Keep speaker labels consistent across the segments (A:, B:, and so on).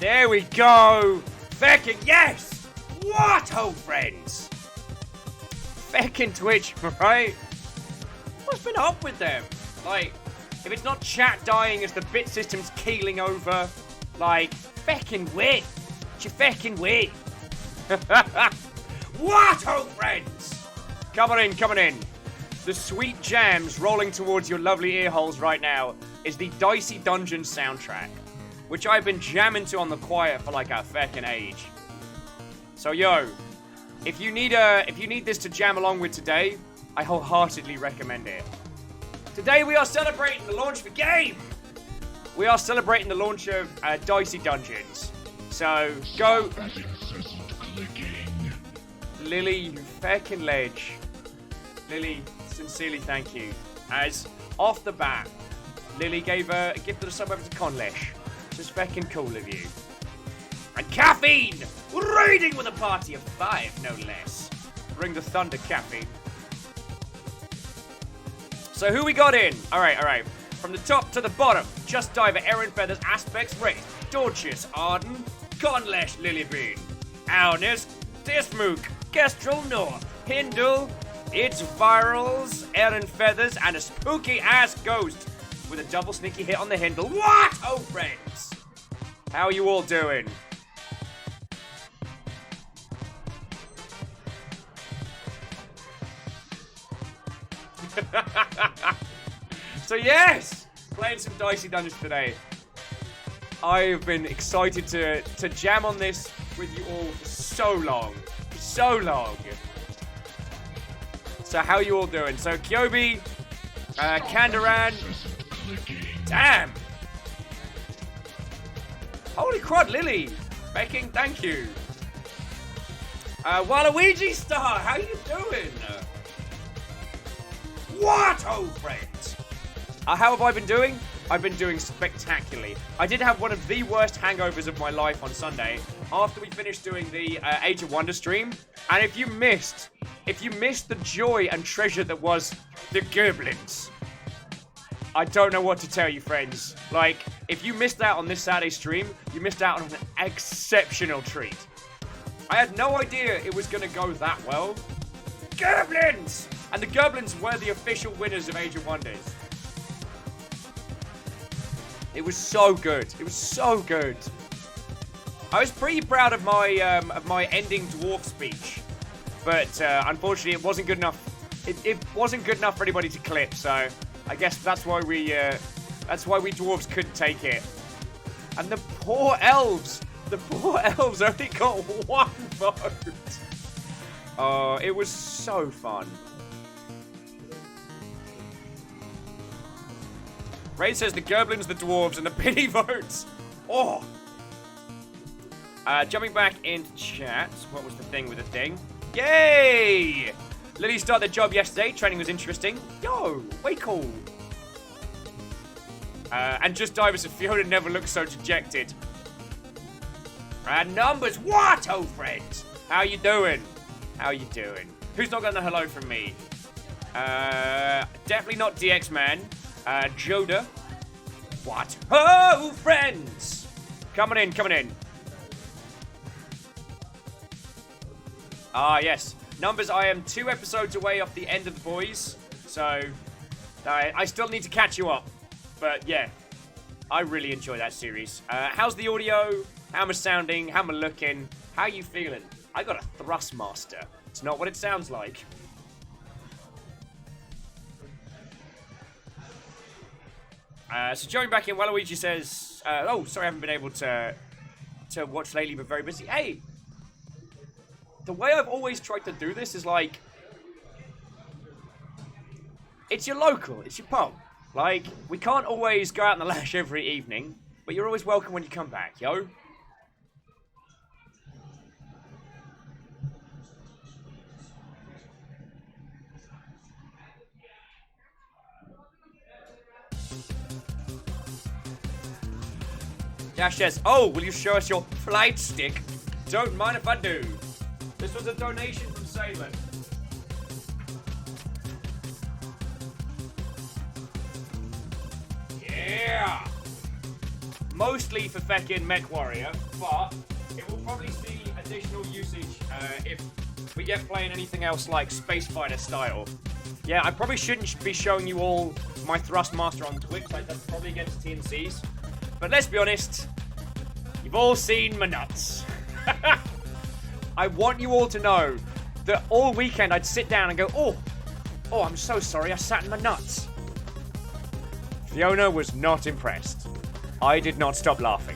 A: There we go. Viking, yes. What, old friends? Viking Twitch, right? What's been up with them? Like, if it's not chat dying as the bit system's keeling over, like, feckin' win. You feckin' win. What, old friends? Coming in. The sweet jams rolling towards your lovely ear holes right now is the Dicey Dungeon soundtrack, which I've been jamming to on the quiet for like a feckin' age. So yo, if you need this to jam along with today, I wholeheartedly recommend it. Today we are celebrating the launch of a game. We are celebrating the launch of Dicey Dungeons. So go, Lily, you feckin' ledge. Lily, sincerely thank you. As off the bat, Lily gave a gift of the sub over to Conlish. Just feckin' cool of you. And Caffeine, raiding with a party of 5, no less. Bring the thunder, Caffeine. So who we got in? All right. From the top to the bottom, Just Diver, Aaron Feathers, Aspects, Wraith, Dorchus, Arden, Conlesh, Lilybean, Aunus, Dismook, Kestrel North, Hindle, It's Virals, Aaron Feathers, and a spooky-ass ghost with a double sneaky hit on the Hindle. What? Oh, friends. How are you all doing? So yes, playing some Dicey Dungeons today. I've been excited to jam on this with you all for so long. So how are you all doing? So Kyobi, Kandaran, damn. Holy crud, Lily. Viking, thank you. Waluigi Star, how you doing? What, old friends? How have I been doing? I've been doing spectacularly. I did have one of the worst hangovers of my life on Sunday after we finished doing the Age of Wonder stream. And if you missed the joy and treasure that was the goblins, I don't know what to tell you, friends. Like, if you missed out on this Saturday stream, you missed out on an exceptional treat. I had no idea it was going to go that well. Goblins! And the goblins were the official winners of Age of Wonders. It was so good. It was so good. I was pretty proud of my ending dwarf speech, but unfortunately it wasn't good enough. It wasn't good enough for anybody to clip. So I guess that's why we dwarves couldn't take it. And the poor elves only got 1 vote. Oh, it was so fun. Ray says the goblins, the dwarves, and the pity votes. Oh. Jumping back into chat. What was the thing with the thing? Yay! Lily started the job yesterday. Training was interesting. Yo, way cool. And Just Divers, Fiona never looked so dejected. Numbers, what, old friends? How you doing? How you doing? Who's not got a hello from me? Definitely not DX Man. Joda. What? Oh, friends! Coming in. Ah, yes. Numbers, I am 2 episodes away off the end of The Boys. So, I still need to catch you up. But, yeah. I really enjoy that series. How's the audio? How am I sounding? How am I looking? How are you feeling? I got a Thrustmaster. It's not what it sounds like. So going back in, Waluigi says, oh, sorry, I haven't been able to watch lately, but very busy. Hey, the way I've always tried to do this is like, it's your local, it's your pub. Like, we can't always go out in the lash every evening, but you're always welcome when you come back, yo. Dash says, oh, will you show us your flight stick? Don't mind if I do. This was a donation from Saban. Yeah! mostly for feckin' Mech Warrior, but it will probably see additional usage if we get playing anything else like Space Fighter style. Yeah, I probably shouldn't be showing you all my Thrustmaster on Twitch, like that's probably against TNCs. But let's be honest, you've all seen my nuts. I want you all to know that all weekend I'd sit down and go, oh, I'm so sorry, I sat in my nuts. Fiona was not impressed. I did not stop laughing.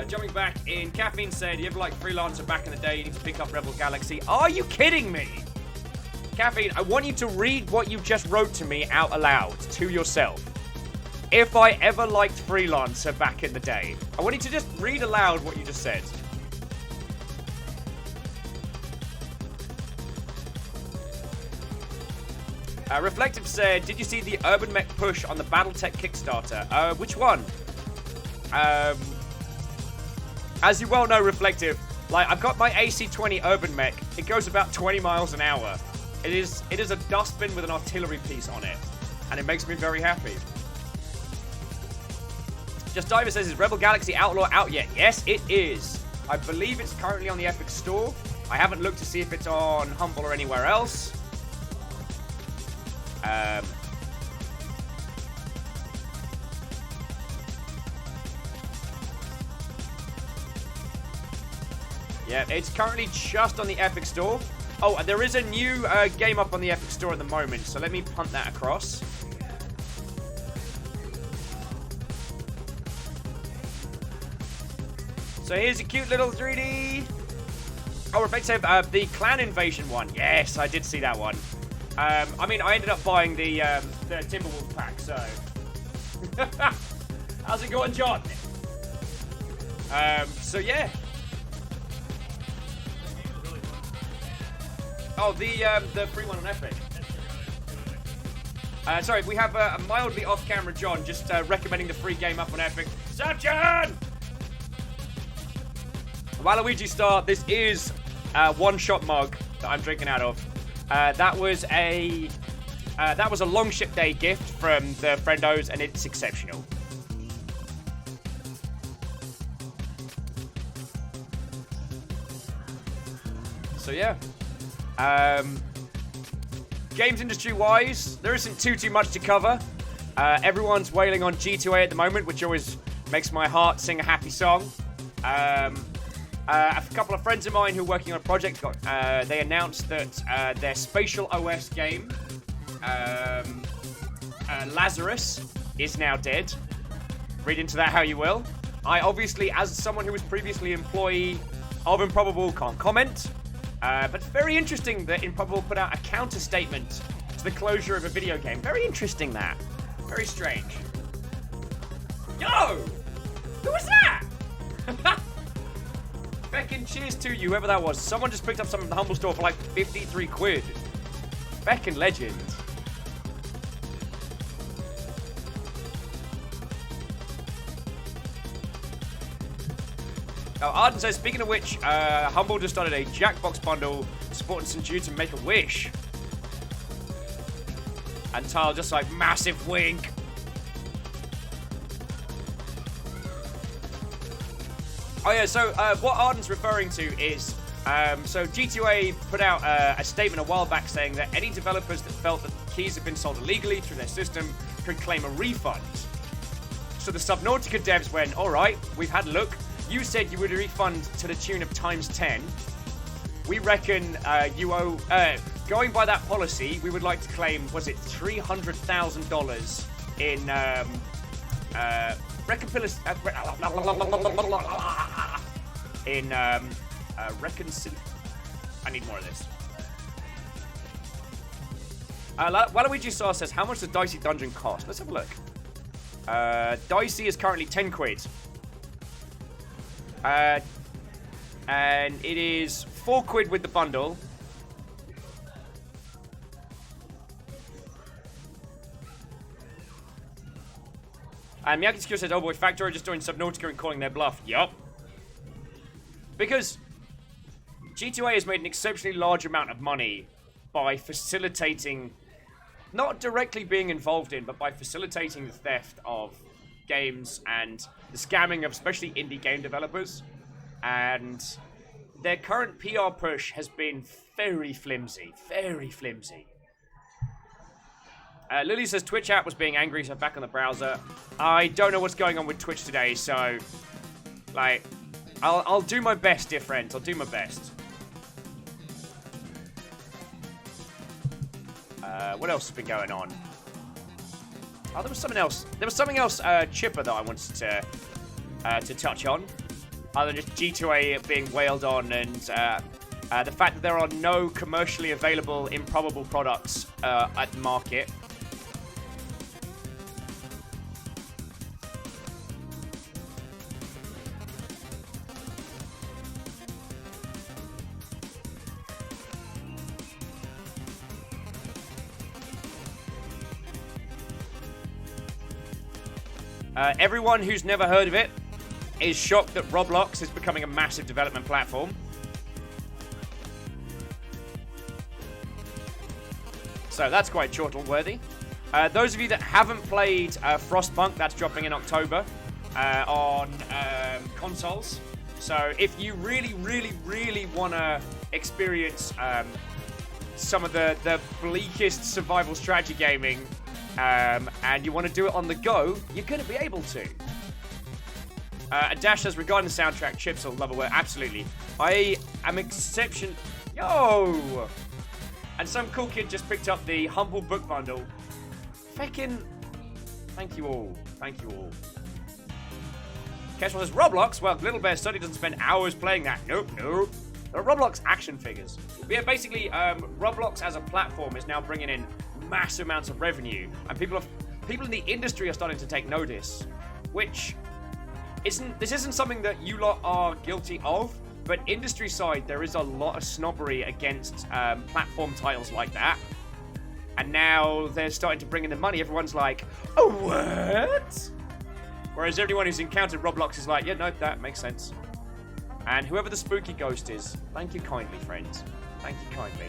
A: Jumping back in, Caffeine said, you ever like Freelancer back in the day, you need to pick up Rebel Galaxy. Are you kidding me? Caffeine, I want you to read what you just wrote to me out aloud to yourself. If I ever liked Freelancer back in the day. I want you to just read aloud what you just said. Reflective said, did you see the Urban Mech push on the Battletech Kickstarter? Which one? As you well know, Reflective, like, I've got my AC-20 Urban Mech. It goes about 20 miles an hour. It is a dustbin with an artillery piece on it. And it makes me very happy. Just Diver says, is Rebel Galaxy Outlaw out yet? Yes, it is. I believe it's currently on the Epic Store. I haven't looked to see if it's on Humble or anywhere else. Yeah, it's currently just on the Epic Store. Oh, there is a new game up on the Epic Store at the moment, so let me punt that across. So here's a cute little 3D. Oh, Reflective, the Clan Invasion one. Yes, I did see that one. I mean, I ended up buying the Timberwolf pack, so. How's it going, John? So yeah. Oh, the free one on Epic. Sorry, we have a mildly off-camera John just recommending the free game up on Epic. Sup, John? Waluigi Star, this is a one-shot mug that I'm drinking out of. That was a long ship day gift from the friendos, and it's exceptional. So yeah. Games industry-wise, there isn't too much to cover. Everyone's wailing on G2A at the moment, which always makes my heart sing a happy song. A couple of friends of mine who are working on a project, they announced that their Spatial OS game, Lazarus, is now dead. Read into that how you will. I obviously, as someone who was previously employee of Improbable, can't comment. But it's very interesting that Improbable put out a counter statement to the closure of a video game. Very interesting, that. Very strange. Yo! Who was that? Feckin' cheers to you, whoever that was. Someone just picked up something from the Humble Store for like 53 quid. Feckin' legend. Oh, Arden says, speaking of which, Humble just started a Jackbox bundle supporting St. Jude's and Make-A-Wish. And Tile just like, massive wink. Oh yeah, so what Arden's referring to is, so G2A put out a statement a while back saying that any developers that felt that the keys have been sold illegally through their system could claim a refund. So the Subnautica devs went, alright, we've had a look. You said you would refund to the tune of ×10. We reckon you owe, going by that policy, we would like to claim, was it $300,000 in I need more of this. Waluigi Star says, how much does Dicey Dungeon cost? Let's have a look. Dicey is currently 10 quid. And it is 4 quid with the bundle. And Miyagi Secure says, oh boy, Factory just doing Subnautica and calling their bluff. Yup. Because G2A has made an exceptionally large amount of money by facilitating not directly being involved in, but by facilitating the theft of games and the scamming of especially indie game developers. And their current PR push has been very flimsy, very flimsy. Lily says Twitch app was being angry, so back on the browser. I don't know what's going on with Twitch today, so like, I'll do my best, dear friends. I'll do my best. What else has been going on? Oh, there was something else. There was something else chipper that I wanted to touch on. Other than just G2A being wailed on and the fact that there are no commercially available improbable products at the market. Everyone who's never heard of it is shocked that Roblox is becoming a massive development platform. So that's quite chortle-worthy. Those of you that haven't played Frostpunk, that's dropping in October on consoles. So if you really, really, really want to experience some of the bleakest survival strategy gaming, and you want to do it on the go, you're going to be able to. Dash says, regarding the soundtrack, chips will love a word. Absolutely. I am exception... Yo! And some cool kid just picked up the Humble Book Bundle. Feckin'... Thank you all. Thank you all. Casual says, Roblox? Well, Little Bear Study doesn't spend hours playing that. Nope, nope. There are Roblox action figures. But yeah, basically, Roblox as a platform is now bringing in massive amounts of revenue. And people in the industry are starting to take notice. Which... This isn't something that you lot are guilty of, but industry side, there is a lot of snobbery against platform titles like that. And now they're starting to bring in the money. Everyone's like, oh, what? Whereas everyone who's encountered Roblox is like, yeah, no, that makes sense. And whoever the spooky ghost is, thank you kindly, friends. Thank you kindly.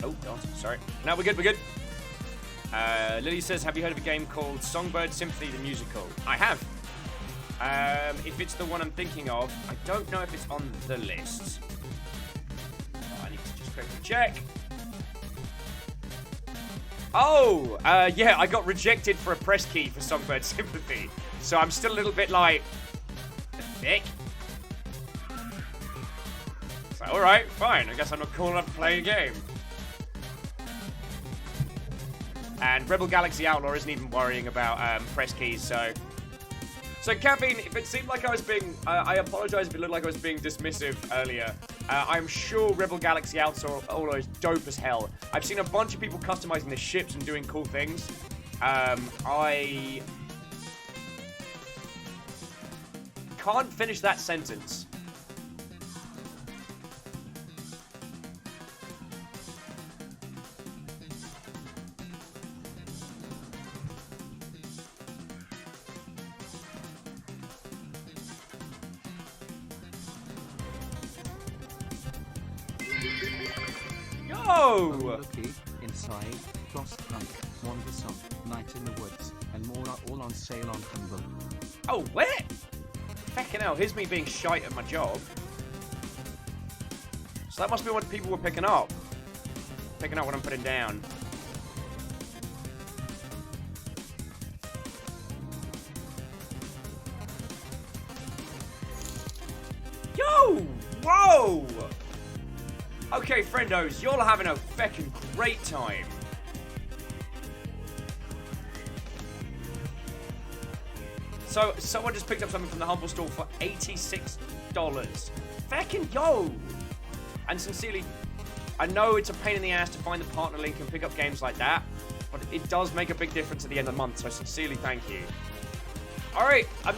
A: Oh, God, sorry. No, we're good, we're good. Lily says, have you heard of a game called Songbird Symphony the Musical? I have. If it's the one I'm thinking of, I don't know if it's on the list. I need to just quickly check. Oh, yeah, I got rejected for a press key for Songbird Sympathy. So I'm still a little bit like, thick. So, alright, fine. I guess I'm not cool enough to play a game. And Rebel Galaxy Outlaw isn't even worrying about press keys, so Caffeine, if it seemed like I was being, I apologize if it looked like I was being dismissive earlier. I'm sure Rebel Galaxy Outlaw is dope as hell. I've seen a bunch of people customizing the ships and doing cool things. I can't finish that sentence.
B: Lucky, Inside, Frostpunk, Wandersong, Night in the Woods, and more are all on sale on Humble.
A: Oh, where? Fucking hell, here's me being shite at my job. So that must be what people were picking up. Picking up what I'm putting down. Yo! Whoa! Okay, friendos, y'all are having a feckin' great time. So, someone just picked up something from the Humble store for $86. Feckin' yo! And sincerely, I know it's a pain in the ass to find the partner link and pick up games like that, but it does make a big difference at the end of the month, so sincerely thank you. Alright, I'm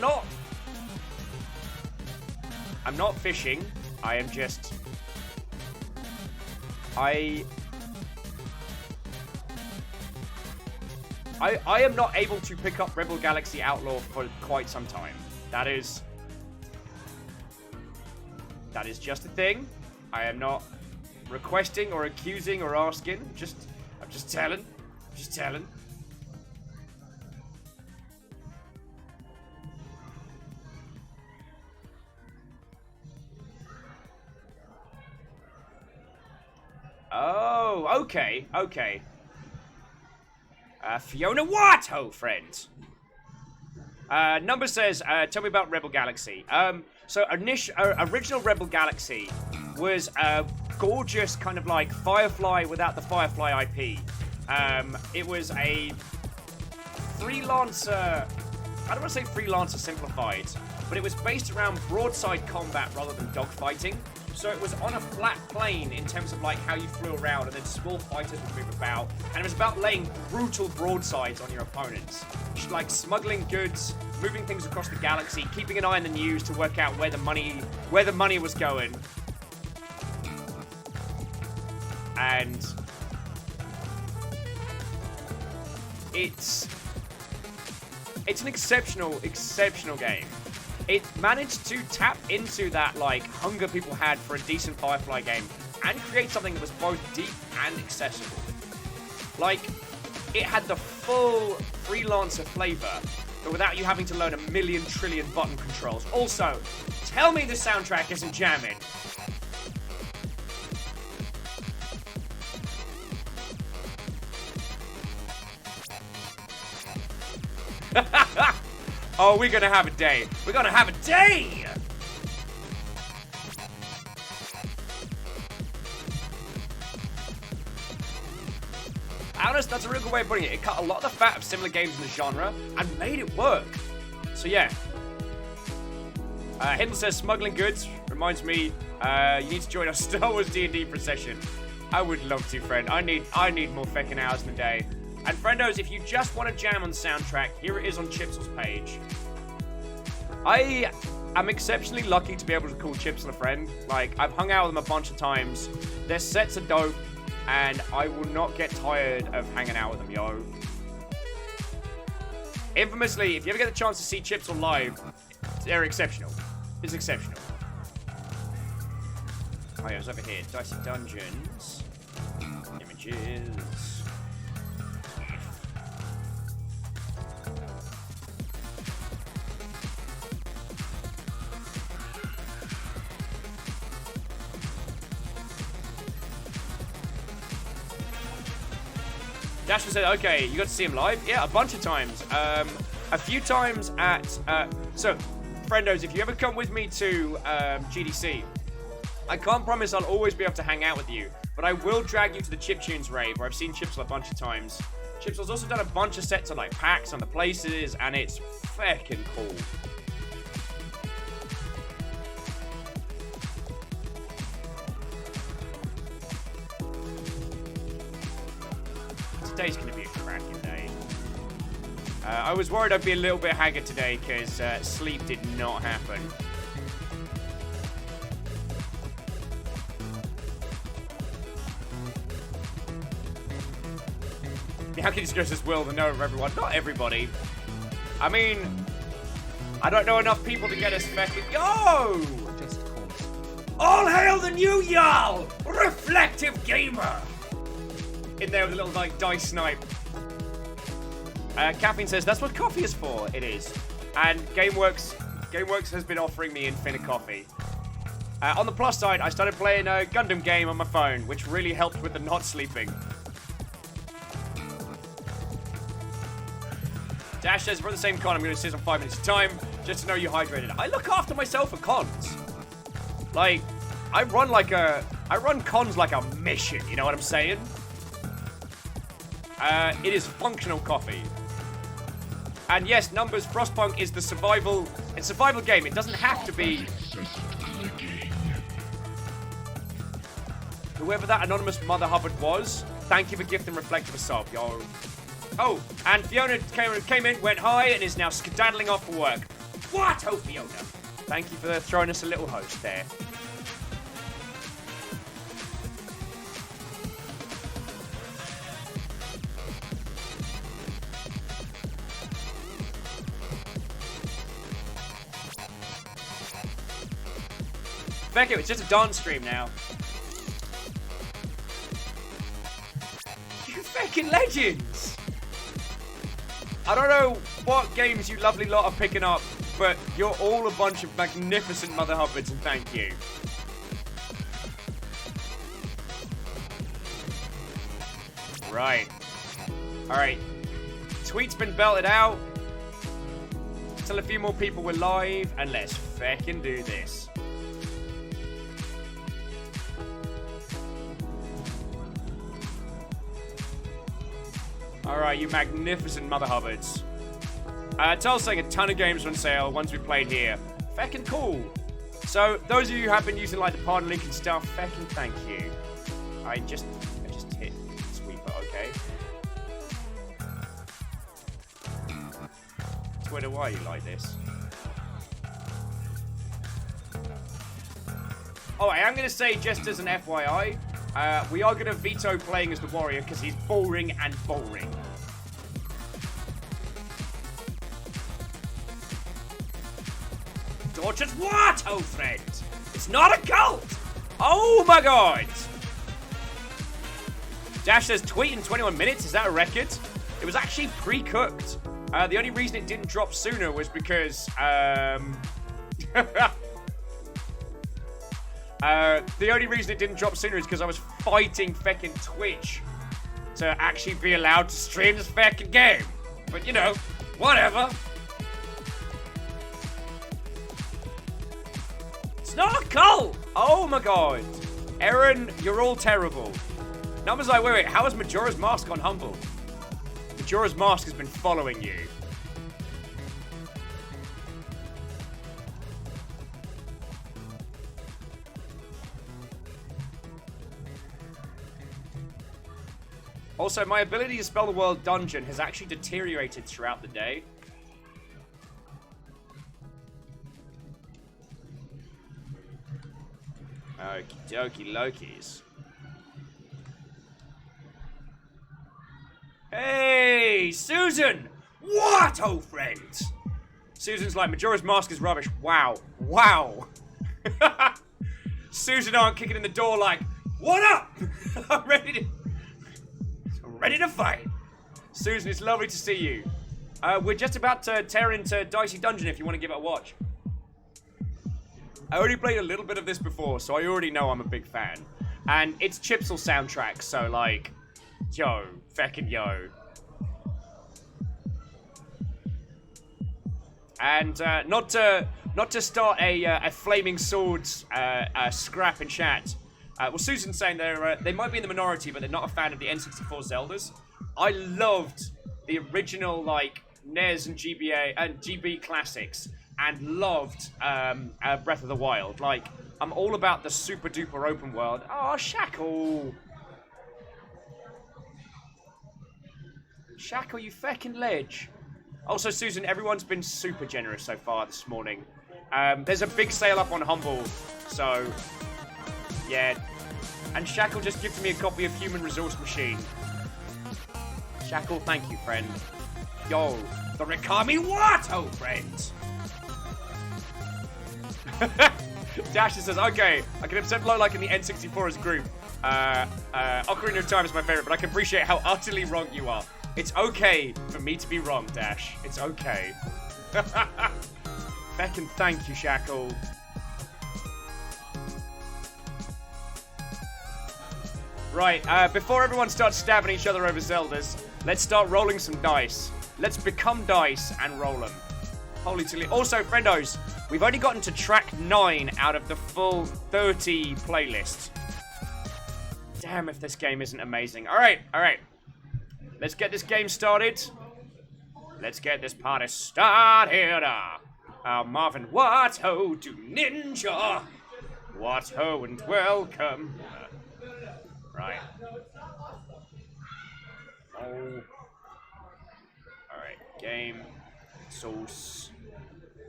A: not fishing. I am just... I am not able to pick up Rebel Galaxy Outlaw for quite some time. That is just a thing. I am not requesting or accusing or asking. I'm just telling. Just telling. Oh, okay, okay. Fiona Watto, friend. Number says, tell me about Rebel Galaxy. So original Rebel Galaxy was a gorgeous kind of like Firefly without the Firefly IP. It was a freelancer, I don't want to say freelancer simplified, but it was based around broadside combat rather than dogfighting. So it was on a flat plane in terms of like how you flew around, and then small fighters would move about, and it was about laying brutal broadsides on your opponents, like smuggling goods, moving things across the galaxy, keeping an eye on the news to work out where the money was going, and it's an exceptional game. It managed to tap into that, like, hunger people had for a decent Firefly game and create something that was both deep and accessible. Like, it had the full freelancer flavor, but without you having to learn a million trillion button controls. Also, tell me the soundtrack isn't jamming. Oh, we're gonna have a day. We're gonna have a day! Honest, that's a real good way of putting it. It cut a lot of the fat of similar games in the genre and made it work. So yeah. Hindle says smuggling goods reminds me you need to join our Star Wars D&D procession. I would love to, friend. I need more feckin' hours in the day. And friendos, if you just want to jam on the soundtrack, here it is on Chipsel's page. I am exceptionally lucky to be able to call Chipsel a friend. Like, I've hung out with them a bunch of times. Their sets are dope, and I will not get tired of hanging out with them, yo. Infamously, if you ever get the chance to see Chipsel live, they're exceptional. It's exceptional. Oh yeah, it's over here. Dicey Dungeons. Images. Dasher said, okay, you got to see him live? Yeah, a bunch of times. A few times at... so, friendos, if you ever come with me to GDC, I can't promise I'll always be able to hang out with you, but I will drag you to the Chiptunes rave, where I've seen Chipsel a bunch of times. Chipsel's also done a bunch of sets on like PAX and the places, and it's feckin' cool. Today's going to be a cracking day. I was worried I'd be a little bit haggard today because sleep did not happen. How can you just as will the know of everyone? Not everybody. I mean, I don't know enough people to get us feckin'. Yo! All hail the new Jarl! Reflective Gamer! In there with a little like dice snipe. Caffeine says that's what coffee is for. It is. And Gameworks has been offering me infinite coffee. On the plus side, I started playing a Gundam game on my phone, which really helped with the not sleeping. Dash says for the same con, I'm going to sit on 5 minutes of time just to know you hydrated. I look after myself at cons. Like, I run cons like a mission. You know what I'm saying? It is functional coffee. And yes, Numbers, Frostpunk is the survival game. It doesn't have to be... Whoever that anonymous Mother Hubbard was, thank you for gifting Reflective a sub, yo. Oh, and Fiona came in, went hi, and is now skedaddling off for work. What? Oh, Fiona. Thank you for throwing us a little host there. Becky, it's just a dance stream now. You fucking legends! I don't know what games you lovely lot are picking up, but you're all a bunch of magnificent Mother Hubbards, and thank you. Right. Alright. Tweet's been belted out. Tell a few more people we're live, and let's feckin' do this. Alright, you magnificent Mother Hubbards. Tell's saying a ton of games are on sale, ones we played here. Feckin' cool. So, those of you who have been using like the pardon link and stuff, feckin' thank you. I just hit sweeper, okay? Twitter, why are you like this? Oh, I am going to say, just as an FYI, we are going to veto playing as the warrior because he's boring and boring. Tortured what, oh friend? It's not a cult! Oh my god! Dash says tweet in 21 minutes, is that a record? It was actually pre-cooked. The only reason it didn't drop sooner was because, the only reason it didn't drop sooner is because I was fighting feckin' Twitch to actually be allowed to stream this feckin' game. But, you know, whatever. It's not a cult! Oh my god. Aaron, you're all terrible. Numbers like, wait, how has Majora's Mask gone humble? Majora's Mask has been following you. Also, my ability to spell the word dungeon has actually deteriorated throughout the day. Okie dokie Lokies. Hey, Susan! What, oh friend? Susan's like, Majora's Mask is rubbish. Wow. Wow. Susan aren't kicking in the door like, what up? I'm ready to fight. Susan, it's lovely to see you. We're just about to tear into Dicey Dungeon if you want to give it a watch. I already played a little bit of this before, so I already know I'm a big fan. And it's Chipsel soundtrack, so like, yo, feckin' yo. And not to start a flaming swords scrap in chat. Well, Susan's saying they might be in the minority, but they're not a fan of the N64 Zeldas. I loved the original like NES and GBA and GB classics, and loved Breath of the Wild. Like, I'm all about the super duper open world. Oh, Shackle! Shackle, you feckin' ledge. Also, Susan, everyone's been super generous so far this morning. There's a big sale up on Humble, so yeah. And Shackle just gifted me a copy of Human Resource Machine. Shackle, thank you, friend. Yo, the Rikami what, oh friend? Dasher says, okay, I can accept low like in the N64 as a group. Ocarina of Time is my favorite, but I can appreciate how utterly wrong you are. It's okay for me to be wrong, Dash. It's okay. Feckin' thank you, Shackle. Right, before everyone starts stabbing each other over Zeldas, let's start rolling some dice. Let's become dice and roll them. Holy tilly. Also, friendos, we've only gotten to track 9 out of the full 30 playlist. Damn if this game isn't amazing. Alright. Let's get this game started. Let's get this party started. Marvin, what ho to Ninja? What ho and welcome. Right. Oh. Sauce.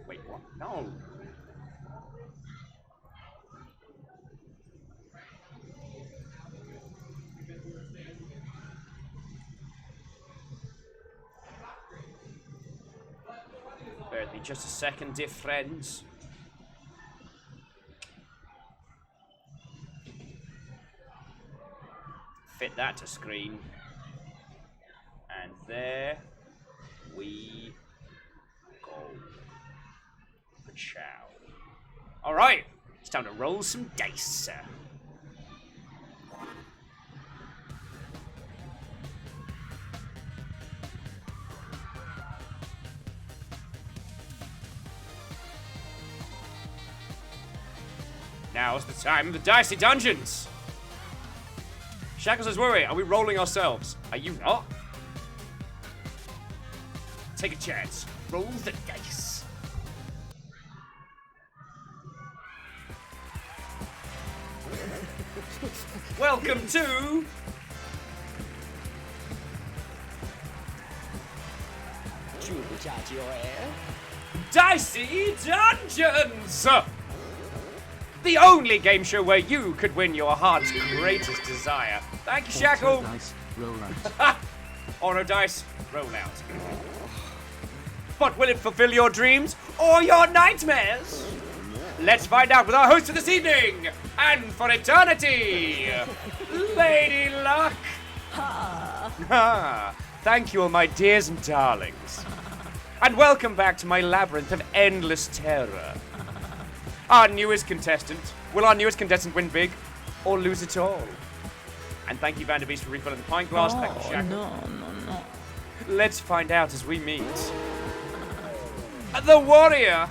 A: Wait, what? No. Bear with me just a second, dear friends. Fit that to screen. And there we go. Chow. Alright, it's time to roll some dice. Now's the time of the Dicey Dungeons! Shackles says, wait, are we rolling ourselves? Are you not? Take a chance. Roll the dice. Welcome to... Dicey Dungeons! The only game show where you could win your heart's greatest desire. Thank you, Shackle.
B: Dice, roll out.
A: Auto dice, roll out. But will it fulfill your dreams or your nightmares? Let's find out with our host for this evening and for eternity, Lady Luck. Thank you, all my dears and darlings. And welcome back to my labyrinth of endless terror. Our newest contestant. Will our newest contestant win big or lose it all? And thank you, Vanderbeest, for refilling the pint glass. Thank you, Shackle.
C: No.
A: Let's find out as we meet the warrior.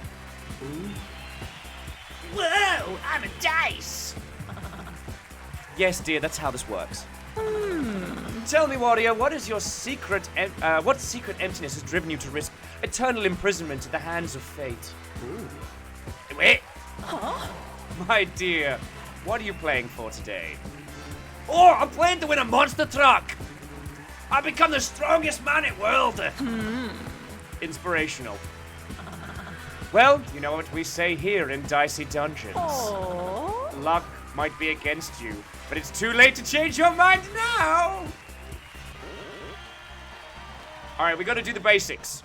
A: Whoa, I'm a dice. Yes, dear, that's how this works. Tell me, warrior, what is your secret? What secret emptiness has driven you to risk eternal imprisonment at the hands of fate? Ooh. Wait.
C: Huh?
A: My dear, what are you playing for today? Oh, I'm playing to win a monster truck. I've become the strongest man in the world. Inspirational. Well, you know what we say here in Dicey Dungeons.
C: Aww.
A: Luck might be against you, but it's too late to change your mind now. All right, we got to do the basics.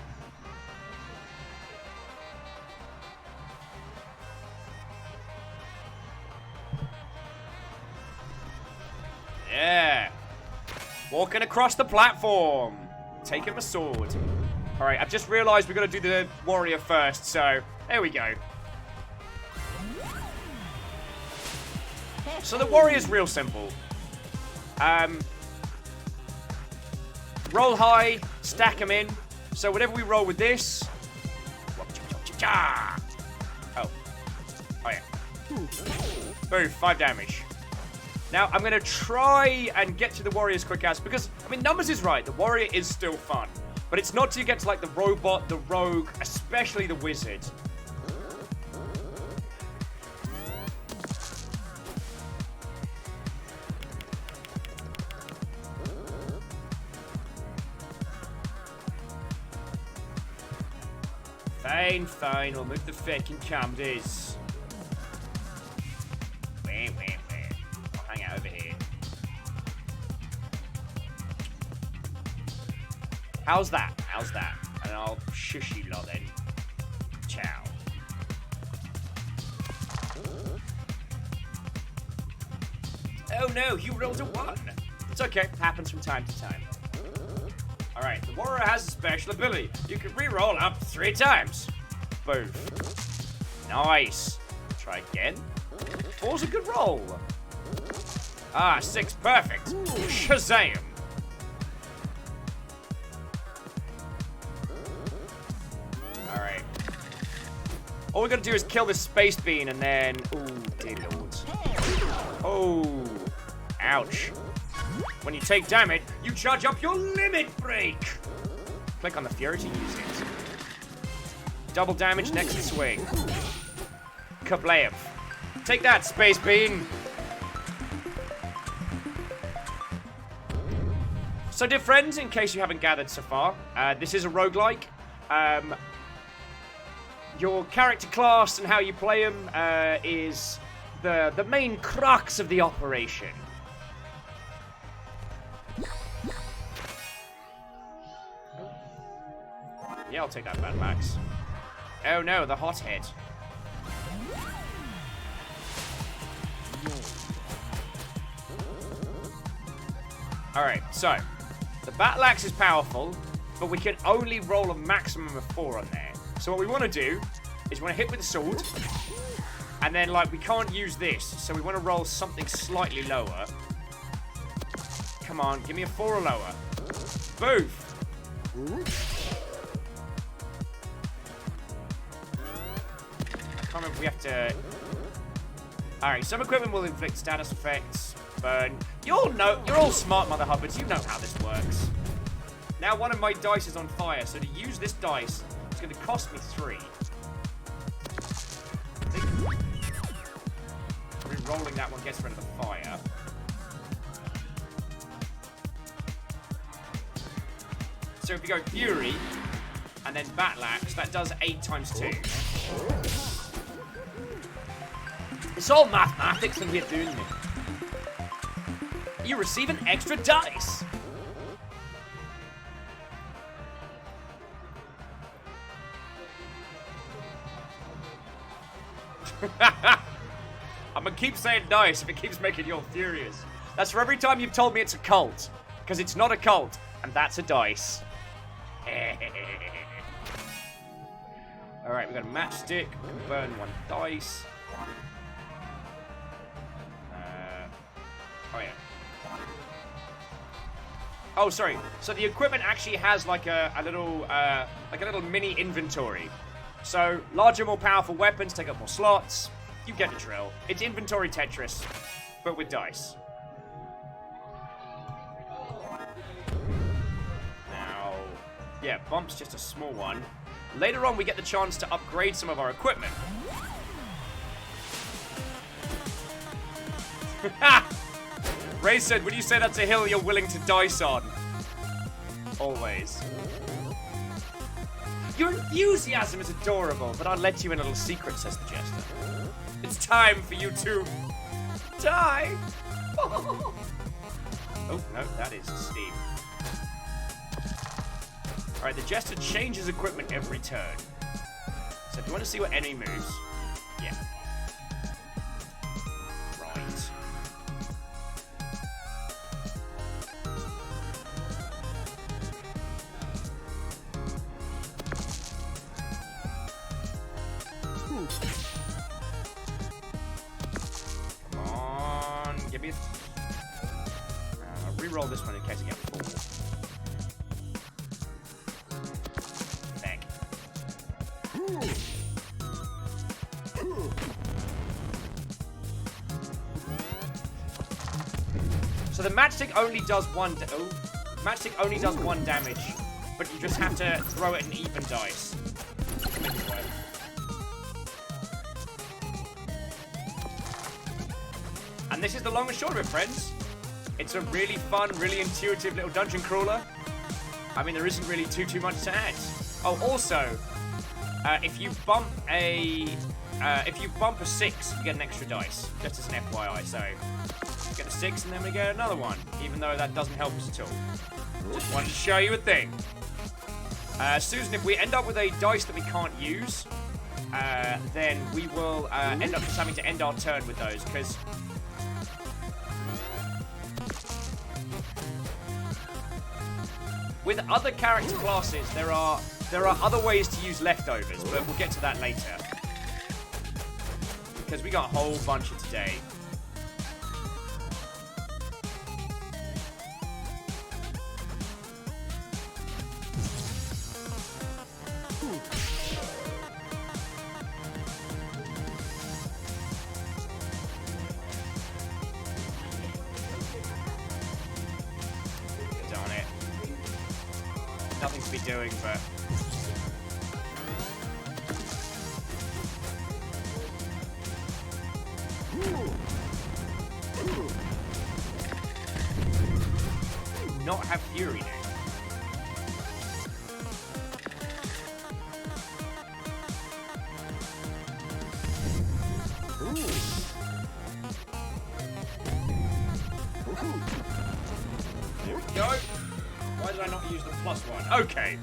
A: Yeah. Walking across the platform. Taking my sword. Alright, I've just realised we've got to do the warrior first, so there we go. So the warrior's real simple. Roll high, stack them in. So whatever we roll with this... Oh. Oh yeah. Boom, 5 damage. Now, I'm going to try and get to the warrior as quick as, because, I mean, numbers is right. The warrior is still fun. But it's not till you get to, like, the robot, the rogue, especially the wizard. Fine. We'll move the fucking cameras. Wait. I'll hang out over here. How's that? And I'll shush you lot then. Ciao. Oh no, you rolled a 1. It's okay, happens from time to time. Alright, the warrior has a special ability. You can re-roll up to 3 times. Boom. Nice. Try again. 4's a good roll. 6, perfect. Shazam. Alright. All we gotta do is kill this space bean and then... Ooh, dear lord. Oh. Ouch. When you take damage, you charge up your limit break. Click on the Fury to use it. Double damage next swing. Kablam. Take that, space bean. So, dear friends, in case you haven't gathered so far, this is a roguelike. your character class and how you play them is the main crux of the operation. Yeah, I'll take that battle axe. Oh no, the hothead. Alright, so the battle axe is powerful, but we can only roll a maximum of 4 on there. So what we want to do is we want to hit with the sword, and then like we can't use this, so we want to roll something slightly lower. Come on, give me a 4 or lower. Boof. I can't remember if we have to. Alright, some equipment will inflict status effects. Burn. You all know, you're all smart, Mother Hubbards. You know how this works. Now one of my dice is on fire, so to use this dice, it's going to cost me 3. I think re-rolling that one gets rid of the fire. So if you go Fury, and then Battle Axe, that does 8 times 2. It's all mathematics and we're doing it. You receive an extra dice. I'm gonna keep saying dice if it keeps making you all furious. That's for every time you've told me it's a cult. Because it's not a cult, and that's a dice. Alright, we got a matchstick. We can burn 1 dice. Oh, yeah. Oh, sorry. So the equipment actually has like a little mini inventory. So larger, more powerful weapons take up more slots. You get the drill. It's inventory Tetris, but with dice. Now, yeah, bump's just a small one. Later on, we get the chance to upgrade some of our equipment. Ray said, would you say that's a hill you're willing to dice on? Always. Your enthusiasm is adorable, but I'll let you in a little secret, says the Jester. It's time for you to die. Oh, no, that is Steve. Alright, the Jester changes equipment every turn. So if you want to see what enemy moves, yeah. Right. Come on, give me a... re-roll this one in case I get 4. So the matchstick only does matchstick only does 1 damage, but you just have to throw it in even dice. And this is the long and short of it, friends. It's a really fun, really intuitive little dungeon crawler. I mean, there isn't really too much to add. Oh, also, if you bump a 6, you get an extra dice. Just as an FYI. So we get a 6 and then we get another one, even though that doesn't help us at all. Just wanted to show you a thing. Susan, if we end up with a dice that we can't use, then we will end up just having to end our turn with those, because with other character classes, there are other ways to use leftovers, but we'll get to that later. Because we got a whole bunch of today. Darn it. Nothing to be doing, but... not have Fury, dude. Go. Why did I not use the +1? Okay.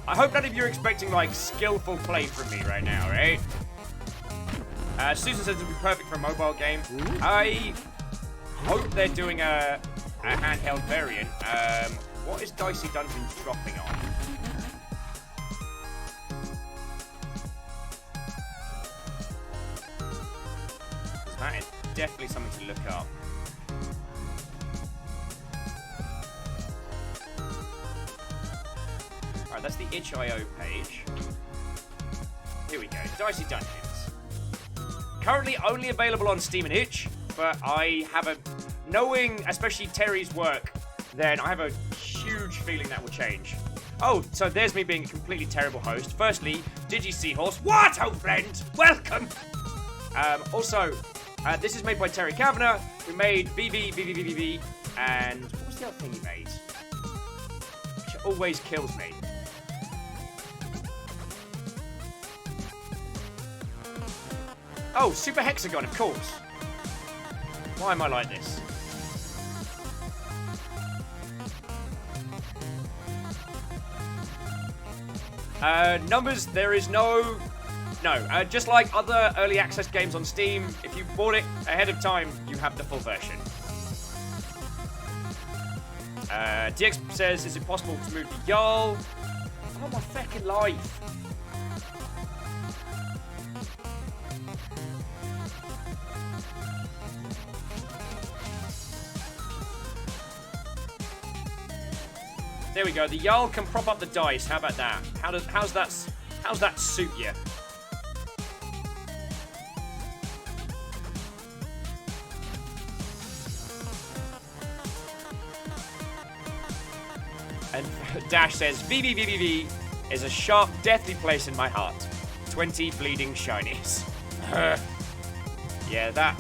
A: I hope none of you are expecting, like, skillful play from me right now, right? Susan says it would be perfect for a mobile game. I hope they're doing a handheld variant. What is Dicey Dungeons dropping on? That is definitely something to look up. Alright, that's the itch.io page. Here we go, Dicey Dungeons. Currently only available on Steam and Itch, but I have a... Knowing, especially Terry's work, then I have a huge feeling that will change. Oh, so there's me being a completely terrible host. Firstly, Digi Seahorse. What, old friend? Welcome! Also, this is made by Terry Kavanagh, who made VV, and what was the other thing he made? Which always kills me. Oh, Super Hexagon, of course. Why am I like this? Numbers, there is no... No, just like other early access games on Steam, if you bought it ahead of time, you have the full version. DX says, is it possible to move the Jarl? Oh, my fucking life. There we go. The Jarl can prop up the dice. How about that? How's that suit you? And Dash says, VVVVV is a sharp, deathly place in my heart. 20 bleeding shinies. Yeah, that...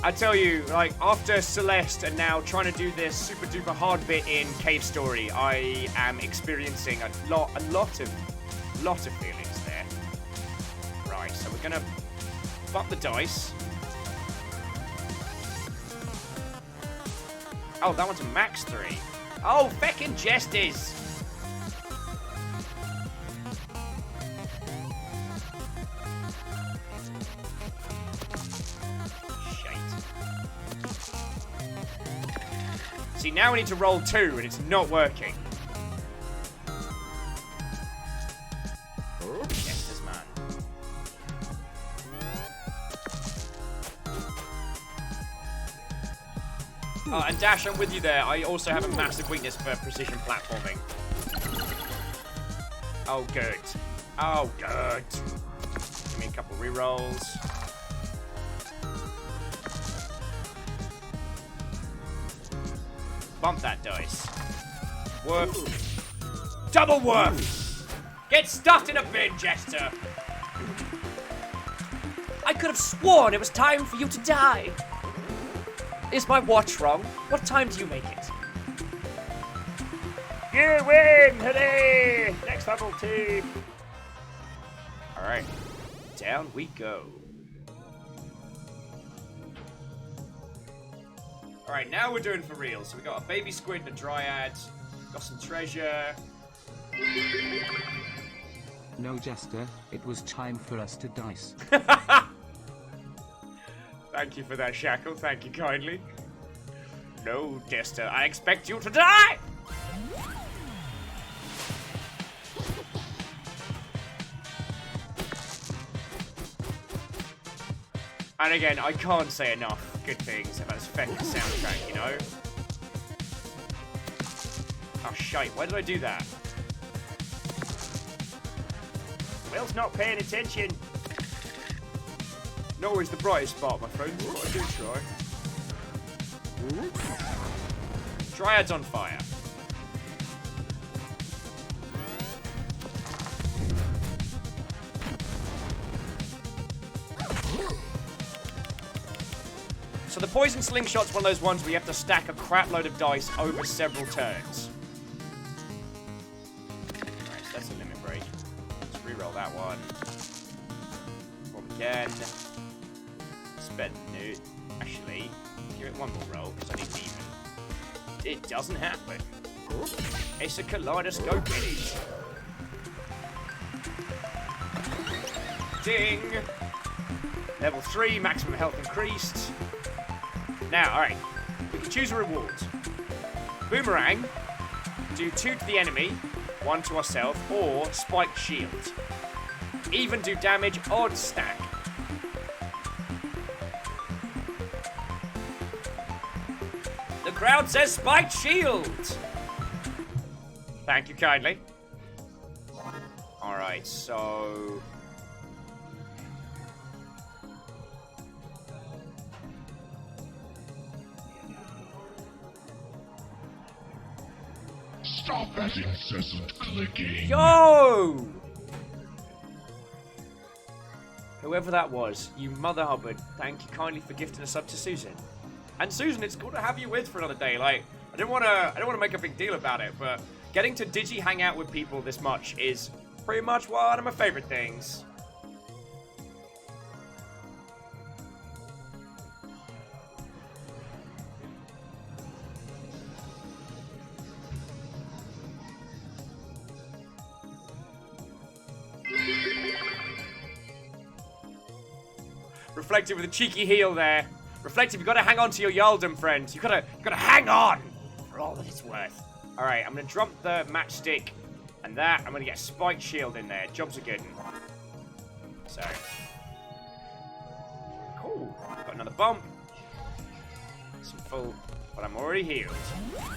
A: I tell you, like, after Celeste and now trying to do this super duper hard bit in Cave Story, I am experiencing a lot of feelings there. Right, so we're gonna bump the dice. Oh, that one's a max 3. Oh, feckin' jesters! See, now we need to roll 2, and it's not working. Yes, this man. Oh, and Dash, I'm with you there. I also have a massive weakness for precision platforming. Oh, good. Oh, good. Give me a couple rerolls. Bump that dice. Woof. Double woof! Get stuffed in a bin, Jester!
D: I could have sworn it was time for you to die. Is my watch wrong? What time do you make it?
A: You win! Hooray! Next level team! Alright. Down we go. Alright, now we're doing for real. So we got a baby squid and a dryad. Got some treasure.
B: No, Jester, it was time for us to dice.
A: Thank you for that, Shackle. Thank you kindly. No, Jester, I expect you to die! And again, I can't say enough good things about this feckin' soundtrack, you know? Oh, shite, why did I do that? Will's not paying attention. Not always the brightest spot, my friends, but I do try. Dryad's on fire. So the poison slingshot's one of those ones where you have to stack a crap load of dice over several turns. Alright, so that's a limit break. Let's reroll that one. Roll again. Spend new. Actually, give it one more roll, because I need to even. it doesn't happen. It's a kaleidoscope it. Ding! Level 3, maximum health increased. Now, alright. We can choose a reward. Boomerang. Do 2 to the enemy, 1 to ourselves, or spiked shield. Even do damage, odd stack. The crowd says spiked shield! Thank you kindly. Alright, so...
E: Stop that incessant clicking.
A: Yo! Whoever that was, you Mother Hubbard, thank you kindly for gifting a sub to Susan. And Susan, it's cool to have you with for another day. Like, I don't want to make a big deal about it, but getting to Digi hang out with people this much is pretty much one of my favorite things. Reflective with a cheeky heel there. Reflective, you gotta hang on to your Yaldum, friend. You gotta hang on for all that it's worth. Alright, I'm gonna drop the matchstick and that. I'm gonna get a spiked shield in there. Jobs are good. So. Cool. Got another bump. Some full, but I'm already healed.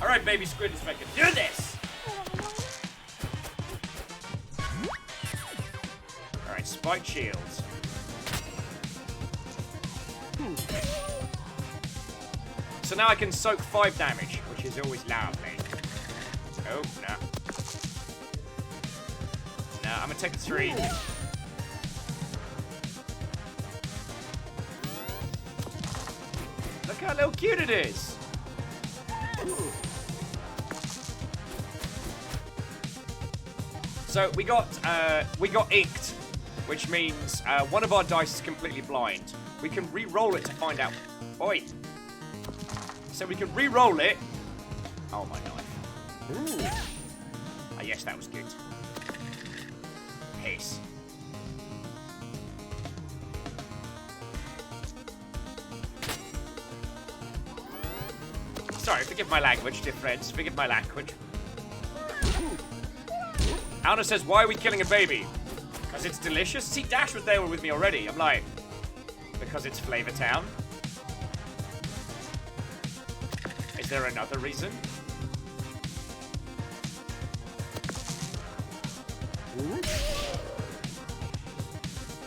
A: Alright, baby squid, let's make it do this! Alright, spiked shields. So now I can soak 5 damage, which is always lovely. Oh, no. No, I'm gonna take the 3. Look how little cute it is. So we got inked, which means one of our dice is completely blind. We can re-roll it to find out. Oi! So we can re-roll it. Oh, my knife. Ooh. Ah, yes, that was good. Hiss. Sorry, forgive my language, dear friends. Forgive my language. Anna says, why are we killing a baby? Because it's delicious? See, Dash was there with me already. I'm like, because it's Flavor Town. Is there another reason?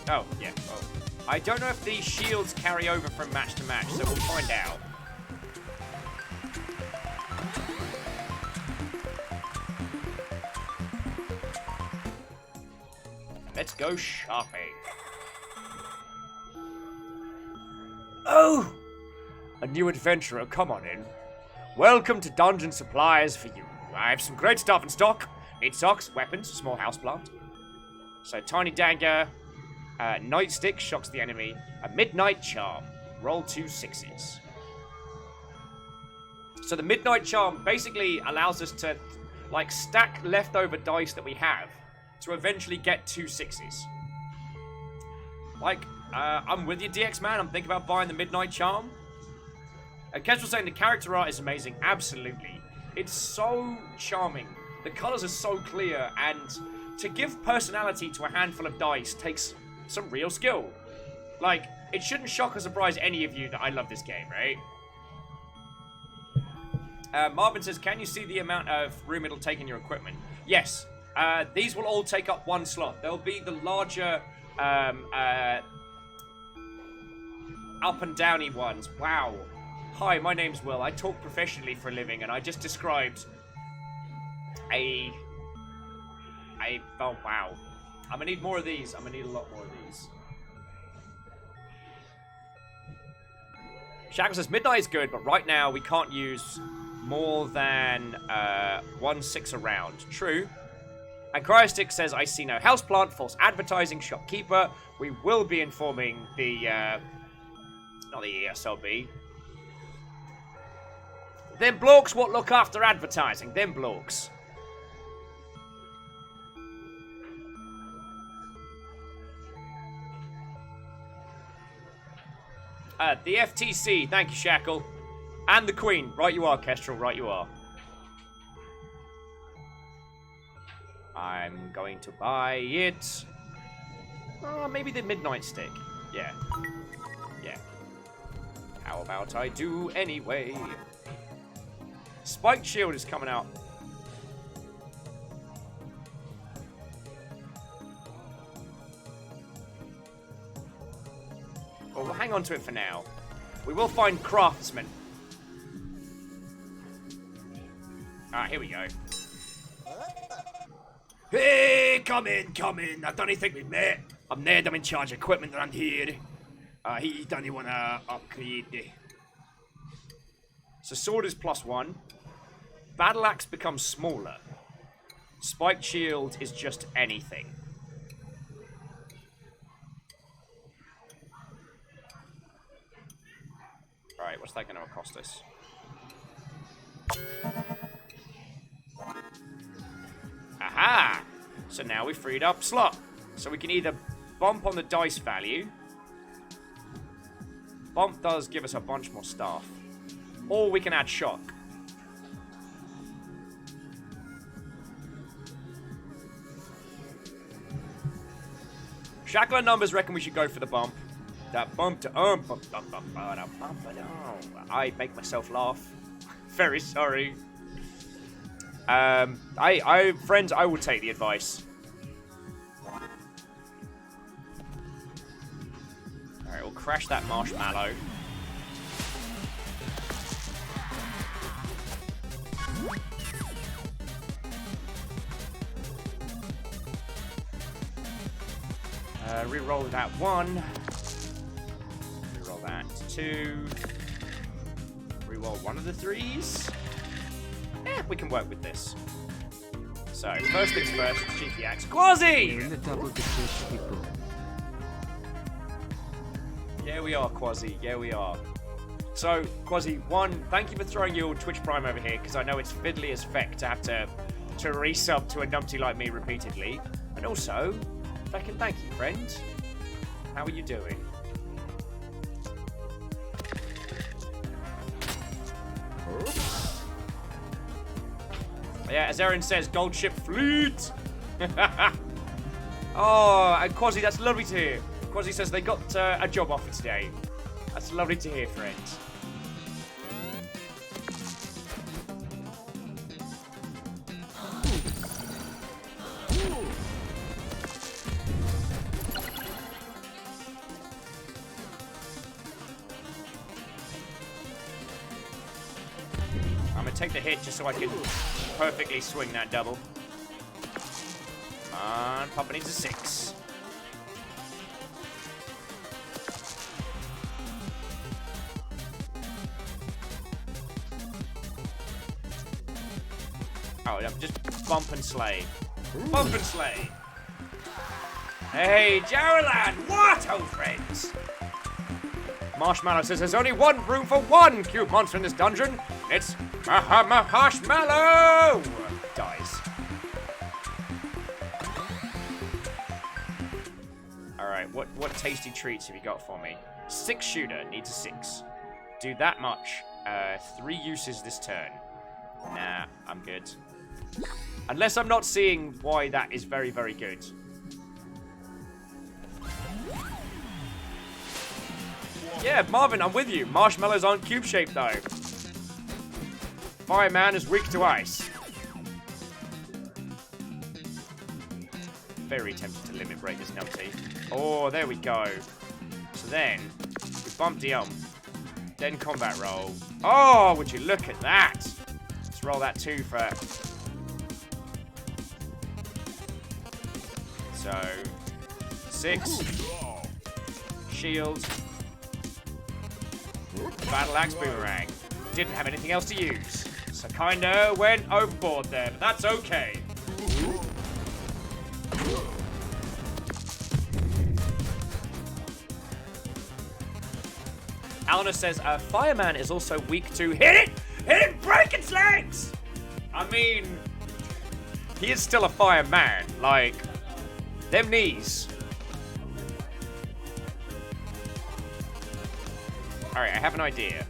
A: Oh, yeah. Oh. I don't know if these shields carry over from match to match, so we'll find out. Let's go shopping. Oh! A new adventurer, come on in. Welcome to Dungeon Supplies for you. I have some great stuff in stock. Need socks, weapons, small houseplant. So, Tiny Dagger, Nightstick, shocks the enemy. A Midnight Charm. Roll 2 6s. So the Midnight Charm basically allows us to, like, stack leftover dice that we have to eventually get 2 6s. Like, I'm with you, DX man. I'm thinking about buying the Midnight Charm. Kestrel saying the character art is amazing. Absolutely. It's so charming. The colors are so clear, and to give personality to a handful of dice takes some real skill. Like, it shouldn't shock or surprise any of you that I love this game, right? Marvin says, can you see the amount of room it'll take in your equipment? Yes. These will all take up 1 slot. There'll be the larger up and downy ones. Wow. Hi, my name's Will. I talk professionally for a living, and I just described oh, wow. I'm gonna need more of these. I'm gonna need a lot more of these. Shackle says, Midnight is good, but right now we can't use more than 1 6 around. True. And Cryostick says, I see no houseplant, false advertising, shopkeeper. We will be informing the, not the ESLB. Them blokes what look after advertising. Them blokes. The FTC. Thank you, Shackle. And the Queen. Right you are, Kestrel. Right you are. I'm going to buy it. Maybe the Midnight Stick. Yeah. Yeah. How about I do anyway? Spiked Shield is coming out. Well, we'll hang on to it for now. We will find craftsmen. Alright, here we go. Hey, come in, come in. I don't think we met. I'm Ned, I'm in charge of equipment around here. He don't wanna upgrade. So sword is +1. Battle axe becomes smaller. Spiked shield is just anything. Right, what's that gonna cost us? Aha! So now we freed up slot. So we can either bump on the dice value. Bump does give us a bunch more stuff. Or we can add shock. Shackler numbers reckon we should go for the bump. That bump to I make myself laugh. Very sorry. Friends, I will take the advice. Alright, we'll crash that marshmallow. Reroll that 1. Reroll that 2. Reroll one of the 3s. Yeah, we can work with this. So, first things first, cheeky axe. Quasi!
B: We're in the double digits, people.
A: Yeah, we are, Quasi. Yeah, we are. So, Quasi, 1, thank you for throwing your Twitch Prime over here, because I know it's fiddly as feck to have to resub to a numpty like me repeatedly. And also, thank you, friend. How are you doing? Yeah, as Aaron says, gold ship fleet. Oh, and Quasi, that's lovely to hear. Quasi says they got a job offer today. That's lovely to hear, friends. I'm gonna take the hit just so I can perfectly swing that double. Come on, Papa needs a 6. Oh, just bump and slay. Bump and slay. Hey, Jaralan! What, old friends? Marshmallow says there's only one room for one cube monster in this dungeon. It's Marshmallow! Dies. Alright, what tasty treats have you got for me? 6 shooter, needs a 6. Do that much. 3 uses this turn. Nah, I'm good. Unless I'm not seeing why that is very, very good. Yeah, Marvin, I'm with you. Marshmallows aren't cube-shaped, though. Fireman is weak to ice. Very tempted to limit break this numpty. Oh, there we go. So then, we bump the then combat roll. Oh, would you look at that? Let's roll that 2 for... So, 6. Shield. Battle axe boomerang. Didn't have anything else to use. So kinda went overboard there, but that's okay. Alana says, Fireman is also weak to hit it! Hit him! Break its legs! I mean, he is still a fireman. Like, them knees. Alright, I have an idea.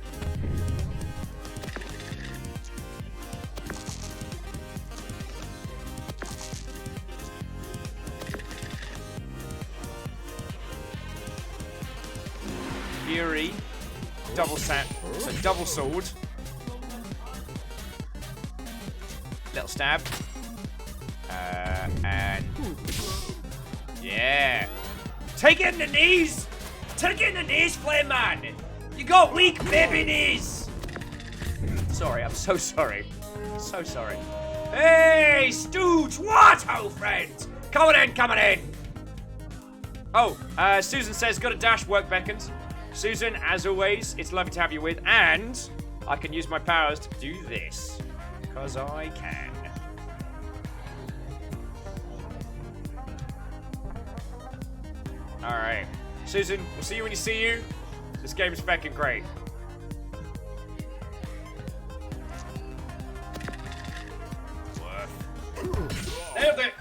A: Fury, double sword, little stab, and yeah, take it in the knees, Flame Man. You got weak baby knees. Sorry, I'm so sorry, so sorry. Hey, Stooge, what, old friend? Coming in. Oh, Susan says, got a dash, work beckons. Susan, as always, it's lovely to have you with, and I can use my powers to do this, because I can. Alright. Susan, we'll see you when you see you. This game is fucking great. Nailed it!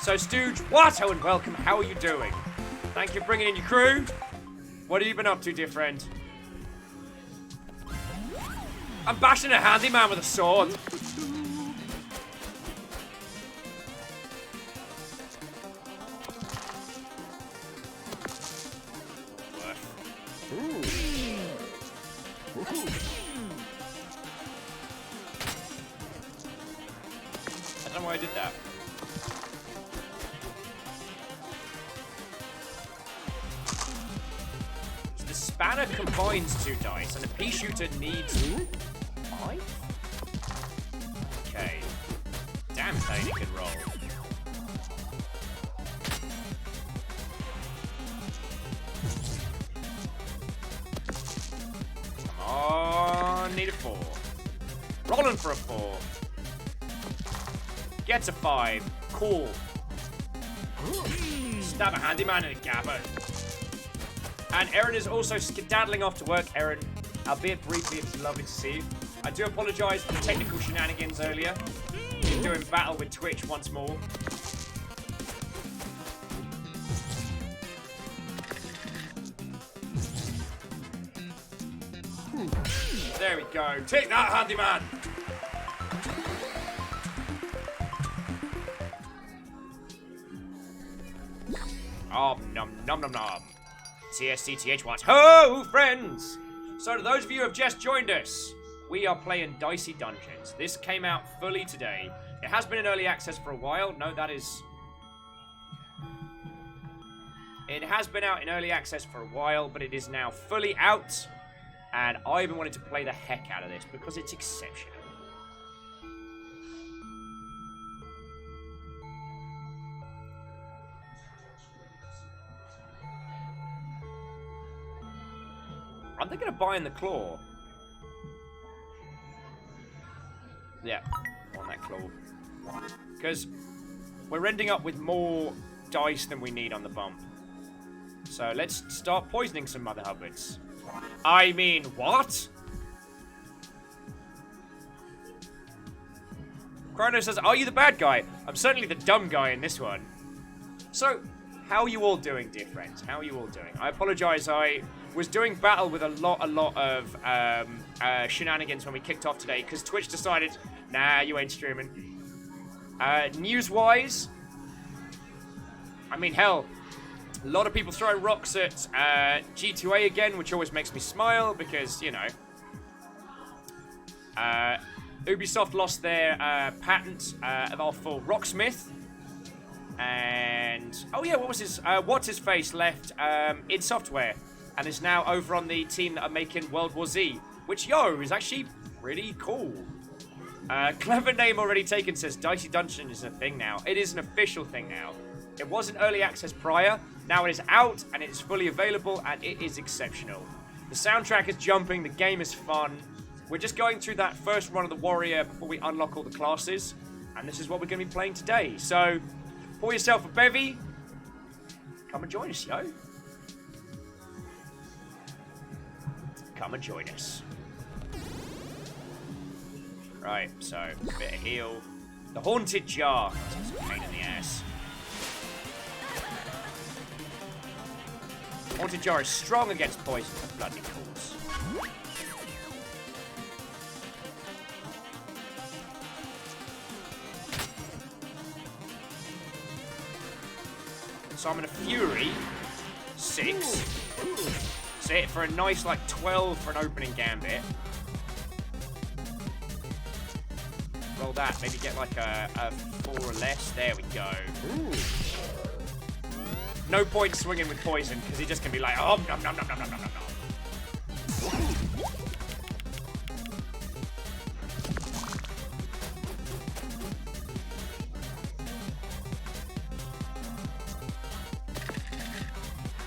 A: So, Stooge, Watto, and welcome. How are you doing? Thank you for bringing in your crew. What have you been up to, dear friend? I'm bashing a handyman with a sword. I don't know why I did that. So the spanner combines 2 dice, and a pea shooter needs 5? Okay. Damn, Tony can roll. Come on, need a 4. Rolling for a 4. Gets a 5. Cool. Stab a handyman in a gabber. And Erin is also skedaddling off to work. Erin, albeit briefly, it's lovely to see you. I do apologise for the technical shenanigans earlier. Been doing battle with Twitch once more. There we go. Take that, handyman! Oh, nom nom nom nom. TSCTH wants ho, friends! So to those of you who have just joined us, we are playing Dicey Dungeons. This came out fully today. It has been in early access for a while. No, that is... It has been out in early access for a while, but it is now fully out. And I've been wanting to play the heck out of this because it's exceptional. I'm thinking of buying the claw. Yeah, I want that claw. Because we're ending up with more dice than we need on the bump. So let's start poisoning some mother hubbards. I mean, what? Chrono says, are you the bad guy? I'm certainly the dumb guy in this one. So, how are you all doing, dear friends? How are you all doing? I apologize, I was doing battle with a lot of shenanigans when we kicked off today, because Twitch decided, nah, you ain't streaming. News-wise, I mean, hell, a lot of people throwing rocks at G2A again, which always makes me smile, because, you know, Ubisoft lost their patent for Rocksmith. And, oh yeah, what's his face left id Software and is now over on the team that are making World War Z, which, is actually pretty cool. Clever name already taken says Dicey Dungeon is a thing now. It is an official thing now. It was in early access prior, now it is out and it is fully available and it is exceptional. The soundtrack is jumping, the game is fun. We're just going through that first run of the Warrior before we unlock all the classes, and this is what we're going to be playing today. So, pour yourself a bevy. Come and join us, yo. come and join us. Right, so, a bit of heal. The Haunted Jar. That's a pain in the ass. Haunted Jar is strong against poison, of bloody course. Summon a Fury. 6. Set it for a nice, like, 12 for an opening gambit. Roll that. Maybe get, like, a 4 or less. There we go. No point swinging with poison, because he's just going to be like, oh, nom, nom, nom, nom, nom, nom, nom, nom.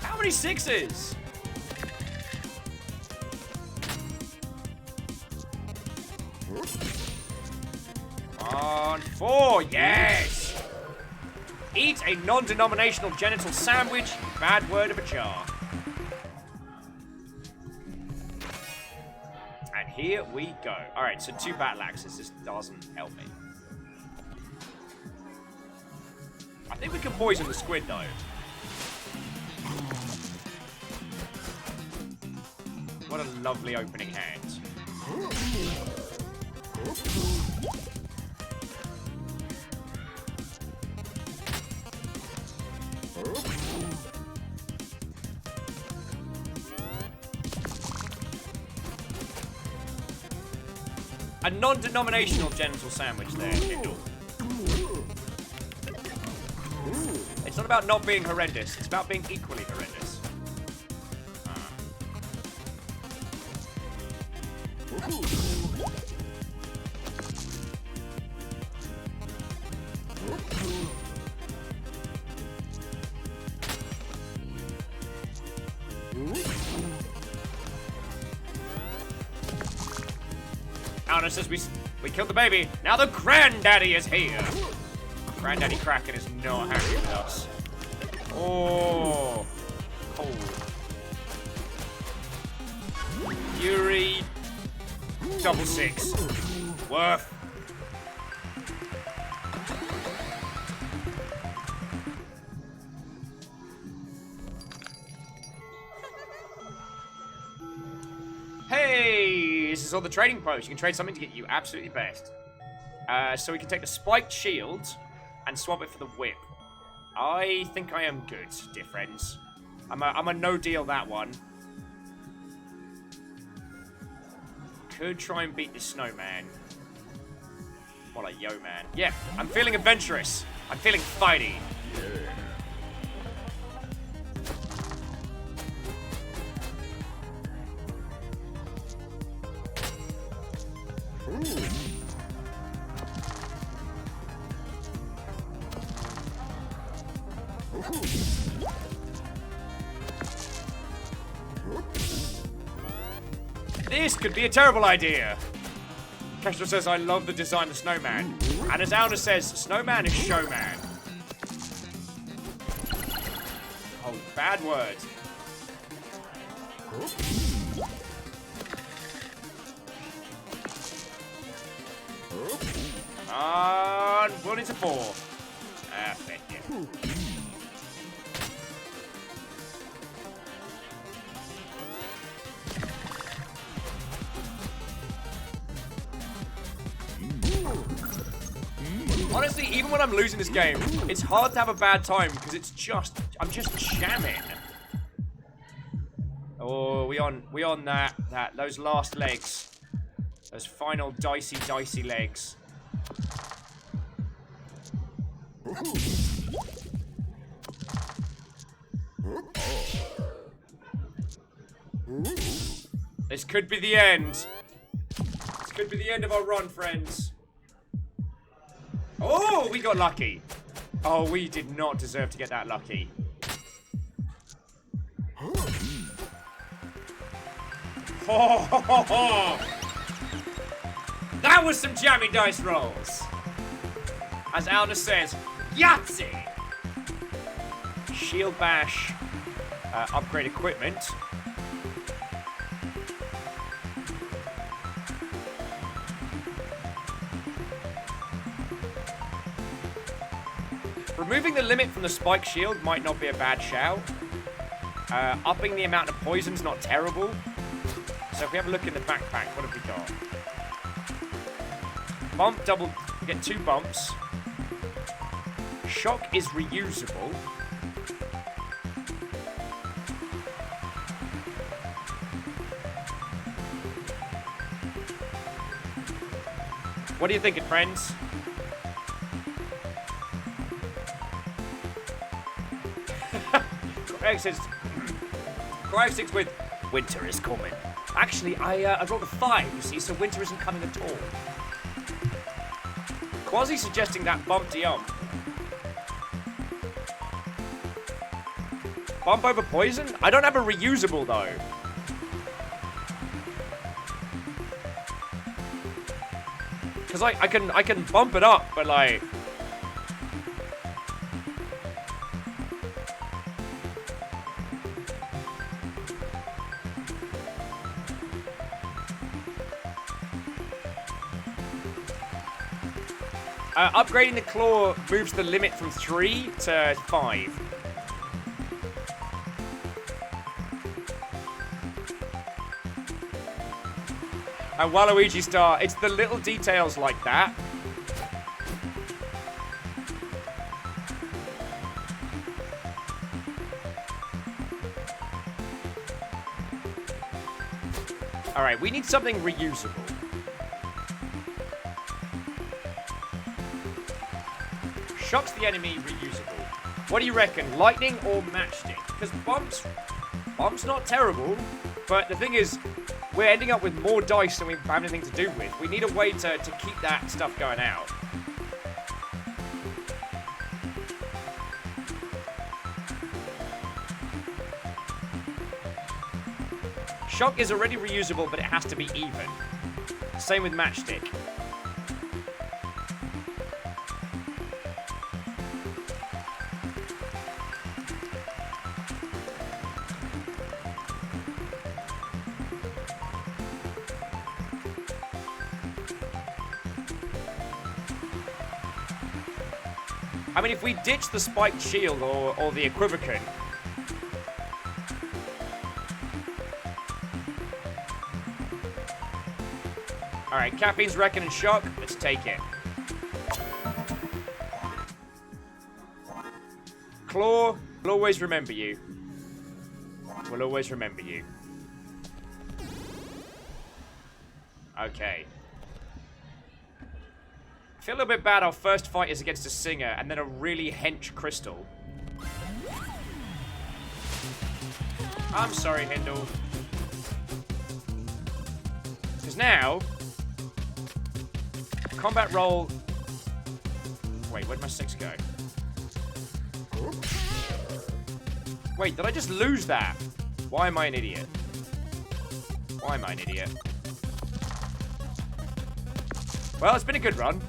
A: How many 6s? On 4, yes! Eat a non-denominational genital sandwich, bad word of a jar. And here we go. Alright, so 2 battle axes. This doesn't help me. I think we can poison the squid, though. What a lovely opening hand. A non-denominational genital sandwich there, Kindle. It's not about not being horrendous, it's about being equally horrendous. Anna says we killed the baby. Now the granddaddy is here. Granddaddy Kraken is not happy with us. Oh, cold. Fury. Double 6. Worth. Hey, this is all the trading posts. You can trade something to get you absolutely best. So we can take the spiked shield and swap it for the whip. I think I am good, dear friends. I'm a no deal that one. Could try and beat the snowman. More like yo man. Yeah, I'm feeling adventurous. I'm feeling fighty. This could be a terrible idea. Kestrel says, I love the design of the snowman. And as Alna says, snowman is showman. Oh, bad word. Build into 4. Thank you. Honestly, even when I'm losing this game, it's hard to have a bad time because I'm just jamming. Oh, we on those last legs. Those final dicey legs. This could be the end. This could be the end of our run, friends. Oh, we got lucky. Oh, we did not deserve to get that lucky. That was some jammy dice rolls. As Alna says, Yahtzee! Shield bash, upgrade equipment. Removing the limit from the spike shield might not be a bad shout. Upping the amount of poison's not terrible. So if we have a look in the backpack, what have we got? Bump, double, we get 2 bumps. Shock is reusable. What are you thinking, friends? Cryo6 with winter is coming. Actually, I rolled a 5, you see, so winter isn't coming at all. Quasi suggesting that bump de-ump. Bump over poison? I don't have a reusable, though. Because I can bump it up, but like... upgrading the claw moves the limit from 3 to 5. And Waluigi Star, it's the little details like that. Alright, we need something reusable. Shocks the enemy reusable. What do you reckon? Lightning or matchstick? Because bump's not terrible, but the thing is, we're ending up with more dice than we have anything to do with. We need a way to keep that stuff going out. Shock is already reusable, but it has to be even. Same with matchstick. I mean, if we ditch the spiked shield or the equivocant... Alright, Caffeine's Reckoning Shock. Let's take it. Claw, we'll always remember you. We'll always remember you. Okay. I feel a little bit bad our first fight is against a singer and then a really hench crystal. I'm sorry, Hindle. Because now... Combat roll... Wait, where'd my 6 go? Wait, did I just lose that? Why am I an idiot? Why am I an idiot? Well, it's been a good run.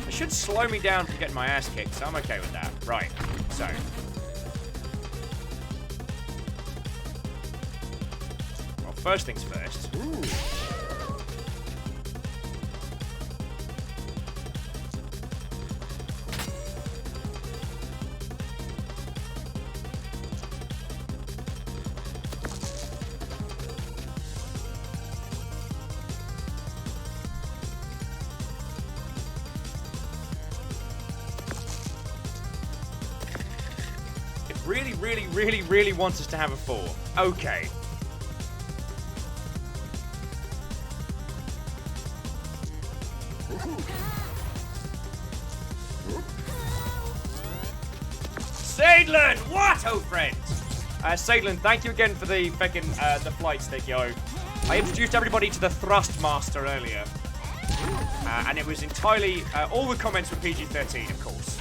A: It should slow me down from getting my ass kicked, so I'm okay with that. Right, so... Well, first things first. Ooh. Really wants us to have a 4. Okay. Sadlin! What, oh friends? Sadlin, thank you again for the fucking the flight stick, yo. I introduced everybody to the Thrustmaster earlier. And it was entirely... all the comments were PG-13, of course.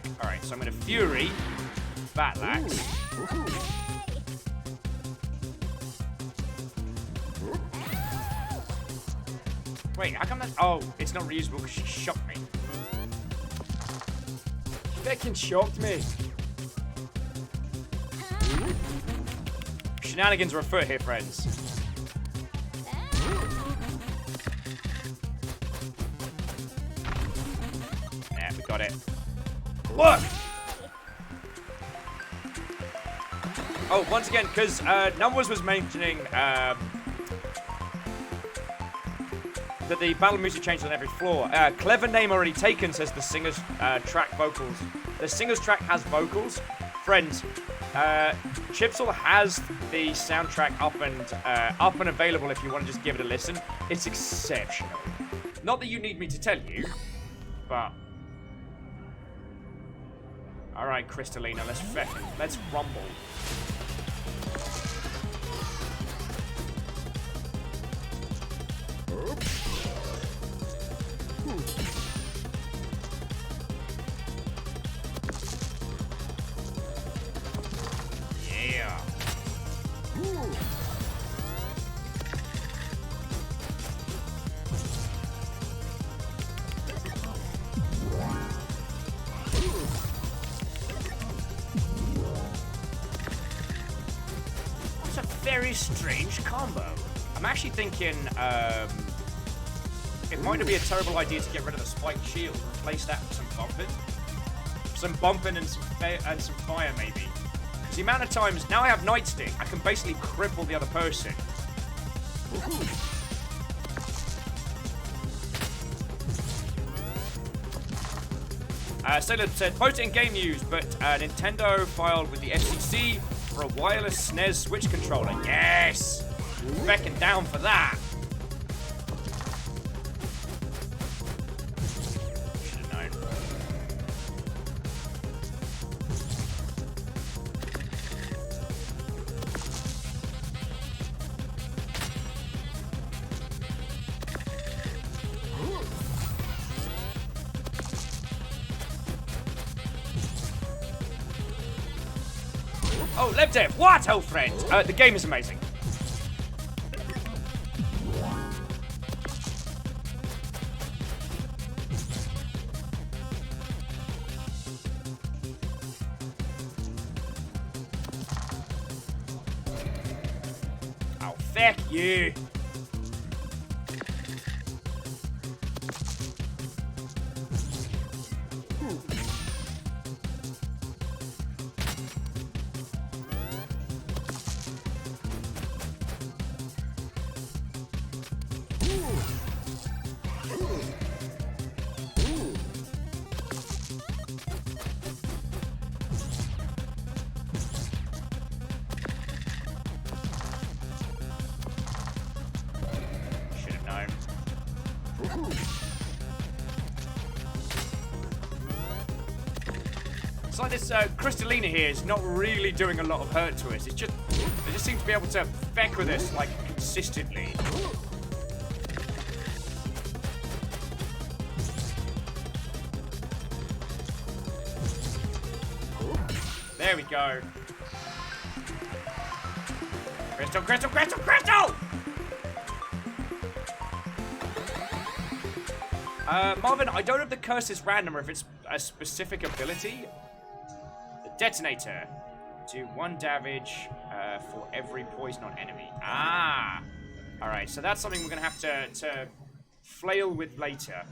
A: heck? Alright, so I'm gonna Fury. Batlax. Wait, how come that... Oh, it's not reusable because she shocked me. She fucking shocked me. Shenanigans are afoot here, friends. Yeah, we got it. Look! Oh, once again, because Numbers was mentioning that the battle music changes on every floor. Clever name already taken, says the singer's track vocals. The singer's track has vocals. Friends, Chipsel has the soundtrack up and available if you want to just give it a listen. It's exceptional. Not that you need me to tell you, but... Alright, Crystalina, let's rumble. Yeah. That's a very strange combo. I'm actually thinking it might not be a terrible idea to get rid of the spiked shield, replace that with some bumping. Some bumping and some fire, maybe. Because the amount of times, now I have Nightstick, I can basically cripple the other person. Sailor said, post it in game news, but Nintendo filed with the FCC for a wireless SNES Switch controller. Yes! Becking down for that. Should have known. Oh, left it. What, old friend? The game is amazing. Oh, feck you. Should have known. It's like this Crystalina here is not really doing a lot of hurt to us. It just seems to be able to feck with us like consistently. There we go. Crystal, crystal, crystal, crystal! Marvin, I don't know if the curse is random or if it's a specific ability. The detonator. Do 1 damage for every poison on enemy. Ah! Alright, so that's something we're going to have to flail with later.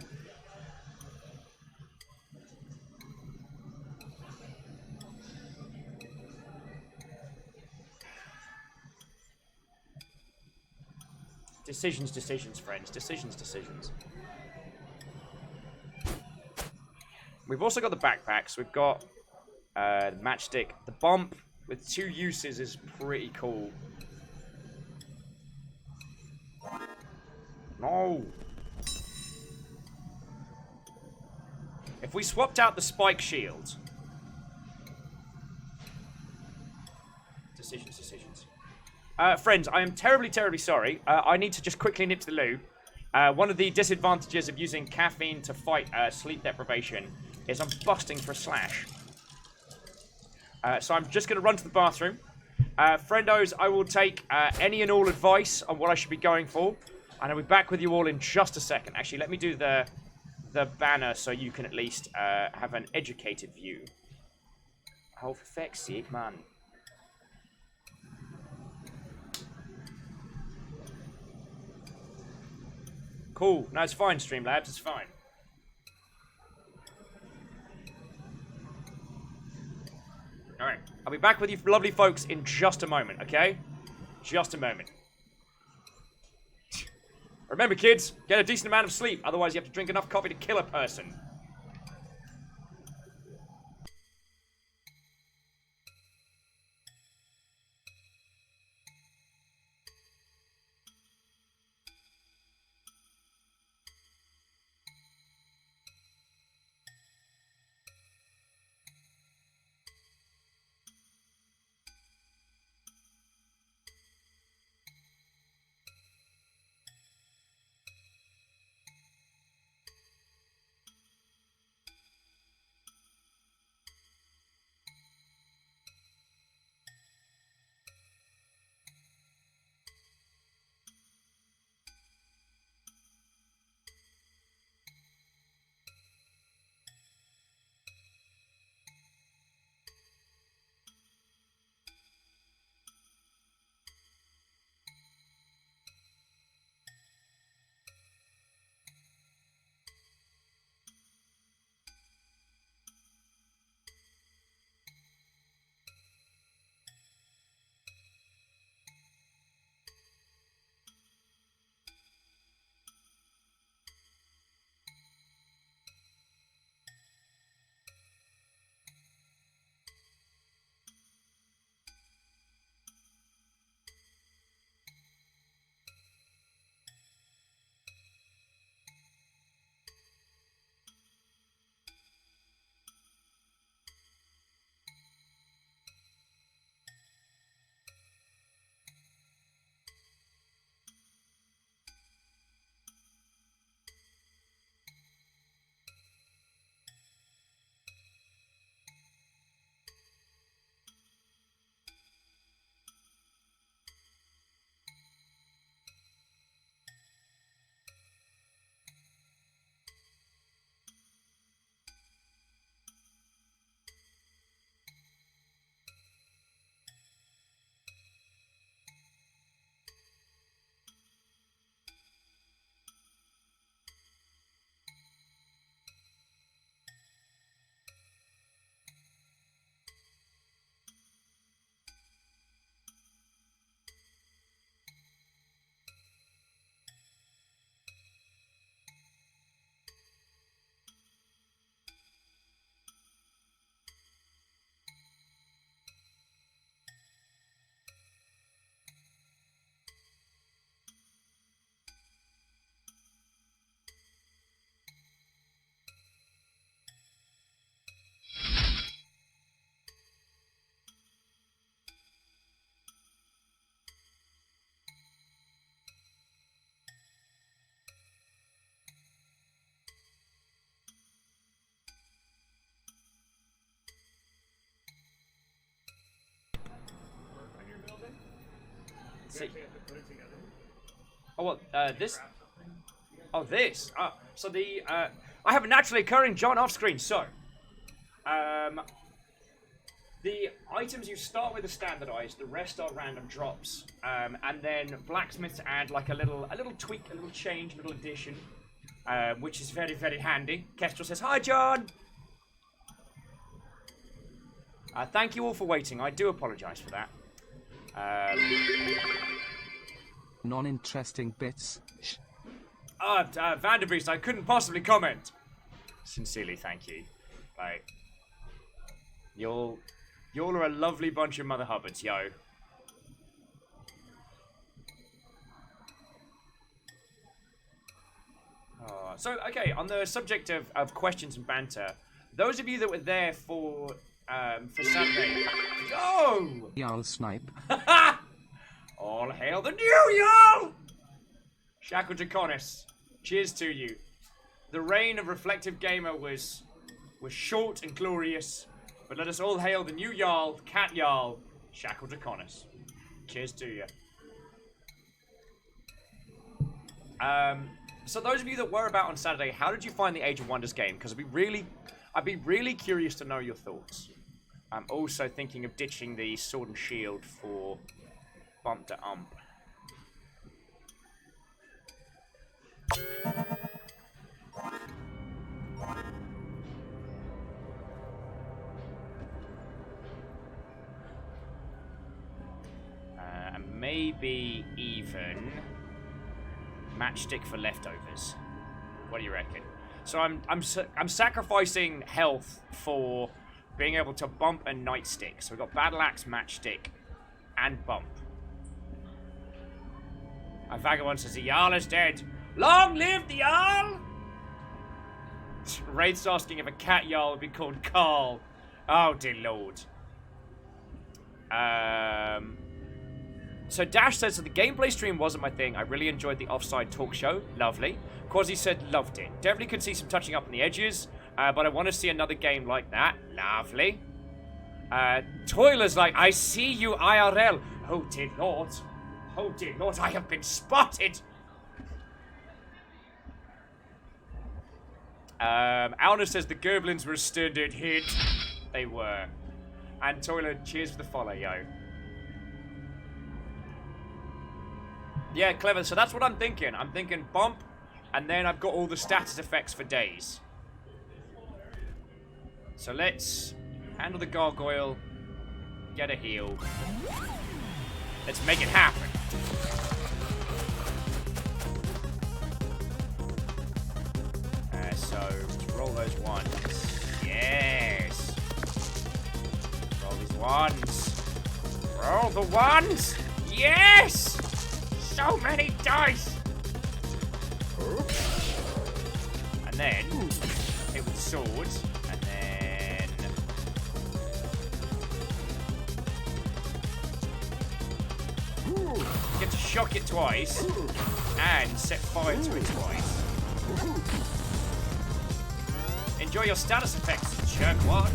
A: Decisions, decisions, friends. Decisions, decisions. We've also got the backpacks. We've got the matchstick. The bump with 2 uses is pretty cool. No. If we swapped out the spike shield. Decisions, decisions. Friends, I am terribly, terribly sorry. I need to just quickly nip to the loo. One of the disadvantages of using caffeine to fight sleep deprivation is I'm busting for a slash. So I'm just going to run to the bathroom. Friendos, I will take any and all advice on what I should be going for. And I'll be back with you all in just a second. Actually, let me do the banner so you can at least have an educated view. Oh, for feck's sake, man. Cool. No, it's fine, Streamlabs. It's fine. Alright. I'll be back with you lovely folks in just a moment, okay? Just a moment. Remember, kids, get a decent amount of sleep. Otherwise, you have to drink enough coffee to kill a person. See. Oh, what? This? Oh, this. So the I have a naturally occurring John off screen. So, the items you start with are standardized. The rest are random drops. And then blacksmiths add like a little tweak, a little change, a little addition, which is very, very handy. Kestrel says, "Hi, John." Thank you all for waiting. I do apologize for that.
B: Non-interesting bits.
A: Vanderbeest, I couldn't possibly comment. Sincerely, thank you. Like, y'all are a lovely bunch of Mother Hubbards, yo. So, okay, on the subject of questions and banter, those of you that were there for Saturday, go!
B: Y'all snipe.
A: All hail the new y'all! Shackle Draconis, cheers to you. The reign of Reflective Gamer was was short and glorious, but let us all hail the new Jarl, Cat Jarl, Shackle Draconis. Cheers to you. So those of you that were about on Saturday, how did you find the Age of Wonders game? Because I'd be really curious to know your thoughts. I'm also thinking of ditching the Sword and Shield for Bump to Ump. And maybe even matchstick for leftovers. What do you reckon? So I'm sacrificing health for being able to bump and nightstick. So we've got battle axe, matchstick, and bump. And Vagabond says the Jarl is dead. Long live the Jarl! Wraith's asking if a cat Jarl would be called Carl. Oh dear lord. So Dash says that the gameplay stream wasn't my thing. I really enjoyed the offside talk show. Lovely. Quasi said loved it. Definitely could see some touching up on the edges, but I want to see another game like that. Lovely. Toiler's like, I see you IRL. Oh dear lord. Oh dear lord, I have been spotted. Alna says the Goblins were a standard hit. They were. And Toiler, cheers for the follow, yo. Yeah, clever. So that's what I'm thinking. I'm thinking bump, and then I've got all the status effects for days. So let's handle the gargoyle, get a heal. Let's make it happen. So roll those ones. Yes. Roll these ones. Roll the ones. Yes. So many dice! And then hit with swords, and then get to shock it twice and set fire to it twice. Enjoy your status effects, jerk water.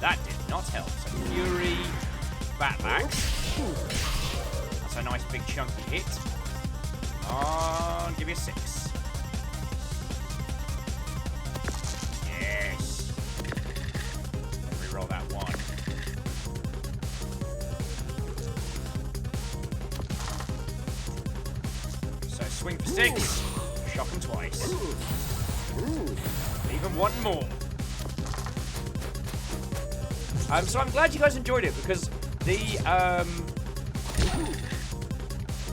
A: That did not help. So Fury, Battle Axe. That's a nice big chunky hit. Give me a 6. Yes. Reroll that one. So swing for 6. Shock him twice. Even one more. So I'm glad you guys enjoyed it, because the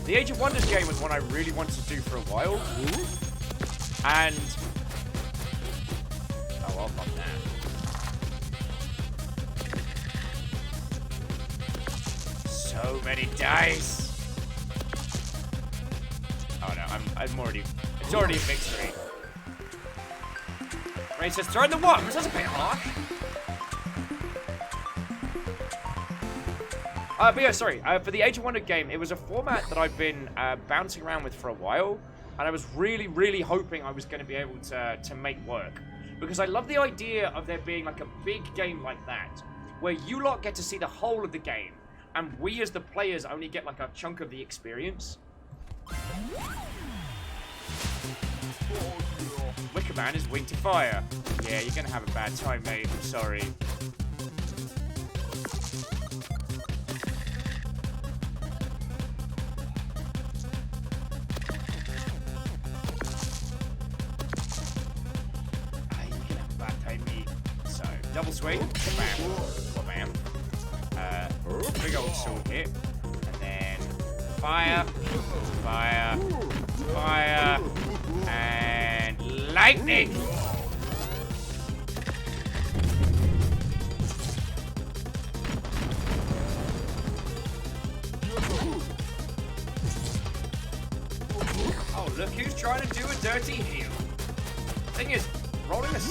A: Age of Wonders game was one I really wanted to do for a while. And I'll bump that. So many dice. Oh no, I'm already. It's already a victory. Ray says, throw in the ones. That's a bit harsh. But yeah, sorry. For the Age of Wonder game, it was a format that I've been bouncing around with for a while, and I was really, really hoping I was going to be able to make work, because I love the idea of there being like a big game like that, where you lot get to see the whole of the game, and we as the players only get like a chunk of the experience. Wicker Man is weak to fire. Yeah, you're gonna have a bad time, mate. I'm sorry. Double swing, bam, big old sword hit, and then fire, fire, fire, and lightning! Oh, look who's trying to do a dirty heal. Thing is,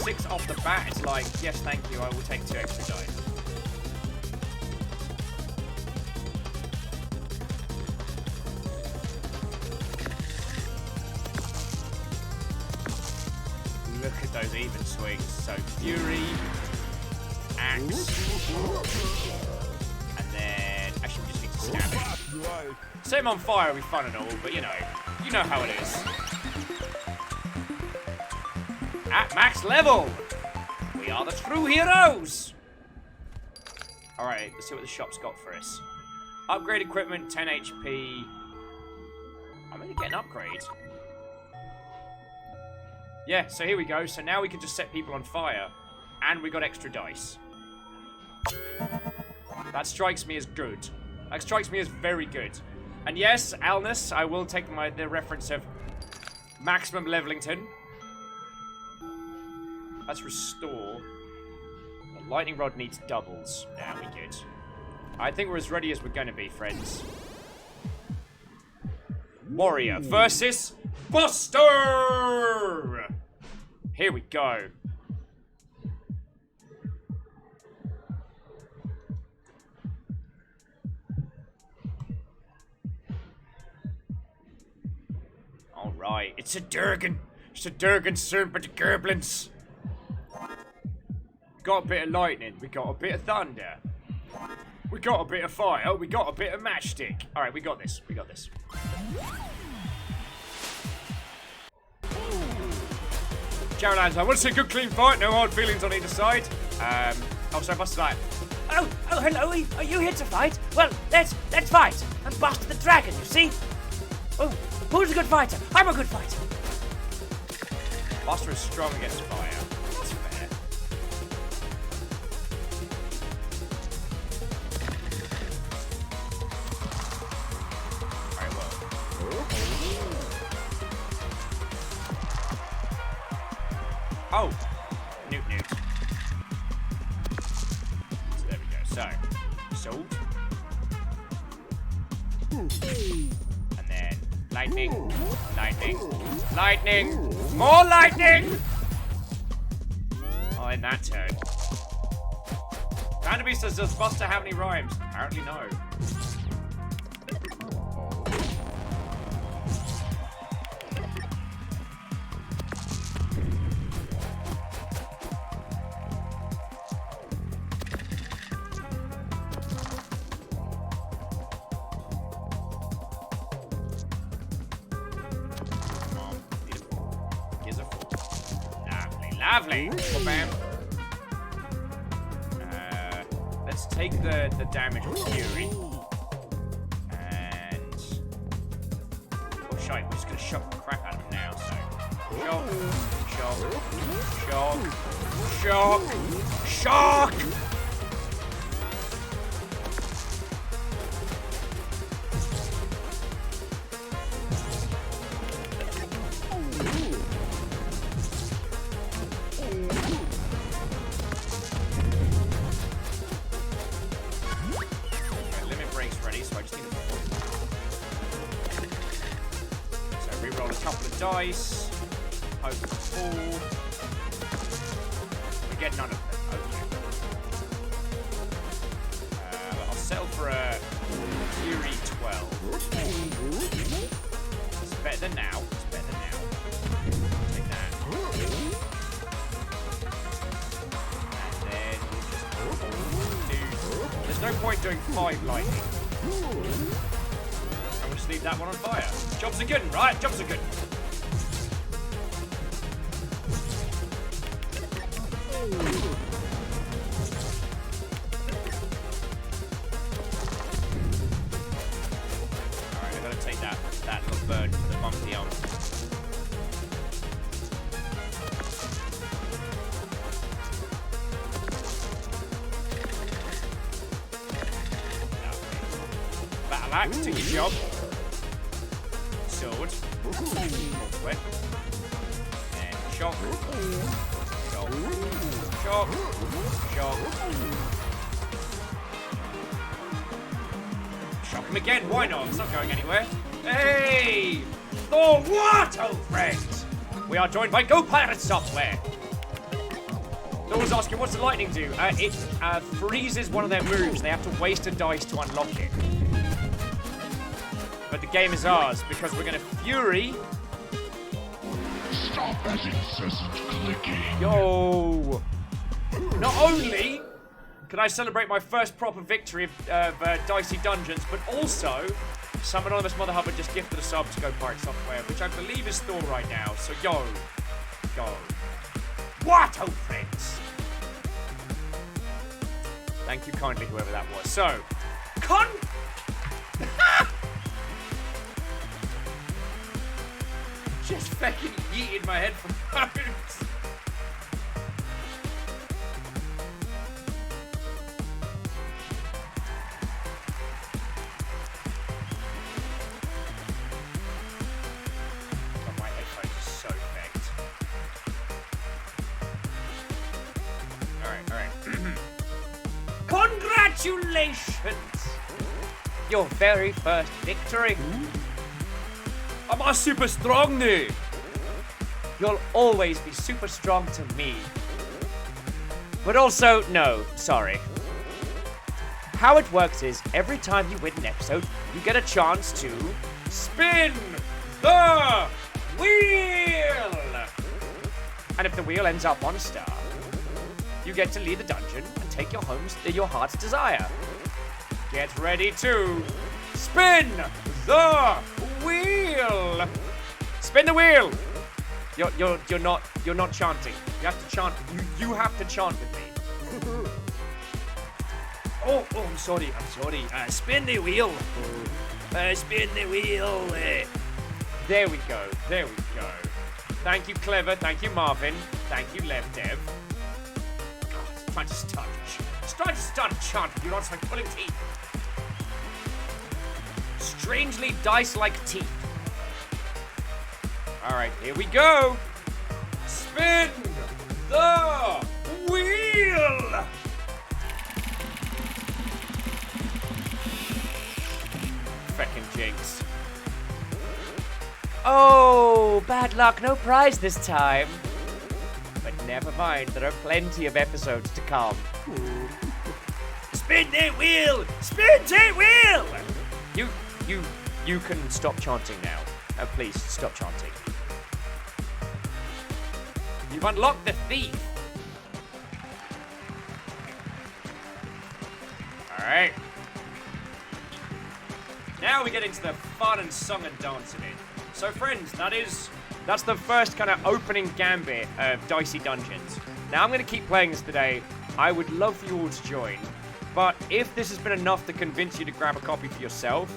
A: 6 off the bat, it's like, yes, thank you, I will take 2 extra dice. Look at those even swings. So, Fury, Axe, and then, actually we just need to stab it. Set him on fire will be fun and all, but you know how it is. At max level, we are the true heroes. All right, let's see what the shop's got for us. Upgrade equipment, 10 HP. I'm gonna get an upgrade. Yeah, so here we go. So now we can just set people on fire, and we got extra dice. That strikes me as good. That strikes me as very good. And yes, Alnus, I will take the reference of maximum levelington. Let's restore. The lightning rod needs doubles. Now we good. I think we're as ready as we're going to be, friends. Warrior versus Buster! Here we go. Alright, it's a Durgan. It's a Durgan soon, but the goblins. Got a bit of lightning, we got a bit of thunder. We got a bit of fire, we got a bit of matchstick. Alright, we got this, we got this. Caroline's like, want to see a good clean fight? No hard feelings on either side. Oh, sorry, Buster's like,
D: Oh, hello. Are you here to fight? Well, let's fight. I'm Buster the Dragon, you see? Oh, who's a good fighter? I'm a good fighter.
A: Buster is strong against fire. That's fair. Very well. Oh! Newt. So there we go. So, sword. And then lightning. More lightning! Oh, in that turn. Vanderby says, does Buster have any rhymes? Apparently no. Lovely. Oh, bam. Let's take the damage with Fury. And... oh, shite. We're just going to shock the crap out of him now, so... Shock! Dice. Hope for 4. We get none of them. Okay. I'll settle for a Fury 12. It's better than now. Take that. And then we'll just do... there's no point doing 5 lightning. And we'll just leave that one on fire. Jobs are good, right? Jobs are good. Alright, I've got to take that little bird for the bump of the arm. Battle axe, do your job. Sword. Quick. And shock. Shock. Shock him again, why not? It's not going anywhere. Hey! For what, old friend? We are joined by Go Pirate Software. I was asking, what's the lightning do? It freezes one of their moves. They have to waste a dice to unlock it. But the game is ours because we're going to Fury.
E: Stop that incessant clicking.
A: Yo! Not only can I celebrate my first proper victory of Dicey Dungeons, but also some anonymous Mother Hubbard just gifted a sub to Go Pirate Software, which I believe is Thor right now. So yo. What, oh friends? Thank you kindly, whoever that was. So, just fucking yeeted my headphones. Oh, my headphones are so faked. Alright.
D: Congratulations! Your very first victory.
A: Am I super strong now?
D: You'll always be super strong to me. But also, no, sorry. How it works is, every time you win an episode, you get a chance to
A: Spin the wheel!
D: and if the wheel ends up on a star, you get to leave the dungeon and take your heart's desire.
A: Get ready to spin the wheel! Spin the wheel! You're not chanting. You have to chant. You have to chant with me.
D: Oh, I'm sorry. Spin the wheel. Spin the wheel.
A: There we go. Thank you, Clever. Thank you, Marvin. Thank you, Lev Dev. God, trying to start a chant. You're not like pulling teeth. Strangely dice-like teeth. All right, here we go. Spin the wheel. Feckin' jinx.
D: Oh, bad luck. No prize this time. But never mind. There are plenty of episodes to come.
A: Spin the wheel. Spin the wheel. You can stop chanting now. Please stop chanting. You've unlocked the thief. All right. Now we get into the fun and song and dancing in. So friends, that's the first kind of opening gambit of Dicey Dungeons. Now I'm going to keep playing this today. I would love for you all to join. But if this has been enough to convince you to grab a copy for yourself,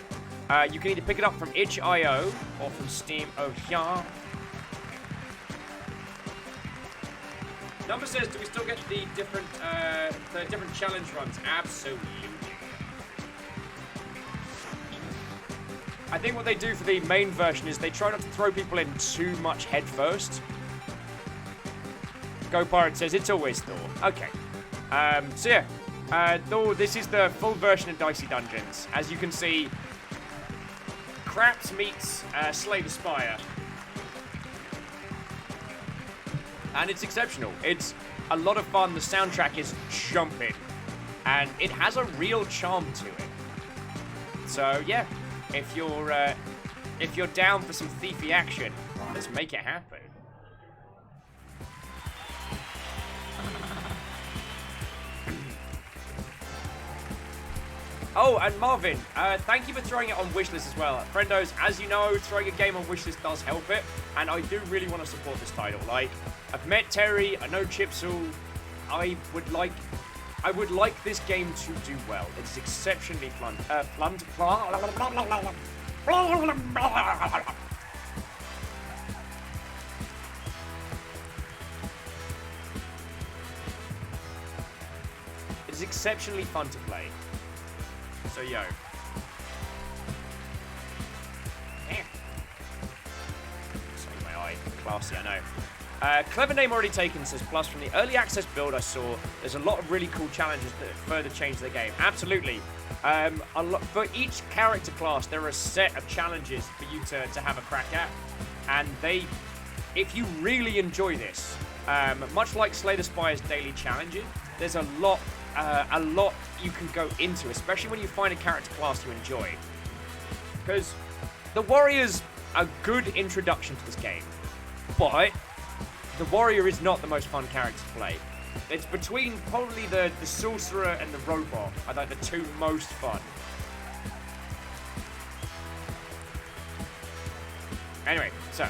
A: you can either pick it up from itch.io or from Steam. Oh, yeah. Number says, do we still get the different challenge runs? Absolutely. I think what they do for the main version is they try not to throw people in too much head first. Go Pirate says it's always Thor. Okay. So yeah. Thor, this is the full version of Dicey Dungeons. As you can see, Craps meets Slay the Spire. And it's exceptional. It's a lot of fun. The soundtrack is jumping. And it has a real charm to it. So yeah, if you're down for some thiefy action, let's make it happen. Oh, and Marvin, thank you for throwing it on wishlist as well. Friendos, as you know, throwing a game on wishlist does help it, and I do really want to support this title. Like, I've met Terry, I know Chipsall. I would like this game to do well. It's exceptionally fun. It's exceptionally fun to play. So, yo. Damn. Sorry, my eye. Classy, I know. Clever name already taken says, plus from the early access build I saw, there's a lot of really cool challenges that further change the game. Absolutely. For each character class, there are a set of challenges for you to have a crack at. And if you really enjoy this, much like Slay the Spire's daily challenges, there's a lot you can go into, especially when you find a character class you enjoy. Because the Warrior's a good introduction to this game, but the Warrior is not the most fun character to play. It's between probably the Sorcerer and the Robot are like the two most fun. Anyway, so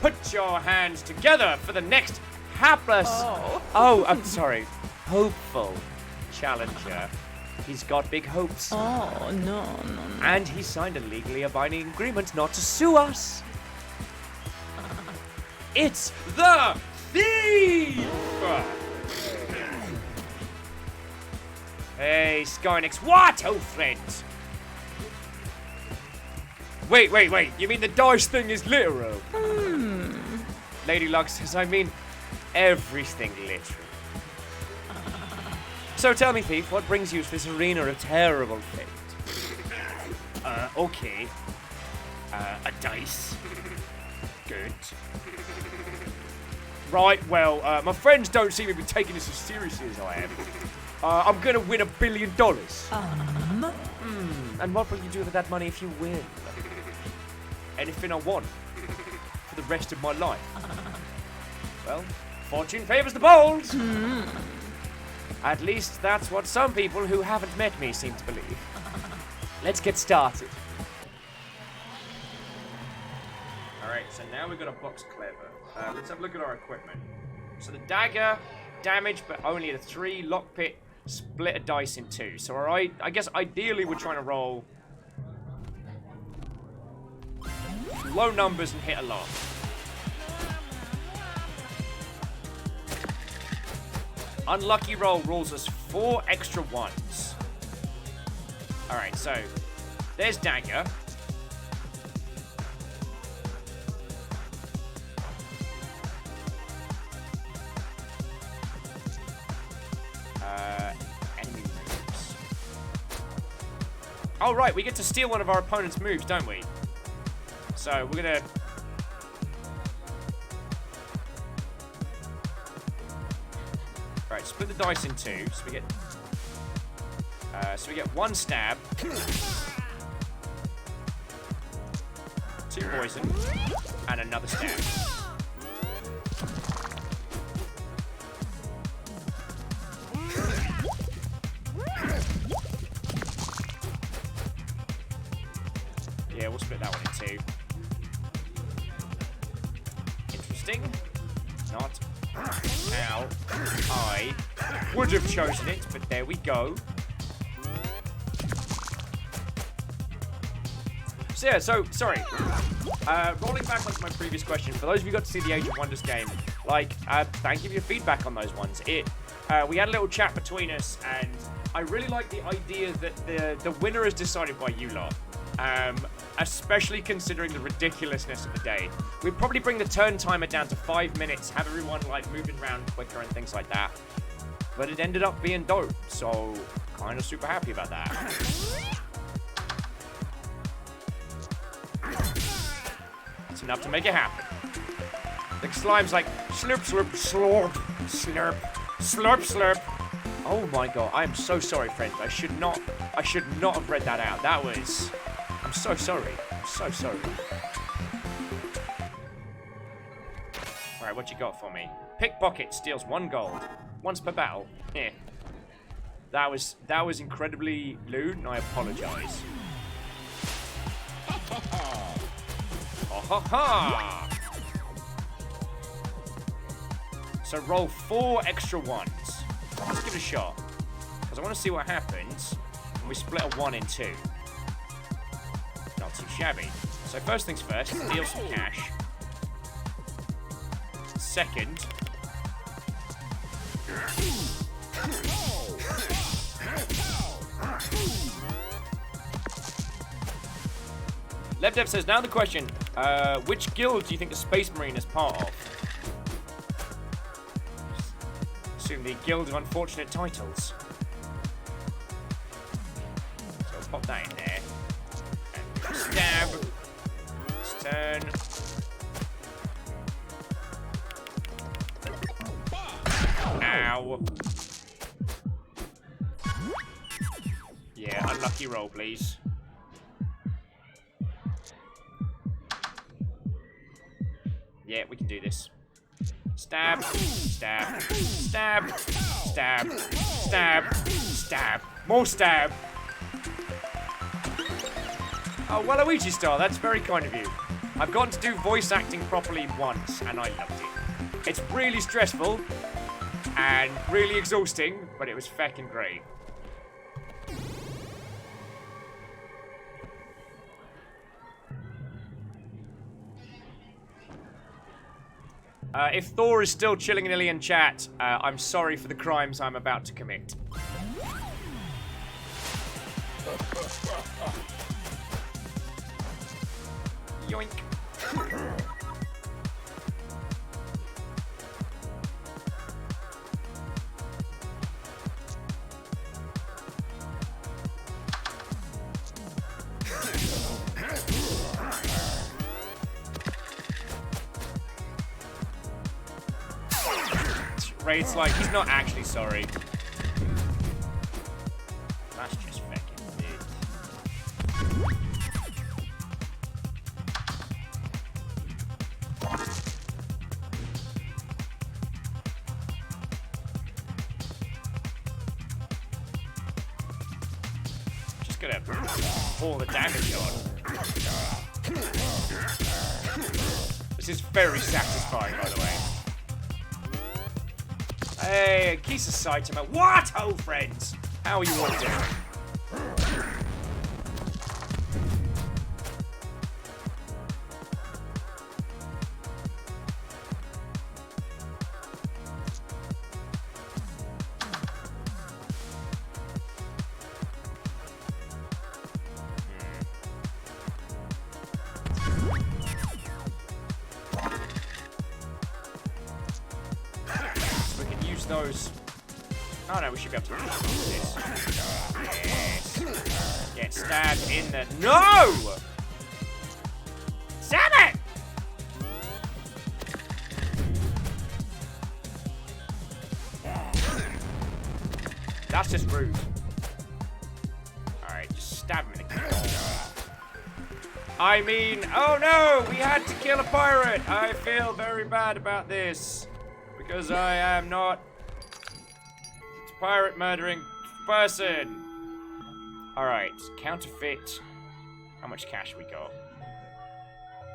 A: put your hands together for the next hapless. Oh, I'm sorry. Hopeful challenger. He's got big hopes.
C: Oh, no.
A: And he signed a legally binding agreement not to sue us. It's the Thief! Hey, Skynix, what, old friends? Wait. You mean the dice thing is literal? Lady Luck says, I mean everything literal. So tell me, Thief, what brings you to this arena of terrible fate? Okay. A dice. Good. Right, well, my friends don't seem to be taking this as seriously as I am. I'm gonna win $1 billion. And what will you do with that money if you win? Anything I want. For the rest of my life. Well, fortune favors the bold. At least that's what some people who haven't met me seem to believe. Let's get started. Alright, so now we've got a box clever. Let's have a look at our equipment. So the dagger, damage, but only a 3. Lockpick, split a dice in 2. So I guess ideally we're trying to roll low numbers and hit a lot. Unlucky roll rules us 4 extra 1s. Alright, so there's dagger. Enemy moves. Oh, right, we get to steal one of our opponent's moves, don't we? So we're gonna... Right, split the dice in 2, so we get 1 stab, 2 poison, and another stab. Yeah, we'll split that one in 2. Interesting. Not how I would have chosen it, but there we go. So yeah, sorry. Rolling back onto my previous question, for those of you who got to see the Age of Wonders game, thank you for your feedback on those ones. We had a little chat between us, and I really like the idea that the winner is decided by you lot. Especially considering the ridiculousness of the day. We'd probably bring the turn timer down to 5 minutes, have everyone moving around quicker and things like that. But it ended up being dope, so kind of super happy about that. It's enough to make it happen. The slime's like slurp, slurp, slurp, slurp, slurp, slurp. Oh my god, I am so sorry, friends. I should not have read that out. That was... I'm so sorry. I'm so sorry. Alright, what you got for me? Pickpocket steals 1 gold. Once per battle. Yeah. That was incredibly lewd, and I apologize. Ha ha ha! So roll 4 extra 1s. Let's give it a shot. Because I want to see what happens when we split a 1 in 2. Not too shabby. So first things first, steal some cash. Second, LevDev says, now the question, which guild do you think the Space Marine is part of? Assume the Guild of Unfortunate Titles. So I'll pop that in there. And stab. Let's turn. Ow. Yeah, unlucky roll, please. Yeah, we can do this. Stab, stab, stab, stab, stab, stab. More stab. Oh, Waluigi style, that's very kind of you. I've gotten to do voice acting properly once, and I loved it. It's really stressful and really exhausting, but it was feckin' great. If Thor is still chilling in Ilian chat, I'm sorry for the crimes I'm about to commit. Yoink. Raid's like, he's not actually sorry. That's just fucking weird. Just gonna pour the damage on. This is very satisfying, by the way. Hey, Kisa Saitama. What? Oh, friends. How are you all doing? Those. Oh no, we should be able to use this. Yes. Get stabbed in the. No! Damn it! That's just rude. Alright, just stab him in the kill. I mean, oh no! We had to kill a pirate! I feel very bad about this. Because I am not pirate murdering person. Alright, counterfeit. How much cash we got?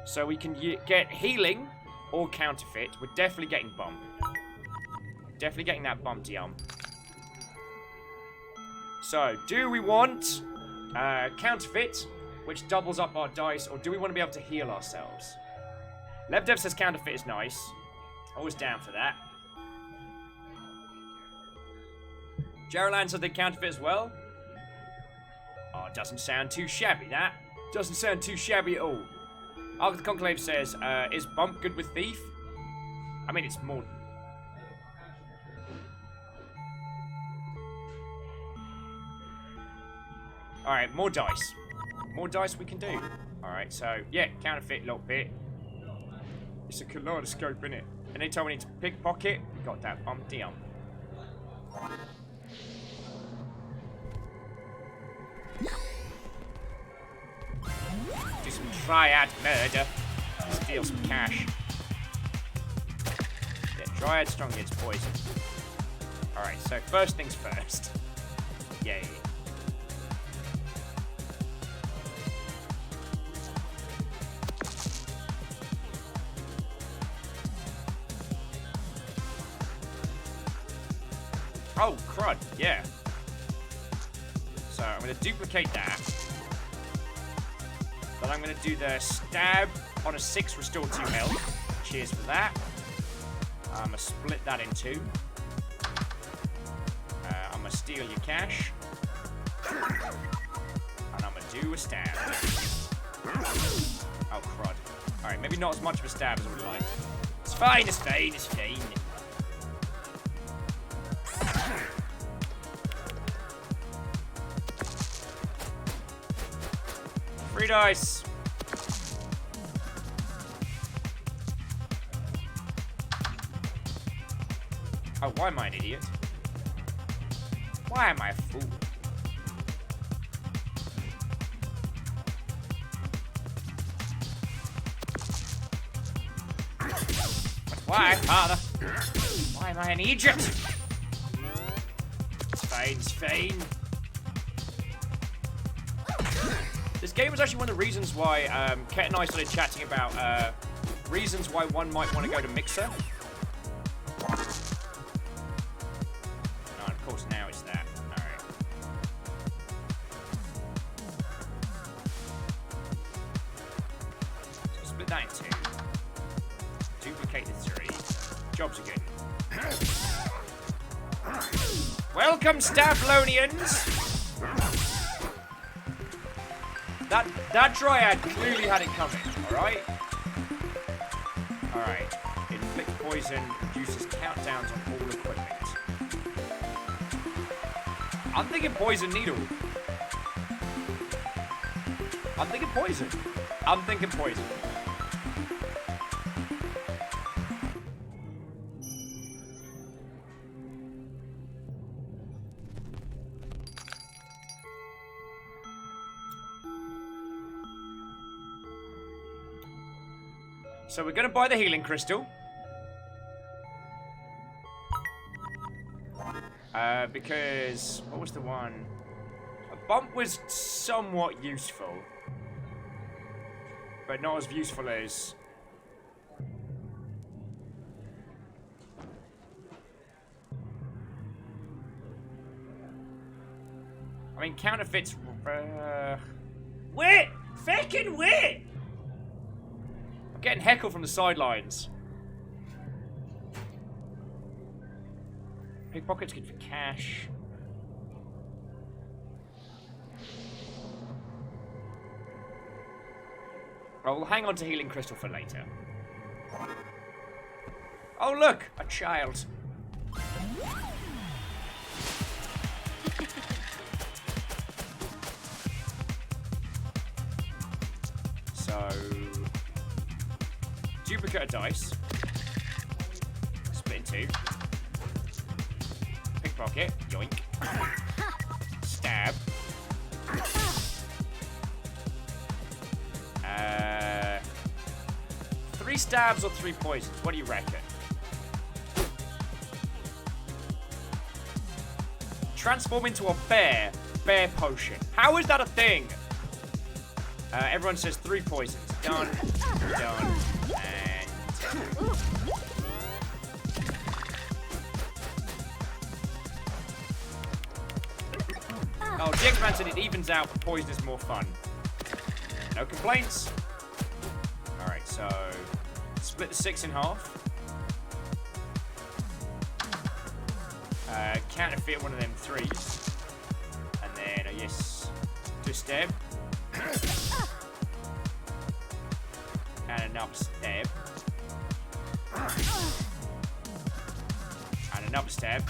A: So we can get healing or counterfeit. We're definitely getting bump. Definitely getting that bumpty So, do we want counterfeit, which doubles up our dice, or do we want to be able to heal ourselves? LevDev says counterfeit is nice. Always down for that. Geraldine said they counterfeit as well. Oh, it doesn't sound too shabby, that. Doesn't sound too shabby at all. Ark of the Conclave says, is bump good with thief? I mean, it's more... Alright, more dice. More dice we can do. Alright, so, yeah, counterfeit a little bit. It's a kaleidoscope, innit? Anytime we need to pickpocket, we got that bumpty ump. Do some triad murder. Steal some cash. Yeah, triad strong against poison. Alright, so first things first. Yay. Oh, crud, yeah. So I'm going to duplicate that. Then I'm going to do the stab on a 6, restore 2 health. Cheers for that. I'm going to split that in 2. I'm going to steal your cash. And I'm going to do a stab. Oh, crud. Alright, maybe not as much of a stab as I would like. It's fine, it's fine, it's fine. 3 dice. Oh, Why am I an idiot? Why am I a fool? Why, father? Why am I in Egypt? It's fine, it's fine. This game was actually one of the reasons why Ket and I started chatting about reasons why one might want to go to Mixer. And of course now it's that. Alright. So split that in two. Duplicate the three. Jobs are good. Welcome, Stavlonians! That dryad clearly had it coming, alright? Alright. Inflict poison reduces countdowns on all equipment. I'm thinking poison needle. I'm thinking poison. I'm thinking poison. So we're gonna buy the healing crystal. Because what was the one? A bump was somewhat useful. But not as useful as I mean counterfeits wait! Fucking wait! I'm getting heckled from the sidelines. Pickpocket's good for cash. Oh, we'll hang on to healing crystal for later. Oh look, a child. So duplicate of dice. Split in two. Pickpocket. Yoink. Stab. 3 stabs or 3 poisons? What do you reckon? Transform into a bear. Bear potion. How is that a thing? Everyone says 3 poisons. Done. Done. And... oh, the X-Man said it evens out, but poison is more fun. No complaints. Alright, so... split the 6 in half. Counterfeit one of them 3s. And then, yes, do a stab. And another stab. And another stab.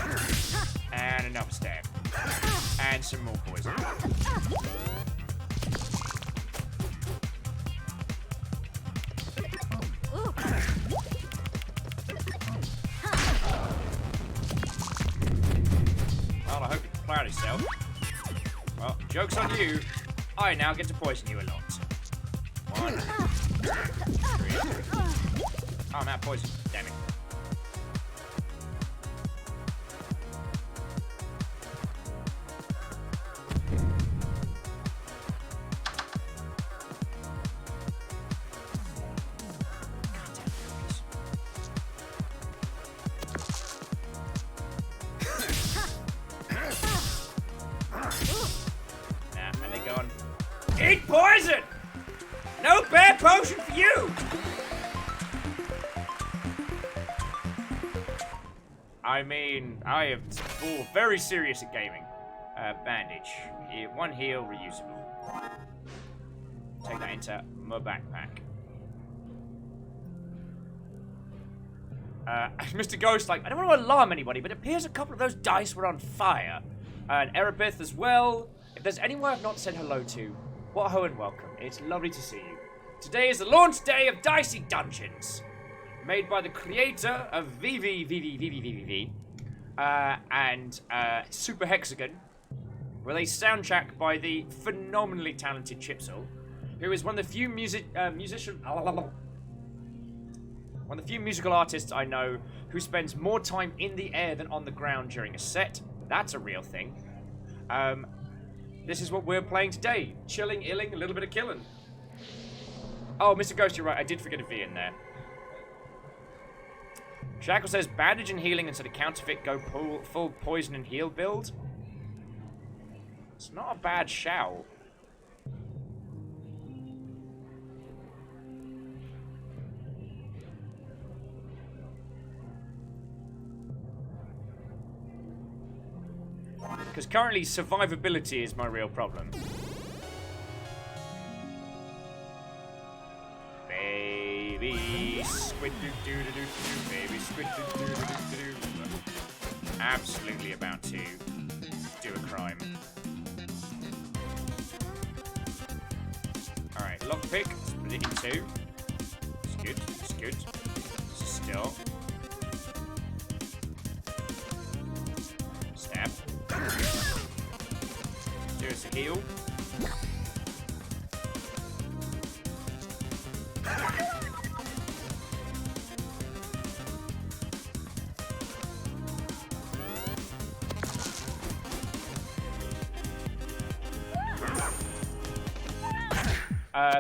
A: And another stab. And some more poison. Well, I hope you proud of yourself. Well, joke's on you. I now get to poison you a lot. 1, 2, 3. Oh, I'm out of poison. Damn it. And they're going, eat poison! No bear potion for you! I mean, I am very serious at gaming. Bandage. 1 heal, reusable. Take that into my backpack. Mr. Ghost, like, I don't want to alarm anybody, but it appears a couple of those dice were on fire. And Erebith as well. If there's anyone I've not said hello to, what a ho and welcome. It's lovely to see you. Today is the launch day of Dicey Dungeons, made by the creator of VVVVVVVV. and Super Hexagon, with a soundtrack by the phenomenally talented Chipsel, who is one of the few musical artists I know who spends more time in the air than on the ground during a set. That's a real thing. This is what we're playing today. Chilling, illing, a little bit of killing. Oh, Mr. Ghost, you're right. I did forget a V in there. Shackle says, bandage and healing instead of counterfeit, go full poison and heal build. It's not a bad shout. Because currently survivability is my real problem. Baby squid doo doo doo doo doo, baby squid doo doo doo doo doo. Absolutely about to do a crime. Alright, lockpick, split it in two. It's good, it's good. Still. Stab. Do us a heal.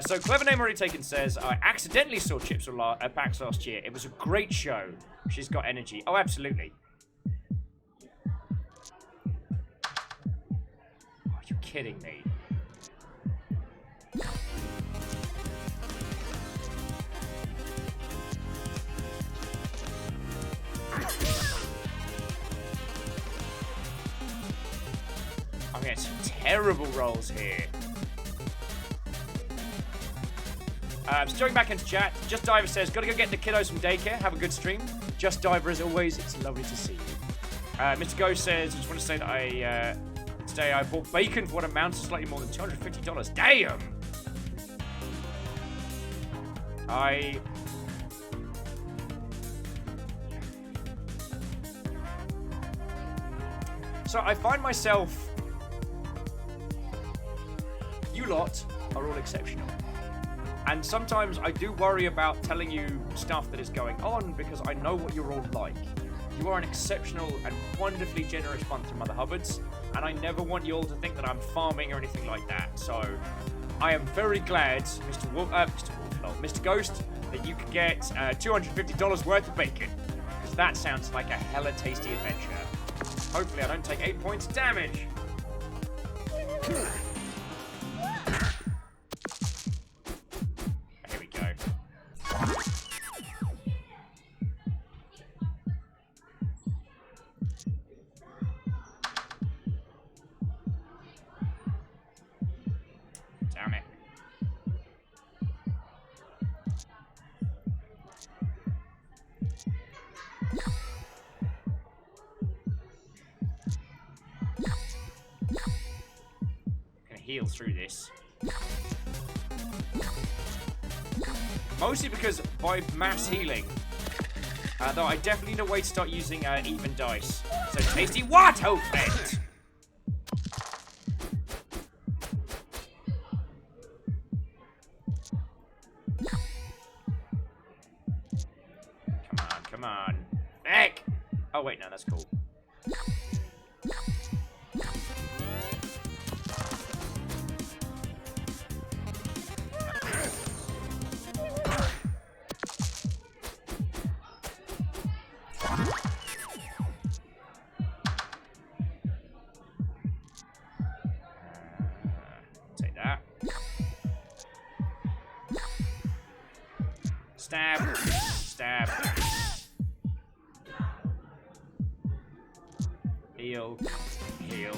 A: So Clever Name Already Taken says, I accidentally saw Chips at PAX last year. It was a great show. She's got energy. Oh, absolutely. Are you kidding me? I'm getting some terrible rolls here. Just going back into chat, Just Diver says, gotta go get the kiddos from daycare, have a good stream. Just Diver, as always, it's lovely to see you. Mr. Ghost says, I just want to say that today I bought bacon for what amounts to slightly more than $250. Damn! So I find myself, you lot are all exceptional. And sometimes I do worry about telling you stuff that is going on because I know what you're all like. You are an exceptional and wonderfully generous bunch of Mother Hubbards, and I never want you all to think that I'm farming or anything like that. So I am very glad, Mr. Ghost, that you could get $250 worth of bacon, because that sounds like a hella tasty adventure. Hopefully I don't take 8 points of damage. Heal through this. Mostly because by mass healing, though I definitely need a way to start using even dice. So tasty what, oh friend? Come on, come on. Heck! Oh wait, no, that's cool. Stab. Stab. Heal. Heal.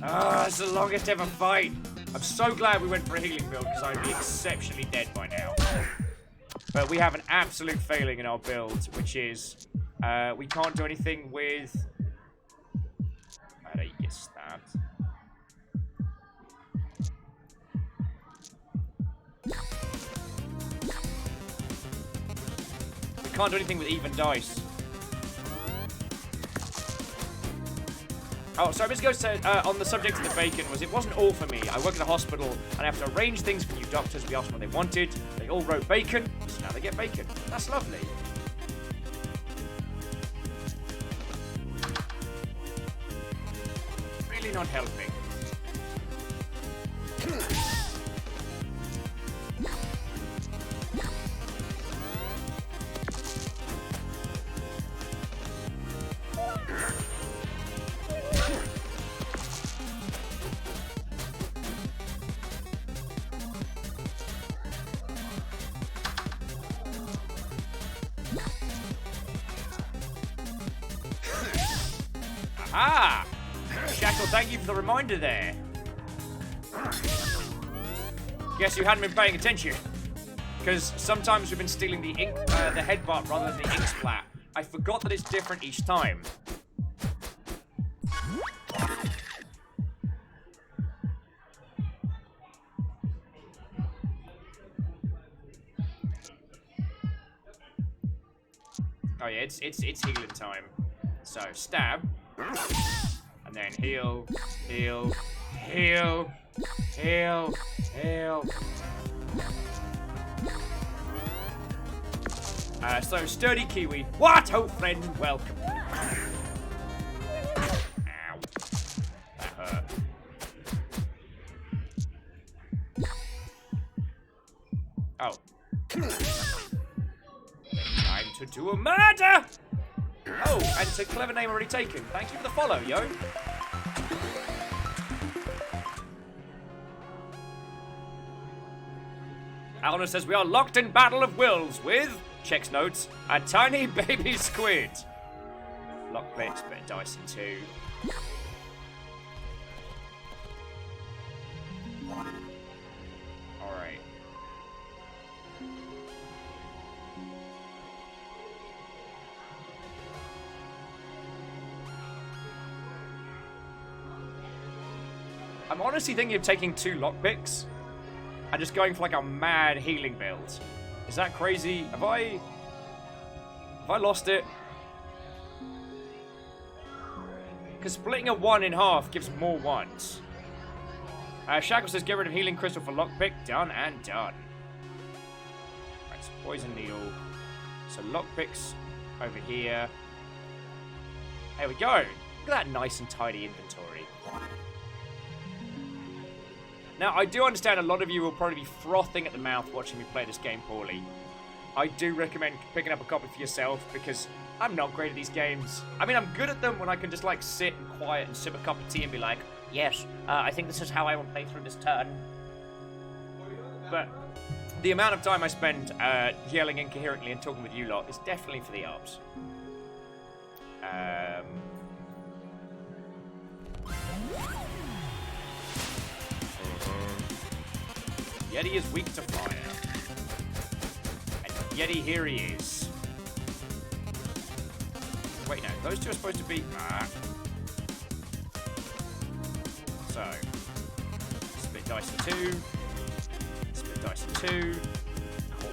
A: Ah, it's the longest ever fight. I'm so glad we went for a healing build because I'd be exceptionally dead by now. But we have an absolute failing in our build, which is we can't do anything with... I don't get stabbed. Can't do anything with even dice. Oh, so Miss Ghost said, on the subject of the bacon, it wasn't all for me. I work in a hospital, and I have to arrange things for new doctors. We asked them what they wanted. They all wrote bacon, so now they get bacon. That's lovely. Really not helping. Ah! Shackle, thank you for the reminder there. Guess you hadn't been paying attention. Because sometimes we've been stealing the ink, the headbutt rather than the ink splat. I forgot that it's different each time. Oh yeah, it's healing time. So stab. And then heal, heal, heal, heal, heal. So sturdy kiwi. What, old friend? Welcome. Ow. That hurt. Oh. Time to do a murder! Oh, and it's a clever name already taken. Thank you for the follow, yo. Alna says we are locked in Battle of Wills with, checks notes, a tiny baby squid. Lock plates, bit of dice in two. Alright. I'm honestly thinking of taking 2 lockpicks and just going for like a mad healing build. Is that crazy? Have I lost it? Because splitting a 1 in half gives more 1s. Shackle says get rid of healing crystal for lockpick. Done and done. Right, so poison needle. So lockpicks over here. There we go. Look at that nice and tidy inventory. Now, I do understand a lot of you will probably be frothing at the mouth watching me play this game poorly. I do recommend picking up a copy for yourself because I'm not great at these games. I mean, I'm good at them when I can just, like, sit and quiet and sip a cup of tea and be like, yes, I think this is how I will play through this turn. But the amount of time I spend yelling incoherently and talking with you lot is definitely for the arts. Yeti is weak to fire. And Yeti, here he is. Wait, no, those two are supposed to be... So, split dice in 2. Split dice in 2. Cool.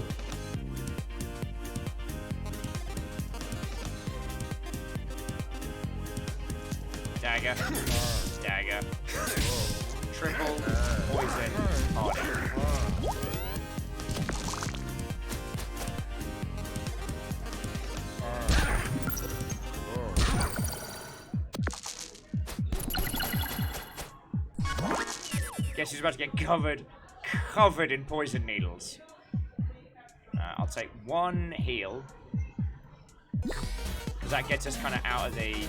A: Dagger. Dagger. Triple. Poison. Hardy. Guess he's about to get covered in poison needles. I'll take 1 heal. Because that gets us kind of out of the...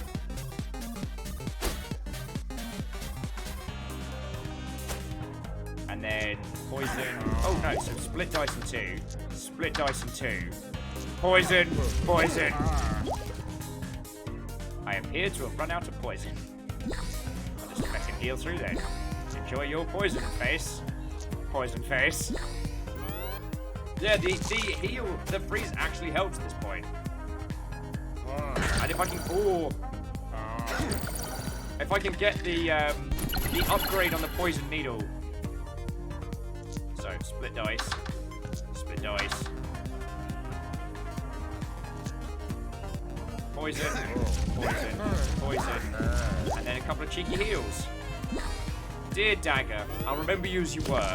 A: And then poison. Oh no, so split dice in 2. Split dice in 2. Poison. Poison. I appear to have run out of poison. I'll just let him heal through then. Enjoy your poison face. Poison face. Yeah, the heal, the freeze actually helps at this point. And if I can, if I can get the upgrade on the poison needle. So split dice, split dice. Poison, poison, poison, and then a couple of cheeky heals. Dear Dagger, I'll remember you as you were.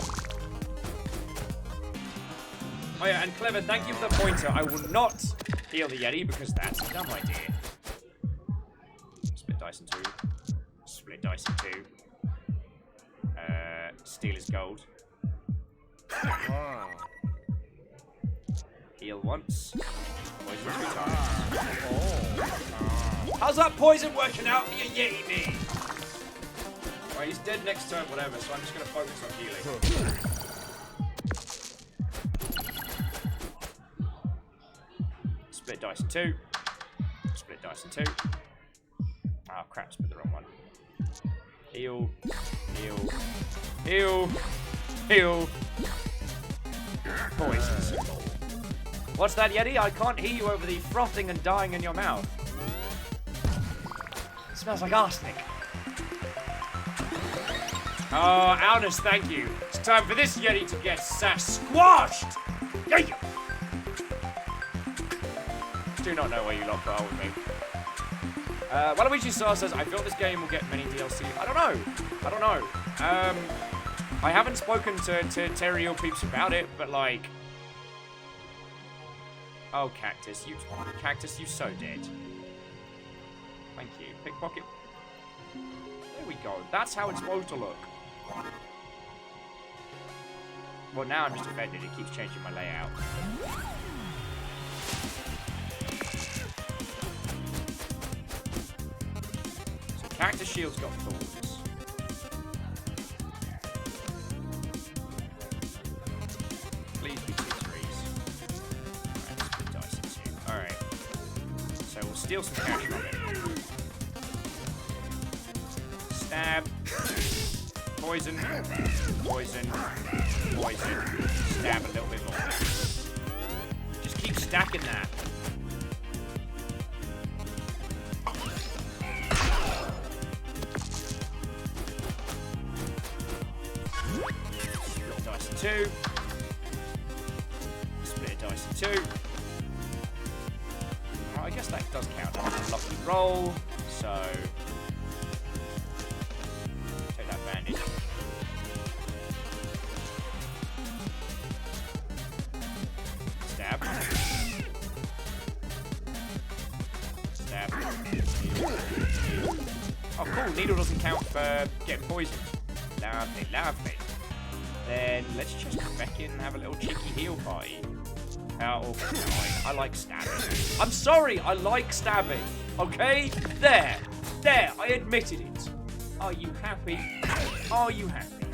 A: Oh yeah, and Clever, thank you for the pointer. I will not heal the Yeti because that's a dumb idea. Split dice in 2. Split dice in 2. Steal his gold. Heal once. Poison 3 times. How's that poison working out for your Yeti me? Alright, he's dead next turn, whatever, so I'm just going to focus on healing. Split dice in 2. Split dice in 2. Oh crap, split the wrong one. Heal. Heal. Heal. Heal. Poison symbol. What's that, Yeti? I can't hear you over the frothing and dying in your mouth. It smells like arsenic. Oh, Alnus, thank you. It's time for this Yeti to get squashed! Yeah. Do not know where you lot are with me. Waluigi Star says, I feel this game will get many DLC. I don't know. I don't know. I haven't spoken to Terry or Peeps about it, but like... Oh, Cactus, you so dead. Thank you. Pickpocket. There we go. That's how it's supposed to look. Well, now I'm just offended. It keeps changing my layout. So Cactus Shield's got thorns. Please be 2 3s. Alright, split dice in 2. Alright. So we'll steal some cash from it. Stab. Poison. Poison. Poison. Stab a little bit more. Just keep stacking that. Split dice in 2. Split dice in 2. Well, I guess that does count as a lucky roll. So... take that bandage. Stab. Stab. Oh, cool. Needle doesn't count for getting poisoned. Lovely, lovely. Then let's just go back in and have a little cheeky heal party. Oh, I like stabbing. I'm sorry, I like stabbing. Okay? There. There, I admitted it. Are you happy? Are you happy?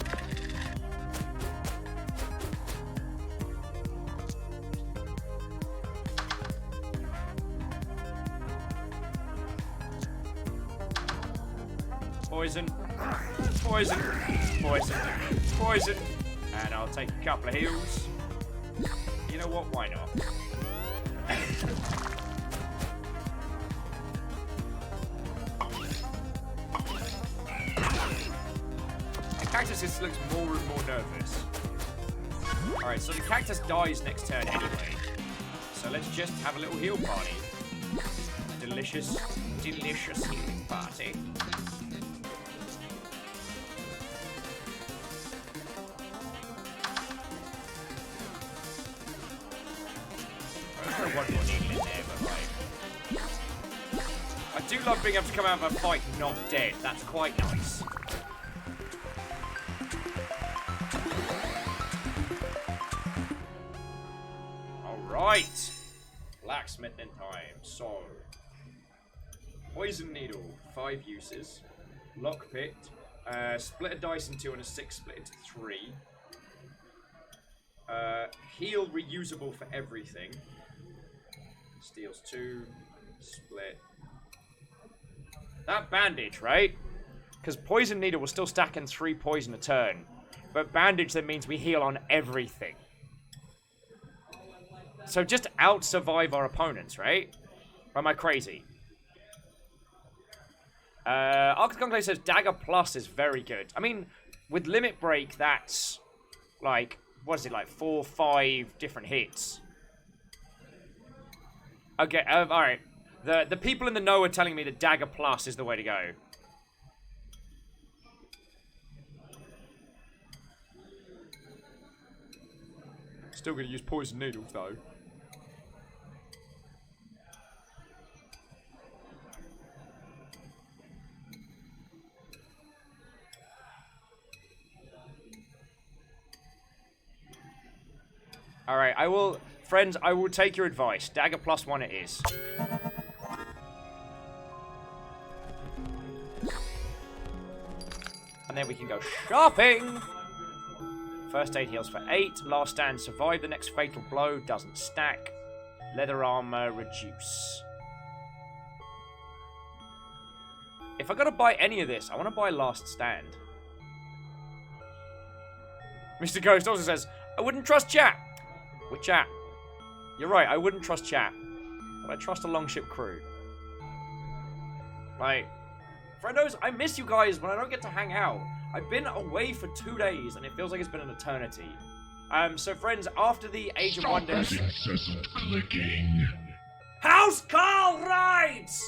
A: Poison. Poison. Poison. Poison. And I'll take a couple of heals. You know what? Why not? The cactus just looks more and more nervous. Alright, so the cactus dies next turn anyway. So let's just have a little heal party. Delicious, delicious healing party. One more needle in there, but like... I do love being able to come out of a fight not dead. That's quite nice. Alright. Blacksmithing time. So... poison needle, 5 uses. Lockpit. Split a dice in 2 and a 6 split into 3. Heal reusable for everything. Steals 2. Split. That bandage, right? Because poison needle will still stack in 3 poison a turn. But bandage then means we heal on everything. So just out-survive our opponents, right? Or am I crazy? Arctic says Dagger Plus is very good. I mean, with Limit Break, that's like, what is it, like 4 or 5 different hits. Okay, alright. The people in the know are telling me that Dagger Plus is the way to go. Still gonna use poison needles though. Alright, friends, I will take your advice. Dagger +1 it is. And then we can go shopping! First aid heals for 8. Last stand, survive the next fatal blow. Doesn't stack. Leather armor, reduce. If I gotta buy any of this, I want to buy last stand. Mr. Ghost also says, I wouldn't trust chat. With chat. You're right, I wouldn't trust chat. But I trust a longship crew. Like, friendos, I miss you guys when I don't get to hang out. I've been away for 2 days, and it feels like it's been an eternity. So friends, after the Age of Wonders...
E: Stop that incessant clicking.
A: House Carl rides!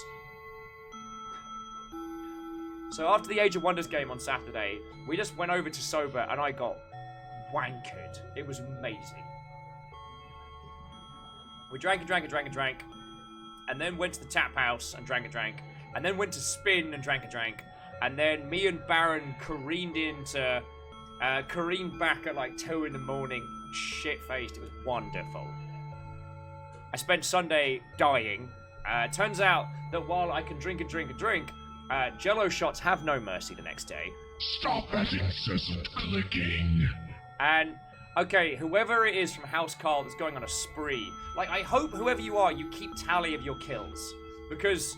A: So after the Age of Wonders game on Saturday, we just went over to Sober, and I got wankered. It was amazing. We drank and drank and drank and drank, and then went to the tap house and drank and drank, and then went to Spin and drank and drank, and then me and Baron careened back at like 2 in the morning, shit-faced. It was wonderful. I spent Sunday dying. Turns out that while I can drink and drink and drink, Jello shots have no mercy the next day.
E: Stop that incessant clicking.
A: And, okay, whoever it is from House Carl that's going on a spree, like, I hope whoever you are, you keep tally of your kills. Because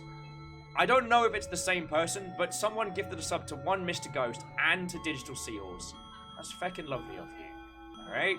A: I don't know if it's the same person, but someone gifted a sub to one Mr. Ghost and to Digital Seals. That's feckin' lovely of you. Alright?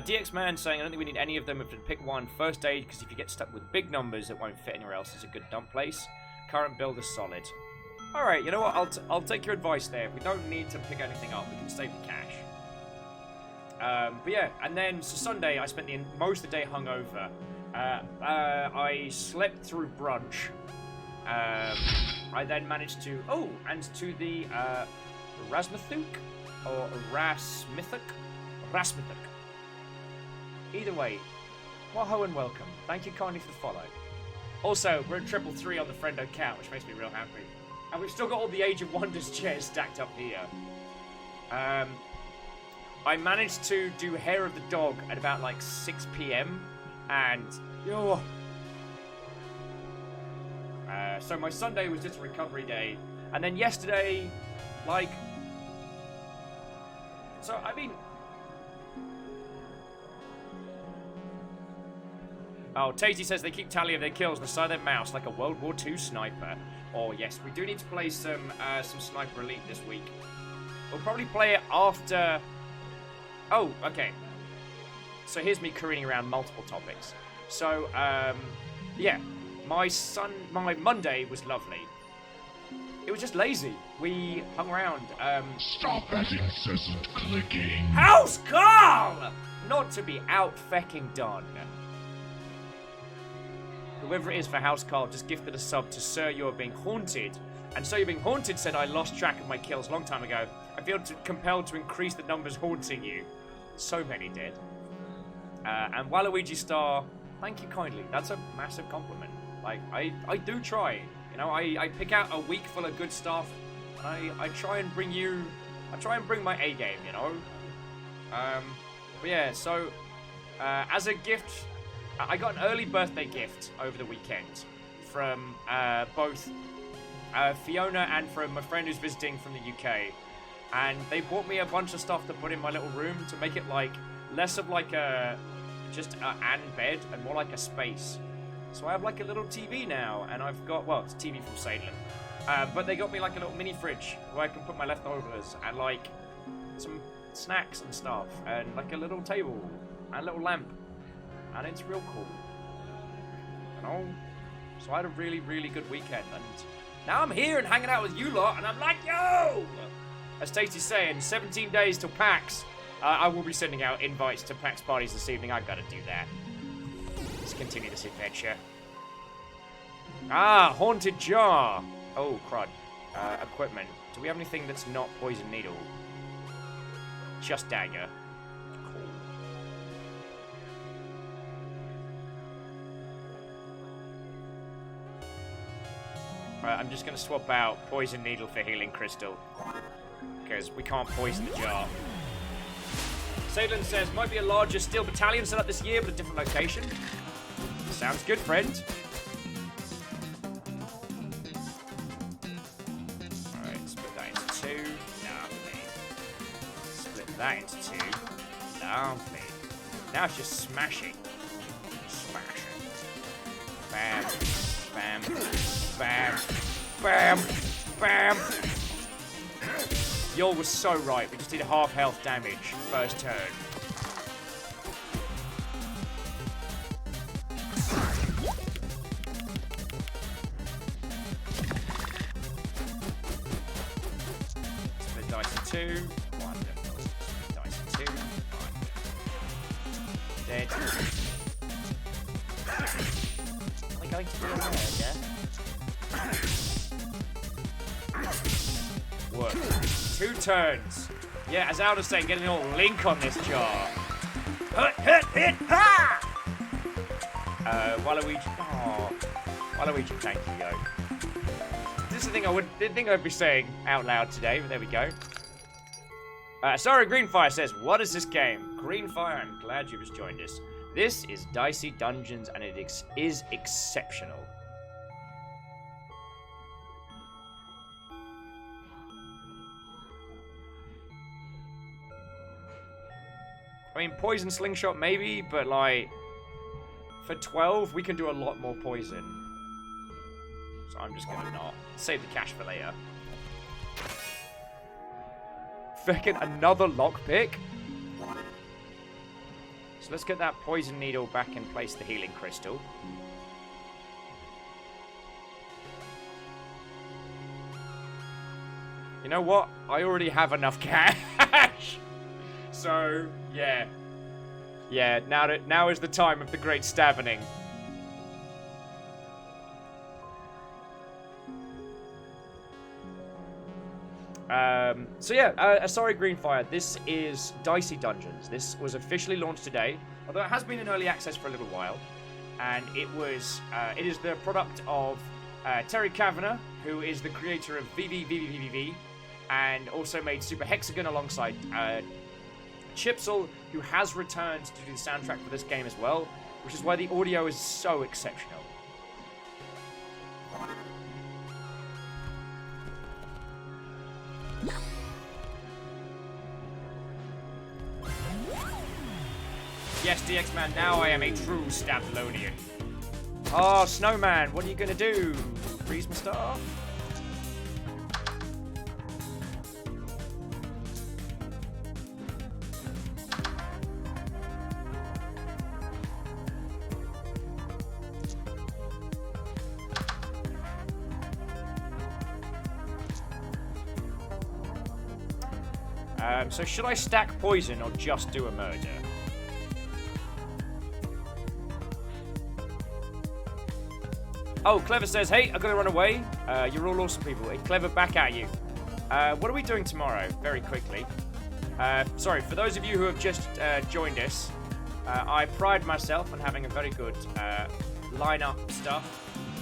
A: DX Man saying, I don't think we need any of them if we pick one. First aid, because if you get stuck with big numbers that won't fit anywhere else, it's a good dump place. Current build is solid. Alright, you know what? I'll take your advice there. If we don't need to pick anything up, we can save the cash. But yeah, and then, so Sunday, I spent most of the day hungover. I slept through brunch. I then managed to, and to the Rasmithuk, or Rasmithuk? Rasmithuk. Either way, wahoo and welcome. Thank you kindly for the follow. Also, we're at 333 on the friendo count, which makes me real happy. And we've still got all the Age of Wonders chairs stacked up here. I managed to do Hair of the Dog at about like 6 PM, and so my Sunday was just a recovery day, and then yesterday, like, so I mean. Oh, Tasty says they keep tally of their kills on the side of their mouse like a World War II sniper. Oh, yes, we do need to play some Sniper Elite this week. We'll probably play it after... Oh, okay. So here's me careening around multiple topics. So, yeah. My Monday was lovely. It was just lazy. We hung around.
E: Stop that incessant clicking.
A: House Carl! Not to be out-fecking done. Whoever it is for House Carl just gifted a sub to Sir You're Being Haunted. And Sir You're Being Haunted said, I lost track of my kills a long time ago. I feel compelled to increase the numbers haunting you. So many did. And Waluigi Star, thank you kindly. That's a massive compliment. Like, I do try. You know, I pick out a week full of good stuff. I try and bring my A game, you know? But yeah, so, as a gift... I got an early birthday gift over the weekend from both Fiona and from my friend who's visiting from the UK. And they bought me a bunch of stuff to put in my little room to make it like less of like just an bed and more like a space. So I have like a little TV now, and I've got, well, it's a TV from Salem. But they got me like a little mini fridge where I can put my leftovers and like some snacks and stuff, and like a little table and a little lamp. And it's real cool, you know? So I had a really, really good weekend, and now I'm here and hanging out with you lot, and I'm like, yo! As Stacey's saying, 17 days till PAX. I will be sending out invites to PAX parties this evening. I've got to do that. Let's continue this adventure. Ah, haunted jar. Oh, crud. Equipment. Do we have anything that's not poison needle? Just dagger. Cool. Alright, I'm just going to swap out poison needle for healing crystal. Because we can't poison the jar. Salem says, might be a larger steel battalion set up this year, but a different location. Sounds good, friend. Alright, split that into two. Lovely. Split that into two. Lovely. Now it's just smashing. Smashing. Bam. Bam. Bam. Bam. Bam. Yol was so right. We just did half health damage first turn. Split dice in two. Wonderful. Split dice in two. Wonderful. Dead. Am I going to do a murder? Work. 2 turns. Yeah, as Alda's saying, getting all link on this jar. Hit, ha! Waluigi. Oh, Waluigi, thank you, yo. This is the thing I didn't think I'd be saying out loud today, but there we go. Sorry, Greenfire says, what is this game? Greenfire, I'm glad you just joined us. This is Dicey Dungeons, and it is exceptional. I mean, poison slingshot maybe, but like, for 12, we can do a lot more poison. So I'm just gonna not. Save the cash for later. Fucking another lockpick? So let's get that poison needle back and place the healing crystal. You know what? I already have enough cash. So, yeah. Yeah, now is the time of the great stabbing. So yeah, sorry Greenfire, this is Dicey Dungeons. This was officially launched today, although it has been in early access for a little while. And it is the product of Terry Kavanagh, who is the creator of VVVVVV, and also made Super Hexagon alongside Chipsel, who has returned to do the soundtrack for this game as well, which is why the audio is so exceptional. Yes, DX Man, now I am a true Stabthalonian. Oh, Snowman, what are you gonna do? Freeze my staff? So should I stack poison or just do a murder? Oh, Clever says, hey, I gotta run away. You're all awesome people. Hey, Clever, back at you. What are we doing tomorrow? Very quickly. Sorry, for those of you who have just joined us, I pride myself on having a very good lineup stuff.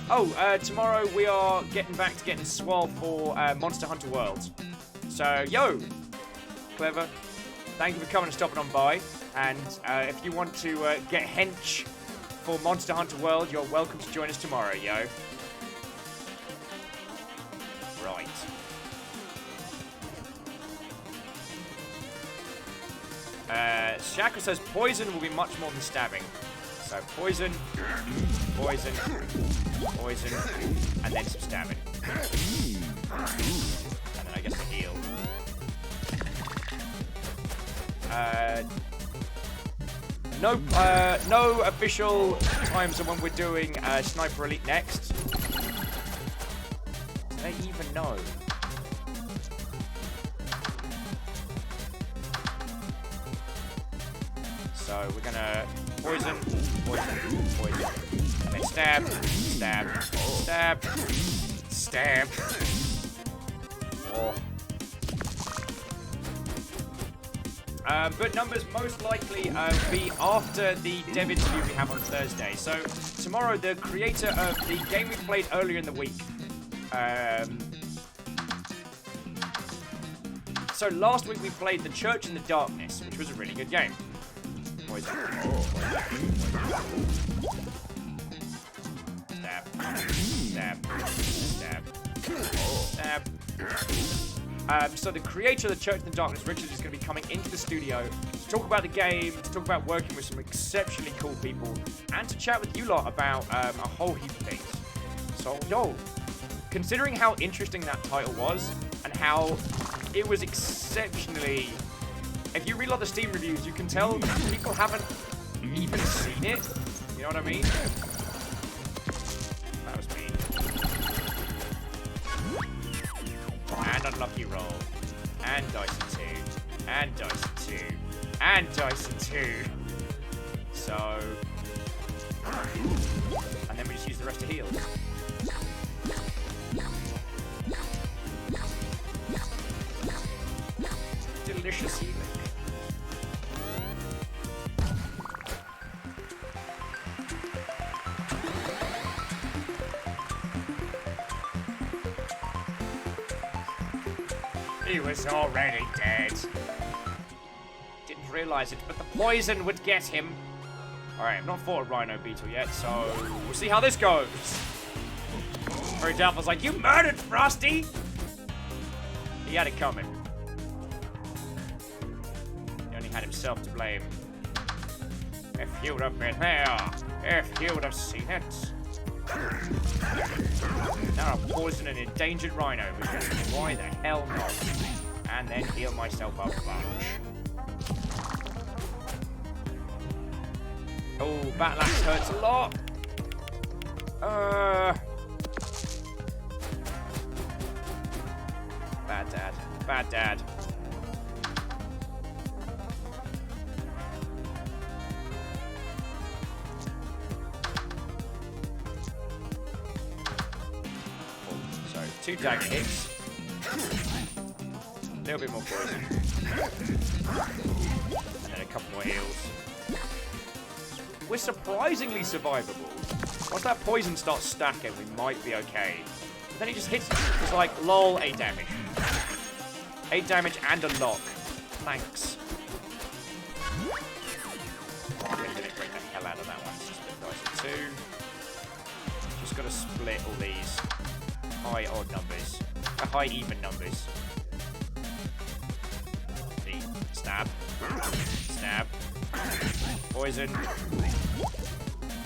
A: Oh, tomorrow we are getting back to getting swole for Monster Hunter World. So, yo, Clever, thank you for coming and stopping on by. And if you want to get hench for Monster Hunter World, you're welcome to join us tomorrow, yo. Right. Shackle says poison will be much more than stabbing. So poison, poison, poison, and then some stabbing. And then I guess a heal. No official times of when we're doing Sniper Elite next. Do they even know? So we're gonna poison, poison, poison. And then stab, stab, stab, stab. Oh. But numbers most likely be after the dev interview we have on Thursday. So tomorrow, the creator of the game we played earlier in the week. So last week we played The Church in the Darkness, which was a really good game. Poison. Stab. Stab. Stab. Stab. So the creator of The Church in the Darkness, Richard, is going to be coming into the studio to talk about the game, to talk about working with some exceptionally cool people, and to chat with you lot about a whole heap of things. So, yo, considering how interesting that title was, and how it was exceptionally... If you read a lot of the Steam reviews, you can tell people haven't even seen it. You know what I mean? That was mean. And unlucky roll. And Dicey 2. And Dicey 2. And Dicey 2. So... And then we just use the rest of heals. Delicious healing. He was already dead. Didn't realize it, but the poison would get him. Alright, I've not fought a rhino beetle yet, so we'll see how this goes. Very doubtful's like, you murdered Frosty! He had it coming. He only had himself to blame. If you would have been there, if you would have seen it. Now a poison and endangered rhino, why the hell not? And then heal myself up a bunch. Oh, Battle Axe hurts a lot. Bad dad. Bad dad. So, 2 dagger hits. A little bit more poison. And then a couple more heals. We're surprisingly survivable. Once that poison starts stacking, we might be okay. But then he just hits, it's like, lol, 8 damage. 8 damage and a lock. Thanks. I'm gonna break the hell out of that one. Just split dice at 2. Just gotta split all these high odd numbers. High even numbers. See? Stab. Stab. Poison.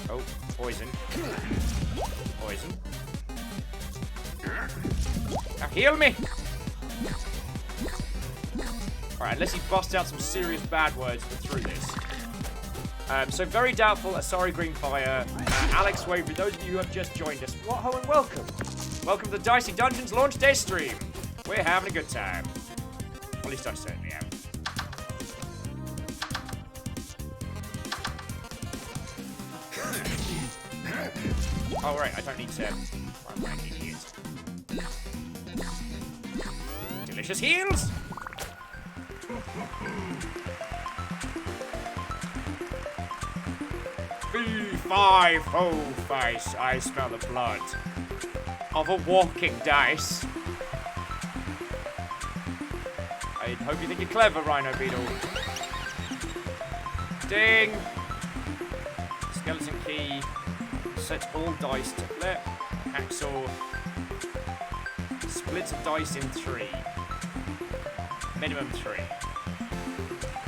A: Oh, poison. Poison. Now heal me! Alright, unless he busts out some serious bad words, we're through this. So very doubtful, Asari Greenfire, Alex Wave, for those of you who have just joined us, hello and welcome. Welcome to the Dicey Dungeons launch day stream. We're having a good time. At least I certainly am. Oh, right, I don't need to... I'm an idiot. Delicious heals! Fee-fi, fo-face, I smell the blood of a walking dice. I hope you think you're clever, Rhino Beetle. Ding! Skeleton key. Sets all dice to flip. Hacksaw. Splits a dice in 3. Minimum 3.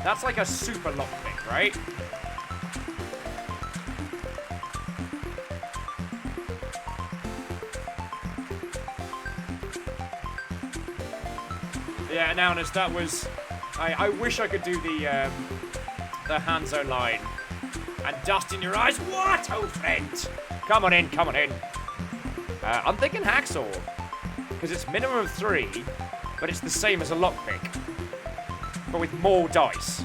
A: That's like a super lockpick, right? Yeah, Nowness, that was... I wish I could do the Hanzo line. And dust in your eyes. What, old friend? Come on in, come on in. I'm thinking Hacksaw. Because it's minimum of 3, but it's the same as a lockpick. But with more dice.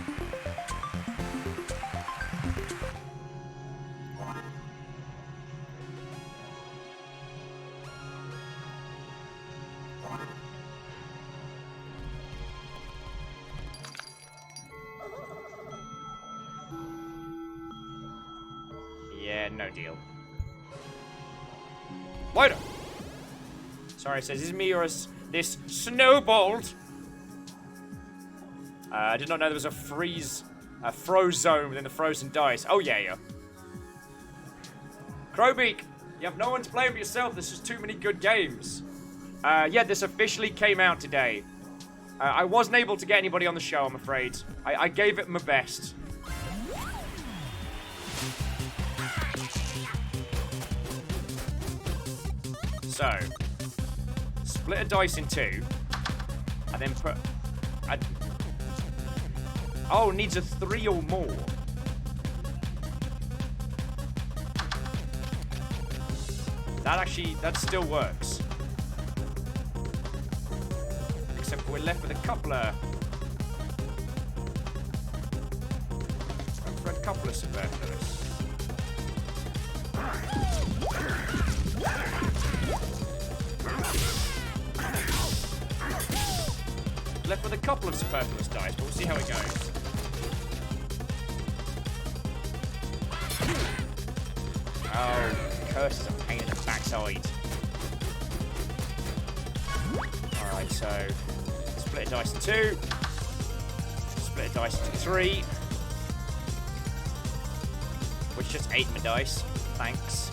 A: No deal. Later. Sorry, it says, is me or this snowballed? I did not know there was a froze zone within the frozen dice. Oh, yeah. Crowbeak, you have no one to blame but yourself. There's just too many good games. Yeah, this officially came out today. I wasn't able to get anybody on the show, I'm afraid. I gave it my best. So, split a dice in two, and then put... Oh, needs a 3 or more. That still works. Except for we're left with a couple of... superfluous. Left with a couple of superfluous dice, but we'll see how it goes. Oh, curse is a pain in the backside. Alright, so split a dice in 2. Split a dice into 3. Which just ate my dice. Thanks.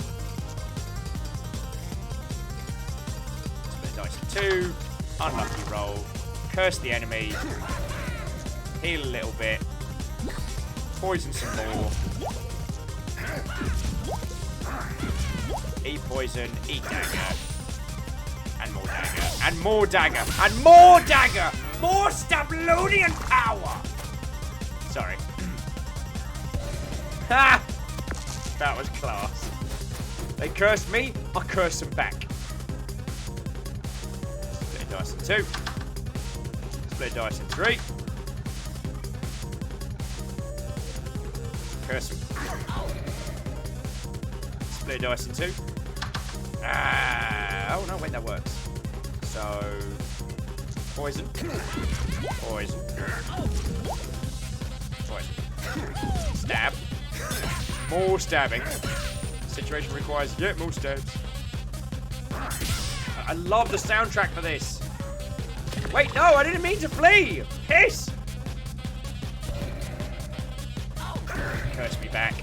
A: Split a dice in 2. Unlucky roll. Curse the enemy. Heal a little bit. Poison some more. Eat poison. Eat dagger. And more dagger. And more dagger. And more dagger! More Stablonian power! Sorry. Ha! That was class. They cursed me, I curse them back. Split a dice in 2. Split a dice in 3. Curse them. Split a dice in 2. Oh no, wait, that works. So, poison. Poison. Poison. Stab. More stabbing. Situation requires yet more stabs. I love the soundtrack for this. Wait, no, I didn't mean to flee. Piss. Curse me back.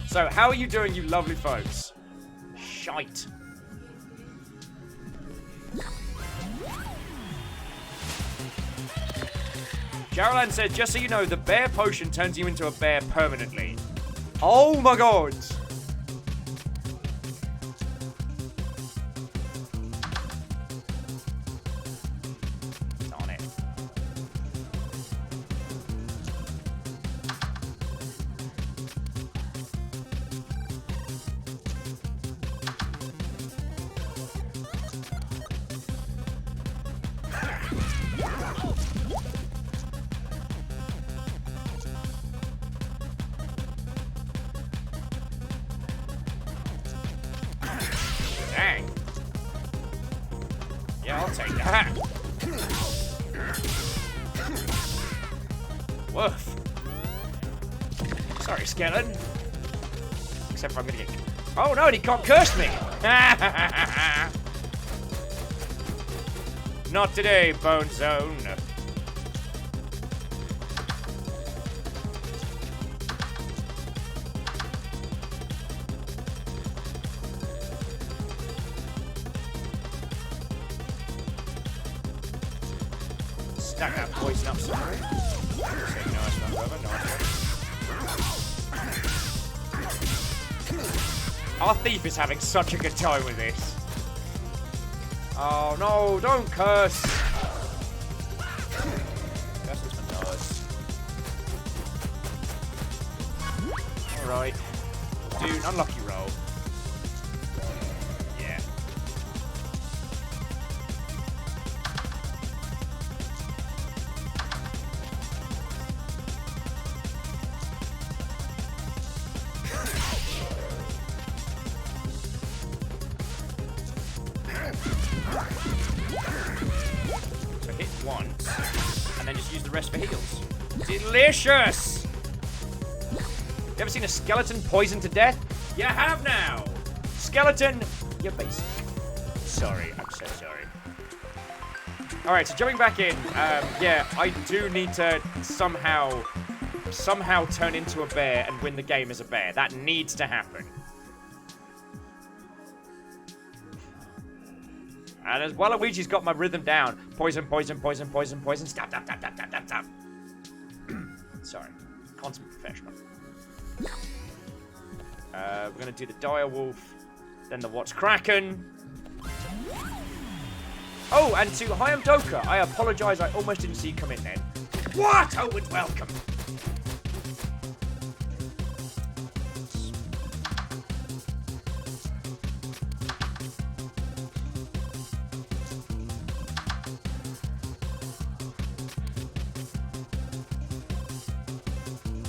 A: So, how are you doing, you lovely folks? Shite. Caroline said, just so you know, the bear potion turns you into a bear permanently. Oh my god! It's on it. Dang. Yeah, I'll take that. Woof. Sorry, skeleton. Except for I'm gonna get... Oh no, he can't curse me! Not today, Bone Zone. Stack that poison up some more. Nice one, brother. Nice one. Our thief is having such a good time with this. Oh no, don't curse. Curse was nice. Alright. Dude, unlucky roll. Yeah. So hit once, and then just use the rest for heals. Delicious! You ever seen a skeleton poisoned to death? You have now! Skeleton, you're basic. Sorry, I'm so sorry. Alright, so jumping back in, yeah, I do need to somehow turn into a bear and win the game as a bear. That needs to happen. And as Waluigi's got my rhythm down. Poison, poison, poison, poison, poison. Stab, stab, stab, stab, stab, stab, stab. Sorry. Consummate professional. We're going to do the dire wolf. Then the what's kraken. Oh, and to Hayam Doka, I apologize. I almost didn't see you come in then. What? Oh, and welcome.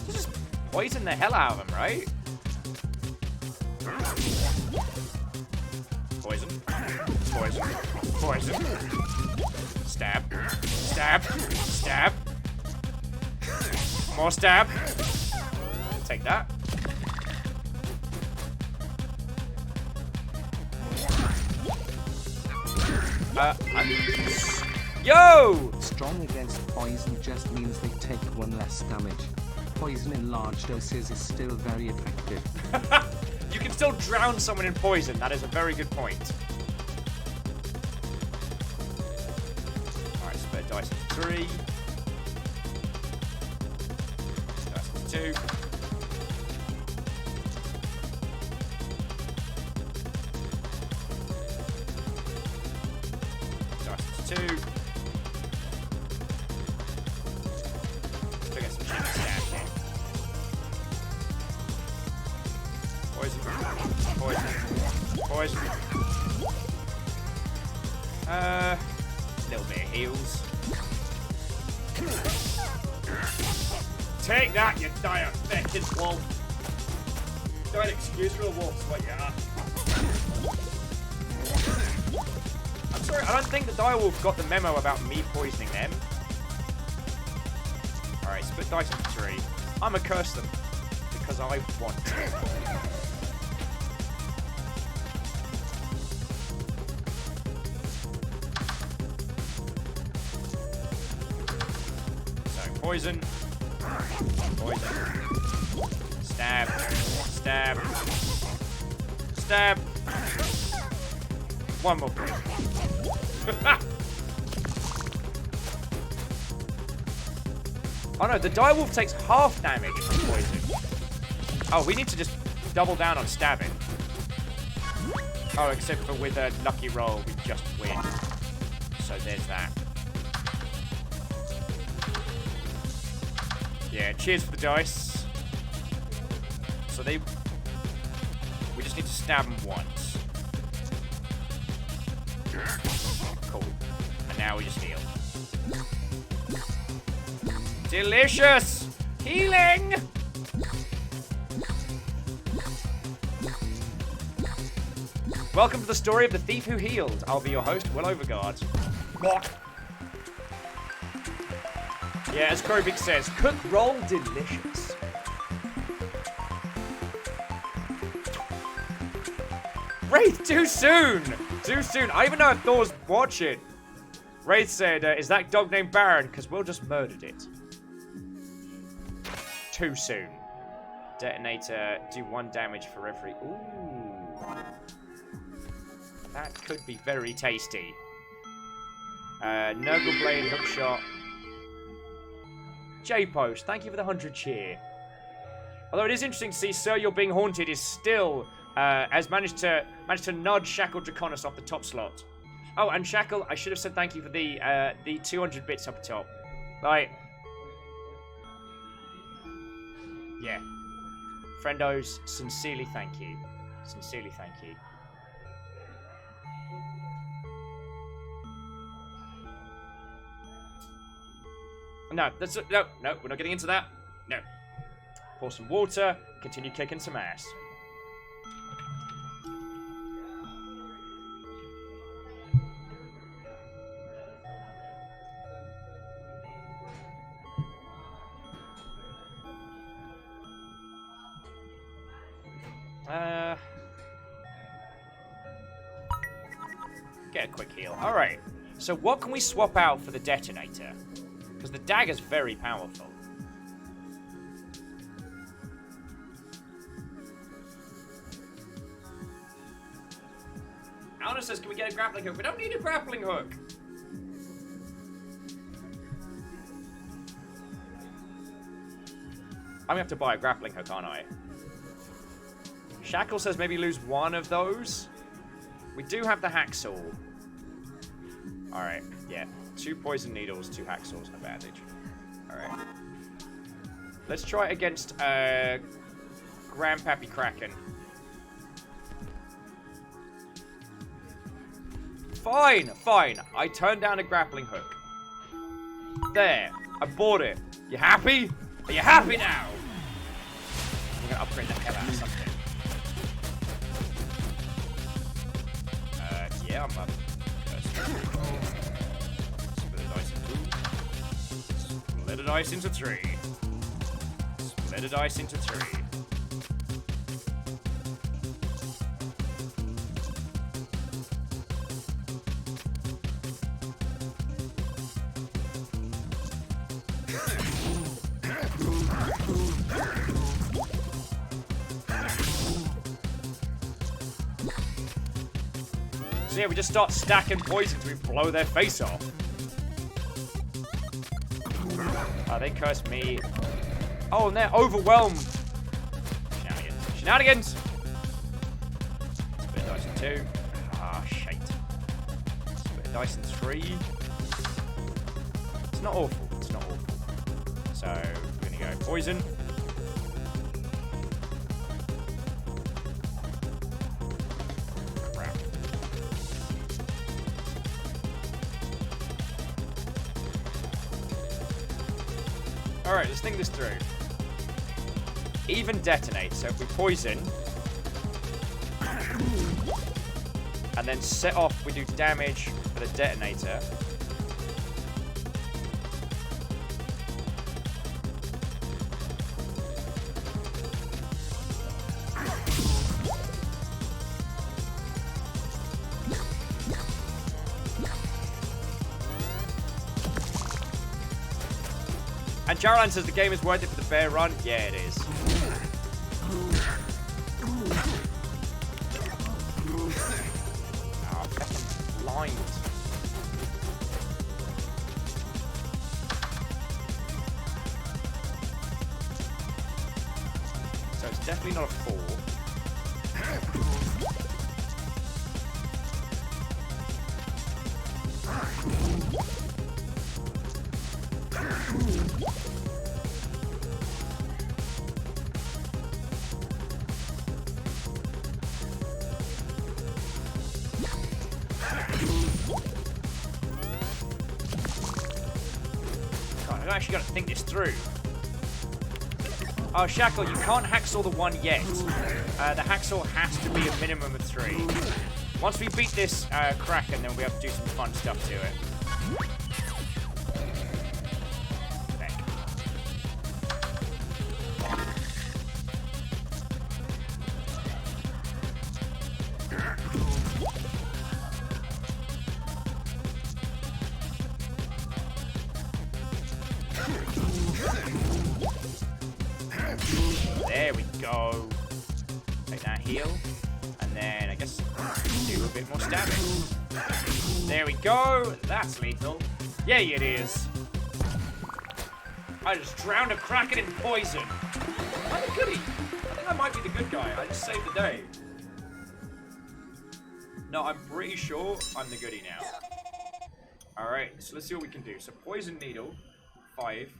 A: Just poison the hell out of him, right? Poison. Poison. Poison. Stab. Stab. Stab. More stab. Take that. Yo!
B: Strong against poison just means they take 1 less damage. Poison in large doses is still very effective.
A: You can still drown someone in poison. That is a very good point. Alright, spare dice for 3. Dice for 2. Dice for 2. Still get some shit stab here. Poison. Poison. Poison. Little bit of heals. Take that, you diabetic wolf. Don't excuse for a wolf, what you are. I'm sorry, I don't think the direwolf got the memo about me poisoning them. Alright, split dice into 3. I'm a curse them. Because I want to. Poison. Poison. Stab. Stab. Stab. One more. Oh no, the direwolf takes half damage from poison. Oh, we need to just double down on stabbing. Oh, except for with a lucky roll, we just win. So there's that. Yeah, cheers for the dice. So we just need to stab them once. Cool. And now we just heal. Delicious! Healing! Welcome to the story of the thief who healed. I'll be your host, Will Overguard. What? Yeah, as Krobik says, cook roll delicious. Wraith, too soon! Too soon. I even know if Thor's watching. Wraith said, is that dog named Baron? Because Will just murdered it. Too soon. Detonator, do 1 damage for every... Ooh. That could be very tasty. Nurgle Blade, Hookshot. J-Post, thank you for the 100 cheer. Although it is interesting to see Sir You're Being Haunted is still, has managed to nudge Shackle Draconis off the top slot. Oh, and Shackle, I should have said thank you for the 200 bits up top. Like, yeah. Friendos, sincerely thank you. Sincerely thank you. No, no, we're not getting into that. No. Pour some water, continue kicking some ass.
D: Get a quick heal. Alright. So what can we swap out for the detonator? Because the dagger's very powerful.
A: Alna says, can we get a grappling hook? We don't need a grappling hook.
D: I'm gonna have to buy a grappling hook, aren't I? Shackle says maybe lose one of those. We do have the hacksaw. Alright, yeah. 2 poison needles, 2 hacksaws, and a bandage. Alright. Let's try it against Grandpappy Kraken. Fine, fine. I turned down a grappling hook. There. I bought it. You happy? Are you happy now? I'm gonna upgrade the hell out of something. Yeah, I'm up. Split a dice into 2. Split a dice into 3. Split a dice into 3. So yeah, we just start stacking poisons, we blow their face off. Oh, they curse me. Oh, and they're overwhelmed. Shenanigans. Shenanigans! Split dice in 2. Ah, shite. Split dice in 3. It's not awful. It's not awful. So, we're gonna go poison. Crap. Alright, let's think this through. Even detonate, so if we poison and then set off, we do damage for the detonator. And Jarolan says the game is worth it for the bear run. Yeah, it is. Oh, fucking blind. So it's definitely not a 4. God, I actually got to think this through. Oh, Shackle, you can't hacksaw the 1 yet. The hacksaw has to be a minimum of 3. Once we beat this Kraken, then we'll be able to do some fun stuff to it. There we go. Take that heal. And then I guess do a bit more stabbing. There we go. That's lethal. Yeah, it is. I just drowned a Kraken in poison. I'm a goodie. I think I might be the good guy. I just saved the day. No, I'm pretty sure I'm the goodie now. Alright, so let's see what we can do. So poison needle, 5.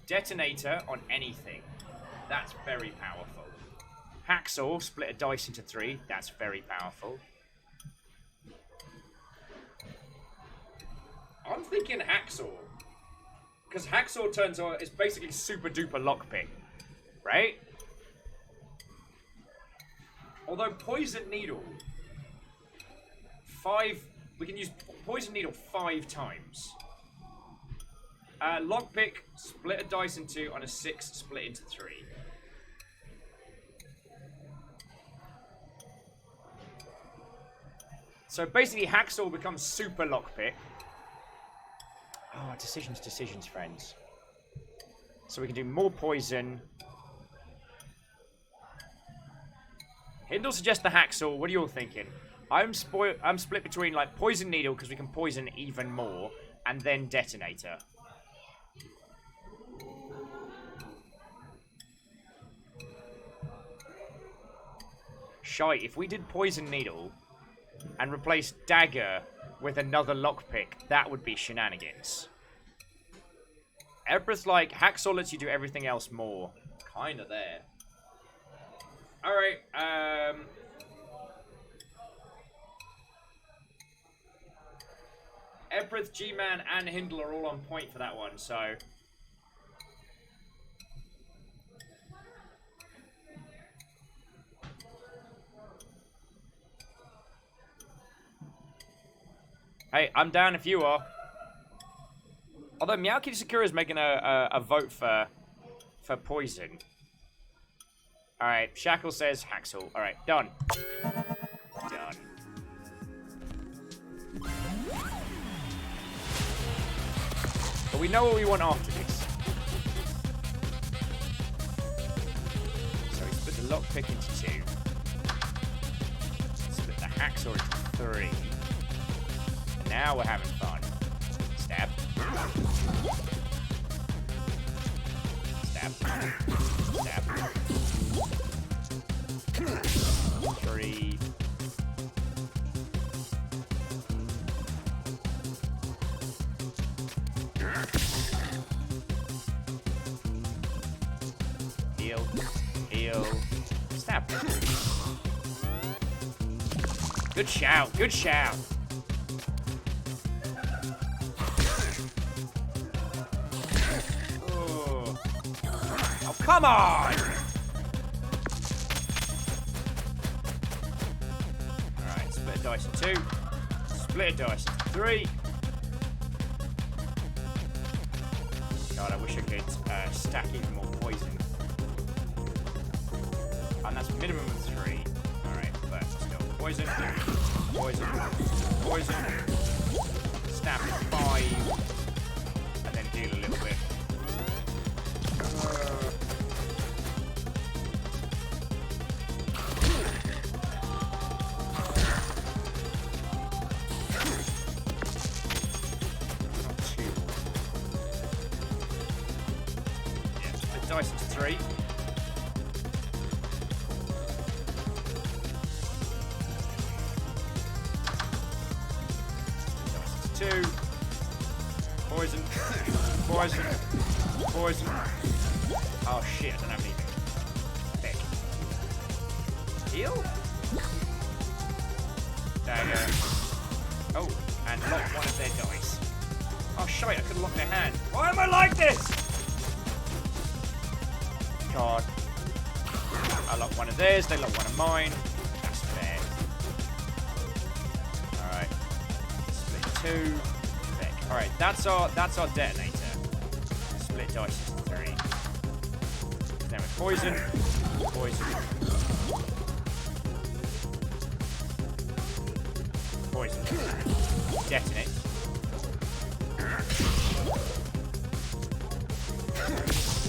D: Detonator on anything. That's very powerful. Hacksaw, split a dice into 3. That's very powerful. I'm thinking hacksaw. Because hacksaw turns on, it's basically super duper lockpick. Right? Although poison needle, 5, we can use poison needle 5 times. Lockpick, split a dice in 2, on a 6, split into 3.
A: So basically, Hacksaw becomes super lockpick. Oh, decisions, friends. So we can do more poison. Hindle suggests the Hacksaw. What are you all thinking? I'm split between like Poison Needle because we can poison even more, and then Detonator. Shite, if we did Poison Needle and replaced Dagger with another lockpick, that would be shenanigans. Empress, like, Hacksaw lets you do everything else more. Kinda there. Alright, Empress, G-Man, and Hindle are all on point for that one, so... Hey, I'm down if you are. Although Meowki Sakura is making a vote for poison. Alright, Shackle says Hacksaw. Alright, done. Done. But we know what we want after this. So we split the lockpick into 2. Split the Hacksaw into 3. Now we're having fun. Stab. Stab. Stab. 3. Heal. Heal. Stab. Good shout. Good shout. Come on! Alright, split a dice in 2. Split a dice in 3. God, I wish I could stack even more poison. And that's minimum of 3. Alright, but still. Poison. Poison. Poison. Stab in 5. And then heal a little bit. Dice is 3. Dice is 2. Poison. Poison. Poison. Oh shit, I don't have anything. Thick. Heal? Dagger. Oh, and lock one of their dice. Oh shite, I could lock their hand. Why am I like this? God. I lock one of theirs, they lock one of mine. That's fair. Alright. Split 2. Thick. Alright, that's our detonator. Split dice is 3. Then with poison. Poison. Poison. Detonate.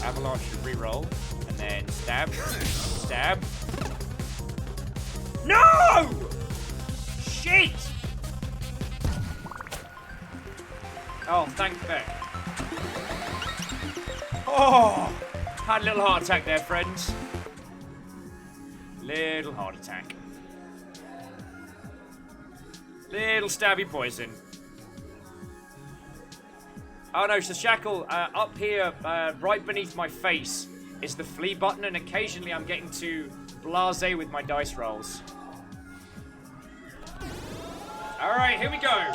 A: Avalanche reroll. And then stab. Stab. No! Shit! Oh, thank Beck. Oh! Had a little heart attack there, friends. Little heart attack. Little stabby poison. Oh no, so Shackle, up here, right beneath my face, is the flee button, and occasionally I'm getting too blasé with my dice rolls. Alright, here we go.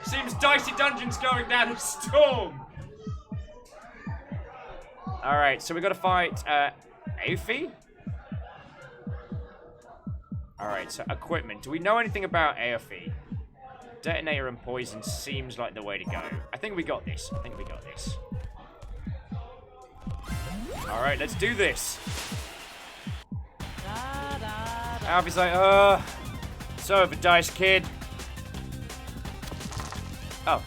A: Seems Dicey Dungeon's going down a storm. Alright, so we gotta fight, Aoife? Alright, so equipment. Do we know anything about Aoife? Detonator and poison seems like the way to go. I think we got this. I think we got this. Alright. Alright, let's do this.
C: Da, da, da.
A: Alfie's like, it's over, Dice Kid. Oh.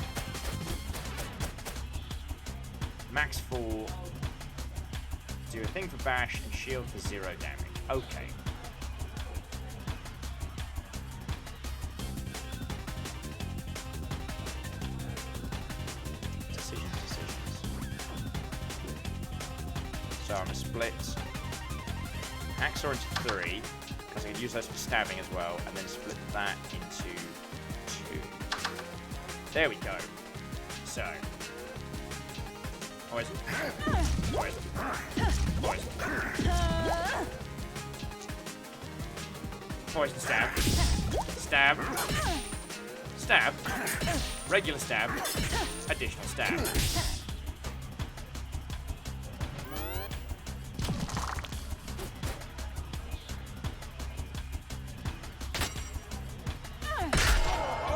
A: Max for... Do a thing for bash and shield for 0 damage. Okay. Decisions. So I'm gonna split Hacksaw into 3, because I can use those for stabbing as well, and then split that into 2. There we go. So. Poison. Poison. Poison. Poison stab. Stab. Stab. Regular stab. Additional stab.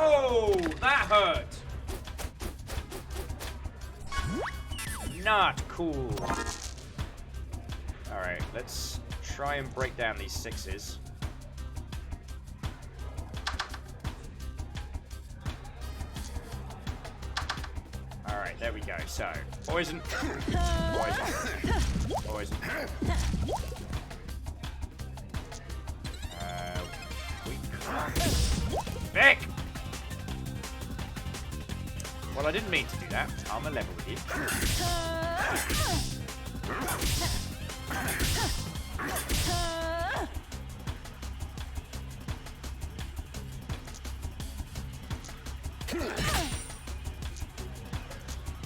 A: Oh, that hurt. Not cool. Alright, let's try and break down these 6s. Alright, there we go. So, poison. Poison. Poison. Vic! Well, I didn't mean to do that. I'm a level with you.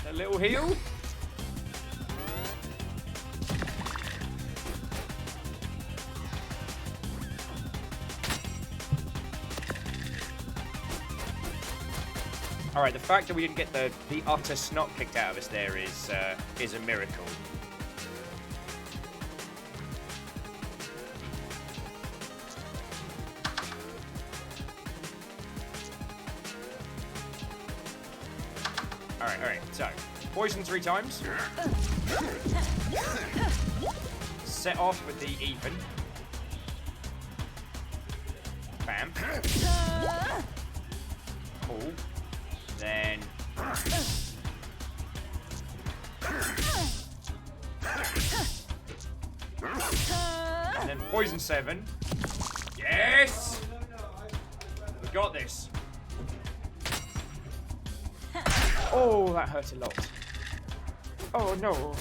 A: A little heal. Alright, the fact that we didn't get the utter snot kicked out of us there is a miracle. Alright, so poison 3 times. Set off with the even. Bam. Cool. Then and then poison 7. Yes! We got this. Oh, that hurt a lot. Oh no.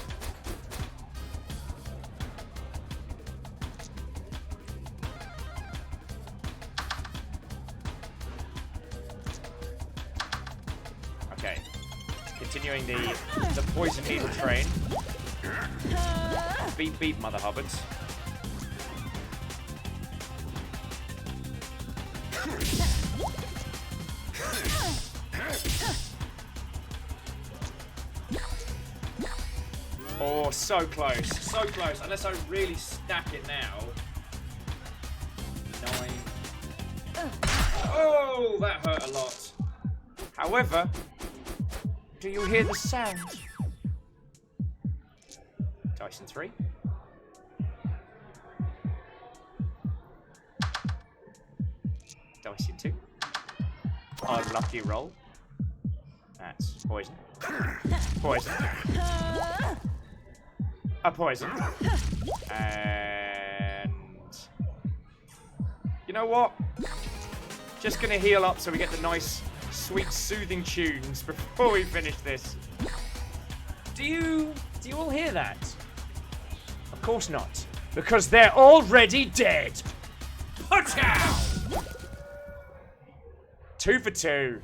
A: Okay. Continuing the poison needle train. Beep beep, Mother Hubbards. Oh, so close. So close. Unless I really stack it now. 9. Oh, that hurt a lot. However, do you hear the sound? Dyson 3. Dyson 2. Unlucky roll. That's poison. Poison. A poison. And... you know what? Just gonna heal up so we get the nice, sweet, soothing tunes before we finish this. Do you all hear that? Of course not. Because they're already dead. Pow! 2 for 2.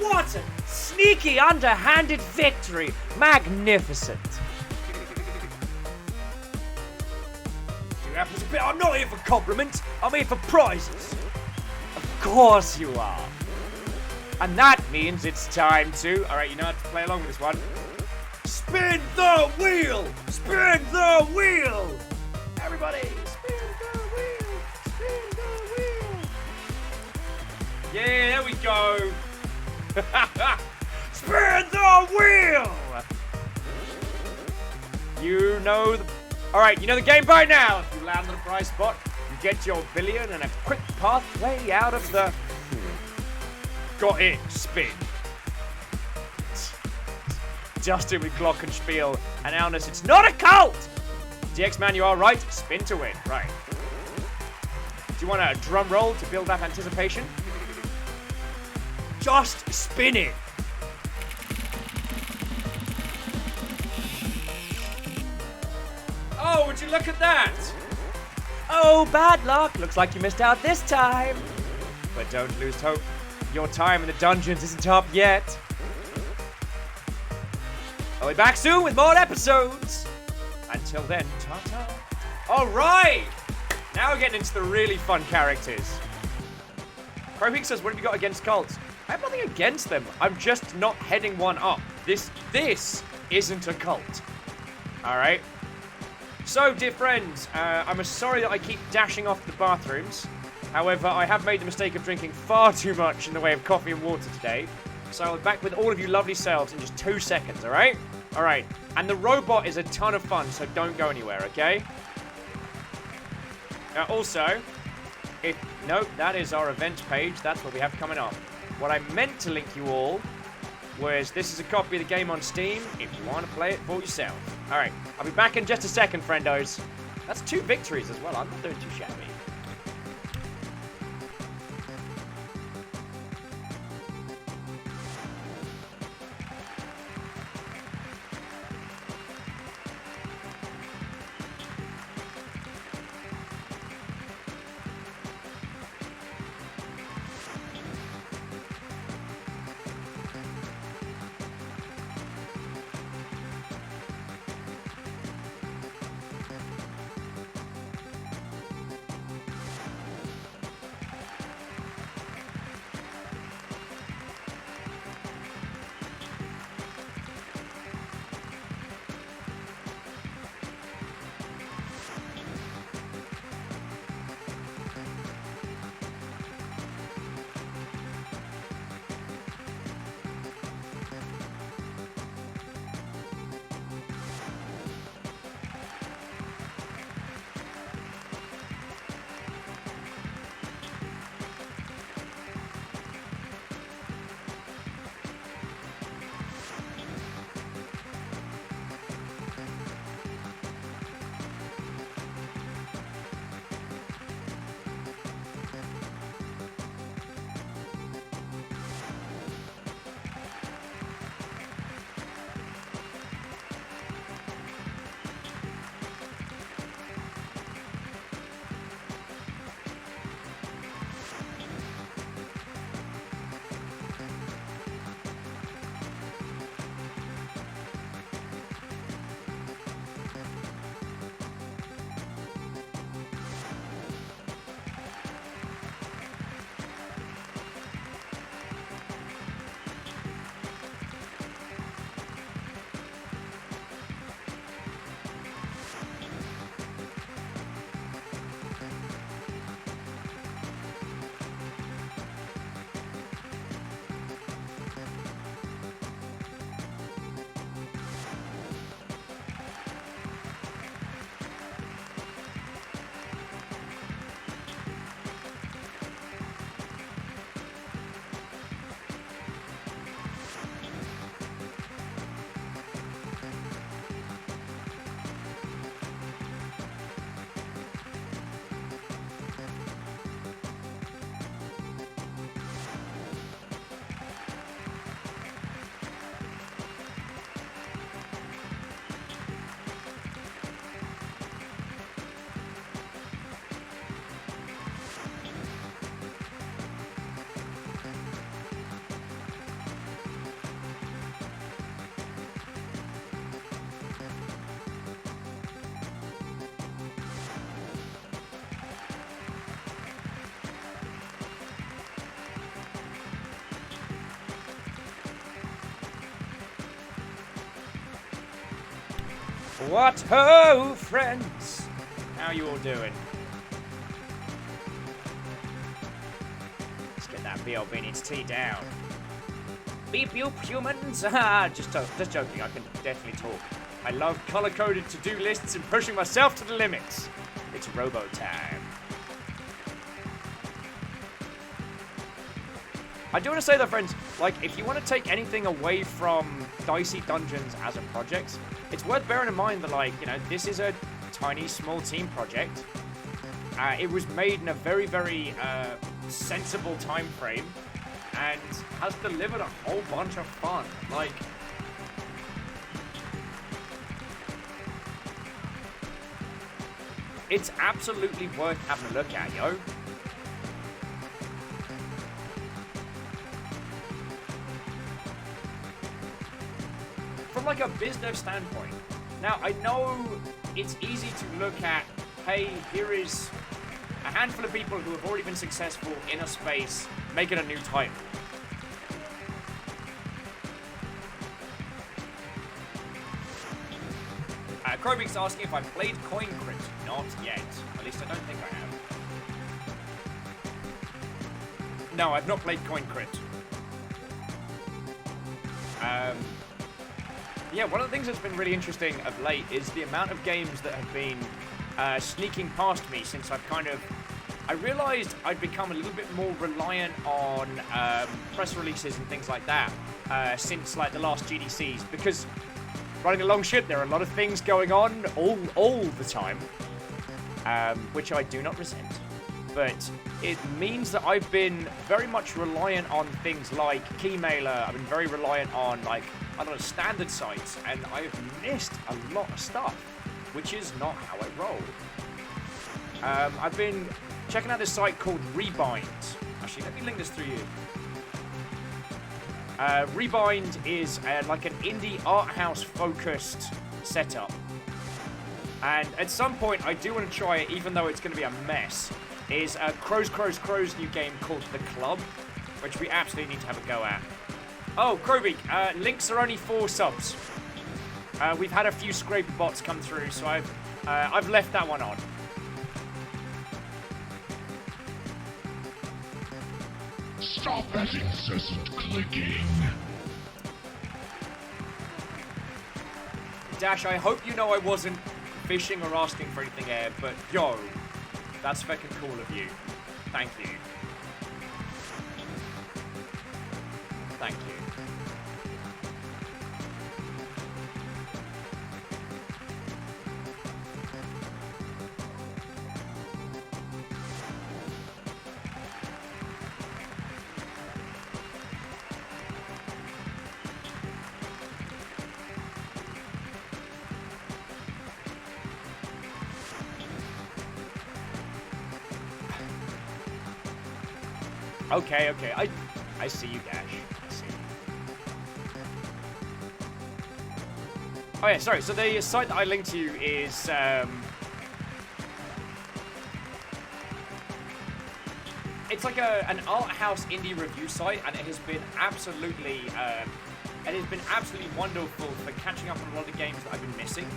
A: What a sneaky, underhanded victory! Magnificent. Do you happen to be? I'm not here for compliments. I'm here for prizes. Of course you are. And that means it's time to... Alright, you know how to play along with this one. Spin the wheel! Spin the wheel! Everybody, spin the wheel! Spin the wheel! Yeah, there we go. your will! You know the... Alright, you know the game by now. If you land on the prize spot, you get your billion and a quick pathway out of the... Got it, spin. Justin with Glockenspiel and Alnus, it's not a cult! DX Man, you are right. Spin to win. Right. Do you want a drum roll to build up anticipation? Just spin it. Oh, would you look at that?
D: Oh, bad luck. Looks like you missed out this time.
A: But don't lose hope. Your time in the dungeons isn't up yet. I'll be back soon with more episodes. Until then, ta-ta. All right. Now we're getting into the really fun characters. Crowpeak says, what have you got against cults? I have nothing against them. I'm just not heading one up. This isn't a cult. All right. So, dear friends, I'm sorry that I keep dashing off to the bathrooms. However, I have made the mistake of drinking far too much in the way of coffee and water today. So I'll be back with all of you lovely selves in just 2 seconds, all right? All right. And the robot is a ton of fun, so don't go anywhere, okay? Also, nope, that is our events page. That's what we have coming up. What I meant to link you all was this is a copy of the game on Steam if you want to play it for yourself. All right, I'll be back in just a second, friendos. That's 2 victories as well. I'm not doing too shabby. What ho, friends? How you all doing? Let's get that BLB needs tea down.
D: Beep you humans! just joking, I can definitely talk. I love color-coded to-do lists and pushing myself to the limits. It's robo time. I do want to say though, friends, like, if you want to take anything away from Dicey Dungeons as a project, it's worth bearing in mind that, like, you know, this is a tiny, small team project. It was made in a very, very sensible time frame and has delivered a whole bunch of fun. Like, it's absolutely worth having a look at, yo. From like a business standpoint. Now, I know it's easy to look at, hey, here is a handful of people who have already been successful in a space, make it a new title. Krobik's asking if I played Coin Crypt. Not yet. At least I don't think I have. No, I've not played Coin Crypt. Yeah, one of the things that's been really interesting of late is the amount of games that have been sneaking past me since I realized I'd become a little bit more reliant on press releases and things like that since like the last GDCs, because running a long ship, there are a lot of things going on all the time, which I do not resent. But it means that I've been very much reliant on things like Keymailer. I've been very reliant on, like, I don't know, standard sites, and I've missed a lot of stuff, which is not how I roll. I've been checking out this site called Rebind. Actually, let me link this through you. Rebind is like an indie art house focused setup. And at some point, I do want to try it, even though it's going to be a mess. Is Crow's new game called The Club, which we absolutely need to have a go at. Oh, Krobik, links are only 4 subs. We've had a few scraper bots come through, so I've left that one on.
E: Stop that incessant clicking.
A: Dash, I hope you know I wasn't fishing or asking for anything here, but yo, that's fucking cool of you. Thank you. Thank you. Okay, I see you, Dash. I see. Oh yeah, sorry. So the site that I linked to you is it's like an art house indie review site, and it has been absolutely wonderful for catching up on a lot of games that I've been missing.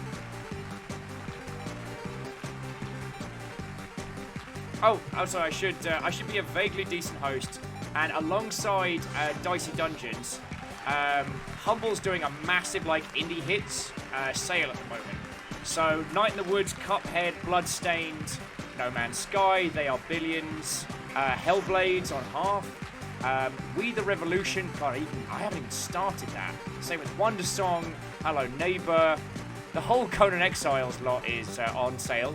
A: Oh, sorry. I should be a vaguely decent host, and alongside Dicey Dungeons, Humble's doing a massive like indie hits sale at the moment. So Night in the Woods, Cuphead, Bloodstained, No Man's Sky, They Are Billions, Hellblades on half. We the Revolution. God, I haven't even started that. Same with Wonder Song, Hello Neighbor. The whole Conan Exiles lot is on sale.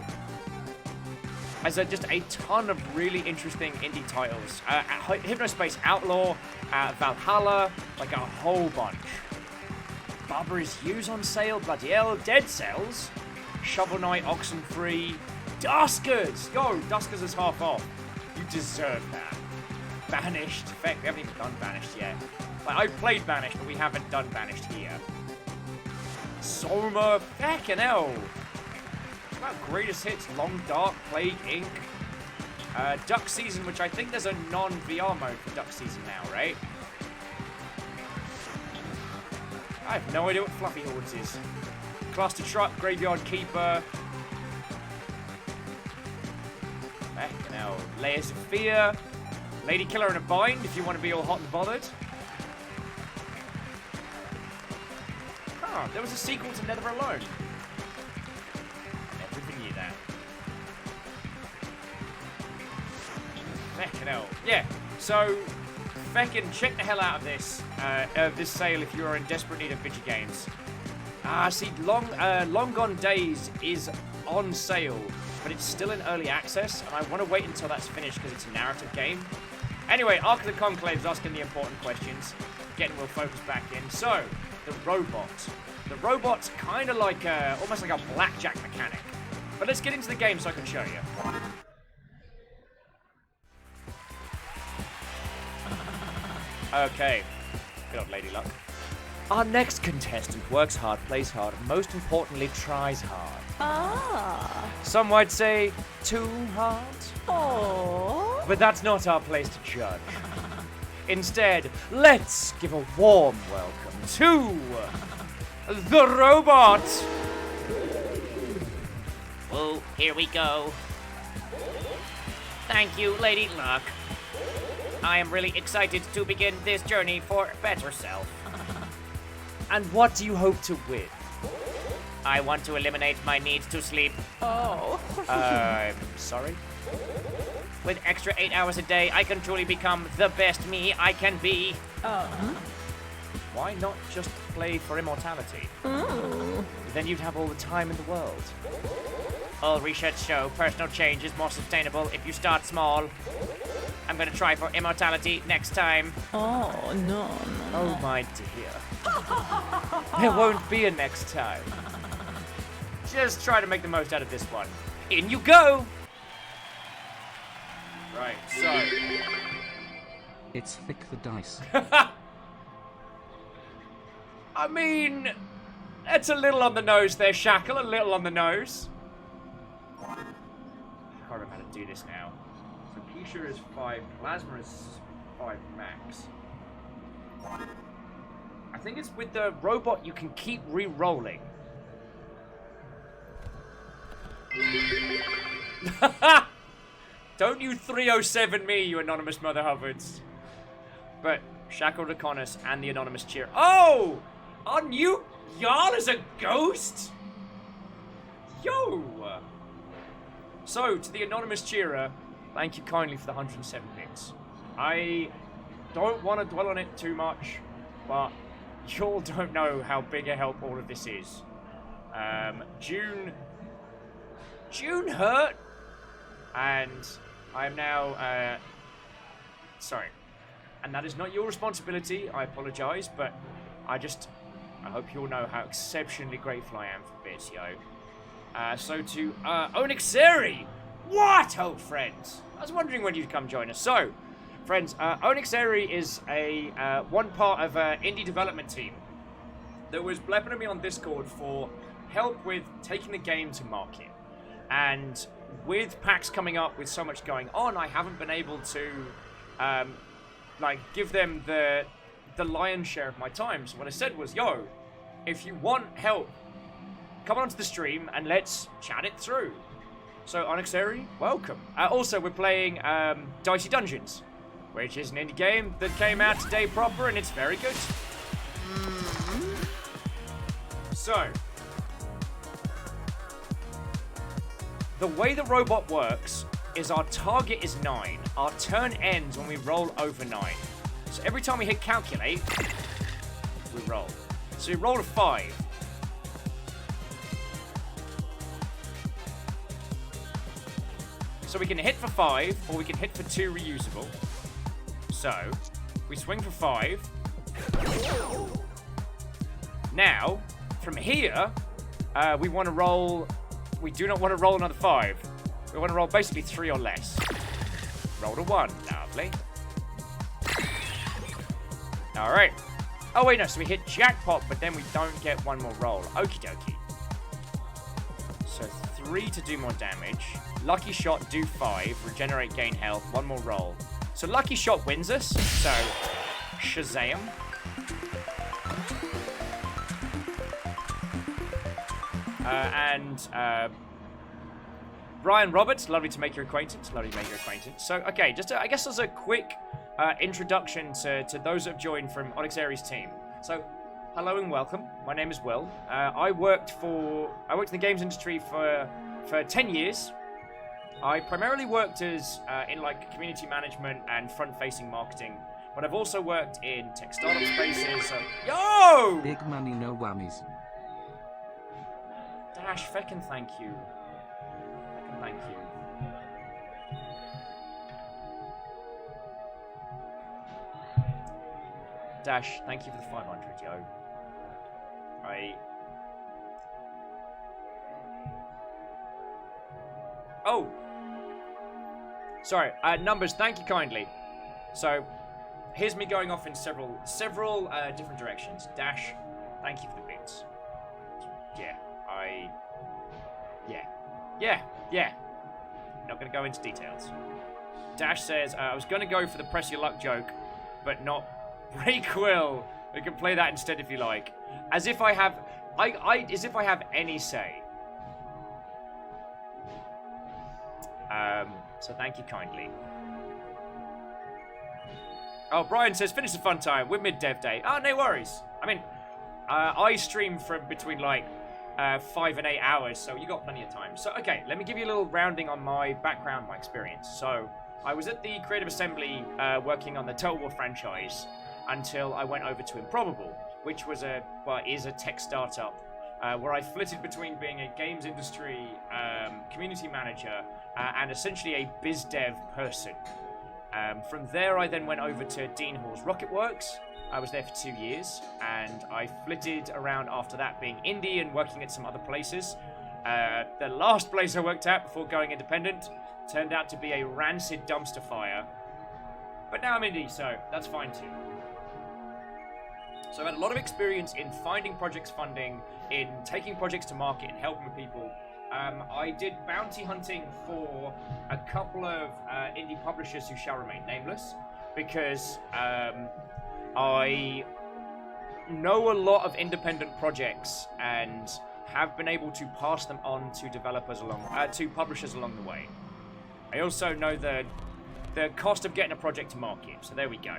A: As just a ton of really interesting indie titles. Hypnospace Outlaw, Valhalla, like a whole bunch. Barbarous Hues on sale, bloody hell. Dead Cells, Shovel Knight, Oxenfree, Duskers! Yo, Duskers is half off. You deserve that. Banished. Heck, we haven't even done Banished yet. Like, I've played Banished, but we haven't done Banished here. Soma, feckin' hell. Greatest Hits, Long Dark, Plague Inc. Duck Season, which I think there's a non-VR mode for Duck Season now, right? I have no idea what Fluffy Hordes is. Cluster Truck, Graveyard Keeper. Fucking hell. Layers of Fear. Lady Killer in a Bind, if you want to be all hot and bothered. Oh, there was a sequel to Nether Alone. Never even knew that. Feckin' hell. Yeah, so feckin' check the hell out of this sale if you are in desperate need of video games. See, Long Gone Days is on sale, but it's still in early access, and I want to wait until that's finished because it's a narrative game. Anyway, Ark of the Conclave's asking the important questions, getting real focus back in. So, the robot. The robot's kind of like almost like a blackjack mechanic. But let's get into the game so I can show you. Okay. Good old Lady Luck.
D: Our next contestant works hard, plays hard, and most importantly, tries hard.
C: Ah.
D: Some might say too hard.
C: Oh.
D: But that's not our place to judge. Instead, let's give a warm welcome to the robot.
F: Oh, here we go. Thank you, Lady Luck. I am really excited to begin this journey for better self.
D: And what do you hope to win?
F: I want to eliminate my need to sleep.
C: Oh.
D: Sorry?
F: With extra 8 hours a day, I can truly become the best me I can be.
D: Why not just play for immortality? Then you'd have all the time in the world.
F: All research show personal change is more sustainable if you start small. I'm gonna try for immortality next time.
C: Oh, no.
D: Oh my dear. There won't be a next time.
A: Just try to make the most out of this one.
F: In you go!
A: Right, so...
B: It's thick the dice.
A: I mean... That's a little on the nose there, Shackle. A little on the nose. I can't remember how to do this now. So Keisha is 5, Plasma is 5 max.
D: I think it's with the robot you can keep re-rolling.
A: Don't you 307 me, you anonymous Mother Hubbards. But Shackle Deconis and the anonymous cheer. Oh! On you? Y'all as a ghost? Yo! So, to the anonymous cheerer, thank you kindly for the 107 bits. I don't want to dwell on it too much, but y'all don't know how big a help all of this is. June hurt, and I am now, sorry. And that is not your responsibility, I apologize, but I hope you all know how exceptionally grateful I am for bits, yo. So to Onyxeri, what, old friends? I was wondering when you'd come join us. So, friends, Onyxeri is a one part of an indie development team that was blepping at me on Discord for help with taking the game to market. And with PAX coming up with so much going on, I haven't been able to give them the lion's share of my time. So what I said was, yo, if you want help, come onto the stream and let's chat it through. So, Onyxeri, welcome. Also, we're playing Dicey Dungeons, which is an indie game that came out today proper, and it's very good. So, the way the robot works is our target is 9. Our turn ends when we roll over 9. So every time we hit calculate, we roll. So we roll a 5. So we can hit for 5, or we can hit for 2 reusable. So, we swing for 5. Now, from here, we want to roll... We do not want to roll another 5. We want to roll basically 3 or less. Roll a 1. Lovely. Alright. Oh, wait, no. So we hit jackpot, but then we don't get one more roll. Okie dokie. So 3 to do more damage. Lucky Shot, do 5. Regenerate, gain health. 1 more roll. So Lucky Shot wins us. So, Shazam. Brian Roberts, lovely to make your acquaintance. Lovely to make your acquaintance. So, okay, just I guess as a quick introduction to those that have joined from Onyxeri's team. So, Hello and welcome. My name is Will. I worked in the games industry for 10 years. I primarily worked as in like community management and front-facing marketing, but I've also worked in tech startup spaces. Yo!
B: Big money, no whammies.
A: Dash, feckin' thank you. Feckin' thank you. Dash, thank you for the 500, yo. Oh! Sorry, numbers, thank you kindly. So, here's me going off in several different directions. Dash, thank you for the bits. Yeah. Not gonna go into details. Dash says, I was gonna go for the press your luck joke, but not break will. We can play that instead if you like. As if I have, as if I have any say. So thank you kindly. Oh, Brian says, finish the fun time. We're mid-dev day. Oh, no worries. I mean, I stream from between, like, 5 and 8 hours, so you got plenty of time. So, okay, let me give you a little rounding on my background, my experience. So, I was at the Creative Assembly working on the Total War franchise until I went over to Improbable, which was is a tech startup where I flitted between being a games industry community manager and essentially a biz dev person. From there, I then went over to Dean Hall's Rocketworks. I was there for 2 years, and I flitted around after that, being indie and working at some other places. The last place I worked at before going independent turned out to be a rancid dumpster fire. But now I'm indie, so that's fine too. So I've had a lot of experience in finding projects funding, in taking projects to market and helping people. I did bounty hunting for a couple of indie publishers who shall remain nameless, because I know a lot of independent projects and have been able to pass them on to to publishers along the way. I also know the cost of getting a project to market, so there we go.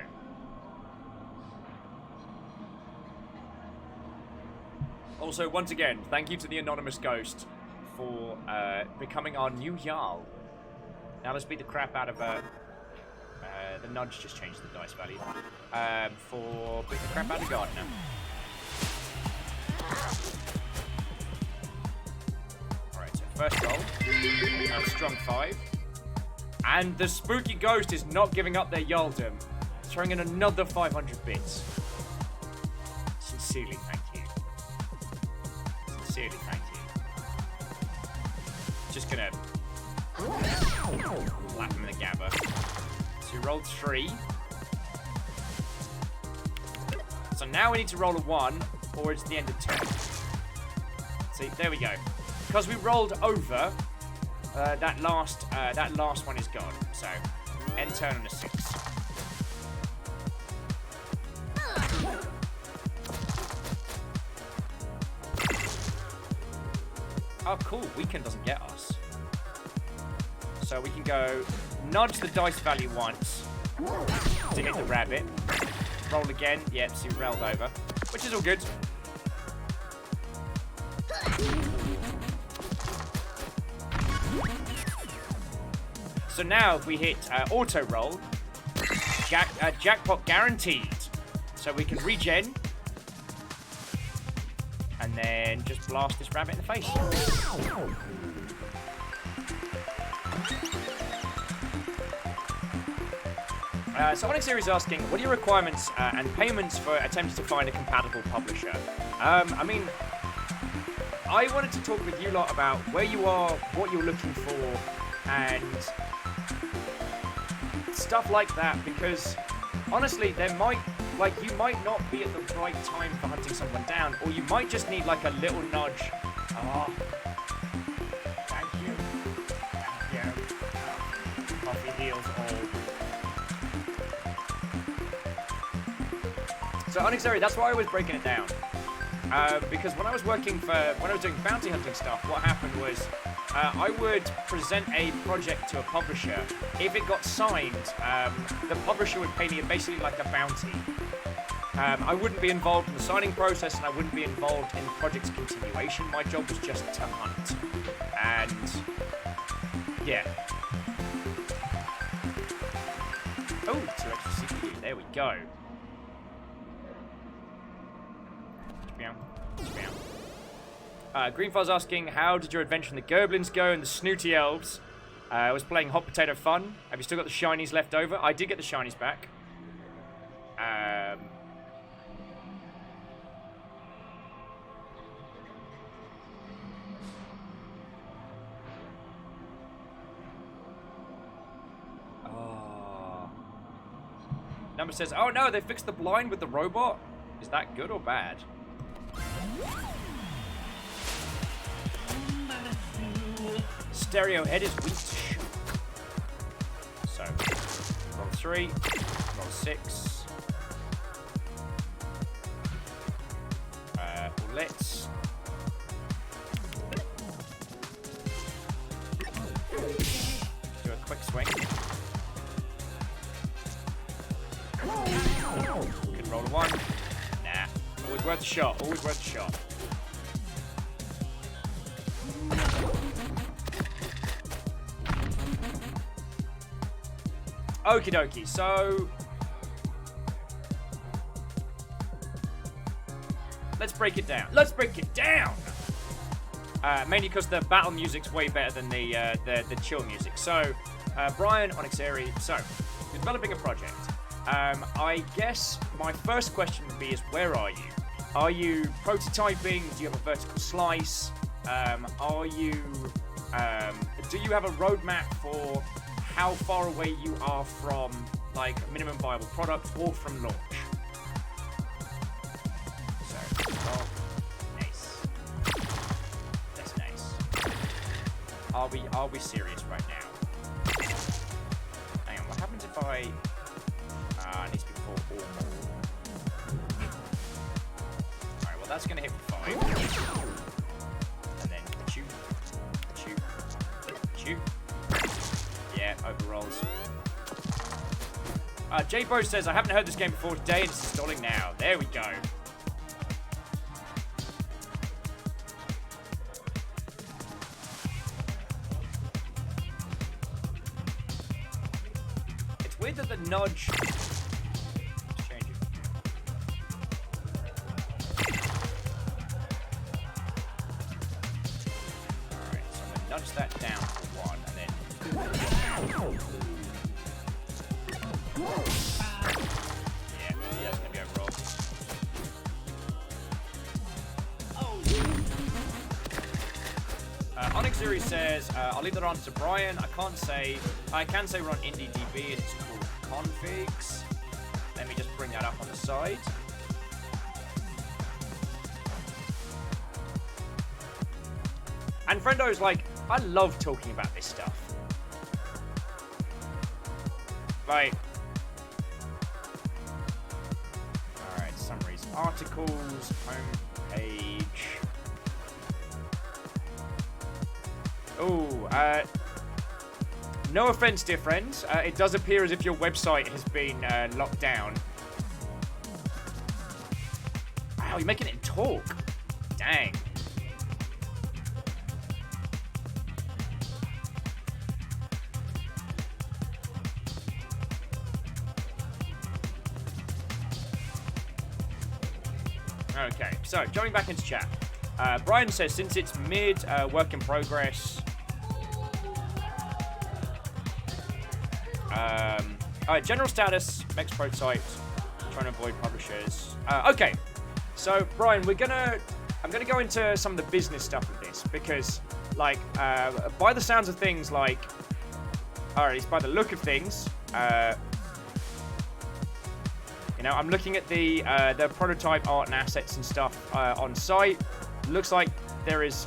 A: Also, once again, thank you to the Anonymous Ghost for becoming our new Jarl. Now let's beat the crap out of the nudge just changed the dice value. For beat the crap out of Gardener. Alright, so first roll. Strong 5. And the spooky ghost is not giving up their Jarldom. Throwing in another 500 bits. Sincerely, thank you. Sincerely, thank you. Just gonna slap him in the gabber. So we rolled 3. So now we need to roll a 1, or it's the end of turn. See, there we go. Because we rolled over, that last one is gone. So end turn on a 6. Oh, cool. Weekend doesn't get us. So we can go nudge the dice value once to hit the rabbit. Roll again. Yep, so we rolled over. Which is all good. So now if we hit auto roll, jackpot guaranteed. So we can regen. And then just blast this rabbit in the face. So Onyx Series is asking, what are your requirements and payments for attempting to find a compatible publisher? I mean, I wanted to talk with you lot about where you are, what you're looking for, and stuff like that, because honestly, you might not be at the right time for hunting someone down, or you might just need like a little nudge. Oh, thank you. Thank you. Coffee heals all. So Onyxary, that's why I was breaking it down. Because when I was doing bounty hunting stuff, what happened was I would present a project to a publisher. If it got signed, the publisher would pay me basically like a bounty. I wouldn't be involved in the signing process, and I wouldn't be involved in the project's continuation. My job was just to hunt. And yeah. Oh, 2 extra CPU. There we go. Greenfell's asking, how did your adventure in the Goblins go and the Snooty Elves? I was playing Hot Potato Fun. Have you still got the shinies left over? I did get the shinies back. Number says, oh no, they fixed the blind with the robot. Is that good or bad? Stereo head is weak to shoot. So, roll 3, roll 6. Let's do a quick swing. Could roll a 1. Nah. Always worth a shot. Always worth a shot. Okie dokie, so let's break it down. Let's break it down! Mainly because the battle music's way better than the chill music. So, Brian, Onyx Airy, so, you're developing a project. I guess my first question would be is, where are you? Are you prototyping? Do you have a vertical slice? Do you have a roadmap for how far away you are from, like, a minimum viable product or from launch? So, oh, nice. That's nice. Are we serious right now? Hang on, what happens if I... it needs to be 4 or more. Alright, well that's gonna hit for 5. And then shoot. Yeah, overrolls. J-Bo says, I haven't heard this game before today and it's installing now. There we go. It's weird that the nudge... Let's change it. Alright, so I'm gonna nudge that down for 1 and then... Yeah, that's gonna be overall. Onyx Series says, I'll leave that on to Brian. I can say we're on IndieDB, it's called configs. Let me just bring that up on the side. And Friendo's like, I love talking about this stuff. Like, alright, summaries, articles, homepage. Oh, no offense, dear friends. It does appear as if your website has been locked down. Wow, you're making it talk. Dang. Okay, so jumping back into chat. Brian says, since it's mid, work in progress. General status, next prototypes, trying to avoid publishers. Okay, so Brian, I'm gonna go into some of the business stuff of this because, like, by the sounds of things, like, or at least by the look of things, you know, I'm looking at the prototype art and assets and stuff on site. Looks like there is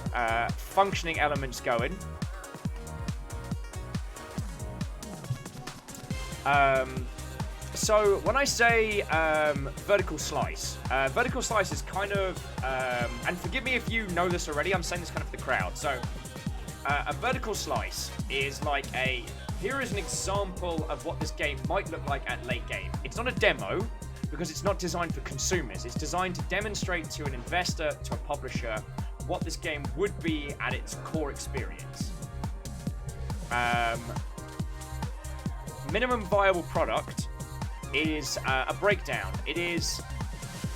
A: functioning elements going. So when I say vertical slice is kind of, and forgive me if you know this already, I'm saying this kind of for the crowd. So a vertical slice is like here is an example of what this game might look like at late game. It's not a demo, because it's not designed for consumers. It's designed to demonstrate to an investor, to a publisher, what this game would be at its core experience. Minimum viable product is a breakdown. It is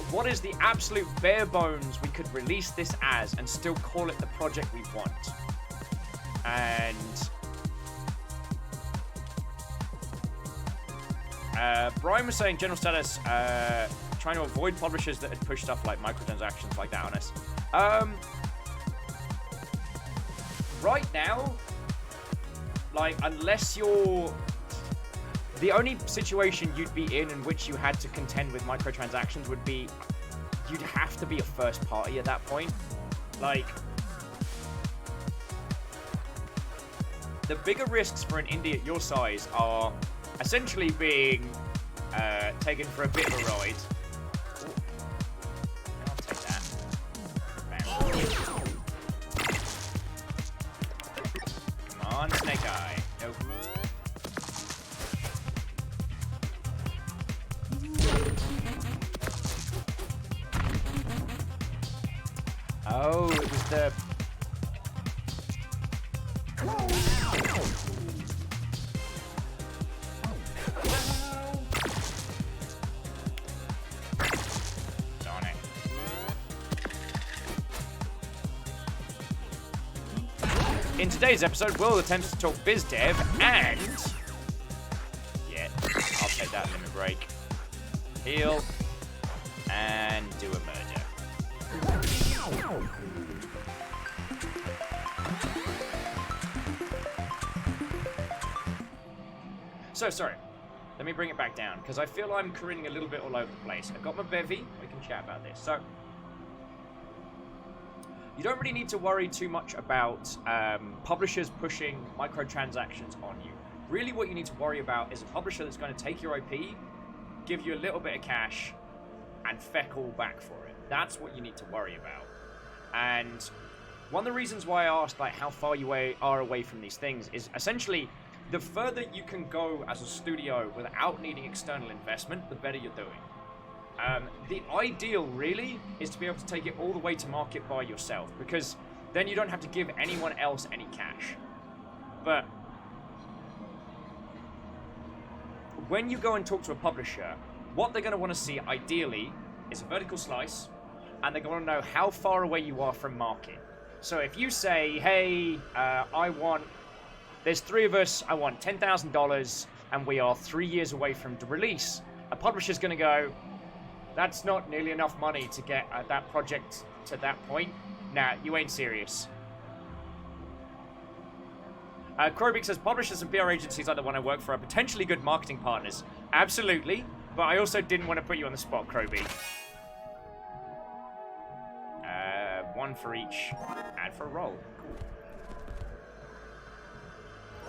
A: what is the absolute bare bones we could release this as and still call it the project we want. And Brian was saying general status, trying to avoid publishers that had pushed stuff like microtransactions like that on us. Right now, like, unless you're... The only situation you'd be in which you had to contend with microtransactions would be you'd have to be a first party at that point. Like, the bigger risks for an indie at your size are essentially being taken for a bit of a ride. Ooh. I'll take that. Bam. Come on, Snake Eye. Nope. Oh, it was the... Darn it. In today's episode, Will attempts to talk biz dev and... Yeah, I'll take that limit break. Heal. And do a murder. So, sorry. Let me bring it back down, because I feel I'm careening a little bit all over the place. I've got my bevy. We can chat about this. So, you don't really need to worry too much about publishers pushing microtransactions on you. Really what you need to worry about is a publisher that's going to take your IP, give you a little bit of cash, and feck all back for it. That's what you need to worry about. And one of the reasons why I asked like how far you are away from these things is essentially the further you can go as a studio without needing external investment, the better you're doing. The ideal really is to be able to take it all the way to market by yourself, because then you don't have to give anyone else any cash. But when you go and talk to a publisher, what they're going to want to see ideally is a vertical slice, and they're going to know how far away you are from market. So if you say, hey, there's three of us, I want $10,000, and we are 3 years away from the release, a publisher's going to go, that's not nearly enough money to get that project to that point. Nah, you ain't serious. Krobik says, publishers and PR agencies like the one I work for are potentially good marketing partners. Absolutely, but I also didn't want to put you on the spot, Krobik. One for each, and for a roll. Cool.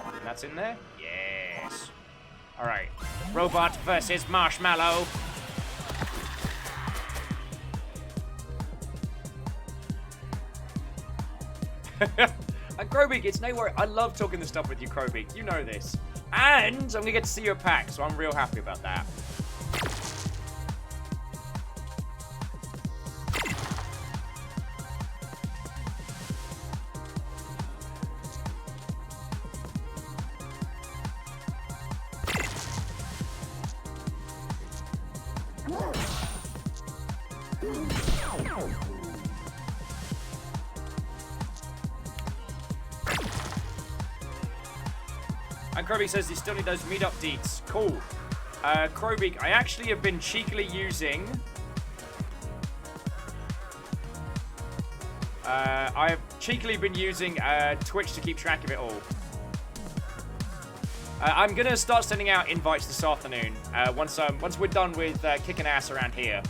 A: And that's in there? Yes. Alright. Robot versus Marshmallow. And Krobik, it's no worry. I love talking this stuff with you, Krobik. You know this. And I'm going to get to see you at PAX, so I'm real happy about that. And Krobik says you still need those meetup deets. Cool. Krobik, I actually have been cheekily using... I've cheekily been using Twitch to keep track of it all. I'm going to start sending out invites this afternoon, once we're done with kicking ass around here.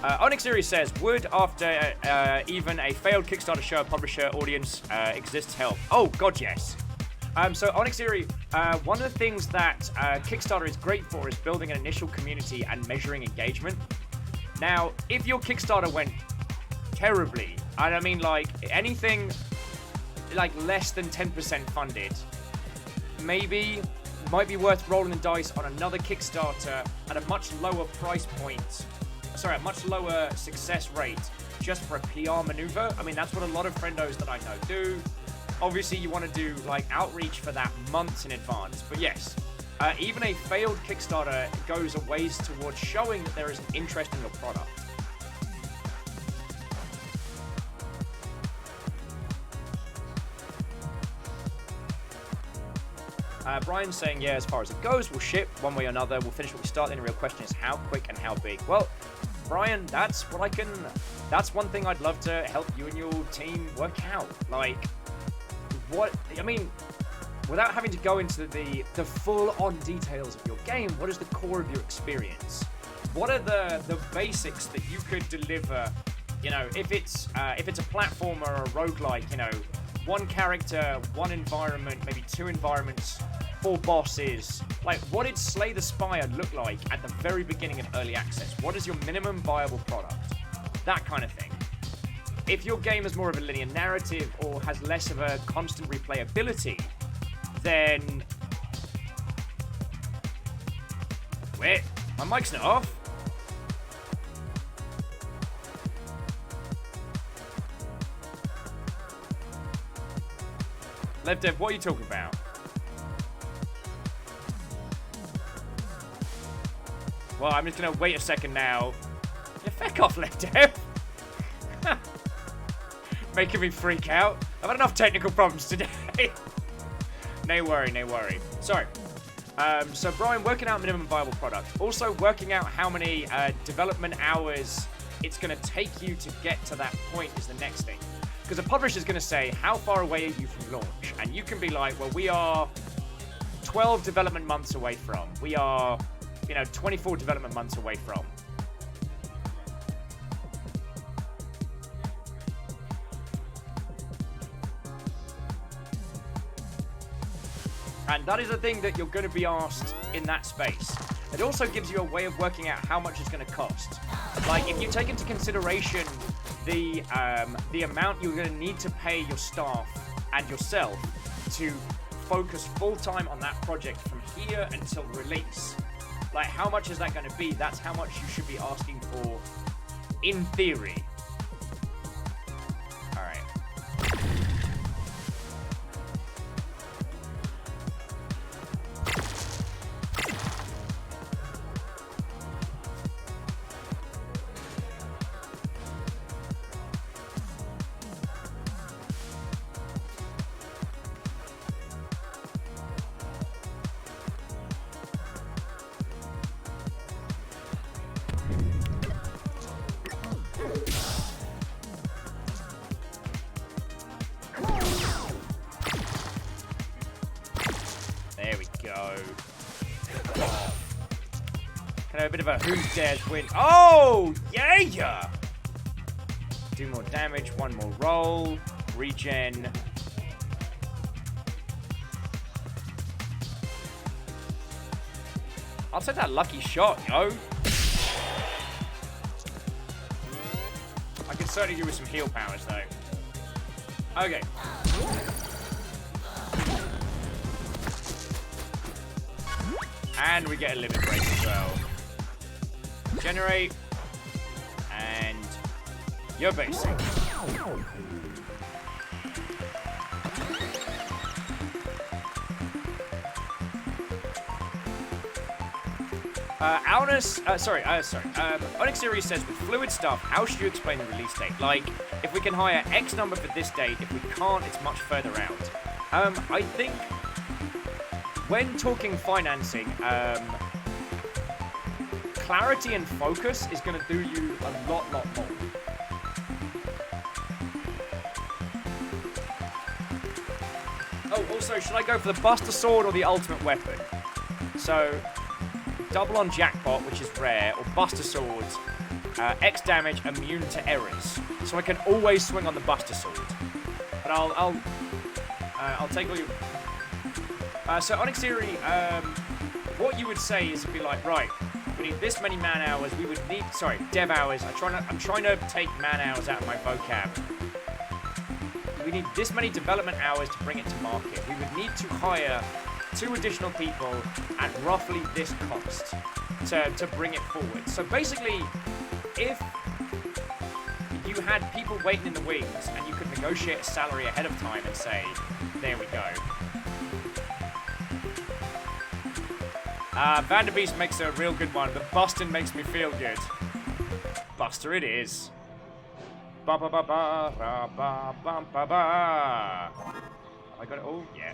A: Onyx Series says, would after even a failed Kickstarter show a publisher audience exists help? Oh, God, yes. So Onyx Series, one of the things that Kickstarter is great for is building an initial community and measuring engagement. Now, if your Kickstarter went terribly, and I mean like anything like less than 10% funded, maybe might be worth rolling the dice on another Kickstarter at a much lower price point. Sorry, a much lower success rate just for a PR maneuver. I mean, that's what a lot of friendos that I know do. Obviously, you want to do like outreach for that months in advance. But yes, even a failed Kickstarter goes a ways towards showing that there is an interest in your product. Brian's saying, yeah, as far as it goes, we'll ship one way or another. We'll finish what we start. Then the real question is how quick and how big. Well, Brian, that's one thing I'd love to help you and your team work out. Like, I mean, without having to go into the full-on details of your game, what is the core of your experience? What are the basics that you could deliver? You know, if it's a platformer or a roguelike, you know, one character, one environment, maybe two environments, 4 bosses. Like, what did Slay the Spire look like at the very beginning of early access? What is your minimum viable product? That kind of thing. If your game is more of a linear narrative or has less of a constant replayability, then... Wait, my mic's not off. Left Dev, what are you talking about? Well, I'm just gonna wait a second now. Yeah, feck off, Left Dev. Making me freak out. I've had enough technical problems today. No worry, no worry. Sorry. So Brian, working out minimum viable product. Also working out how many development hours it's gonna take you to get to that point is the next thing. Because a publisher's going to say, how far away are you from launch? And you can be like, well, we are 12 development months away from. We are, 24 development months away from. And that is a thing that you're going to be asked in that space. It also gives you a way of working out how much it's going to cost. Like, if you take into consideration the amount you're going to need to pay your staff and yourself to focus full-time on that project from here until release. Like, how much is that going to be? That's how much you should be asking for in theory. All right. A bit of a who dares win. Oh, yeah! Do more damage, one more roll, regen. I'll take that lucky shot, yo. I can certainly do with some heal powers, though. Okay. And we get a limit break as well. Generate, and you're basic. Onyx Series says, with fluid stuff, how should you explain the release date? Like, if we can hire X number for this date, if we can't, it's much further out. I think when talking financing, clarity and focus is going to do you a lot more. Oh, also, should I go for the Buster Sword or the Ultimate Weapon? So, double on Jackpot, which is rare, or Buster Swords, X damage, immune to errors. So I can always swing on the Buster Sword. But I'll take all you. So Onyx Theory, what you would say is, be like, right, we need this many man hours. We would need, dev hours. I'm trying to take man hours out of my vocab. we need this many development hours to bring it to market. We would need to hire 2 additional people at roughly this cost to bring it forward. So basically, if you had people waiting in the wings and you could negotiate a salary ahead of time and say, there we go. Vanderbeest makes a real good one, but Boston makes me feel good. Buster it is. Ba ba ba ba ba ba ba ba ba. I got it. Oh yeah.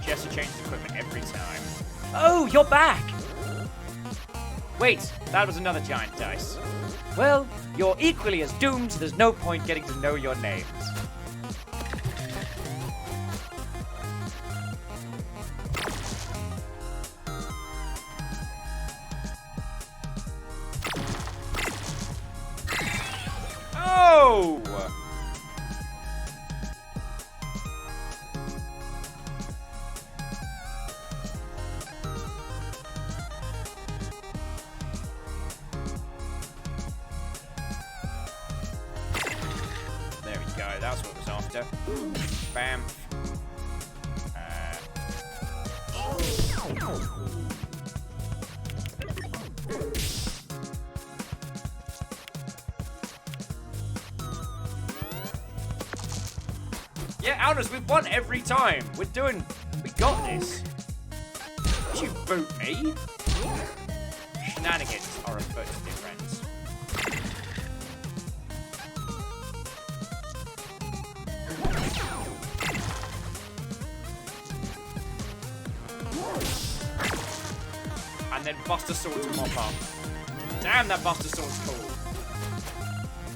A: Jesse changes equipment every time.
D: Oh, you're back!
A: Wait, that was another giant dice.
D: Well, you're equally as doomed, so there's no point getting to know your names.
A: Oh! There we go, that's what it was after. Bam. Yeah, Aldous, we've won every time. We got this. Did you boot me? Shenanigans are afoot, dear friends. And then Buster Sword to mop up. Damn, that Buster Sword's cool.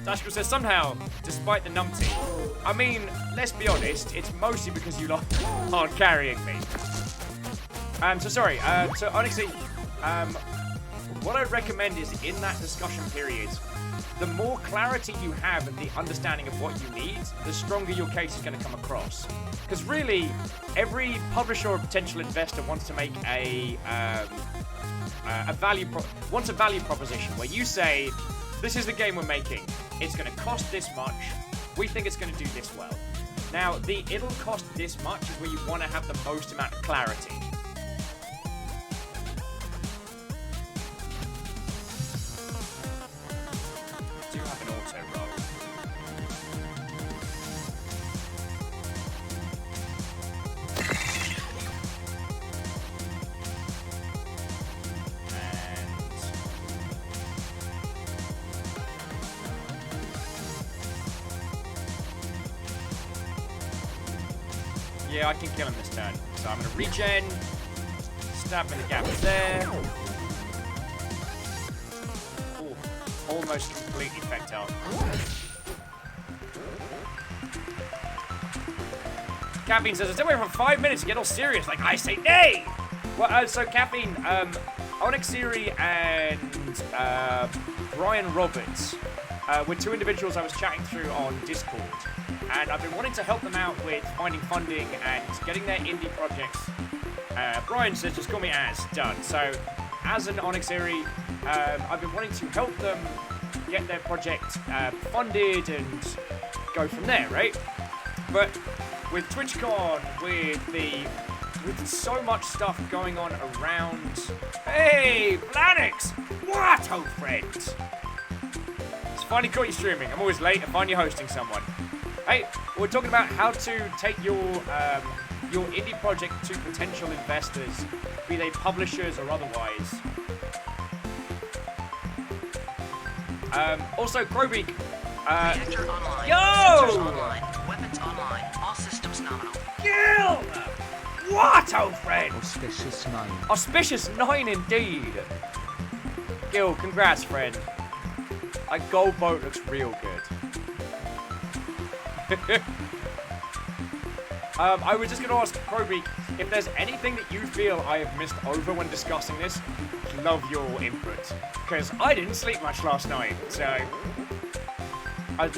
A: Dashko says, somehow, despite the numpty, I mean, let's be honest, it's mostly because you lot aren't carrying me. So sorry, so honestly, what I'd recommend is in that discussion period, the more clarity you have and the understanding of what you need, the stronger your case is going to come across. Because really, every publisher or potential investor wants to make a value proposition where you say, this is the game we're making. It's going to cost this much. We think it's going to do this well. Now, the it'll cost this much is where you want to have the most amount of clarity. I do have an auto roll. Yeah, I can kill him this turn. So I'm going to regen. Stab in the gap there. Oh, almost completely fecked out. Caffeine says, it's only for 5 minutes to get all serious. Like, I say nay! Well, so Caffeine, Onyx Siri and Brian Roberts were 2 individuals I was chatting through on Discord. And I've been wanting to help them out with finding funding and getting their indie projects. Brian says, just call me Az, done. So, as an Onyx Siri, I've been wanting to help them get their project funded and go from there, right? But with TwitchCon, with so much stuff going on around... Hey, Planix! What, old friend? It's finally caught you streaming. I'm always late. I find you hosting someone. Hey, we're talking about how to take your indie project to potential investors, be they publishers or otherwise. Also, Crowbeak.
G: Reactor online.
A: Yo!
G: Sensors online. Weapons online. All systems nominal.
A: Gil! What, old friend?
B: Auspicious 9.
A: Auspicious 9 indeed. Gil, congrats, friend. That gold boat looks real good. I was just going to ask Crowbeak if there's anything that you feel I have missed over when discussing this. Love your input, because I didn't sleep much last night. So,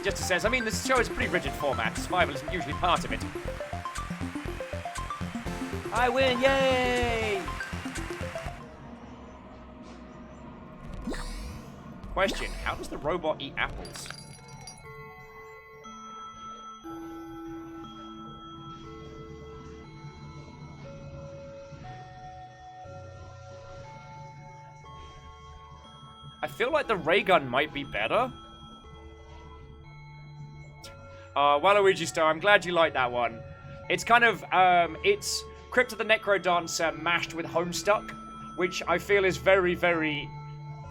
A: just says, I mean, this show is a pretty rigid format. Survival isn't usually part of it. I win! Yay! question. How does the robot eat apples? I feel like the ray gun might be better. Waluigi Star, I'm glad you like that one. It's kind of, it's Crypt of the Necro Dancer mashed with Homestuck, which I feel is very, very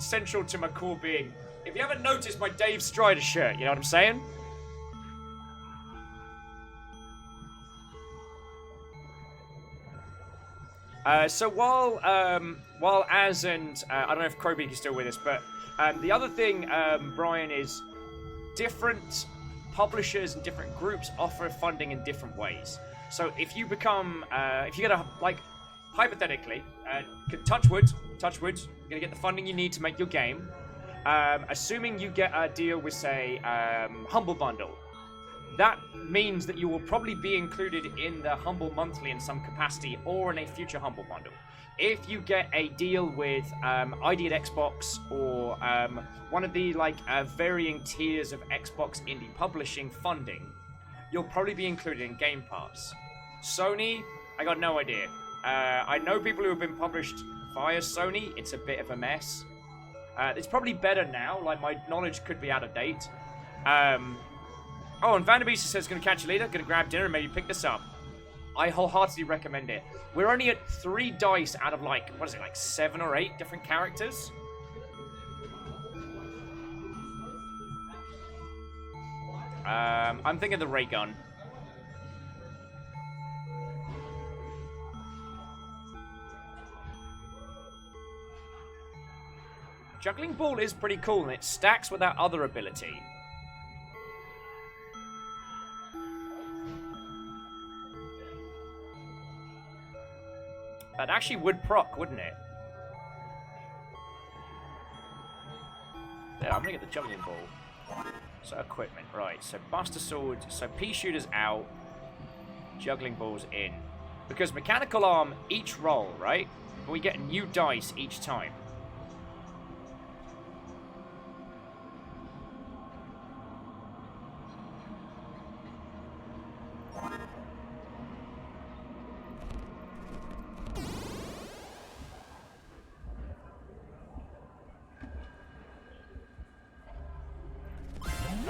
A: central to my core being. If you haven't noticed my Dave Strider shirt, you know what I'm saying? So while Az and I don't know if Crowbeak is still with us, but the other thing, Brian, is different publishers and different groups offer funding in different ways. So if you become, if you get a, like, hypothetically, touch wood, you're gonna get the funding you need to make your game. Assuming you get a deal with, say, Humble Bundle. That means that you will probably be included in the Humble Monthly in some capacity or in a future Humble Bundle. If you get a deal with ID at Xbox or one of the varying tiers of Xbox indie publishing funding, you'll probably be included in Game Pass. Sony, I got no idea. I know people who have been published via Sony. It's a bit of a mess. It's probably better now. Like, my knowledge could be out of date. Oh, and Vanderbeest says, gonna catch you later, gonna grab dinner and maybe pick this up. I wholeheartedly recommend it. We're only at 3 dice out of, like, what is it, like 7 or 8 different characters? I'm thinking the ray gun. Juggling Ball is pretty cool, and it stacks with that other ability. That actually would proc, wouldn't it? Yeah, I'm gonna get the Juggling Ball. So equipment, right. So Buster Sword, so Pea Shooter's out. Juggling Ball's in. Because Mechanical Arm, each roll, right? But we get new dice each time.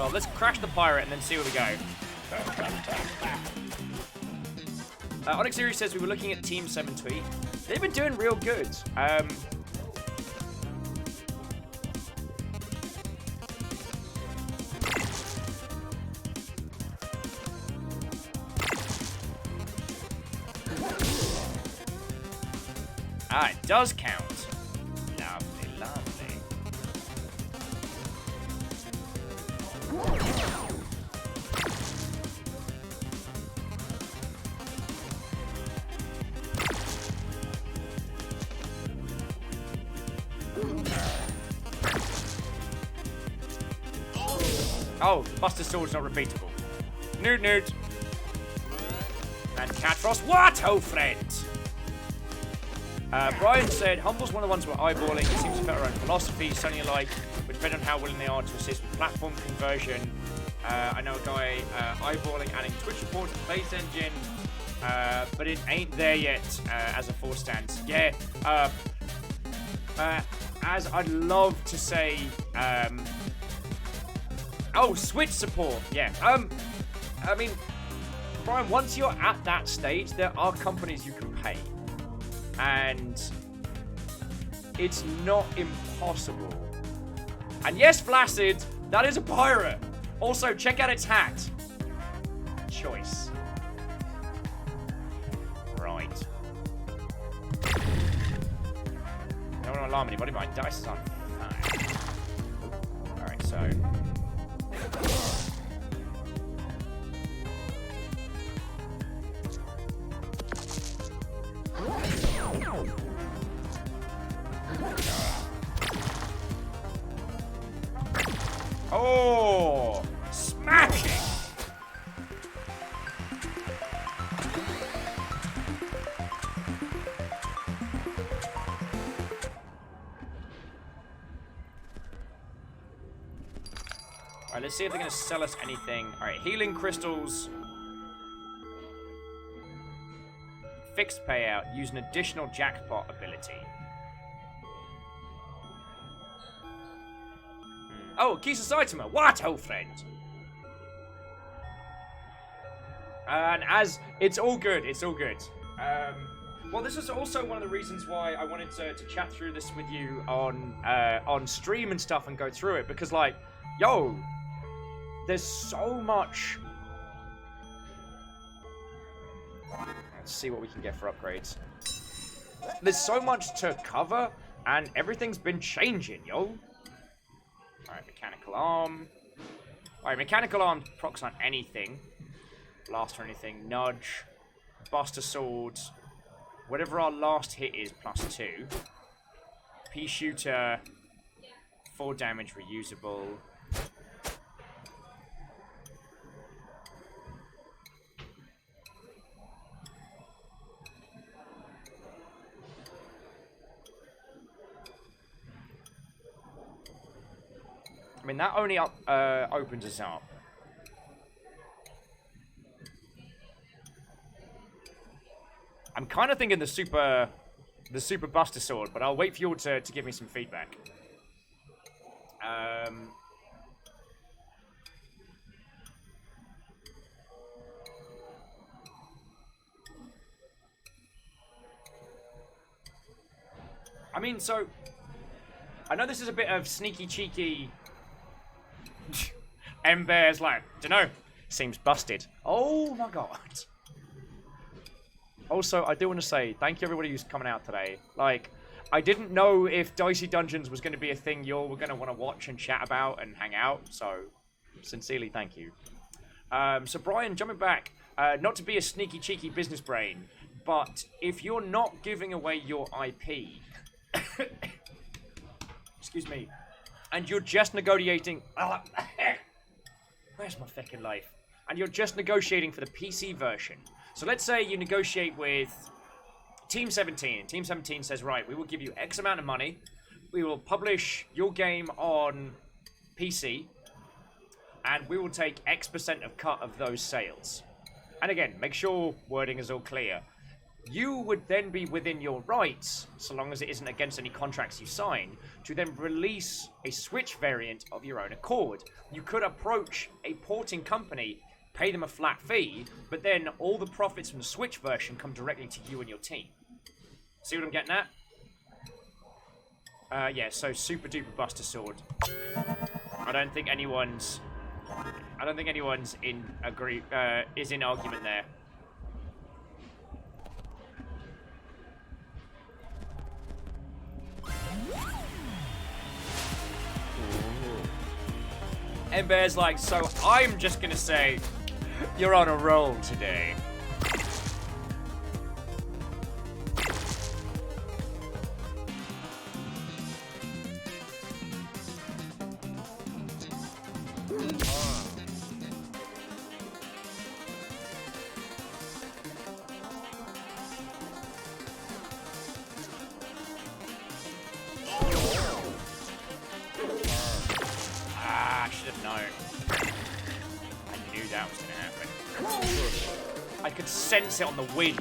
A: Oh, let's crash the pirate and then see where we go. Onyx Series says we were looking at Team 7 tweet. They've been doing real good. Ah, it does count. Lovely, lovely. Oh, Buster Sword's not repeatable. Noot noot. And Catfrost, what, oh friend? Brian said, Humble's one of the ones we're eyeballing. It seems to fit our own philosophy, Sony alike, but depending on how willing they are to assist with platform conversion. I know a guy eyeballing adding Twitch support to the base engine, but it ain't there yet as a full stance. Yeah, as I'd love to say, oh, Switch support, yeah. I mean, Brian, once you're at that stage, there are companies you can pay. And it's not impossible. And yes, Flaccid, that is a pirate. Also, check out its hat. Choice. Right. I don't want to alarm anybody, but my dice is on fire. Alright, so... Oh, smashing! Alright, let's see if they're going to sell us anything. Alright, healing crystals. Fixed payout. Use an additional jackpot ability. Oh, Kisa Saitama. What, old friend? And as... It's all good. It's all good. Well, this is also one of the reasons why I wanted to chat through this with you on stream and stuff and go through it. Because, like, yo, there's so much... Let's see what we can get for upgrades. There's so much to cover, and everything's been changing, yo. Alright, mechanical arm. Alright, mechanical arm procs on anything. Blast or anything. Nudge. Buster sword. Whatever our last hit is, +2. Pea shooter. 4 damage, reusable. I mean, that only opens us up. I'm kind of thinking the super Buster Sword, but I'll wait for you all to give me some feedback. I mean, so I know this is a bit of sneaky cheeky. Ember's like, dunno, seems busted. Oh my god. Also, I do want to say, thank you everybody who's coming out today. Like, I didn't know if Dicey Dungeons was going to be a thing you all were going to want to watch and chat about and hang out, so sincerely thank you. So Brian, jumping back, not to be a sneaky cheeky business brain, but if you're not giving away your IP, excuse me, and you're just negotiating... Where's my fucking life? And you're just negotiating for the PC version. So let's say you negotiate with Team 17. Team 17 says, right, we will give you X amount of money. We will publish your game on PC. And we will take X% of cut of those sales. And again, make sure wording is all clear. You would then be within your rights, so long as it isn't against any contracts you sign, to then release a Switch variant of your own accord. You could approach a porting company, pay them a flat fee, but then all the profits from the Switch version come directly to you and your team. See what I'm getting at? Yeah, so Super Duper Buster Sword. I don't think anyone's is in argument there. And Bear's like, so I'm just gonna say, you're on a roll today. I should have known. I knew that was going to happen. I could sense it on the wind.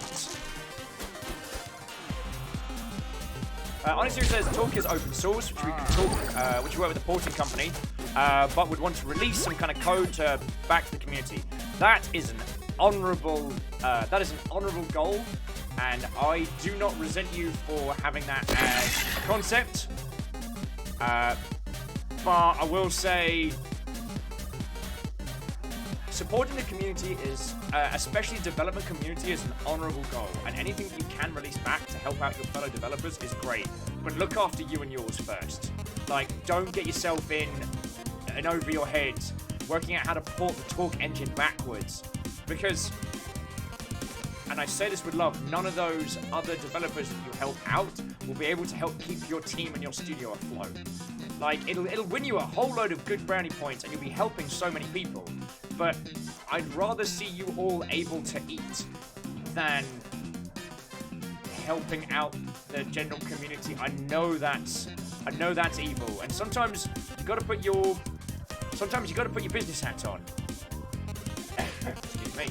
A: Honestly, it says talk is open source, which we can talk, which we work with a porting company, but would want to release some kind of code to back to the community. That is an honourable goal, and I do not resent you for having that as a concept. But I will say, supporting the community is, especially the development community, is an honourable goal. And anything you can release back to help out your fellow developers is great. But look after you and yours first. Like, don't get yourself in and over your head working out how to port the Talk engine backwards. Because, and I say this with love, none of those other developers that you help out will be able to help keep your team and your studio afloat. Like, it'll win you a whole load of good brownie points and you'll be helping so many people. But I'd rather see you all able to eat than helping out the general community. I know that's evil. And sometimes you gotta put your Sometimes you got to put your business hat on. Excuse me.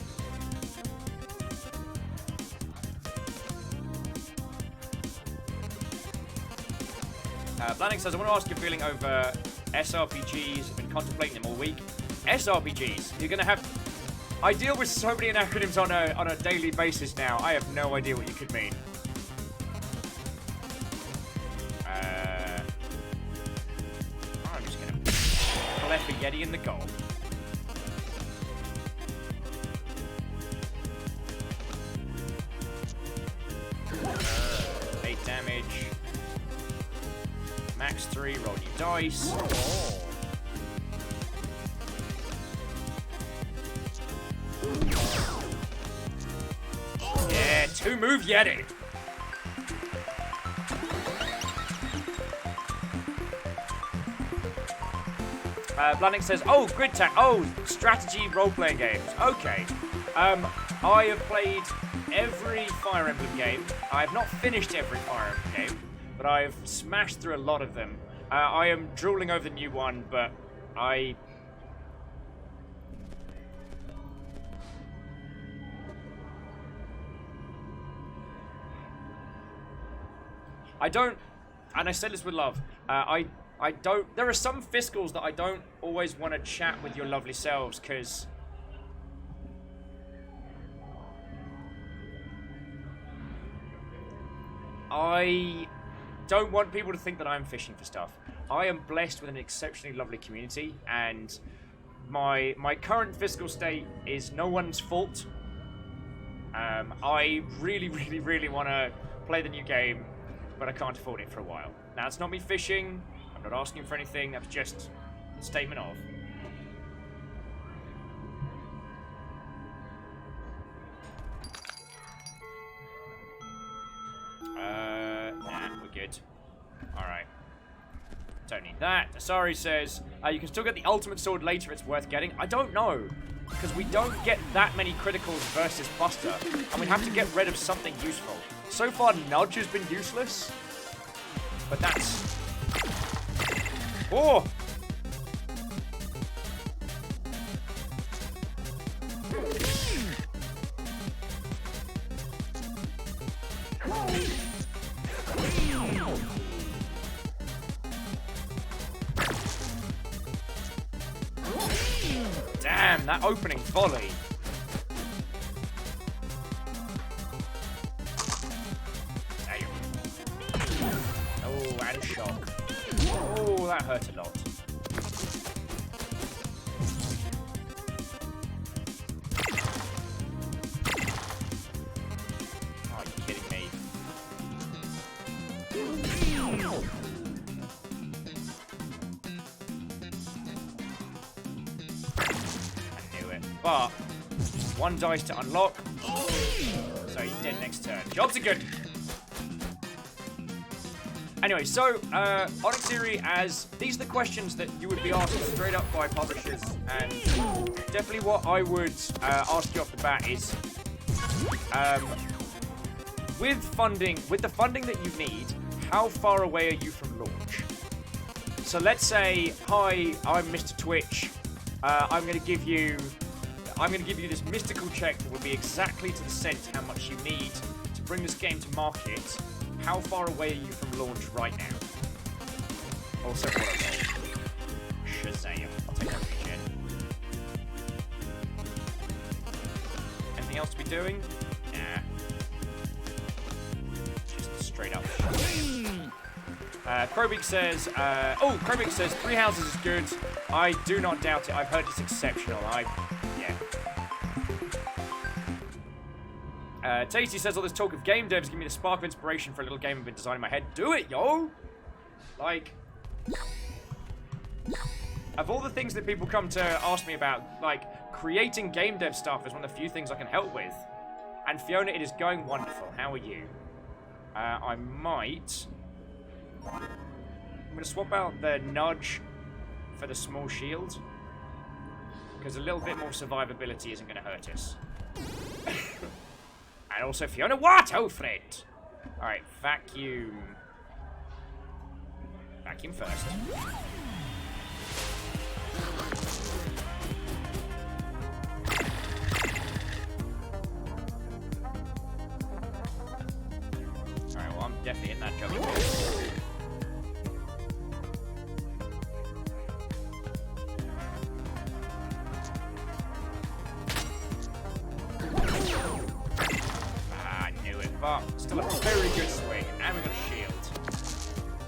A: Blannick says, I want to ask your feeling over SRPGs. I've been contemplating them all week. SRPGs, you're going to have... I deal with so many acronyms on a daily basis now. I have no idea what you could mean. I'm just going to clef a Yeti in the goal. 8 damage. Max 3, roll your dice. Yeah, 2 move Yeti. Blannick says, oh, grid tag. Oh, strategy role-playing games. Okay. I have played every Fire Emblem game. I have not finished every Fire Emblem game, but I've smashed through a lot of them. I am drooling over the new one, but I don't, and I say this with love, I don't, there are some fiscals that I don't always want to chat with your lovely selves, because I don't want people to think that I'm fishing for stuff. I am blessed with an exceptionally lovely community, and my current fiscal state is no one's fault. I really, really, really want to play the new game, but I can't afford it for a while. Now, it's not me fishing. I'm not asking for anything. That's just a statement of. Nah, we're good. Alright. Don't need that. Asari says, you can still get the ultimate sword later, it's worth getting. I don't know, because we don't get that many criticals versus Buster, and we have to get rid of something useful. So far, Nudge has been useless, but that's... Oh! Damn, that opening volley. Damn. Oh, and shock. Oh, that hurt a lot. Oh, are you kidding me? But 1 dice to unlock. So he's dead next turn. Jobs are good. Anyway, so Onyxiri, as these are the questions that you would be asked straight up by publishers, and definitely what I would ask you off the bat is, with the funding that you need, how far away are you from launch? So let's say, hi, I'm Mr. Twitch. I'm going to give you this mystical check that will be exactly to the cent how much you need to bring this game to market. How far away are you from launch right now? Also, what I roll. Shazam. I'll take that regen. Anything else to be doing? Nah. Just straight up. Krobik says, Krobik says 3 houses is good. I do not doubt it. I've heard it's exceptional. Dicey says, all this talk of game devs give me the spark of inspiration for a little game I've been designing in my head. Do it, yo! Like, of all the things that people come to ask me about, like, creating game dev stuff is one of the few things I can help with. And Fiona, it is going wonderful. How are you? I might... I'm going to swap out the nudge for the small shield, because a little bit more survivability isn't going to hurt us. And also Fiona, what? Oh, Fred. Alright, vacuum. Vacuum first. but still a very good swing. And we got a shield.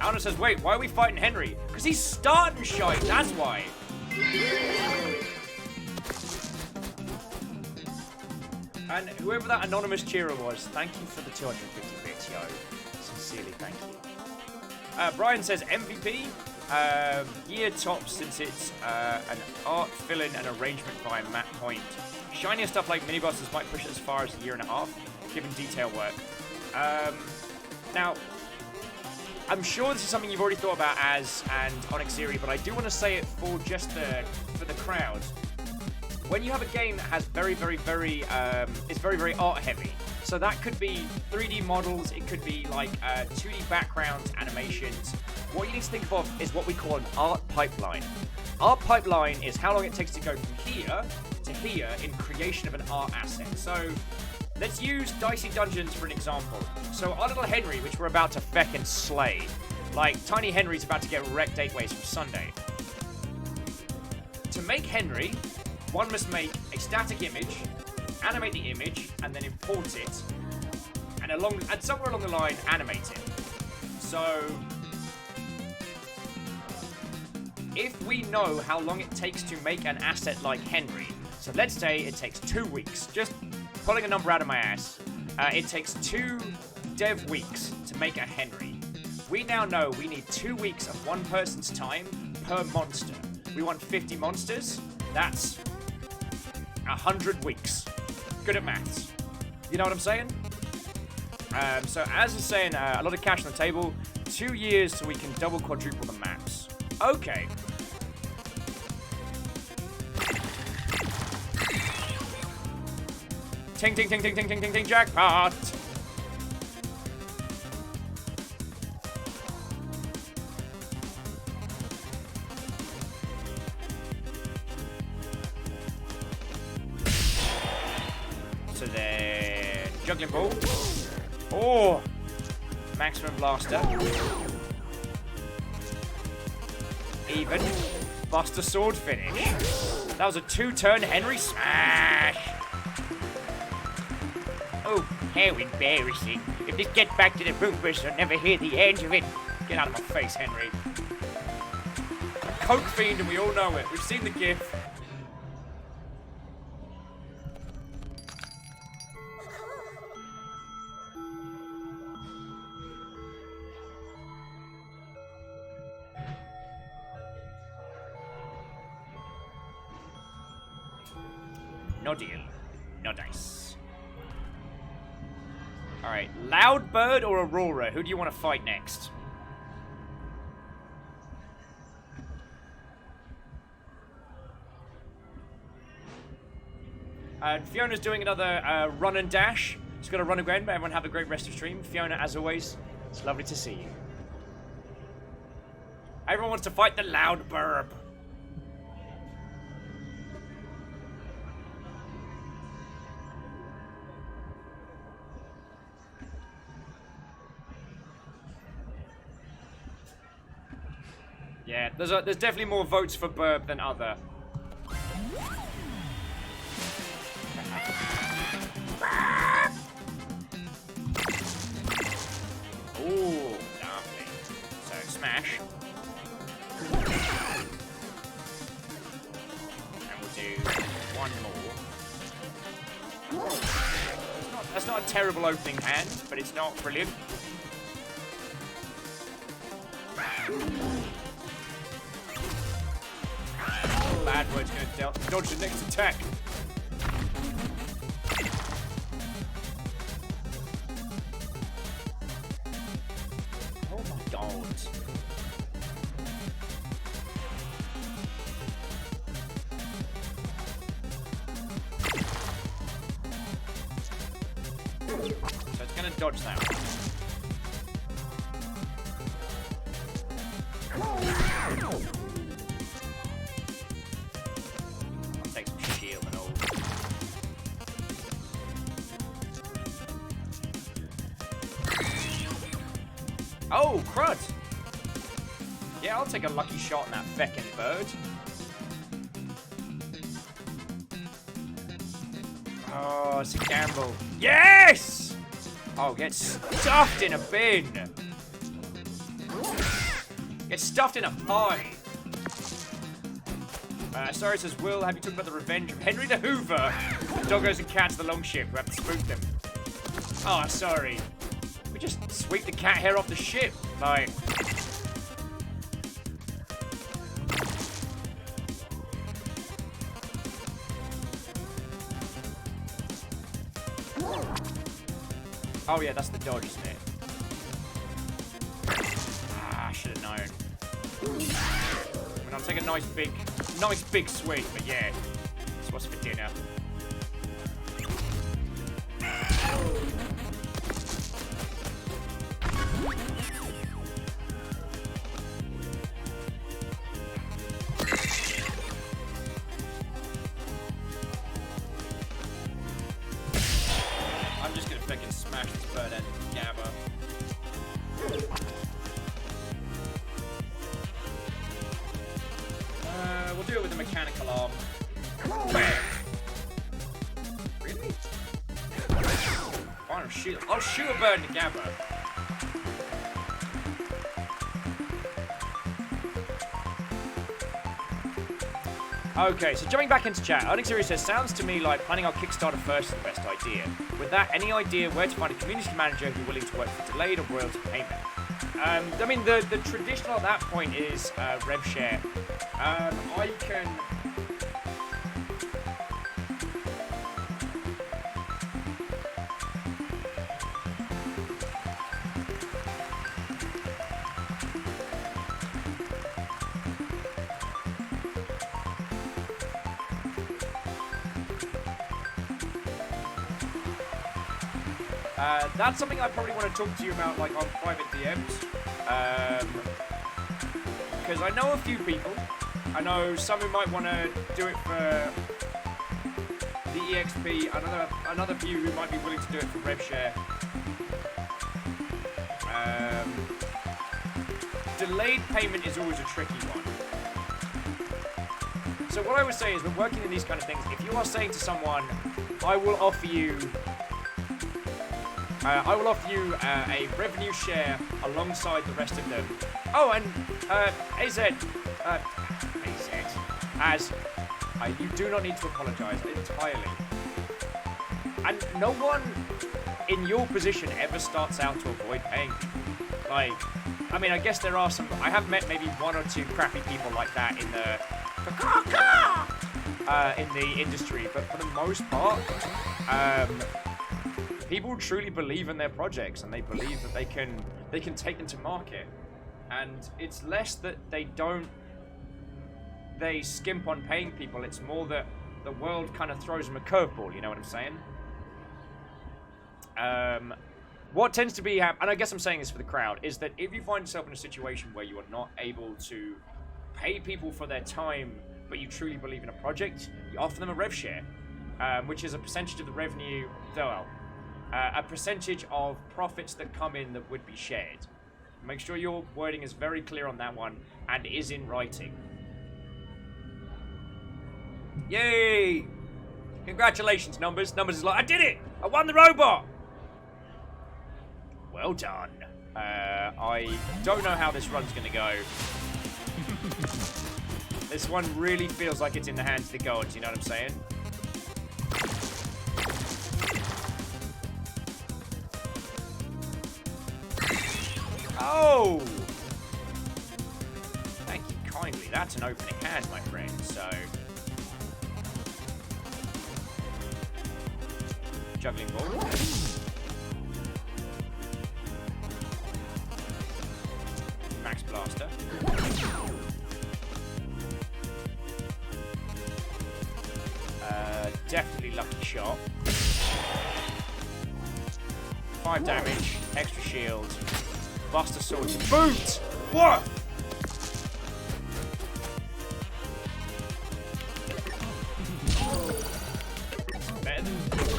A: Alna says, wait, why are we fighting Henry? Because he's starting shite, that's why. And whoever that anonymous cheerer was, thank you for the 250 bits, yo. Sincerely, thank you. Brian says MVP, year tops since it's an art fill-in and arrangement by Matt Point. Shinier stuff like mini-bosses might push it as far as a year and a half, given detail work. Now, I'm sure this is something you've already thought about as and Onyx Theory, but I do want to say it for just for the crowd. When you have a game that has is very, very art heavy. So that could be 3D models, it could be like 2D backgrounds, animations. What you need to think of is what we call an art pipeline. Art pipeline is how long it takes to go from here to here in creation of an art asset. So let's use Dicey Dungeons for an example. So our little Henry, which we're about to feckin' slay, like Tiny Henry's about to get wrecked 8 ways from Sunday. To make Henry, one must make a static image, animate the image, and then import it, and somewhere along the line, animate it. So, if we know how long it takes to make an asset like Henry, so let's say it takes 2 weeks, just pulling a number out of my ass, it takes 2 dev weeks to make a Henry. We now know we need 2 weeks of one person's time per monster. We want 50 monsters, that's 100 weeks. Good at maths. You know what I'm saying? So as I was saying, a lot of cash on the table. 2 years so we can double quadruple the maps. Okay. Ting ting ting ting ting ting ting ting jackpot. So then, juggling ball. Oh, maximum blaster. Even. Buster sword finish. That was a 2-turn Henry smash. Oh, how embarrassing. If this gets back to the Roomers, I'll never hear the end of it. Get out of my face, Henry. A coke fiend and we all know it. We've seen the gif. No deal. No dice. Alright, Loudbird or Aurora? Who do you want to fight next? Fiona's doing another run and dash. She's got to run again, but everyone have a great rest of stream. Fiona, as always, it's lovely to see you. Everyone wants to fight the Loudbird. Yeah, there's definitely more votes for Burb than other. Ooh, lovely. So, smash. And we'll do one more. That's not a terrible opening hand, but it's not brilliant. Bad word's gonna dodge the next attack. Oh my god. So it's gonna dodge that one. Oh, crud! Yeah, I'll take a lucky shot on that feckin' bird. Oh, it's a gamble. Yes! Oh, get stuffed in a bin. Get stuffed in a pie. Sorry, says Will, have you talked about the revenge of Henry the Hoover? The doggos and cats of the longship who have to spook them. Oh, sorry. We just sweep the cat hair off the ship. Like... Oh yeah, that's the dodge, isn't it? Ah, I should have known. I mean, I'll take a nice big swing, but yeah. It's what's for dinner. I'm just gonna fucking smash this bird end Gabba. We'll do it with a mechanical arm. Really? Fine, I'll shoot a bird in Gabba. Okay, so jumping back into chat, Onyx Series says, sounds to me like planning our Kickstarter first is the best idea. With that, any idea where to find a community manager who's willing to work for delayed or royalty payment? I mean, the traditional at that point is rev share. I can... That's something I probably want to talk to you about, like, on private DMs. Because I know a few people. I know some who might want to do it for the EXP. Another few who might be willing to do it for RevShare. Delayed payment is always a tricky one. So what I would say is, when working in these kind of things, if you are saying to someone, I will offer you a revenue share alongside the rest of them. Oh, and you do not need to apologise entirely. And no one in your position ever starts out to avoid paying people. Like, I mean, I guess there are some. I have met maybe one or two crappy people like that in the industry, but for the most part, people truly believe in their projects and they believe that they can take them to market. And it's less that they skimp on paying people, it's more that the world kind of throws them a curveball, you know what I'm saying? What tends to be, and I guess I'm saying this for the crowd, is that if you find yourself in a situation where you are not able to pay people for their time, but you truly believe in a project, you offer them a rev share, which is a percentage of the revenue, a percentage of profits that come in that would be shared. Make sure your wording is very clear on that one and is in writing. Yay! Congratulations, Numbers. Numbers is like, I did it! I won the robot! Well done. I don't know how this run's gonna go. This one really feels like it's in the hands of the gods, you know what I'm saying? Oh! Thank you kindly. That's an opening hand, my friend, so... Juggling ball. Max Blaster. Definitely lucky shot. 5 damage, extra shield. Buster Sword to boot! What?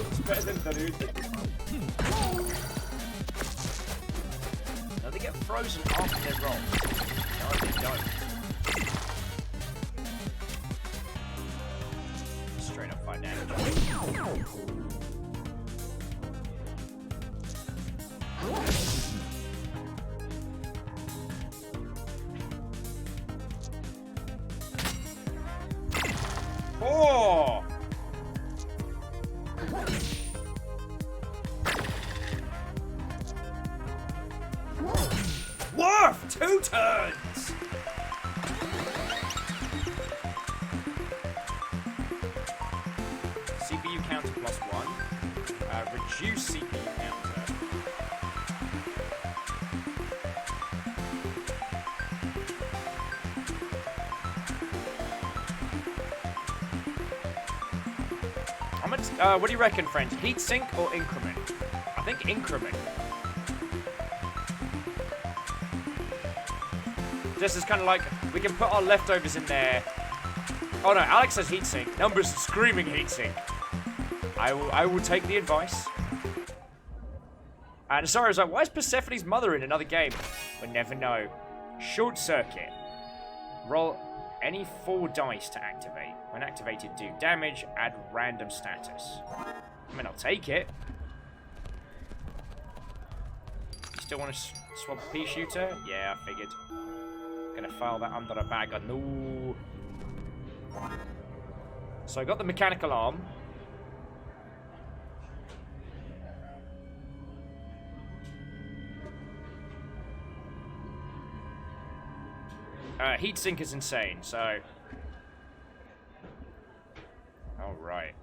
A: It's better than Darude. No, they get frozen after their roll. No, they don't. Straight up 5 damage. 4. Worth 2 turns. CPU counter +1. Reduce CPU counter. What do you reckon, friends? Heat sink or increment? I think increment. This is kind of like, we can put our leftovers in there. Oh no, Alex says heat sink. Numbers screaming heat sink. I will take the advice. And sorry, I was like, why is Persephone's mother in another game? We'll never know. Short circuit. Roll any 4 dice to activate. When activated, do damage, add random status. I mean, I'll take it. You still want to swap a pea shooter? Yeah, I figured. Gonna file that under a bag of no. So I got the mechanical arm. Heatsink is insane, so... Alright.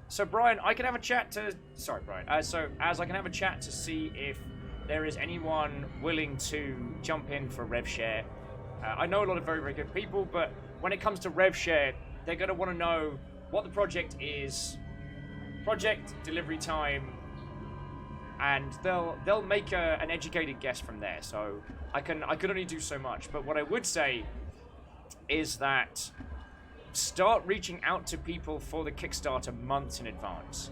A: So Brian, I can have a chat to... Sorry, Brian. So, as I can have a chat to see if there is anyone willing to jump in for RevShare. I know a lot of very, very good people, but when it comes to RevShare, they're going to want to know what the project is, project, delivery time, and they'll make an educated guess from there. So I can only do so much. But what I would say is that start reaching out to people for the Kickstarter months in advance.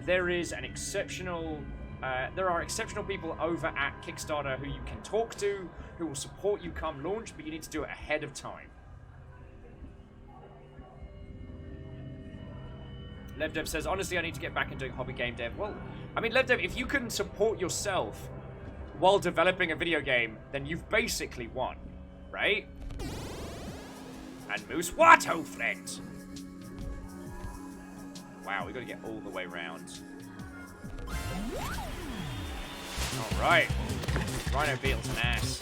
A: There is an exceptional... there are exceptional people over at Kickstarter who you can talk to, who will support you come launch, but you need to do it ahead of time. LevDev says, honestly, I need to get back into hobby game dev. Well, I mean, LevDev, if you can support yourself while developing a video game, then you've basically won, right? And Moose Watto, friends! Wow, we gotta get all the way around. Alright. Rhino Beetle's an ass.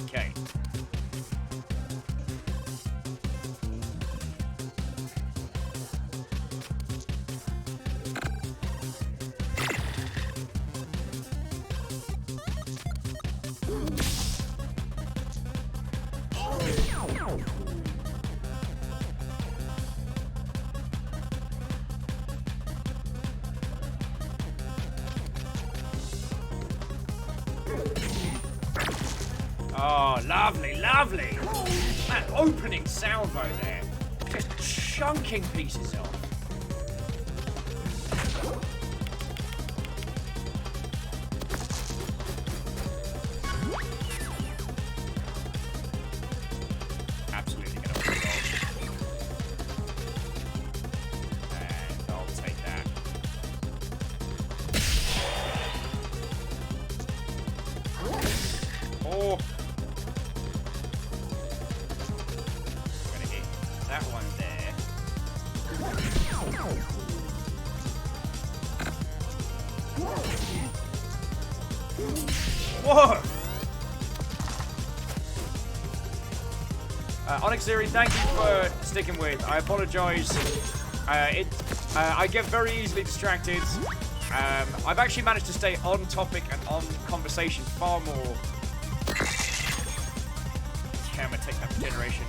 A: Okay. Oh, lovely, lovely. That opening salvo there. Just chunking pieces off. Absolutely gonna roll. And I'll take that. Oh. That one there. Whoa! Onyx Theory, thank you for sticking with. I apologize. I get very easily distracted. I've actually managed to stay on topic and on conversation far more. Yeah, I'm gonna take that regeneration.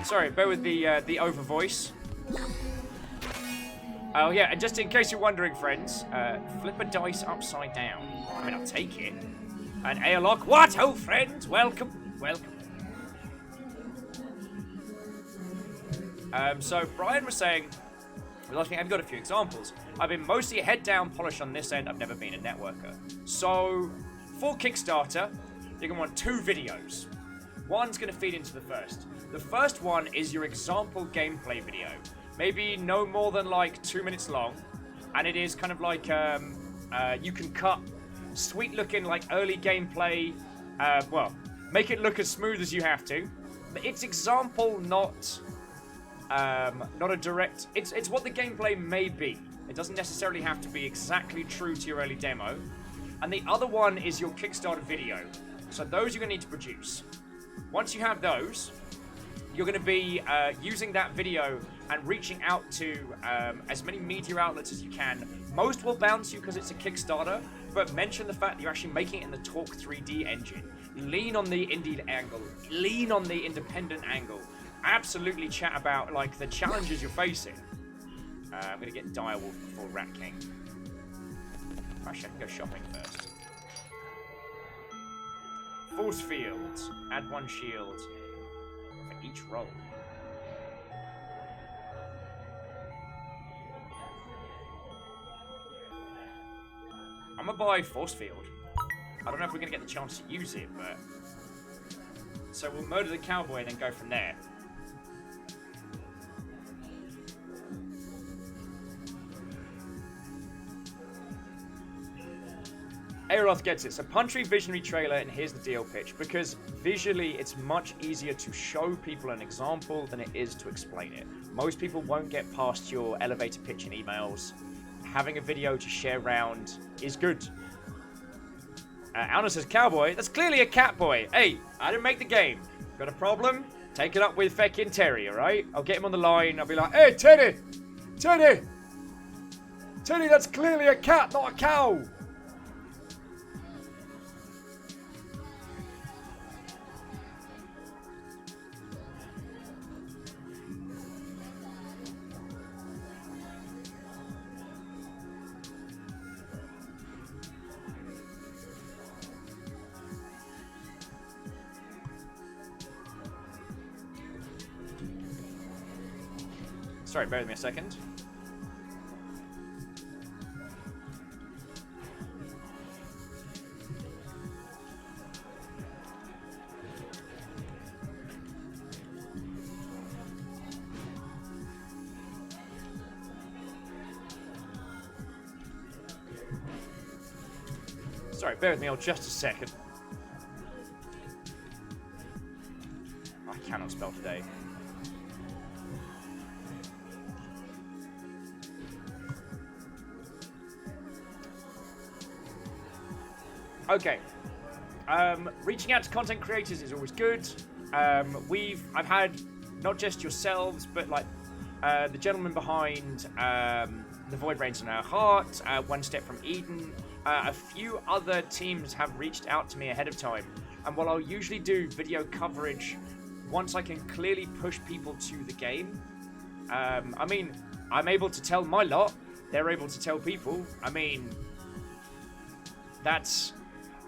A: Sorry, bear with the over voice. Oh yeah, and just in case you're wondering, friends, flip a dice upside down. I mean, I'll take it. And Airlock, what? Oh, friends, welcome, welcome. So Brian was saying, well, I think I've got a few examples. I've been mostly head down polished on this end. I've never been a networker. So for Kickstarter, you're gonna want 2 videos. One's gonna feed into the first. The first one is your example gameplay video. Maybe no more than like 2 minutes long. And it is kind of like, you can cut sweet looking like early gameplay, well, make it look as smooth as you have to. But it's example, not a direct, it's what the gameplay may be. It doesn't necessarily have to be exactly true to your early demo. And the other one is your Kickstarter video. So those you're gonna need to produce. Once you have those, you're gonna be using that video and reaching out to as many media outlets as you can. Most will bounce you because it's a Kickstarter, but mention the fact that you're actually making it in the Talk 3D engine. Lean on the indie angle. Lean on the independent angle. Absolutely chat about like the challenges you're facing. I'm gonna get Direwolf before Rat King. Actually, I can go shopping first. Force fields. Add 1 shield for each roll. I'm gonna buy Force Field. I don't know if we're gonna get the chance to use it, but... So we'll murder the cowboy and then go from there. Aeroth gets it. So punchy visionary trailer, and here's the deal pitch. Because visually, it's much easier to show people an example than it is to explain it. Most people won't get past your elevator pitch in emails. Having a video to share around is good. Alna says, cowboy? That's clearly a cat boy. Hey, I didn't make the game. Got a problem? Take it up with feckin' Terry, alright? I'll get him on the line. I'll be like, hey, Teddy! Teddy! Teddy, that's clearly a cat, not a cow! Sorry, bear with me a second. Sorry, bear with me just a second. I cannot spell today. Okay. Reaching out to content creators is always good. I've had not just yourselves, but like the gentleman behind The Void Reigns in Our Heart, One Step from Eden. A few other teams have reached out to me ahead of time. And while I'll usually do video coverage once I can clearly push people to the game, I mean, I'm able to tell my lot, they're able to tell people. I mean,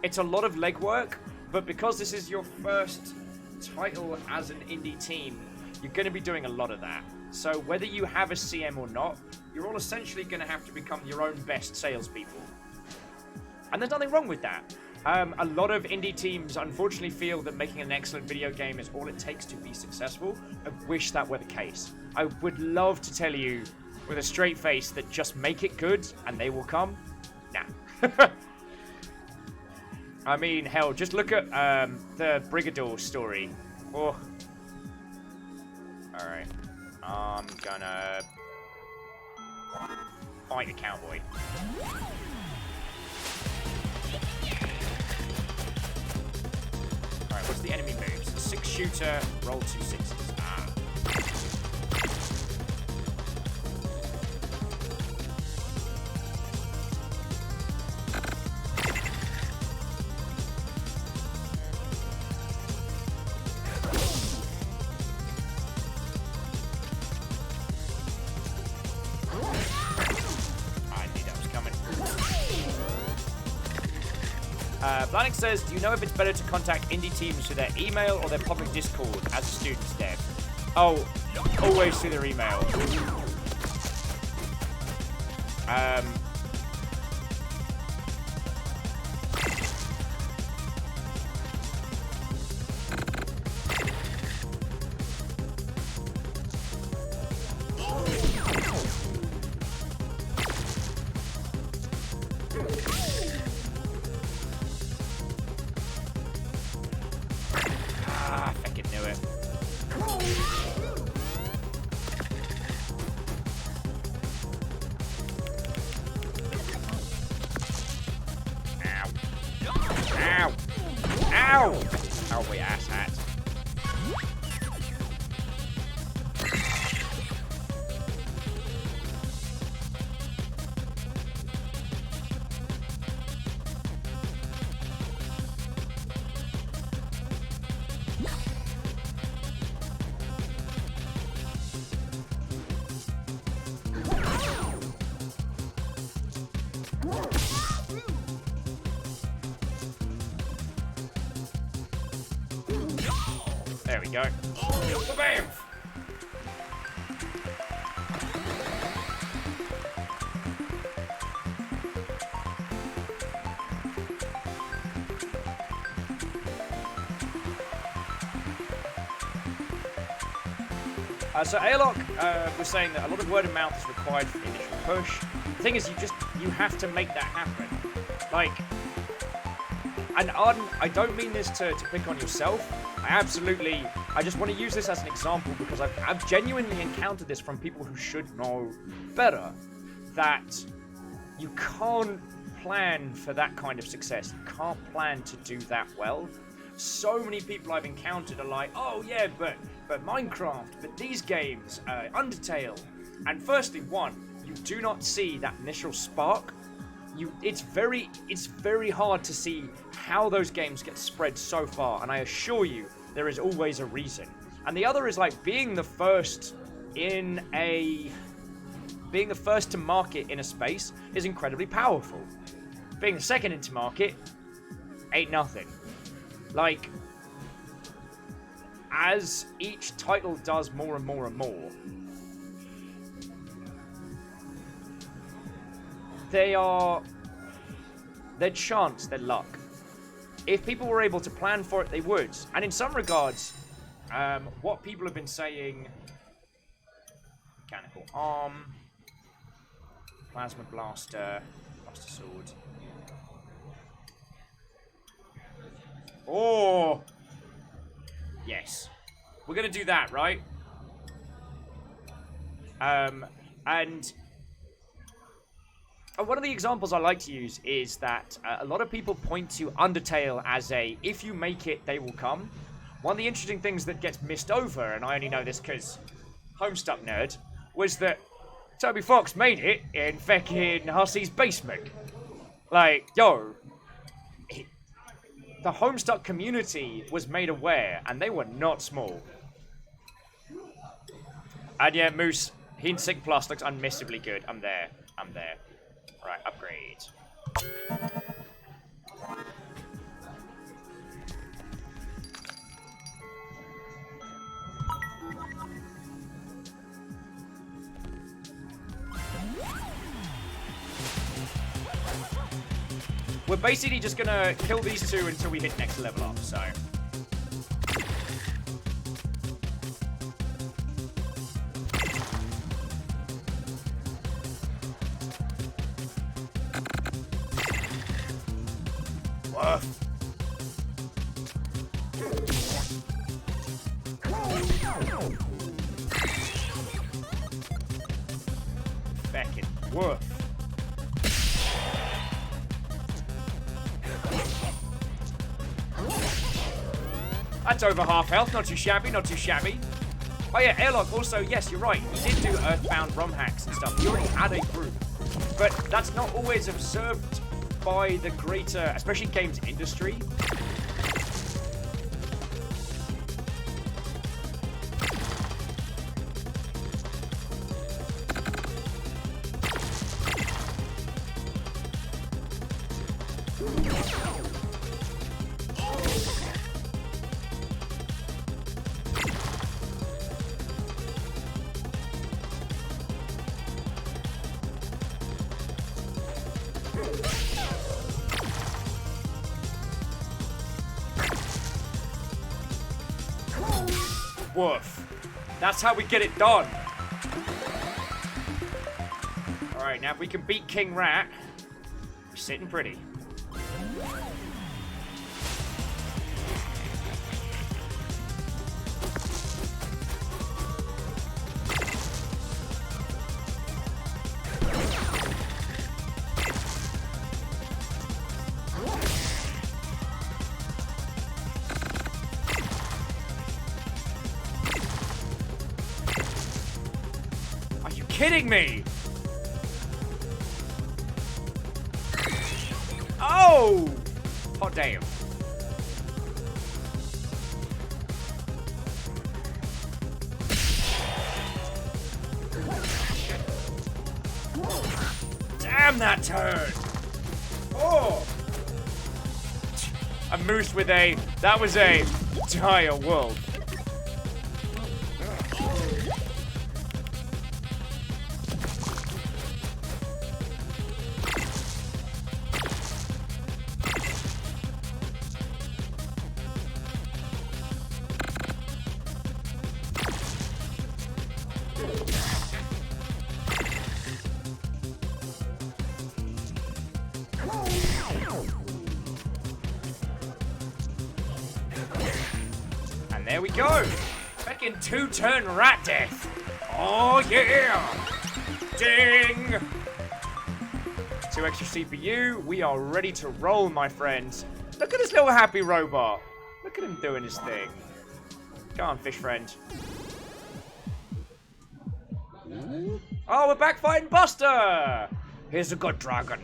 A: it's a lot of legwork, but because this is your first title as an indie team, you're going to be doing a lot of that. So whether you have a CM or not, you're all essentially going to have to become your own best salespeople. And there's nothing wrong with that. A lot of indie teams unfortunately feel that making an excellent video game is all it takes to be successful. I wish that were the case. I would love to tell you with a straight face that just make it good and they will come. Nah. I mean, hell, just look at the Brigador story. Oh. Alright. I'm gonna fight a cowboy. Alright, what's the enemy moves? 6-shooter, roll 2 6s. Ah. Blanik says, do you know if it's better to contact indie teams through their email or their public Discord as a student's dev? Oh, Always through their email. I fucking knew it. Ow! Ow! Ow, my ass hat. There we go. Bam! So Airlock was saying that a lot of word of mouth is required for the initial push. The thing is, you have to make that happen. Like, and Arden, I don't mean this to pick on yourself. I just want to use this as an example because I've genuinely encountered this from people who should know better. That you can't plan for that kind of success. You can't plan to do that well. So many people I've encountered are like, oh yeah, but Minecraft, but these games, Undertale. And firstly, one, you do not see that initial spark. It's very hard to see how those games get spread so far, and I assure you, there is always a reason. And the other is like being the first to market in a space is incredibly powerful. Being the second into market ain't nothing. Like, as each title does more and more and more, their chance, their luck. If people were able to plan for it, they would. And in some regards, what people have been saying, mechanical arm, plasma blaster, blaster sword. Oh! Yes. We're gonna do that, right? And one of the examples I like to use is that a lot of people point to Undertale as if you make it, they will come. One of the interesting things that gets missed over, and I only know this because Homestuck nerd, was that Toby Fox made it in fucking Hussy's basement. Like, yo, the Homestuck community was made aware, and they were not small. And yeah, Moose, Heatsink Plus looks unmissably good. I'm there. Right, upgrade. We're basically just gonna kill these two until we hit next level up, so. Feckin' woof. That's over half health, not too shabby, not too shabby. Oh yeah, Airlock also, yes, you're right, he did do Earthbound ROM hacks and stuff. He already had a group. But that's not always observed by the greater, especially games industry. Woof. That's how we get it done. Alright, now if we can beat King Rat, we're sitting pretty. Are you kidding me? Oh! Hot damn. Damn that turn! Oh! A moose with a... That was a dire wolf. And there we go. Fucking two-turn rat death. Oh yeah. Ding. 2 extra CPU. We are ready to roll, my friends. Look at this little happy robot. Look at him doing his thing. Come on, fish friend. Oh, we're back fighting Buster. Here's a good dragon.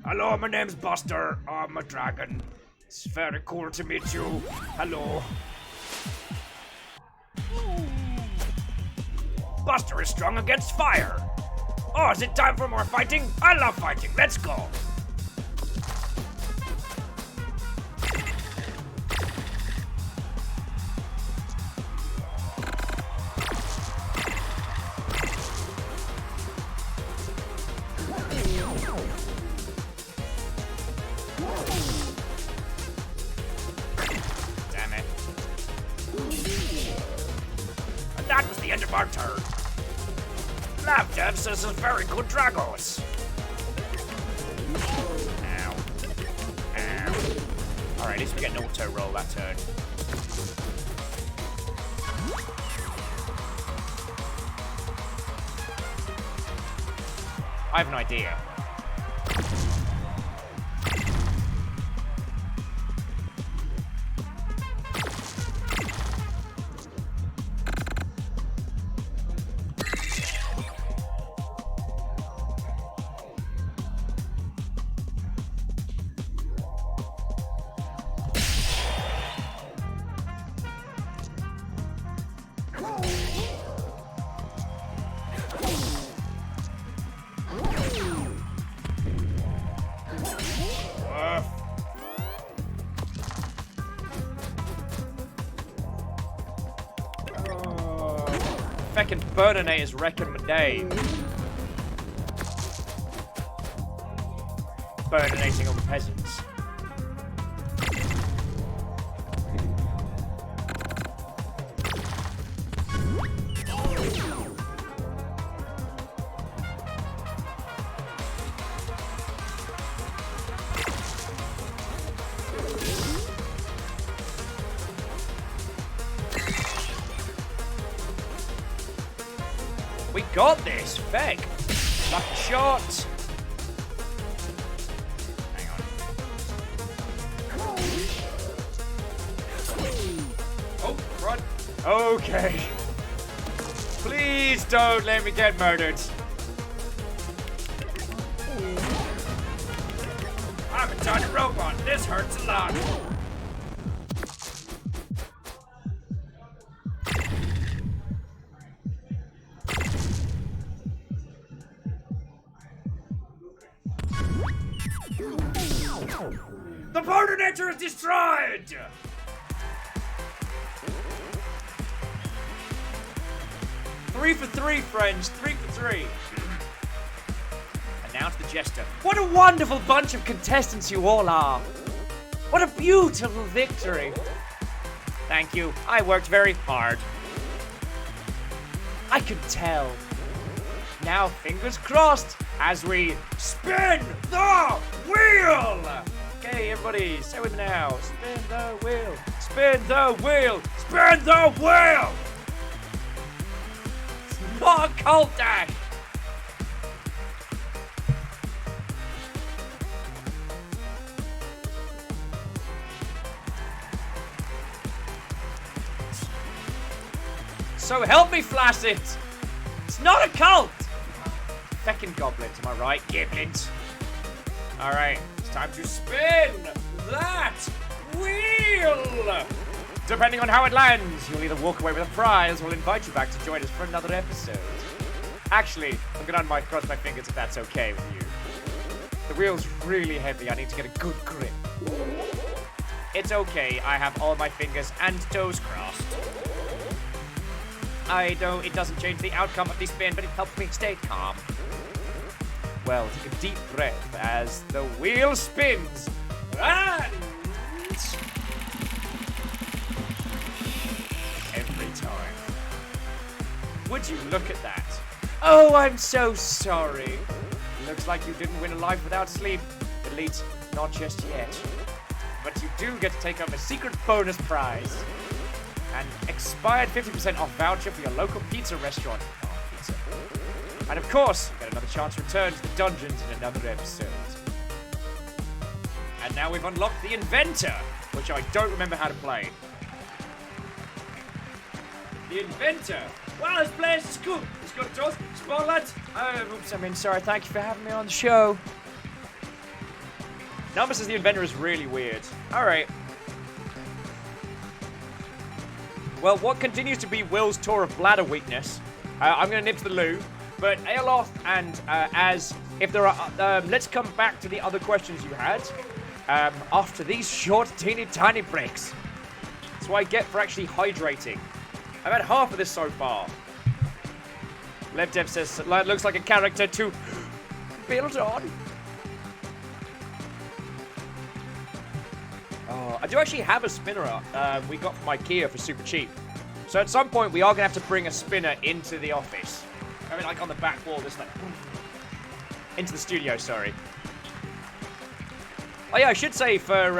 A: Hello, my name's Buster. I'm a dragon. It's very cool to meet you. Hello. Buster is strong against fire. Oh, is it time for more fighting? I love fighting. Let's go. Damn it. And that was the end of our turn. Lab Dev says it's very good Dragos. Ow. Ow. Alright, at least we get an auto roll that turn. I have an idea. Feckin' Burninator's wrecking my day. Burninating all the peasants. We got this, Feck. Lucky shot. Hang on. Oh, run. Okay. Please don't let me get murdered. I'm a tiny robot. This hurts a lot. The Burninator is destroyed! 3 for 3, friends. 3 for 3. Announce the jester. What a wonderful bunch of contestants you all are. What a beautiful victory.
F: Thank you. I worked very hard.
D: I could tell. Now, fingers crossed as we spin the wheel. Okay, everybody, stay with me now. Spin the wheel. Spin the wheel. Spin the wheel. It's not a cult dash. So help me, Flacid! It's not a cult! Feckin' goblins, am I right? Giblins. Alright, it's time to spin that wheel! Depending on how it lands, you'll either walk away with a prize or we'll invite you back to join us for another episode. Actually, I'm gonna cross my fingers if that's okay with you. The wheel's really heavy, I need to get a good grip. It's okay, I have all my fingers and toes crossed. I know it doesn't change the outcome of the spin, but it helps me stay calm. Well, take a deep breath as the wheel spins. And every time. Would you look at that? Oh, I'm so sorry. Looks like you didn't win a life without sleep. At least, not just yet. But you do get to take home a secret bonus prize. An expired 50% off voucher for your local pizza restaurant. Oh, pizza. And of course, you get another chance to return to the dungeons in another episode. And now we've unlocked the Inventor, which I don't remember how to play. The Inventor. Wow, this place is cool. It's got a toast, spotlight. Oops, I mean, sorry. Thank you for having me on the show. Number says the Inventor is really weird. All right. Well, what continues to be Will's tour of bladder weakness, I'm going to nip to the loo, but Aeloth and Az, if there are, let's come back to the other questions you had after these short, teeny, tiny breaks. That's what I get for actually hydrating. I've had half of this so far. LevDev says, looks like a character to build on. I do actually have a spinner we got from IKEA for super cheap. So at some point we are going to have to bring a spinner into the office. I mean, like on the back wall, this like... Into the studio, sorry. Oh yeah, I should say for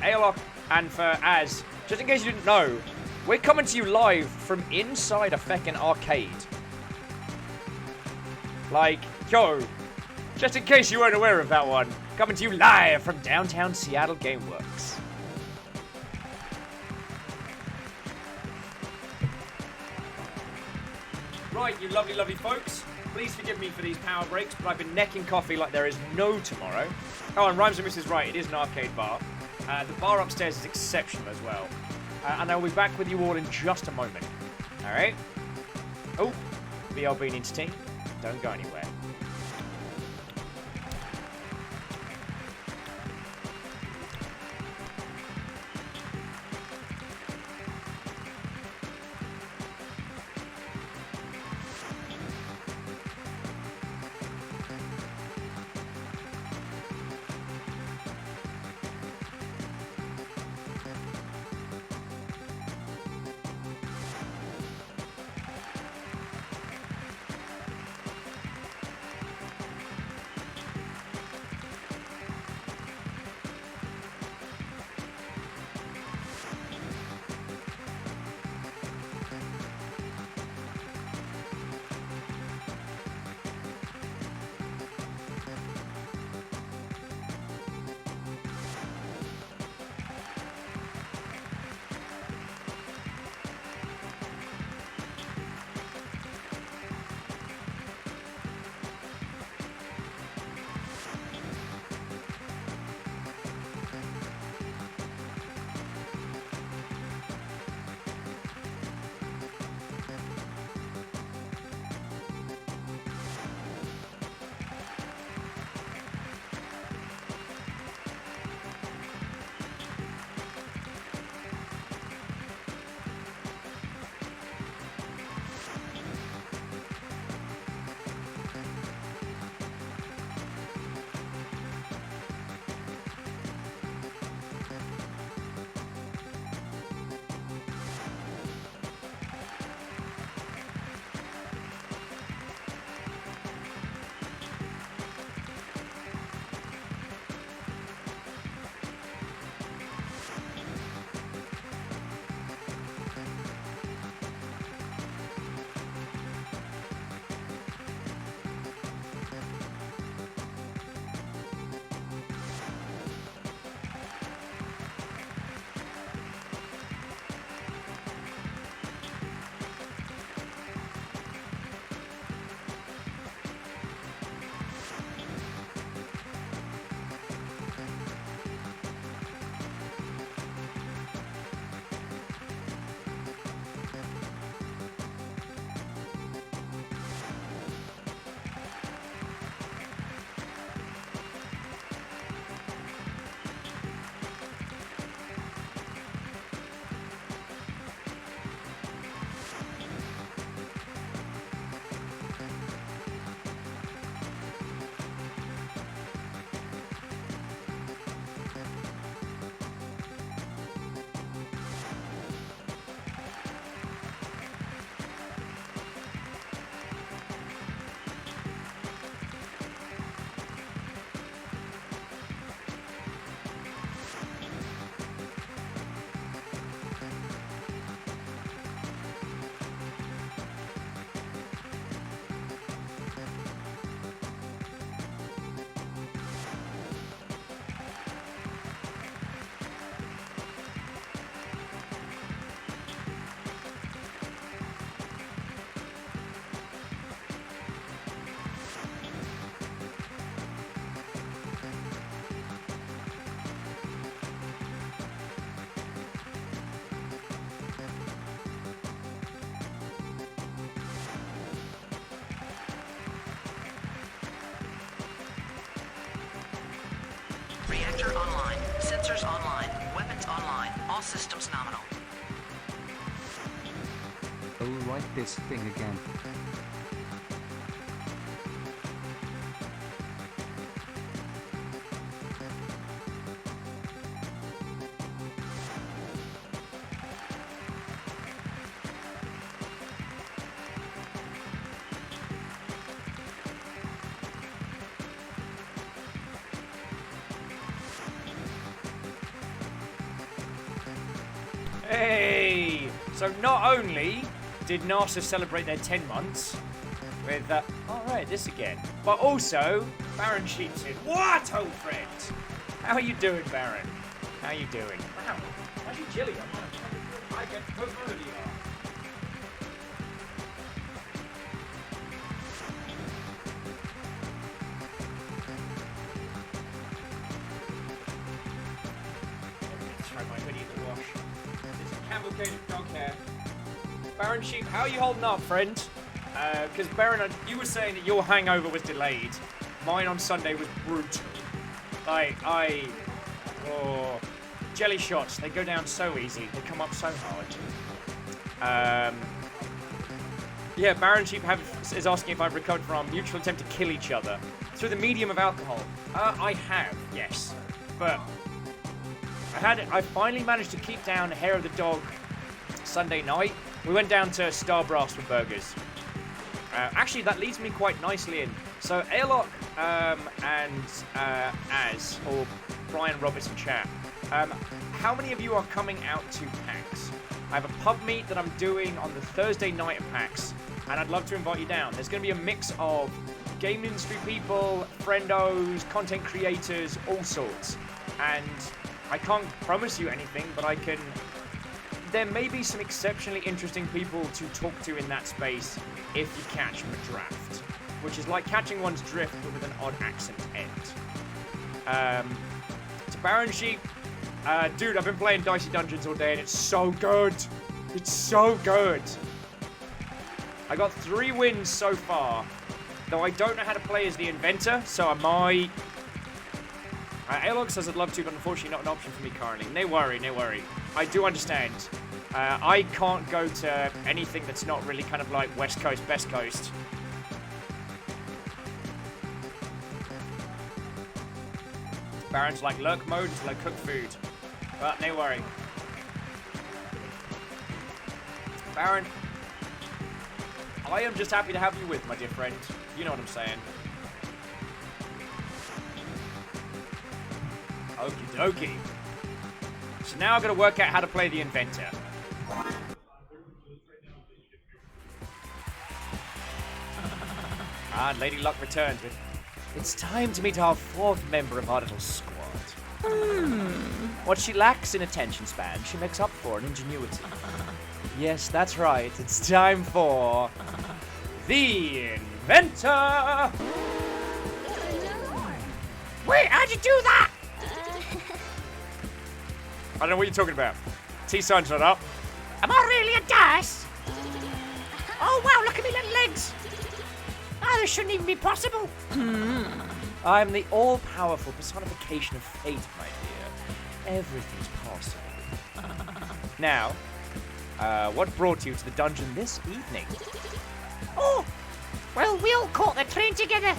D: Aeloth and for Az, just in case you didn't know, we're coming to you live from inside a feckin' arcade. Like, yo, just in case you weren't aware of that one, coming to you live from downtown Seattle Gameworks. Right, you lovely, lovely folks. Please forgive me for these power breaks, but I've been necking coffee like there is no tomorrow. Oh, and Rhymes and Mrs. Right, it is an arcade bar. The bar upstairs is exceptional as well. And I'll be back with you all in just a moment. Alright? Oh, BLB needs tea. Don't go anywhere.
G: Reactor online. Sensors online. Weapons online. All systems nominal.
B: Oh, right, this thing again.
D: Hey! So not only did NASA celebrate their 10 months with, oh right, this again, but also Baron Sheep's in. What, old friend? How are you doing, Baron? How are you doing? Wow, how's your chili? I get both of you are. Throw my hoodie in the wash. It's a cavalcade dog hair. Baron Sheep, how are you holding up, friend? Because Baron, you were saying that your hangover was delayed. Mine on Sunday was brutal. Oh, jelly shots, they go down so easy. They come up so hard. Yeah, Baron Sheep is asking if I've recovered from our mutual attempt to kill each other through the medium of alcohol. I have, yes. But I finally managed to keep down hair of the dog Sunday night. We went down to Starbrass for burgers. Actually, that leads me quite nicely in. So, Airlock and Az, or Brian Robertson chat, how many of you are coming out to PAX? I have a pub meet that I'm doing on the Thursday night of PAX, and I'd love to invite you down. There's going to be a mix of game industry people, friendos, content creators, all sorts. And I can't promise you anything, but there may be some exceptionally interesting people to talk to in that space if you catch them a draft, which is like catching one's drift but with an odd accent end. To Baron Sheep, dude, I've been playing Dicey Dungeons all day and it's so good. It's so good. I got 3 wins so far, though I don't know how to play as the inventor, so I might... Airlock says I'd love to, but unfortunately not an option for me currently. No worry, no worry. I do understand. I can't go to anything that's not really kind of like West Coast, Best Coast. Baron's like lurk mode until I cook food. But no worry. Baron, I am just happy to have you with, my dear friend. You know what I'm saying. Okie dokie. So now I've got to work out how to play the inventor. Lady Luck returns with, it's time to meet our 4th member of our little squad. What she lacks in attention span, she makes up for in ingenuity. Yes, that's right. It's time for the inventor.
F: Wait, how'd you do that?
D: I don't know what you're talking about. T-sign's not up.
F: Am I really a dice? Oh wow, look at me little legs. Oh, this shouldn't even be possible.
D: I'm the all-powerful personification of fate, my dear. Everything's possible. Now, what brought you to the dungeon this evening?
F: Oh, well, we all caught the train together.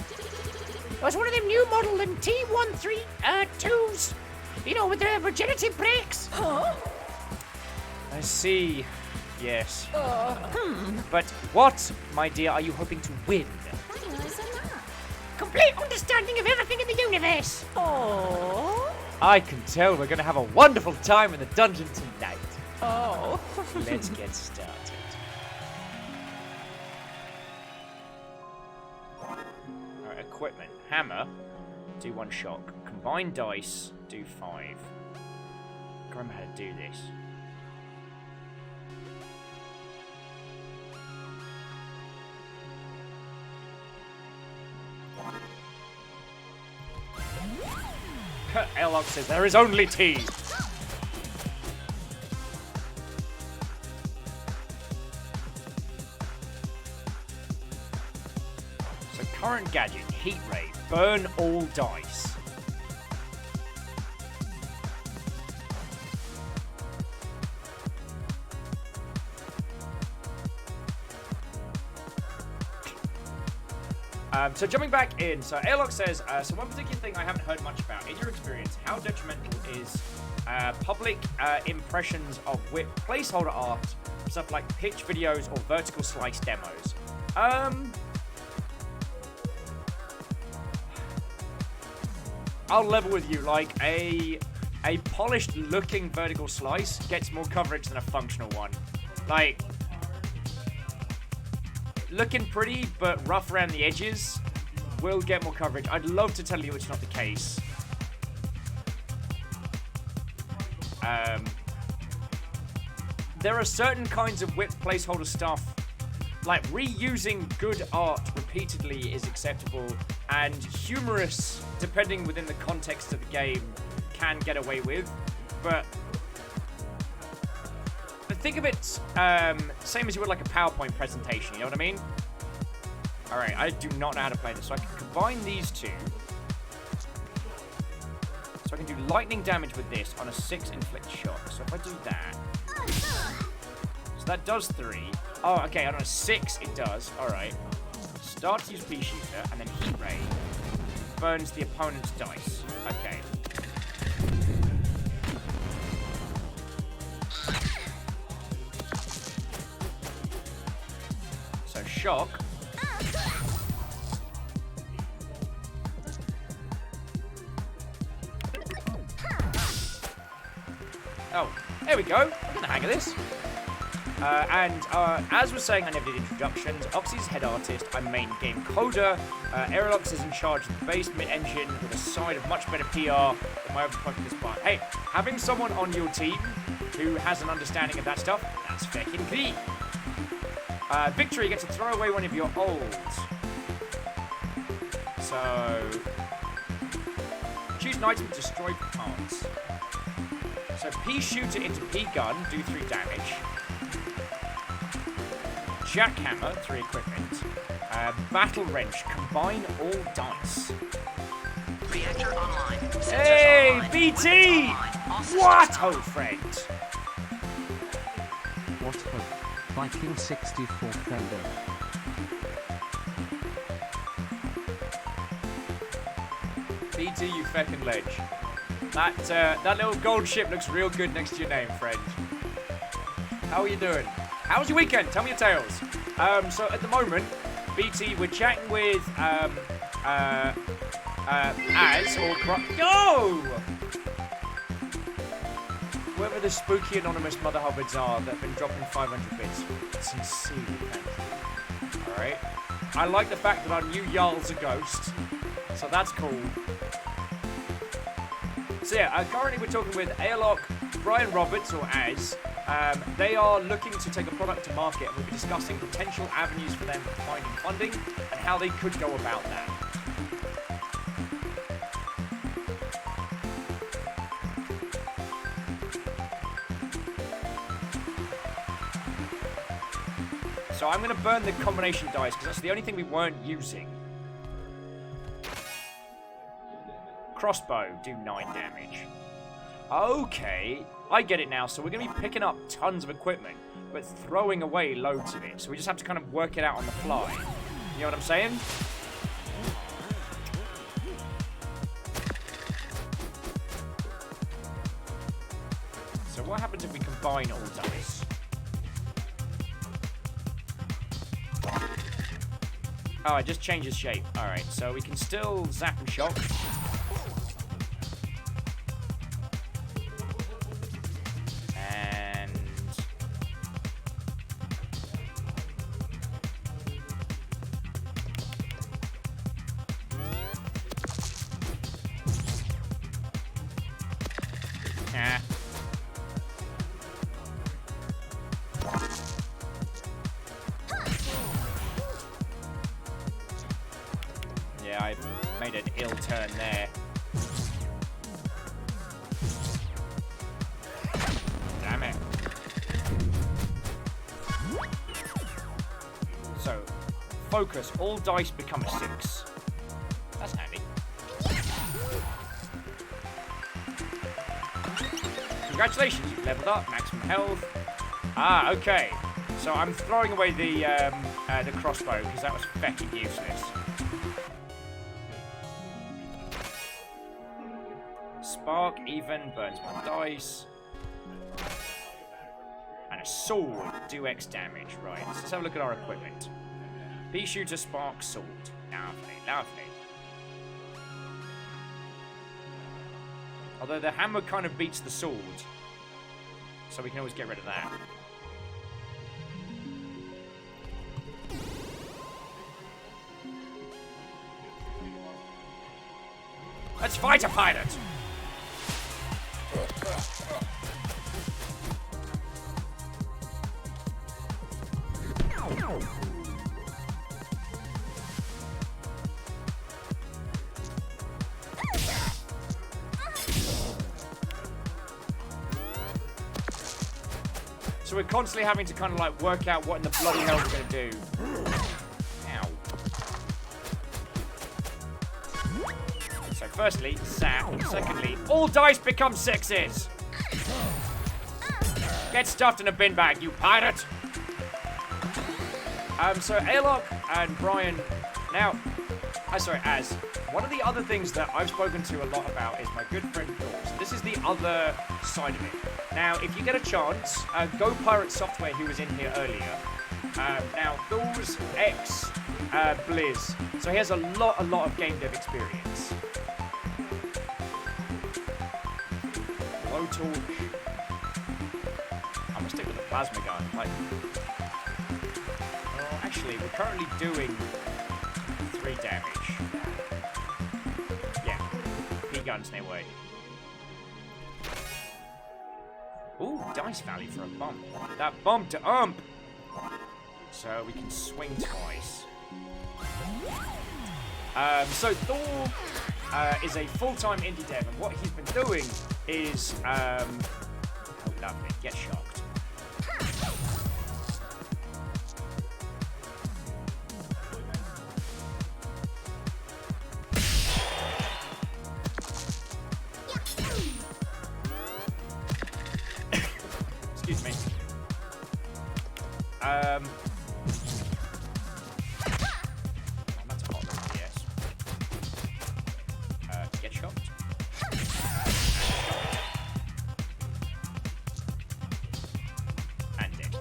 F: It was one of them new model and T13-2s. You know, with the virginity brakes.
C: Huh?
D: I see. Yes. But what, my dear, are you hoping to win?
F: Complete understanding of everything in the universe.
C: Oh.
D: I can tell we're going to have a wonderful time in the dungeon tonight.
C: Oh.
D: Let's get started. Alright, equipment. Hammer, do 1 shock. Combine dice, do 5. I can't remember how to do this. Airlock says there is only tea. So current gadget, heat ray, burn all dice.
A: So jumping back in, so Airlock says, so one particular thing I haven't heard much about. In your experience, how detrimental is public impressions of whip placeholder art, stuff like pitch videos or vertical slice demos? I'll level with you, like a polished looking vertical slice gets more coverage than a functional one. Like, looking pretty but rough around the edges will get more coverage. I'd love to tell you it's not the case. There are certain kinds of whip placeholder stuff, like reusing good art repeatedly is acceptable, and humorous, depending within the context of the game, can get away with. But think of it same as you would like a PowerPoint presentation, you know what I mean? Alright, I do not know how to play this, so I can combine these two. So I can do lightning damage with this on a 6 inflict shot. So if I do that... So that does 3. Oh, okay, on a 6 it does. Alright. Start to use Pea Shooter, and then Heat Ray burns the opponent's dice. Okay. So Shock. Oh, there we go. I'm getting the hang of this. As was saying, I never did introductions. Oxy's head artist. I'm main game coder. Aerolox is in charge of the base mid-engine with a side of much better PR than my other this part. Hey, having someone on your team who has an understanding of that stuff, that's fucking key. Victory, you get to throw away one of your olds. So, choose an item to destroy parts. So Pea Shooter into Pea Gun, do 3 damage. Jackhammer, 3 equipment. Battle Wrench, combine all dice.
G: Reactor online. Sensors
A: Hey,
G: online.
A: BT!
G: Online. All systems
A: What,
G: go.
A: ho, friend?
B: What hope? Viking 64 Fender.
A: BT, you feckin' ledge. That little gold ship looks real good next to your name, friend. How are you doing? How was your weekend? Tell me your tales. So at the moment, BT, we're chatting with Az or Go! Whoever the spooky anonymous Mother Hubbards are that have been dropping 500 bits. Sincerely, thank you. Alright. I like the fact that our new Jarl's a ghost. So that's cool. So yeah, currently we're talking with Airlock, Brian Roberts, or Az. They are looking to take a product to market, and we'll be discussing potential avenues for them for finding funding and how they could go about that. So I'm going to burn the combination dice, because that's the only thing we weren't using. Crossbow, do 9 damage. Okay, I get it now. So we're going to be picking up tons of equipment, but throwing away loads of it. So we just have to kind of work it out on the fly. You know what I'm saying? So what happens if we combine all dice? Oh, it just changes shape. Alright, so we can still zap and shock. And... ah. Yeah, I made an ill turn there. Damn it. So, focus. All dice become a 6. That's handy. Congratulations, you've leveled up. Maximum health. Ah, okay. So I'm throwing away the crossbow because that was feckin' useless. Spark, even, burns my dice. And a sword, do X damage. Right, so let's have a look at our equipment. Pea shooter, spark, sword. Lovely, lovely. Although the hammer kind of beats the sword. So we can always get rid of that. Let's fight a pirate! So we're constantly having to kind of like work out what in the bloody hell we're going to do. Ow. So firstly, zap. Secondly, all dice become sixes. Get stuffed in a bin bag, you pirate. So Alok and Brian, now, Az, one of the other things that I've spoken to a lot about is my good friend Thor. So this is the other side of it. Now, if you get a chance, Go Pirate Software, who was in here earlier. Now, Thor's ex Blizz, so he has a lot of game dev experience. Low torque. I'm gonna stick with the plasma gun. Like, well, actually, we're currently doing 3 damage. Yeah, P-gun's no way. Ooh, dice value for a bump. That bump to ump! So we can swing twice. So Thor is a full-time indie dev, and what he's been doing is, oh lovely, get shocked. Excuse me. That's a hot one, yes. Get shocked. And dead.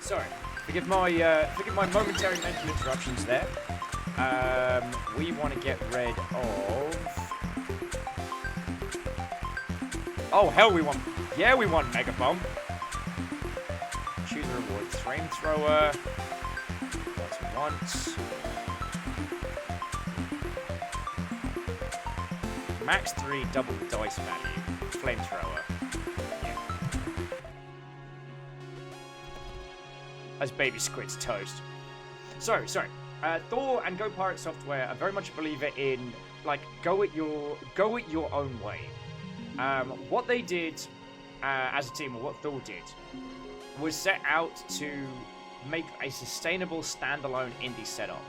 A: Sorry. Forgive my momentary mental interruptions there. We want to get rid of... Oh, hell, we want... Yeah, we want Mega Bomb. Choose a reward. Flamethrower. What we want. Max 3 double dice value. Flamethrower. Yeah. As Baby Squid's toast. Sorry. Thor and Go Pirate Software are very much a believer in, like, go it your own way. What they did as a team, or what Thor did, was set out to make a sustainable standalone indie setup.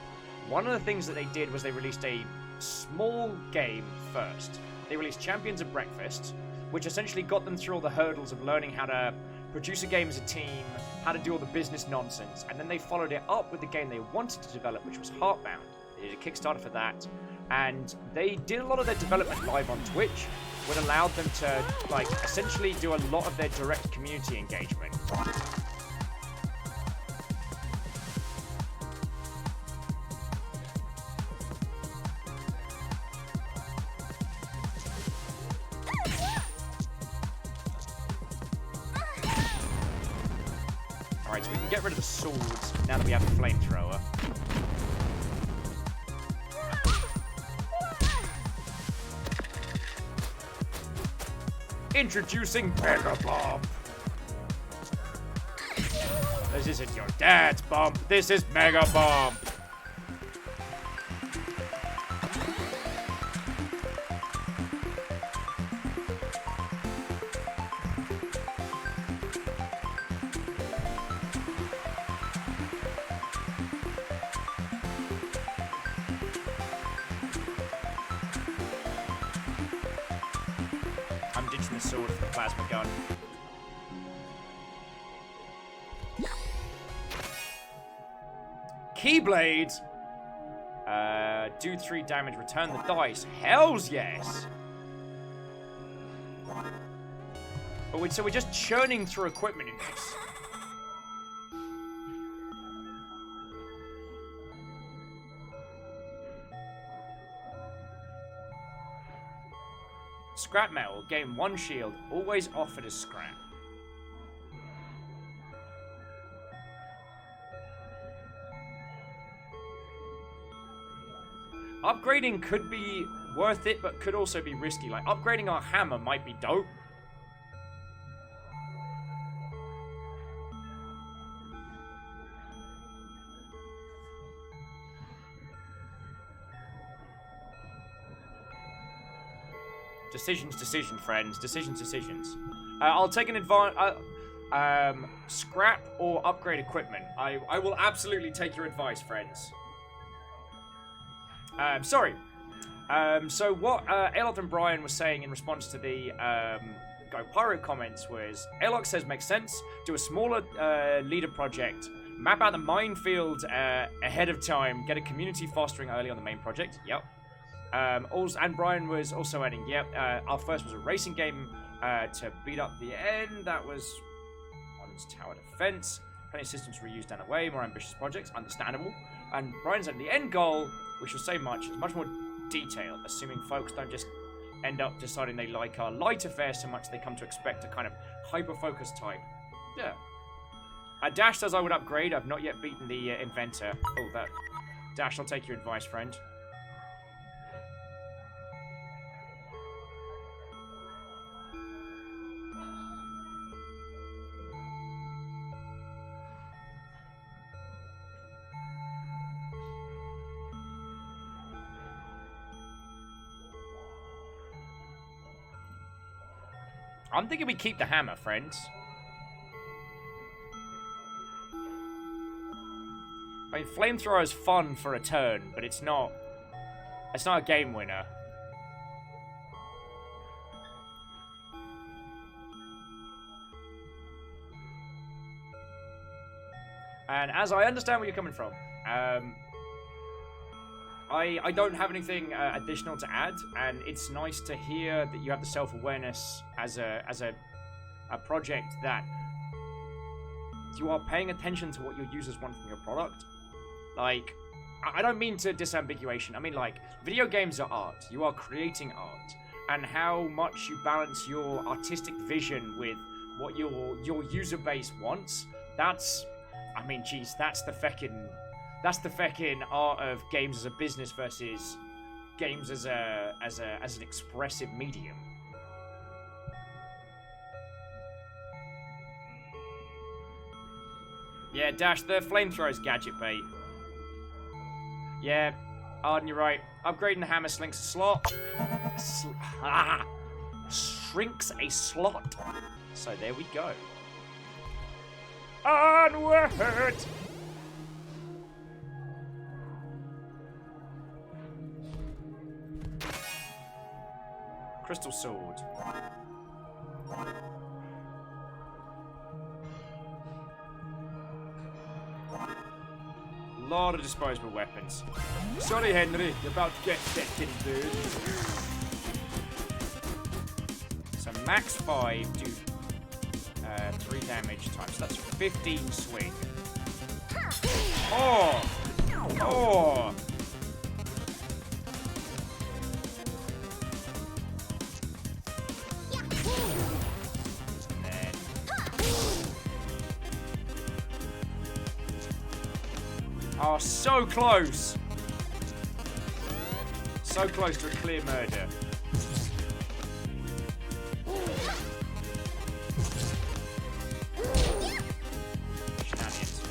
A: One of the things that they did was they released a small game first. They released Champions of Breakfast, which essentially got them through all the hurdles of learning how to produce a game as a team, how to do all the business nonsense, and then they followed it up with the game they wanted to develop, which was Heartbound. They did a Kickstarter for that, and they did a lot of their development live on Twitch, which allowed them to, like, essentially do a lot of their direct community engagement. Alright, so we can get rid of the swords now that we have the flamethrower. Introducing Mega Bomb. This isn't your dad's bomb. This is Mega Bomb. I'm ditching the sword for the plasma gun. Keyblade? Do 3 damage, return the dice. Hells yes! So we're just churning through equipment in this. Scrap metal, gain 1 shield, always offered as scrap. Upgrading could be worth it, but could also be risky. Like, upgrading our hammer might be dope. Decisions, friends. Decisions. I'll take an advantage. Scrap or upgrade equipment. I will absolutely take your advice, friends. Sorry. So what Aeloth and Brian was saying in response to the Go Pyro comments was, Aeloth says makes sense. Do a smaller leader project. Map out the minefield ahead of time. Get a community fostering early on the main project. Yep. Also, and Brian was also adding, yep, our first was a racing game to beat up the end. That was one's tower defense. Plenty of systems reused down the way. More ambitious projects. Understandable. And Brian said the end goal, which will say much, is much more detailed, assuming folks don't just end up deciding they like our light affairs so much they come to expect a kind of hyper-focused type. Yeah. Dash says I would upgrade. I've not yet beaten the inventor. Oh, that. Dash, I'll take your advice, friend. I'm thinking we keep the hammer, friends. I mean, flamethrower is fun for a turn, but it's not a game winner. And as I understand where you're coming from, I don't have anything additional to add, and it's nice to hear that you have the self-awareness as a project that you are paying attention to what your users want from your product. Like, I don't mean to disambiguation. I mean, like, video games are art. You are creating art, and how much you balance your artistic vision with what your user base wants. That's, I mean, geez, that's the feckin' art of games as a business versus games as an expressive medium. Yeah, Dash, the flamethrower's gadget bait. Yeah, Arden, you're right. Upgrading the hammer slinks a slot. Shrinks a slot. So there we go. Onward! Crystal sword. Lot of disposable weapons. Sorry, Henry, you're about to get second, dude. So max 5 do 3 damage times. That's 15 swing. Oh! Oh! Oh, so close! So close to a clear murder. Shenanigans.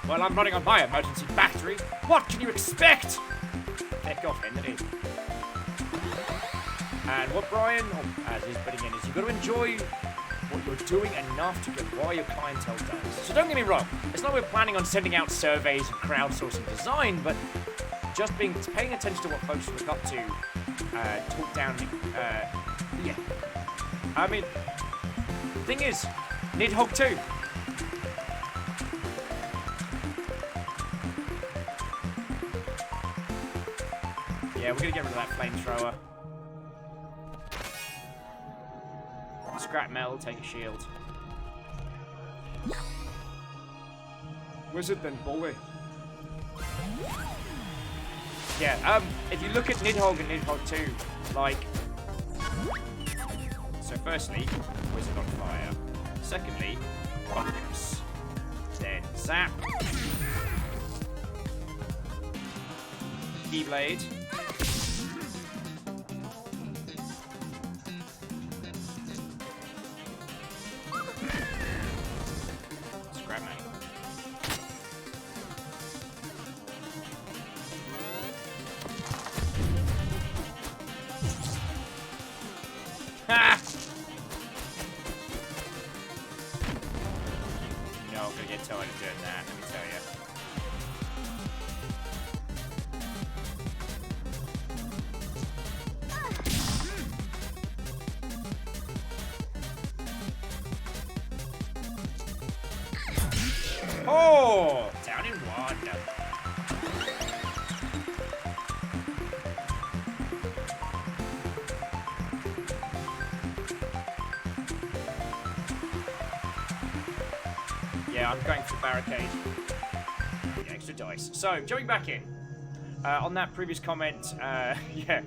A: Well, I'm running on my emergency battery. What can you expect? Heck off, Henry. And what Brian, as he's putting in, is you've got to enjoy what you're doing enough to get why your clientele does. So don't get me wrong, it's not we're planning on sending out surveys and crowdsourcing design, but just paying attention to what folks look up to talk down. Yeah. I mean, thing is, Nidhogg too. Yeah, we're gonna get rid of that flamethrower. Scrap metal, take a shield. Wizard then bully. Yeah, if you look at Nidhogg and Nidhogg 2, like... So firstly, Wizard on fire. Secondly, Focus. Then Zap. Keyblade. Scrap metal. Ha! No, I'm gonna get tired of doing that, let me tell you. Oh! Down in one. Yeah, I'm going for the barricade. Yeah, extra dice. So, jumping back in. On that previous comment, yeah,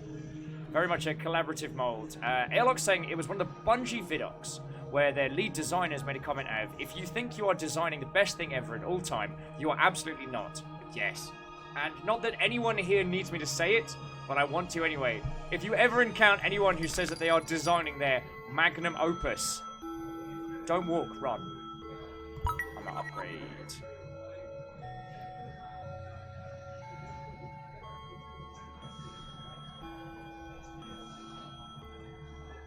A: very much a collaborative mold. Airlock's saying it was one of the Bungie vidocs where their lead designers made a comment of, if you think you are designing the best thing ever in all time, you are absolutely not. Yes. And not that anyone here needs me to say it, but I want to anyway. If you ever encounter anyone who says that they are designing their magnum opus, don't walk, run. I'm gonna upgrade.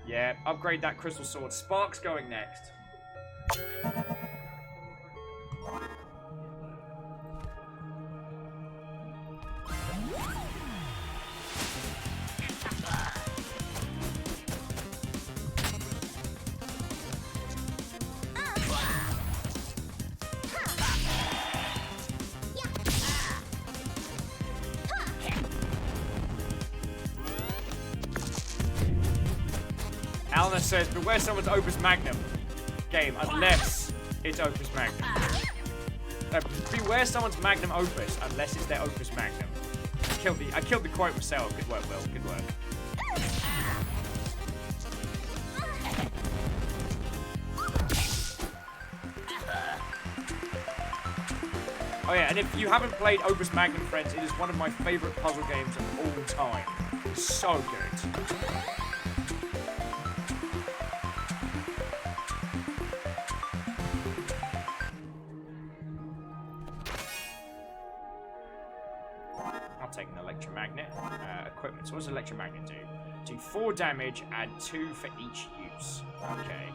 A: Yeah, upgrade that crystal sword. Spark's going next. Alana says, beware someone's Opus Magnum game, unless it's Opus Magnum. Beware someone's Magnum Opus, unless it's their Opus Magnum. I killed the quote myself. Good work, Will. Good work. Oh yeah, and if you haven't played Opus Magnum, friends, it is one of my favourite puzzle games of all time. It's so good. Take an electromagnet. Equipment. So what does electromagnet do? Do 4 damage, add 2 for each use. Okay.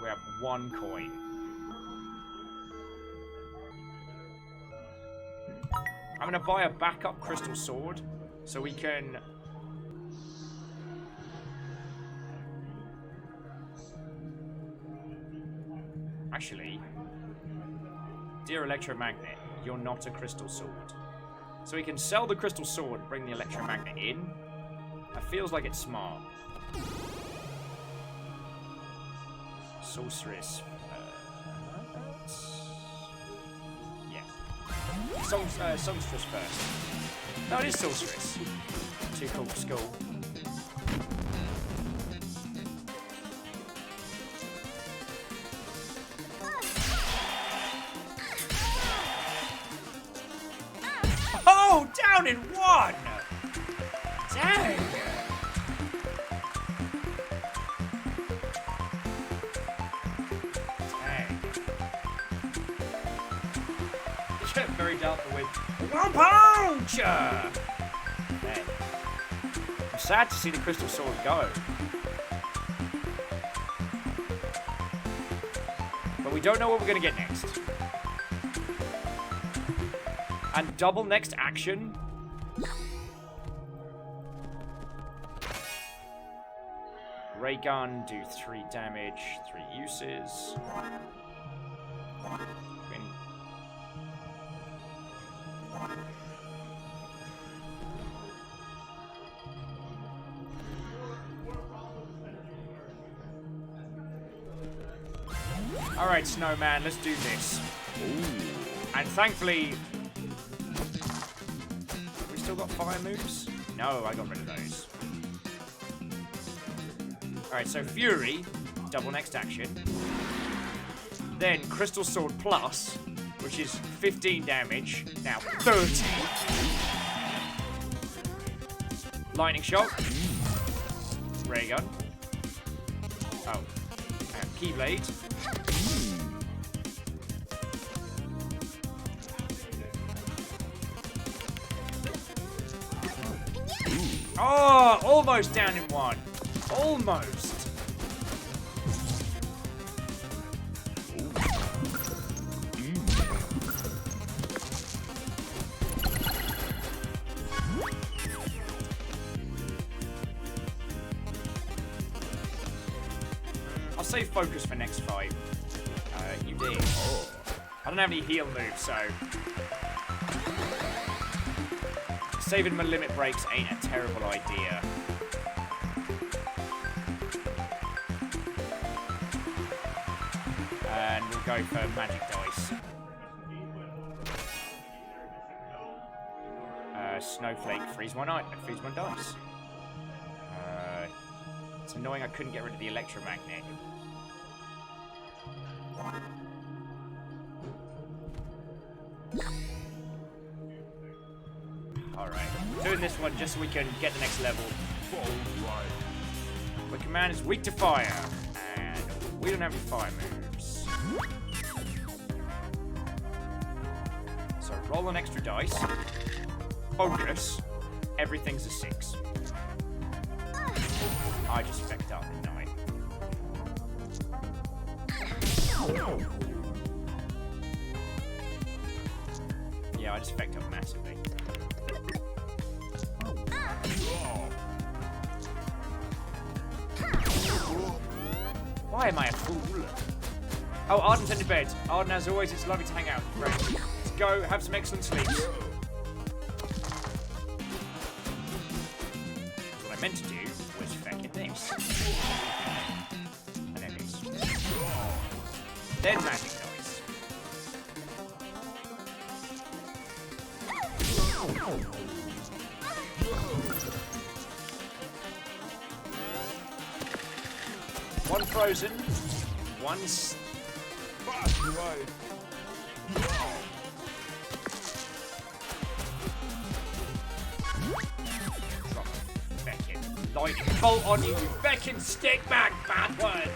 A: We have 1 coin. I'm gonna buy a backup crystal sword so we can... Actually, dear electromagnet, you're not a crystal sword. So we can sell the crystal sword and bring the electromagnet in. That feels like it's smart. Sorceress. Yeah. Songstress first. No, it is sorceress. Too cool for school. Oh, down in 1! Dang! Dang. Very doubtful with 1 punch! Man. I'm sad to see the crystal sword go. But we don't know what we're going to get next. And double next action? Ray gun, do 3 damage, 3 uses. Alright, Snowman, let's do this. Ooh. And thankfully... Have we still got fire moves? No, I got rid of those. Alright, so Fury, double next action. Then Crystal Sword Plus, which is 15 damage, now 30. Lightning Shock. Ray Gun. Oh. And Keyblade. Oh, almost down in one. Almost. I'll save focus for next fight. You did. I don't have any heal moves, so... Saving my limit breaks ain't a terrible idea. And we'll go for magic dice. Snowflake, freeze one dice. It's annoying I couldn't get rid of the electromagnet. Alright, doing this one just so we can get the next level. My command is weak to fire, and we don't have any fire moves. So roll an extra dice. Focus. Everything's a 6. I just fecked up, didn't I? Yeah, I just fecked up massively. Why am I a fool? Oh, Arden's in the bed. Arden, as always, it's lovely to hang out with friends. Let's go, have some excellent sleeps. What I meant to do was fecking this. And then this. Then magic dice. One frozen, one Feckin' lightning bolt on you, feckin' stick back backward.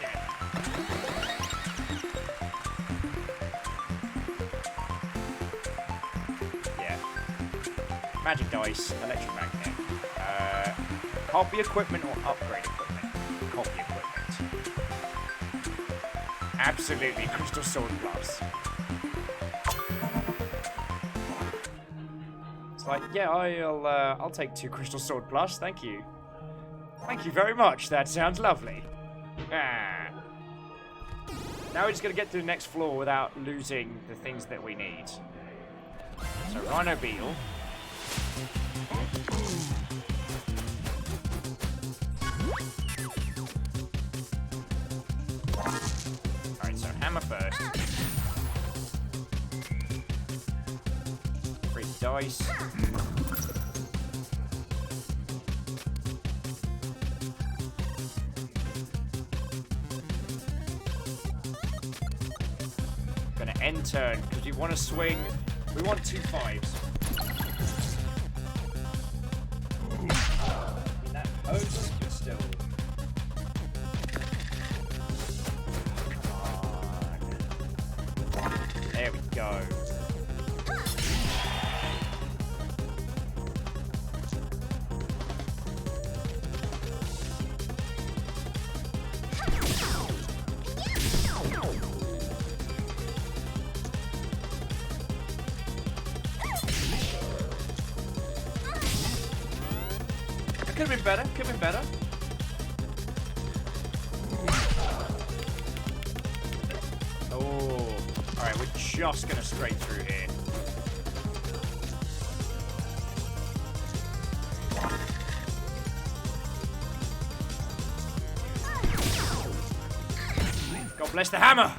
A: Yeah. Magic dice, electromagnet. Copy equipment or upgrade equipment. Copy equipment. Absolutely, Crystal Sword Plus. It's like, yeah, I'll take 2 Crystal Sword Plus, thank you. Thank you very much, that sounds lovely. Ah. Now we're just gonna get to the next floor without losing the things that we need. So, Rhino Beetle. Alright, so hammer first. 3 dice. Gonna end turn, because we want to swing. We want 2 5s. That hurts, but still. There we go. Could have been better. Could have been better. Oh. Alright, we're just gonna scrape through here. God bless the hammer!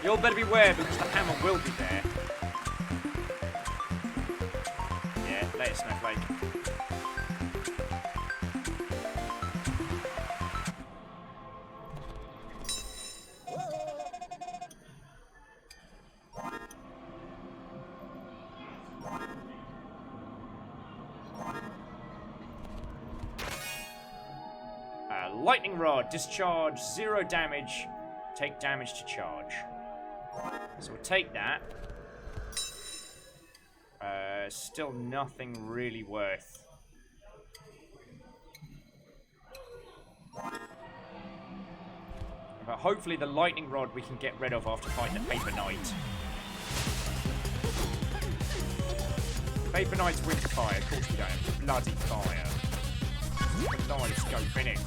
A: You all better beware because the hammer will be there. Yeah, later, Snowflake. Lightning rod, discharge, 0 damage, take damage to charge. So we'll take that. Still nothing really worth. But hopefully the lightning rod we can get rid of after fighting the Paper Knight. Paper Knight's winter fire, of course we don't have bloody fire. Nice, go finish.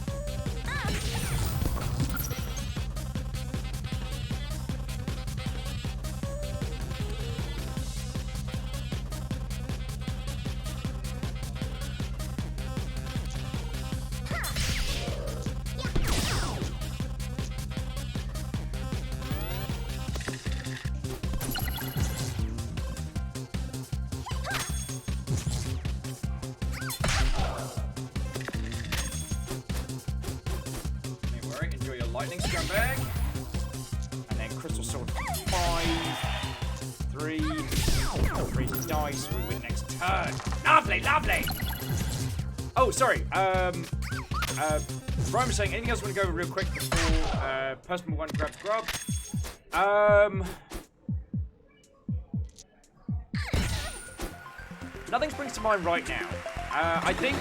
A: Lightning scumbag. And then Crystal Sword 5. 3. 3 dice. We win next turn. Lovely, lovely! Oh, sorry. Brian was saying, anything else you want to go real quick before person 1 grabs grub? Nothing springs to mind right now. I think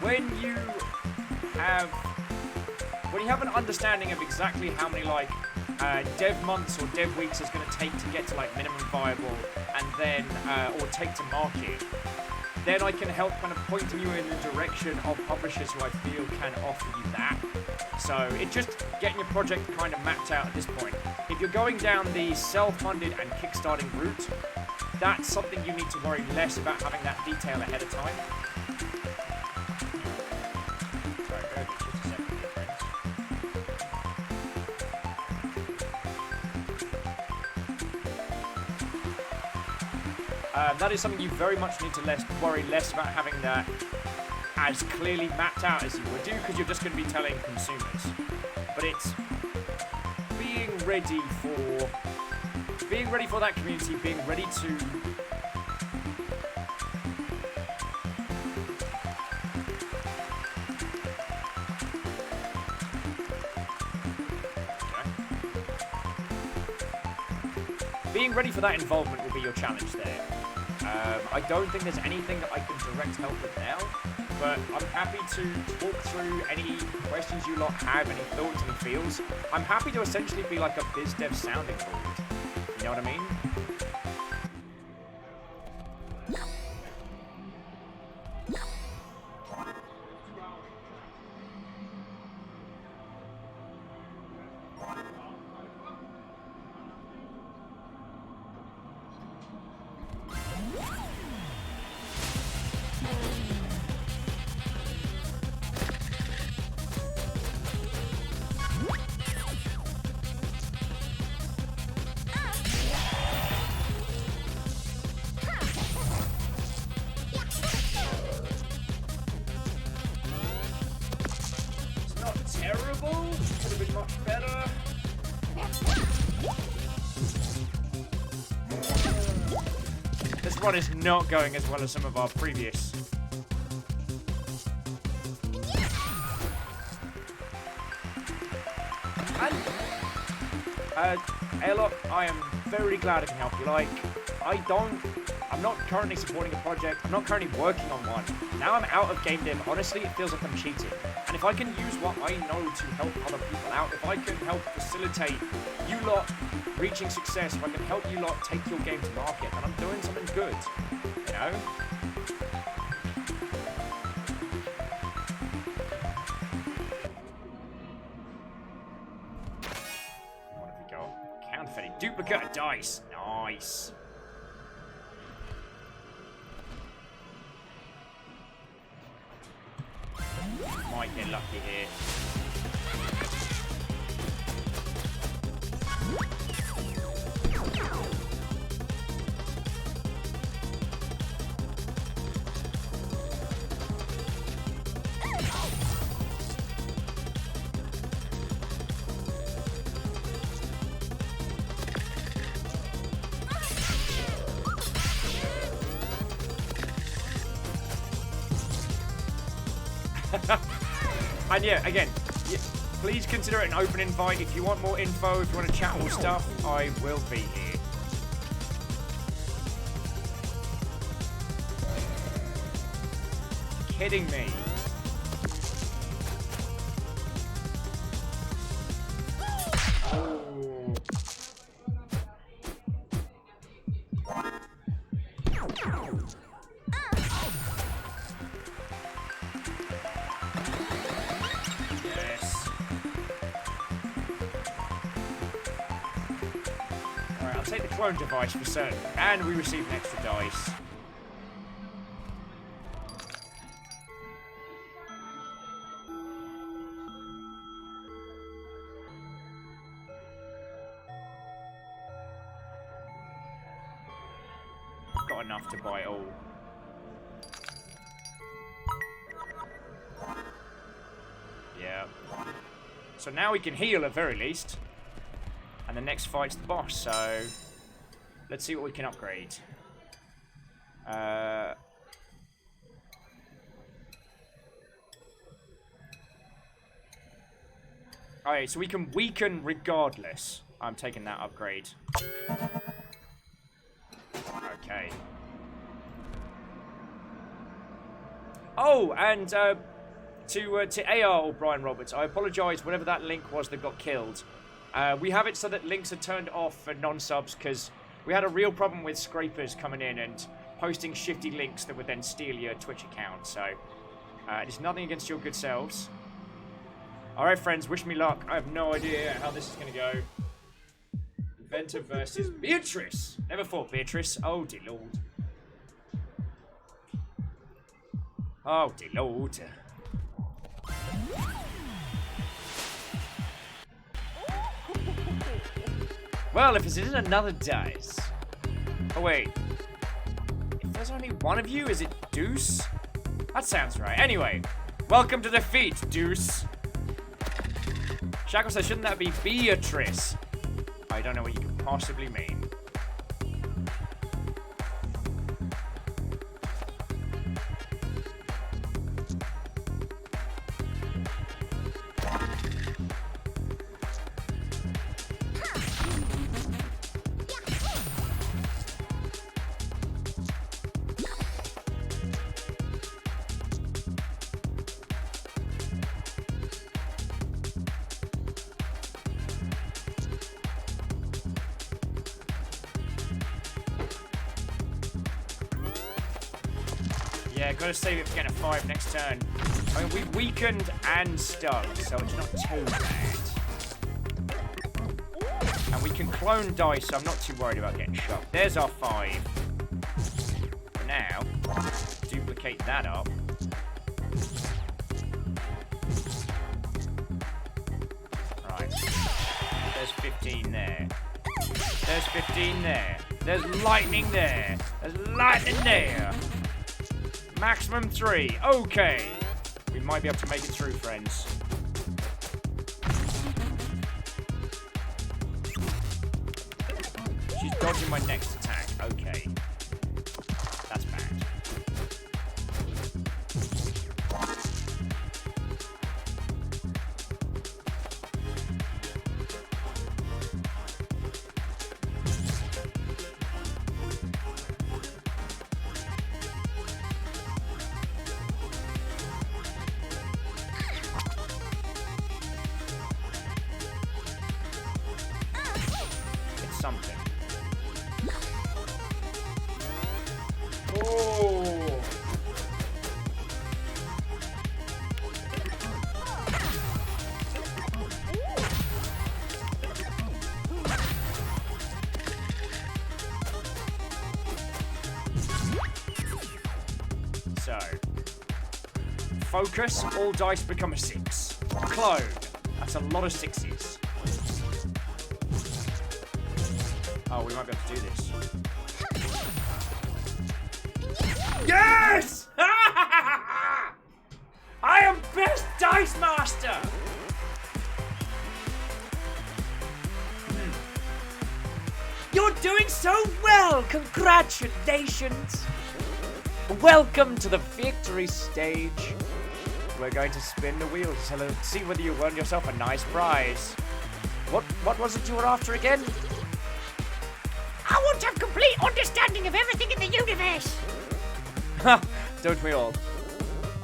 A: when you have an understanding of exactly how many like dev months or dev weeks is going to take to get to like minimum viable and then or take to market, then I can help kind of pointing you in the direction of publishers who I feel can offer you that. So it's just getting your project kind of mapped out at this point. If you're going down the self-funded and kickstarting route, that's something you need to worry less about having that detail ahead of time. That is something you very much need to worry less about having that as clearly mapped out as you would do, because you're just going to be telling consumers. But it's being ready for that community, being ready to being ready for that involvement will be your challenge there. I don't think there's anything that I can direct help with now, but I'm happy to talk through any questions you lot have, any thoughts, any feels. I'm happy to essentially be like a biz dev sounding board. You know what I mean? Terrible. Could have been much better. This one is not going as well as some of our previous. And Airlock, I am very glad I can help you. Like, I'm not currently supporting a project. I'm not currently working on one. Now I'm out of game dev. Honestly, it feels like I'm cheating. And if I can use what I know to help other people out, if I can help facilitate you lot reaching success, if I can help you lot take your game to market, then I'm doing something good. You know? Duplicate of dice. Nice. Might get lucky here. And yeah, again, yeah, please consider it an open invite. If you want more info, if you want to chat more stuff, I will be here. Kidding me. Clone device for certain, and we receive an extra dice. Got enough to buy all. Yeah. So now we can heal at very least. And the next fight's the boss, so let's see what we can upgrade. Alright, so we can weaken regardless. I'm taking that upgrade. Okay. Oh, and to AR or Brian Roberts, I apologise, whatever that link was that got killed. We have it so that links are turned off for non-subs because we had a real problem with scrapers coming in and posting shifty links that would then steal your Twitch account. So, it's nothing against your good selves. Alright, friends, wish me luck. I have no idea how this is going to go. Inventor versus Beatrice. Never fought Beatrice. Oh, dear lord. Oh, dear lord. Well, if it isn't another dice. Oh, wait. If there's only one of you, is it Deuce? That sounds right. Anyway, welcome to defeat, Deuce. Shackle says, shouldn't that be Beatrice? I don't know what you could possibly mean. Yeah, gotta save it for getting a 5 next turn. I mean, we weakened and stung, so it's not too bad. And we can clone dice, so I'm not too worried about getting shot. There's our 5. Now, duplicate that up. Right. There's 15 there. There's 15 there. There's lightning there. There's lightning there. Maximum 3. Okay. We might be able to make it through, friends. She's dodging my next attack. Okay. That's bad. Something. Oh. So, focus, all dice become a 6. Clone, that's a lot of 6s. Oh, we might be able to do this. Yes! I am best dice master!
D: You're doing so well! Congratulations! Welcome to the victory stage. We're going to spin the wheel to see whether you won yourself a nice prize. What was it you were after again?
F: I want to have complete understanding of everything in the universe.
A: Ha! Don't we all?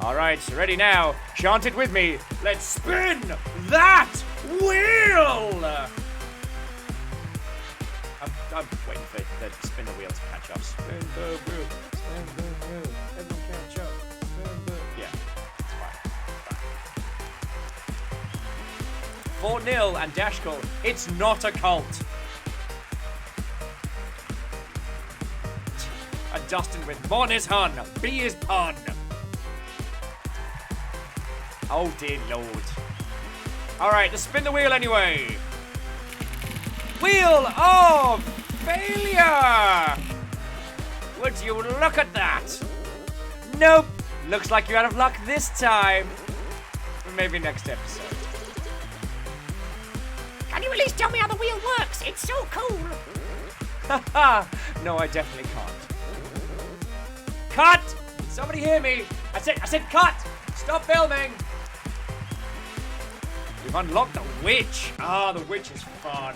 A: Alright, ready now. Chant it with me. Let's spin that wheel! I'm waiting for the spin the wheel to catch up. Spin the wheel. Spin the wheel. Everyone catch up. Spin the... Yeah, it's fine. 4-0 and Dashkal. It's not a cult. And Dustin with Mon is hun, B is pun. Oh dear lord. Alright, let's spin the wheel anyway. Wheel of failure! Would you look at that? Nope. Looks like you're out of luck this time. Maybe next episode.
F: Can you at least tell me how the wheel works? It's so cool.
A: Haha. No, I definitely can't. Cut! Somebody hear me! I said cut! Stop filming! We've unlocked the witch! Ah, the witch is fun.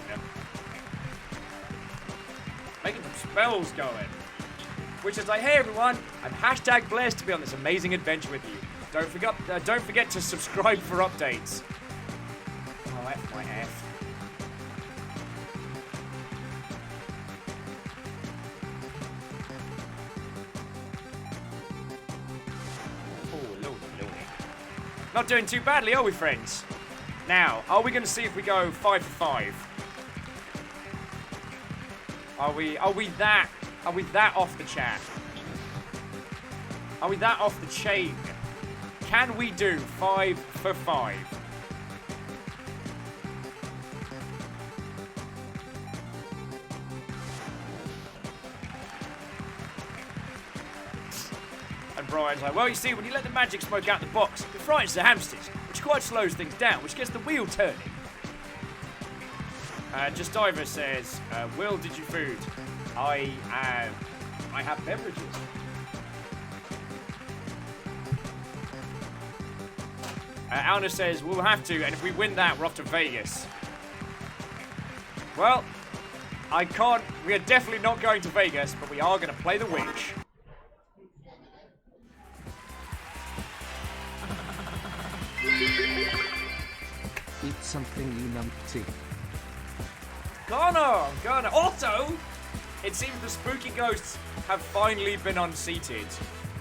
A: Making some spells going. Which is like, hey everyone, I'm hashtag blessed to be on this amazing adventure with you. Don't forget to subscribe for updates. Oh, F my F. Not doing too badly, are we, friends? Now, are we going to see if we go 5 for 5? Are we that off the chat? Are we that off the chain? Can we do 5 for 5? And Brian's like, well, you see, when you let the magic smoke out the box, it frightens the hamsters, which quite slows things down, which gets the wheel turning. Just Diver says, Will, did you food? I have beverages. Alna says, we'll have to, and if we win that, we're off to Vegas. Well, I can't, we are definitely not going to Vegas, but we are going to play the witch.
B: Eat something, you numpty.
A: Gonna. Also, it seems the spooky ghosts have finally been unseated.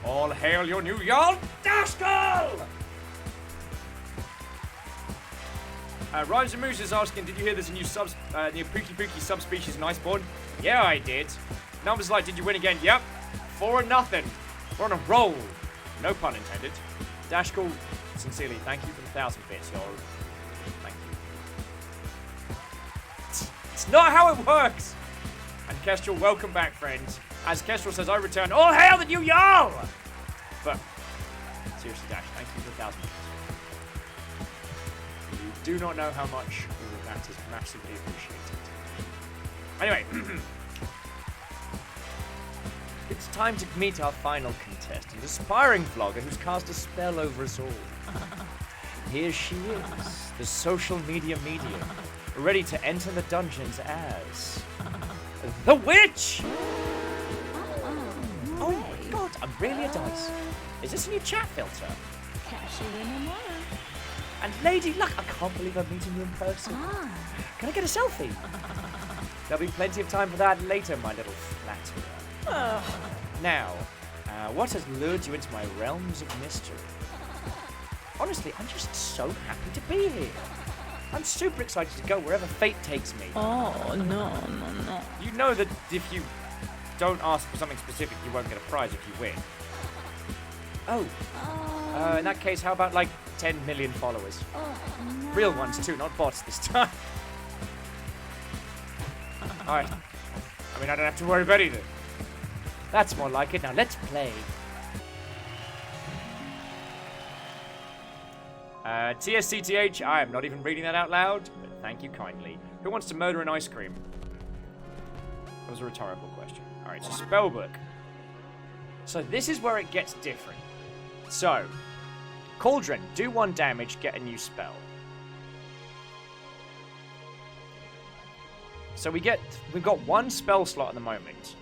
A: All hail your new Jarl, Dashkal! Rhymes and Moose is asking, did you hear there's a new Pookie subspecies in Iceborne? Yeah, I did. Numbers like, did you win again? Yep. 4-0. We're on a roll. No pun intended. Dashkal, sincerely, thank you for the 1,000 bits, Jarl. Thank you. It's not how it works! And Kestrel, welcome back, friends. As Kestrel says, I return. All hail the new Jarl! But, seriously, Dash, thank you for the 1,000 bits. You do not know how much that is massively appreciated. Anyway, it's time to meet our final contestant, aspiring vlogger who's cast a spell over us all. Here she is, the social media medium, ready to enter the dungeons as the witch! Oh my god, I'm really a dice. Is this a new chat filter? And Lady Luck, I can't believe I'm meeting you in person. Can I get a selfie? There'll be plenty of time for that later, my little flatterer. Now, what has lured you into my realms of mystery? Honestly, I'm just so happy to be here. I'm super excited to go wherever fate takes me.
C: Oh, no.
A: You know that if you don't ask for something specific, you won't get a prize if you win.
D: Oh. In that case, how about like 10 million followers? Real ones too, not bots this time. Alright. I mean, I don't have to worry about anything. That's more like it. Now let's play. TSCTH, I am not even reading that out loud, but thank you kindly. Who wants to murder an ice cream? That was a rhetorical question. Alright, so spellbook. So this is where it gets different. So, Cauldron, do 1 damage, get a new spell. So we've got 1 spell slot at the moment.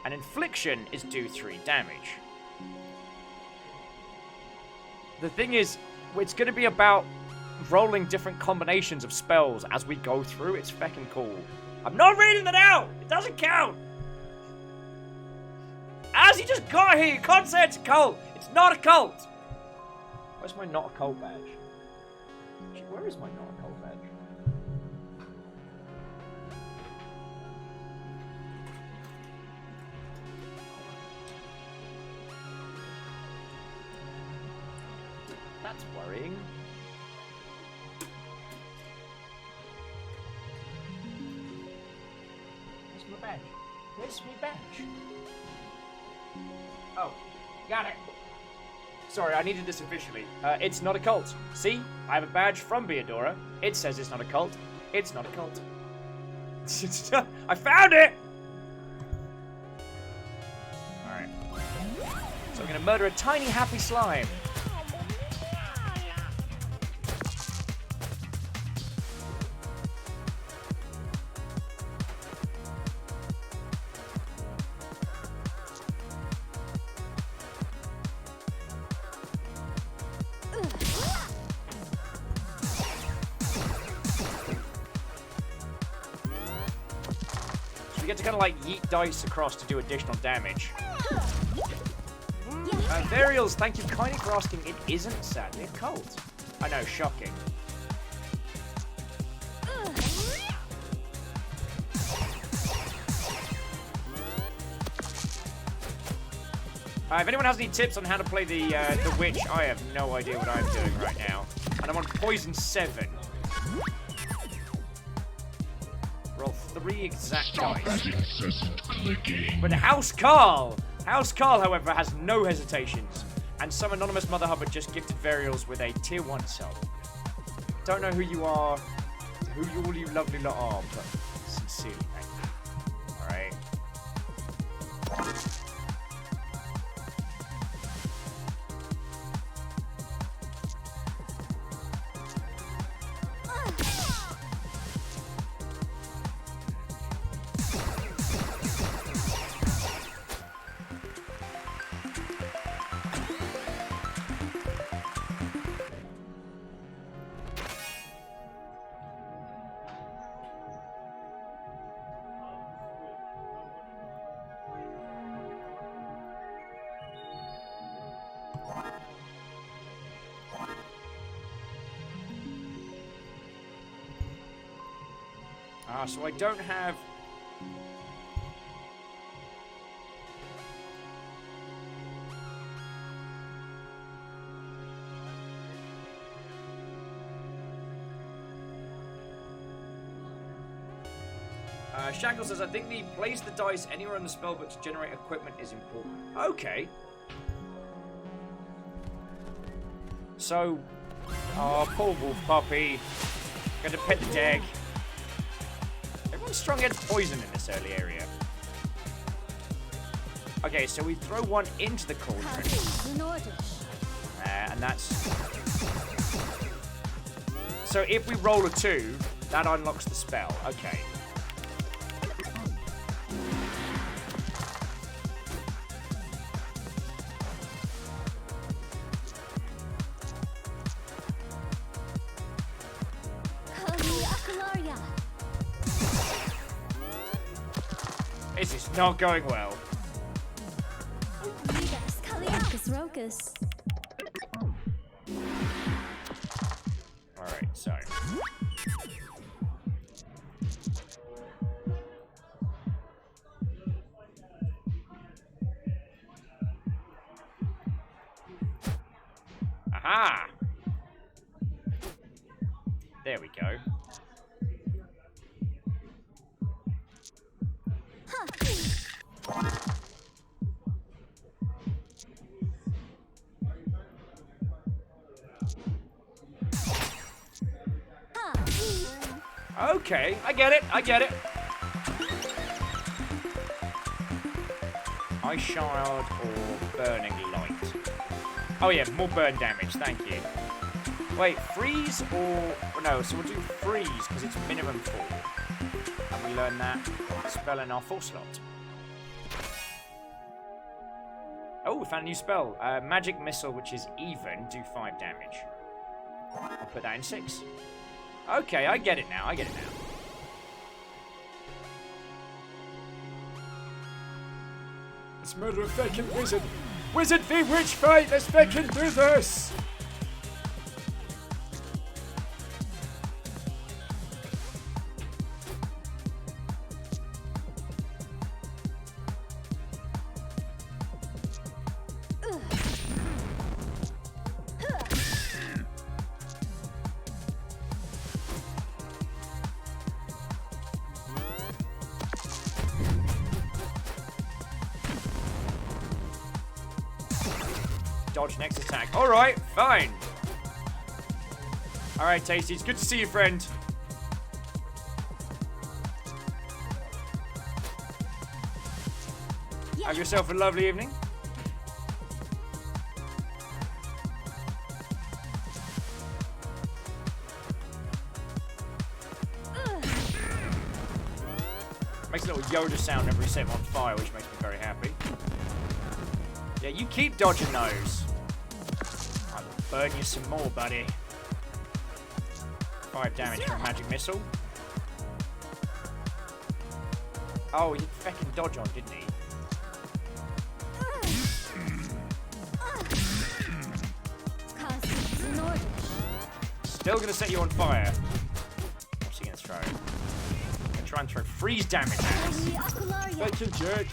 D: And Infliction is do 3 damage. The thing is, it's going to be about rolling different combinations of spells as we go through. It's feckin' cool. I'm not reading that out! It doesn't count! As you just got here, you can't say it's a cult! It's not a cult! Where's my not a cult badge? Actually, where is my not a cult badge? That's worrying. Where's my badge? Where's my badge? Oh, got it. Sorry, I needed this officially. It's not a cult. See? I have a badge from Beadora. It says it's not a cult. It's not a cult. I found it! Alright. So I'm going to murder a tiny happy slime. We get to kind of like yeet dice across to do additional damage. Varials, thank you kindly for asking. It isn't sadly a cult. I know, shocking. If anyone has any tips on how to play the witch, I have no idea what I'm doing right now. And I'm on poison 7. Roll 3 exact dice. But House Carl, however, has no hesitations. And some anonymous Mother Hubbard just gifted Varials with a tier 1 sub. Don't know who you are, who all you lovely lot are, but sincerely thank you. Alright. So I don't have... Shackle says, I think the place the dice anywhere in the spellbook to generate equipment is important. Okay. So, poor wolf puppy. Gonna pet the deck. Everyone's strong against poison in this early area. Okay, so we throw 1 into the cauldron. And that's... So if we roll a 2, that unlocks the spell. Okay. This is not going well. Alright, so.
A: Aha! There we go. Okay, I get it, I get it. Ice shard or burning light? Oh yeah, more burn damage, thank you. Wait, freeze or... no, so we'll do freeze because it's minimum 4. And we learn that spell in our full slot. Oh, we found a new spell. Magic Missile, which is even, do 5 damage. I'll put that in 6. Okay, I get it now, I get it now. Let's murder a fucking wizard. Wizard v witch fight, let's fucking do this! Dodge next attack. Alright, fine. Alright, Tasty, it's good to see you, friend. Have yourself a lovely evening. Makes a little Yoda sound whenever we set him on fire, which makes me very happy. Yeah, you keep dodging those. I will burn you some more, buddy. 5 damage from Magic Missile. Oh, he feckin' dodge on, didn't he? Still gonna set you on fire. What's he gonna throw? Gonna try and throw freeze damage at us. Feckin' jerk.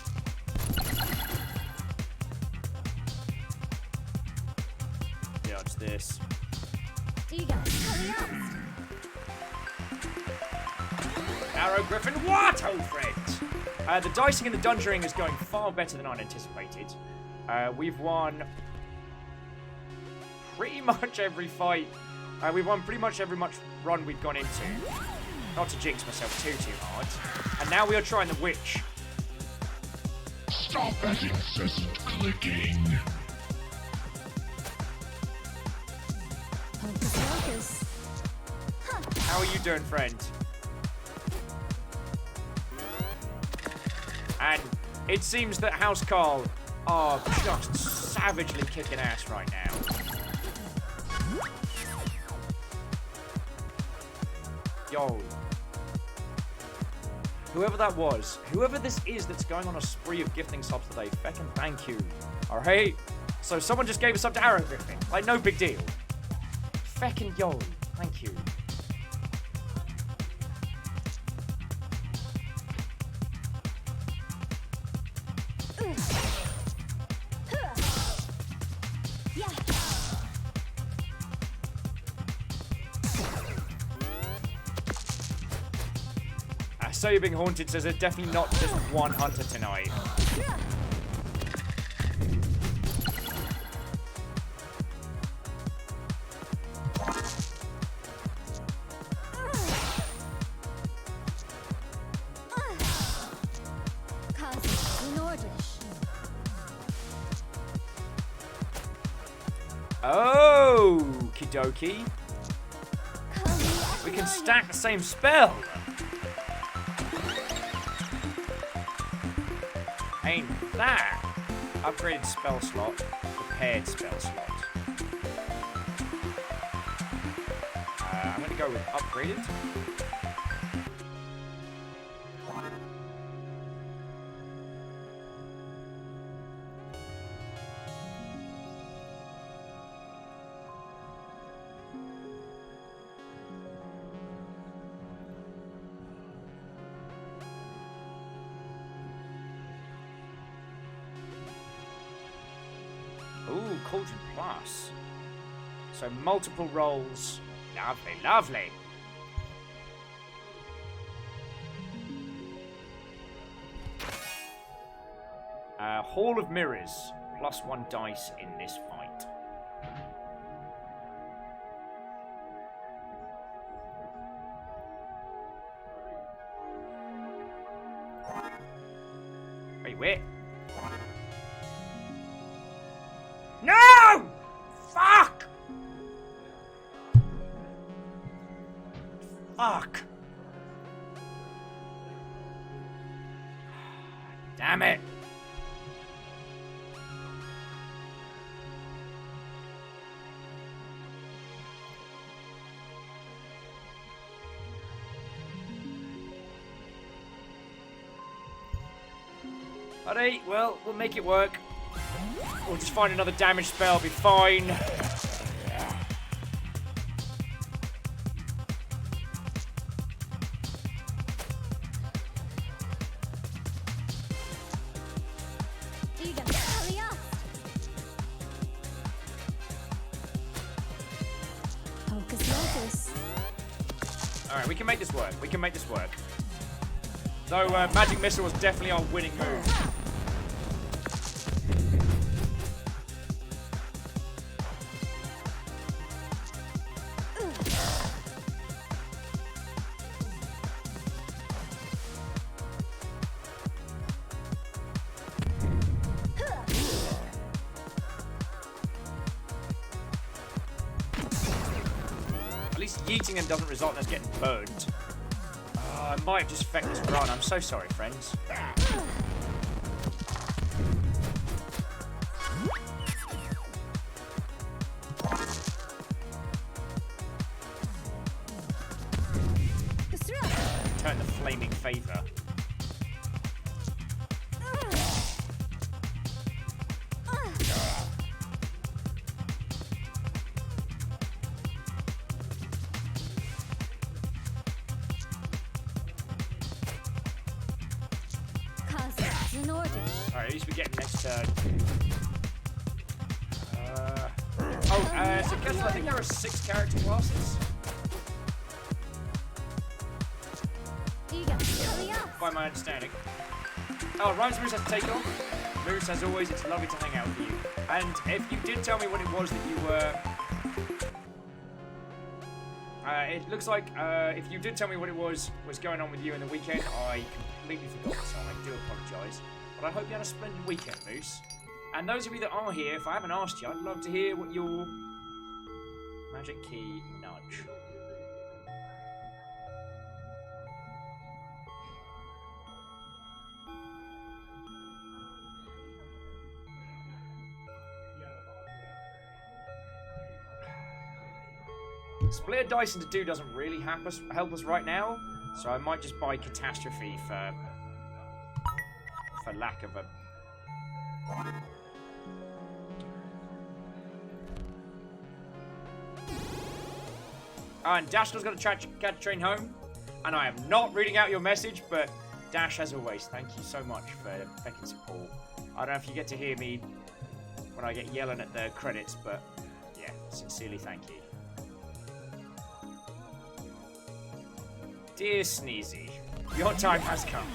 A: Dodge this. Arrow Griffin, what, old friend? The dicing and the dungeoning is going far better than I'd anticipated. We've won pretty much every fight. We've won pretty much every run we've gone into. Not to jinx myself too hard. And now we are trying the witch.
E: Stop that incessant clicking.
A: How are you doing, friend? And it seems that House Carl are just savagely kicking ass right now. Yo. Whoever that was, whoever this is that's going on a spree of gifting subs today, feckin' thank you. Alright? So someone just gave us up to Arrow Griffin. Like, no big deal. Feckin' yo. Thank you. So You're Being Haunted says there's definitely not just one hunter tonight. Oh, Kidoki. We can stack the same spell. Ain't that? Upgraded spell slot, prepared spell slot. I'm gonna go with upgraded. Ooh, Cauldron Plus. So multiple rolls. Lovely, lovely. Hall of Mirrors. +1 dice in this fight. Wait. No! Fuck! Fuck. Damn it. Alright, well, we'll make it work. We'll just find another damage spell, be fine. Alright, we can make this work. We can make this work. Though Magic Missile was definitely our winning move. At least yeeting them doesn't result in us getting burned. I might have just fecked this run. I'm so sorry, friends. Turn the flaming favor. Alright, at least we get next turn. So Kessel, I think there are 6 character classes. By my understanding. Oh, Ryan's Moose has to take off. Moose, as always, it's lovely to hang out with you. And if you did tell me what it was that you were... it looks like if you did tell me what it was going on with you in the weekend, I completely forgot, so I do apologise. But I hope you had a splendid weekend, Moose. And those of you that are here, if I haven't asked you, I'd love to hear what your magic key nudge. Split a dice into 2 doesn't really help us right now, so I might just buy Catastrophe for lack of a... And Dashka's got to catch a train home, and I am not reading out your message, but Dash, as always, thank you so much for Becky's support. I don't know if you get to hear me when I get yelling at the credits, but yeah, sincerely thank you. Dear Sneezy, your time has come.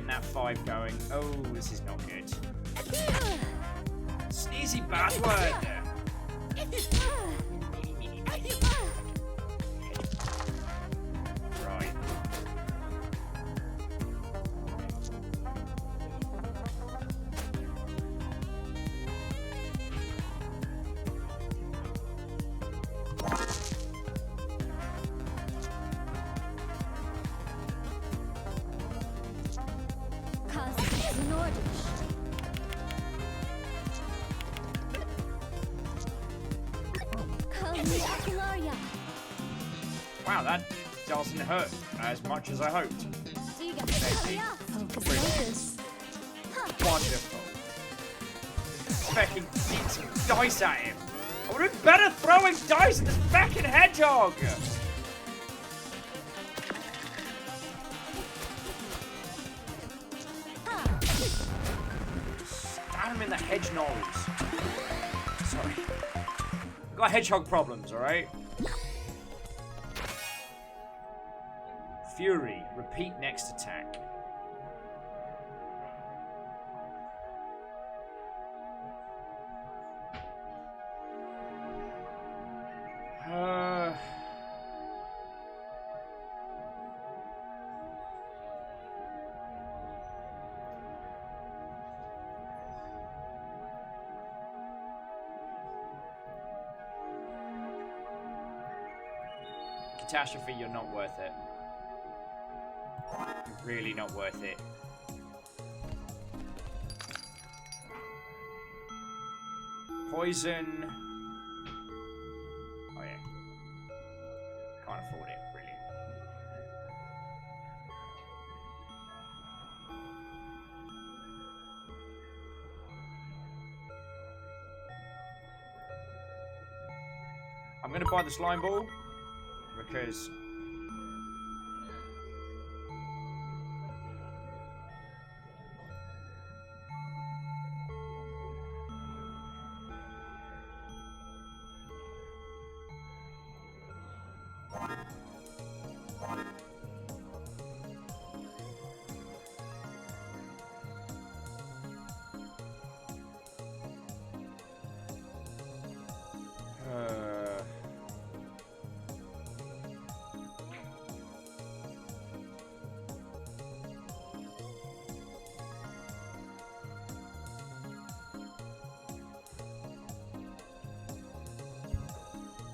A: getting that 5 going. Oh, this is not good. Sneezy bad word. Right. Wow, that doesn't hurt as much as I hoped. Wonderful. Fucking eat some dice at him. I would have been better throwing dice at this fucking hedgehog. Stab him in the hedge nose. Sorry. Got hedgehog problems, alright? Fury. Repeat next attack. Catastrophe, you're not worth it. You're really not worth it. Poison. Oh yeah. Can't afford it, brilliant. I'm gonna buy the slime ball because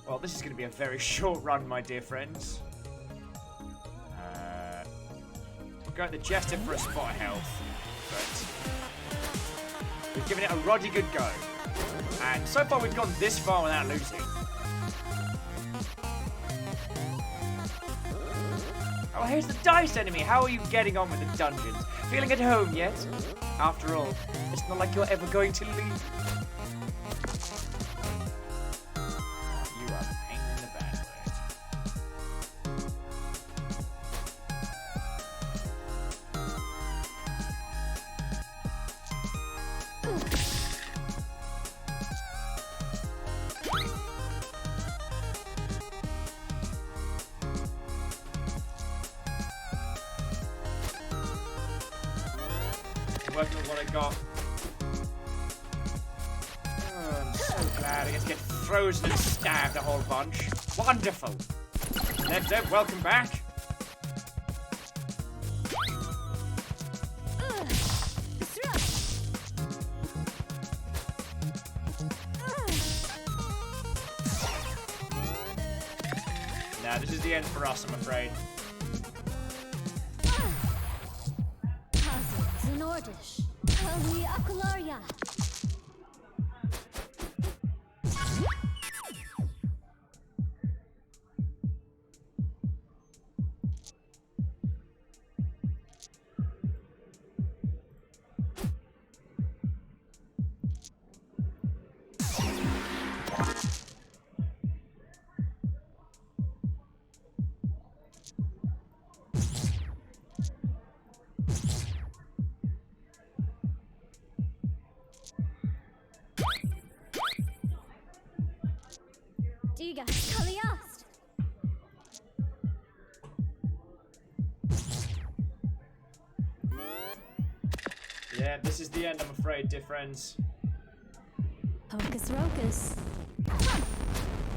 A: well, this is going to be a very short run, my dear friends. Go at the Jester for a spot of health, but we've given it a roddy good go. And so far we've gone this far without losing. Oh, here's the dice enemy. How are you getting on with the dungeons? Feeling at home yet? After all, it's not like you're ever going to leave. You are a pain in the bad way. Working with what I got. Oh, I'm so glad I get to get frozen and stabbed a whole bunch. Wonderful. Dev, welcome back. Nah, this is the end for us, I'm afraid.
H: Nordish. Kali Akularia. Diga, Kaliast.
A: this is the end, I'm afraid, dear friends.
H: Hocus Rocus.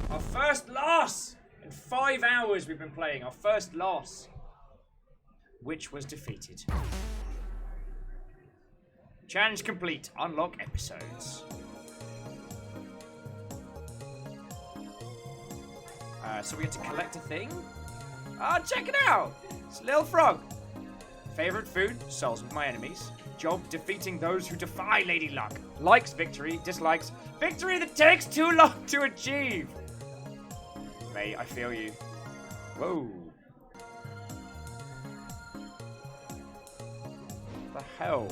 A: Our first loss! In 5 hours we've been playing, our first loss. Which was defeated. Challenge complete. Unlock episodes. So we get to collect a thing. Ah, check it out! It's a little frog. Favorite food? Souls of my enemies. Job? Defeating those who defy Lady Luck. Likes victory. Dislikes victory that takes too long to achieve. Mate, I feel you. Whoa. What the hell?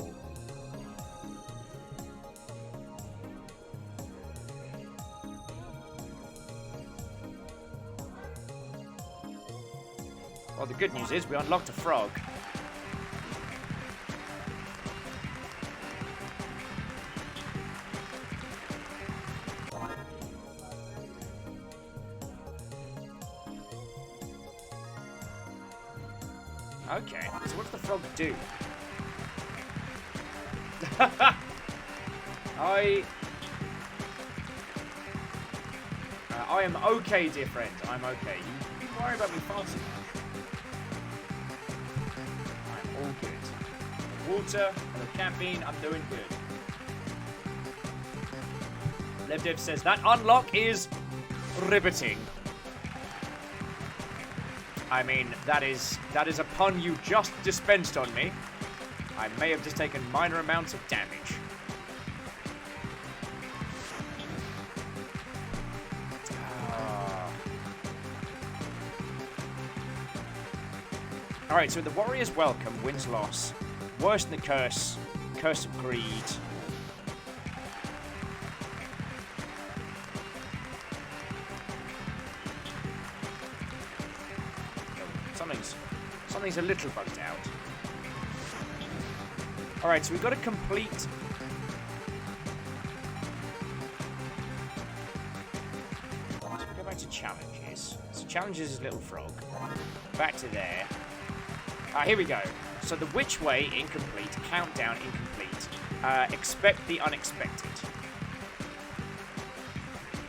A: Well, the good news is we unlocked a frog. Okay, so what does the frog do? I am okay, dear friend. I'm okay. You worry about me far too much. I'm all good. Water, and the caffeine, I'm doing good. LevDev says that unlock is riveting. I mean, that is a pun you just dispensed on me. I may have just taken minor amounts of damage. Alright, so the Warrior's Welcome, wins loss. Worse than the Curse, Curse of Greed. Something's a little bugged out. Alright, so we've got to complete... So we go back to challenges. So challenges is Little Frog. Back to there. Here we go. So the which way, incomplete. Countdown, incomplete. Expect the unexpected.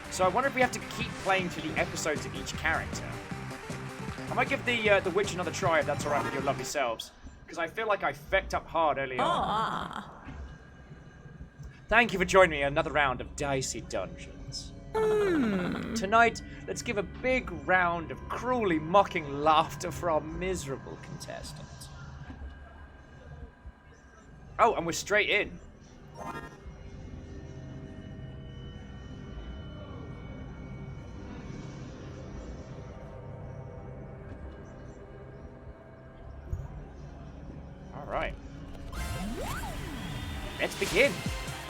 A: So I wonder if we have to keep playing through the episodes of each character. I might give the witch another try if that's alright with your lovely selves. Because I feel like I fecked up hard early on. Thank you for joining me in another round of Dicey Dungeons. Tonight, let's give a big round of cruelly mocking laughter for our miserable contestant. Oh, and we're straight in. Alright. Let's begin.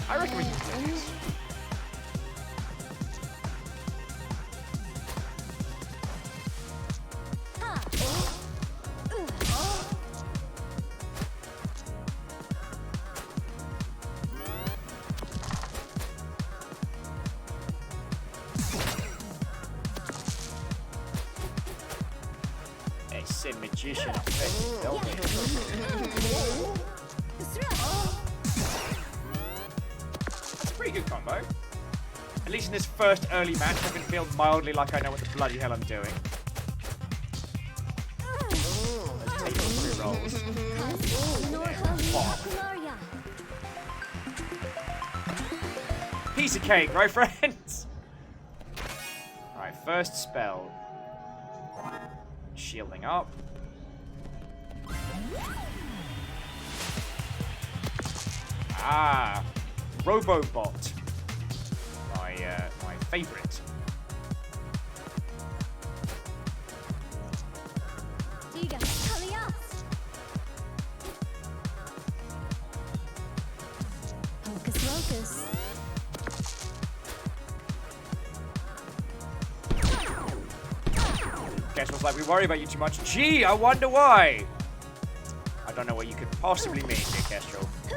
A: I reckon we can do this. Magician effect, don't we? That's a pretty good combo. At least in this first early match, I can feel mildly like I know what the bloody hell I'm doing. Let's take those 3 rolls. Piece of cake, right, friends? Alright, first spell. Shielding up. Robobot. My favorite.
H: Hocus Rocus.
A: Guess what's like, we worry about you too much. Gee, I wonder why. I don't know what you could possibly mean, dear Kestrel. Oh.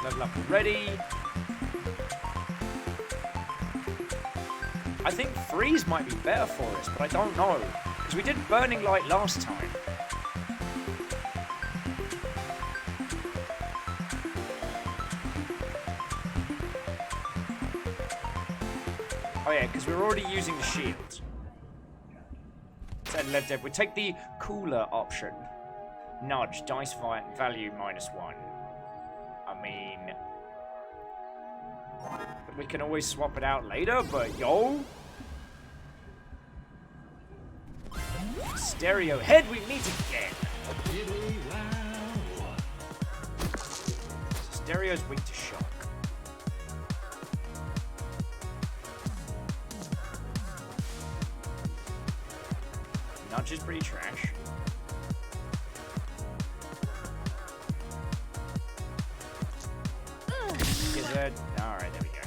A: Level up already. I think freeze might be better for us, but I don't know. Because we did burning light last time. Oh yeah, because we're already using the shield. So Lev Dev, we take the cooler option. Nudge, dice value -1. I mean... we can always swap it out later, but yo! Stereo head we meet again! Stereo's weak to shock. Nudge is pretty trash. Gizzard. Alright, there we go.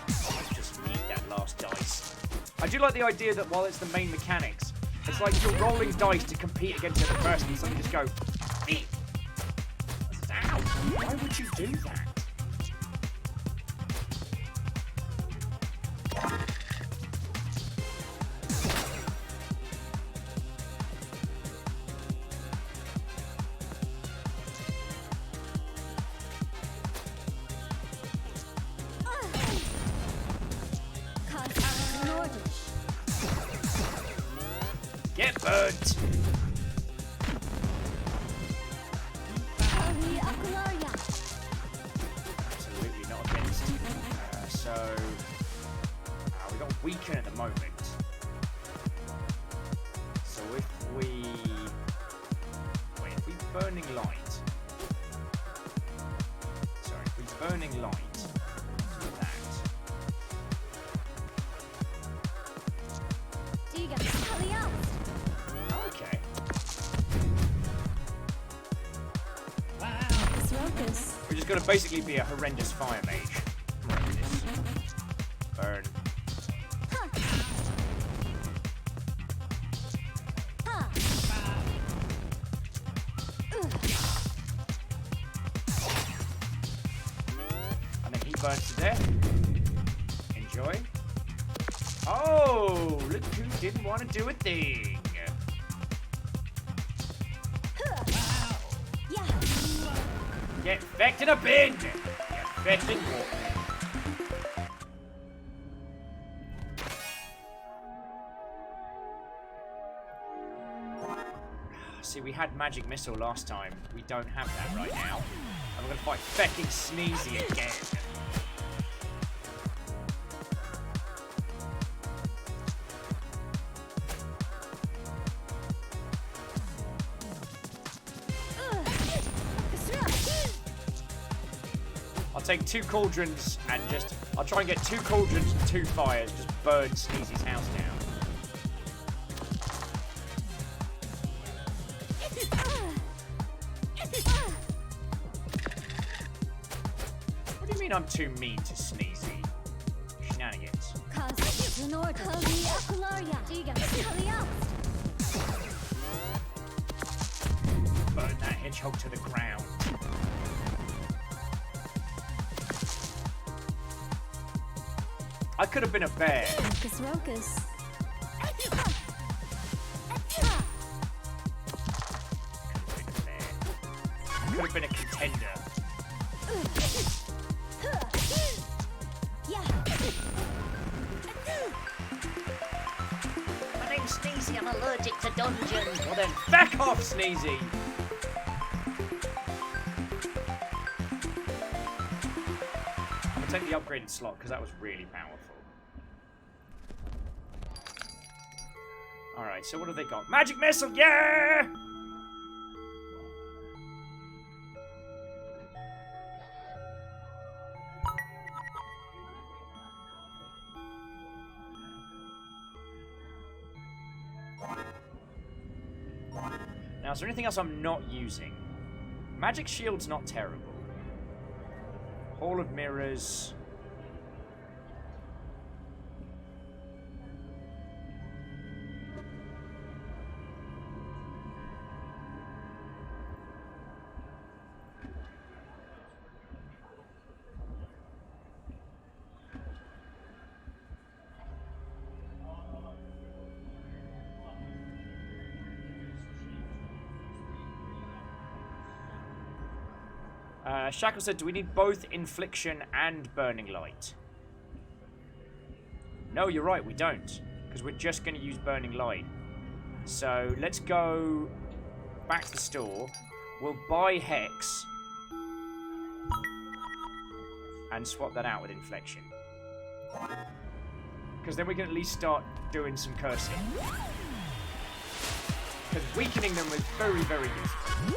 A: Let's just need that last dice. I do like the idea that while it's the main mechanics, it's like you're rolling dice to compete against the other person, so you just go, "Eat." Ow! Why would you do that? Get burnt! Absolutely not against. We got weaken at the moment. So if we burning light. Sorry, if we burning light. Do that. Okay. We're just gonna basically be a horrendous fire mage. Burn. And then he burns to death. Enjoy. Oh, look who didn't want to do a thing. Get fecked in a bin! Get fecked in water. See, we had magic missile last time. We don't have that right now. And we're gonna fight fecking Sneezy again. I'll take 2 cauldrons and I'll try and get 2 cauldrons and 2 fires, just burn Sneezy's house down. What do you mean I'm too mean to Sneezy? Shenanigans. Burn that hedgehog to the ground. I could have been a bear.
H: Rocus, rocus.
A: Could have been a contender.
F: My name's Sneezy, I'm allergic to dungeons.
A: Well then, back off, Sneezy! I'm gonna take the upgraded slot because that was really powerful. Alright, so what have they got? Magic missile, yeah! Now, is there anything else I'm not using? Magic shield's not terrible. Hall of Mirrors. Shackle said, do we need both Infliction and Burning Light? No, you're right, we don't. Because we're just going to use Burning Light. So, let's go back to the store. We'll buy Hex. And swap that out with Inflection. Because then we can at least start doing some cursing. Because weakening them is very, very useful.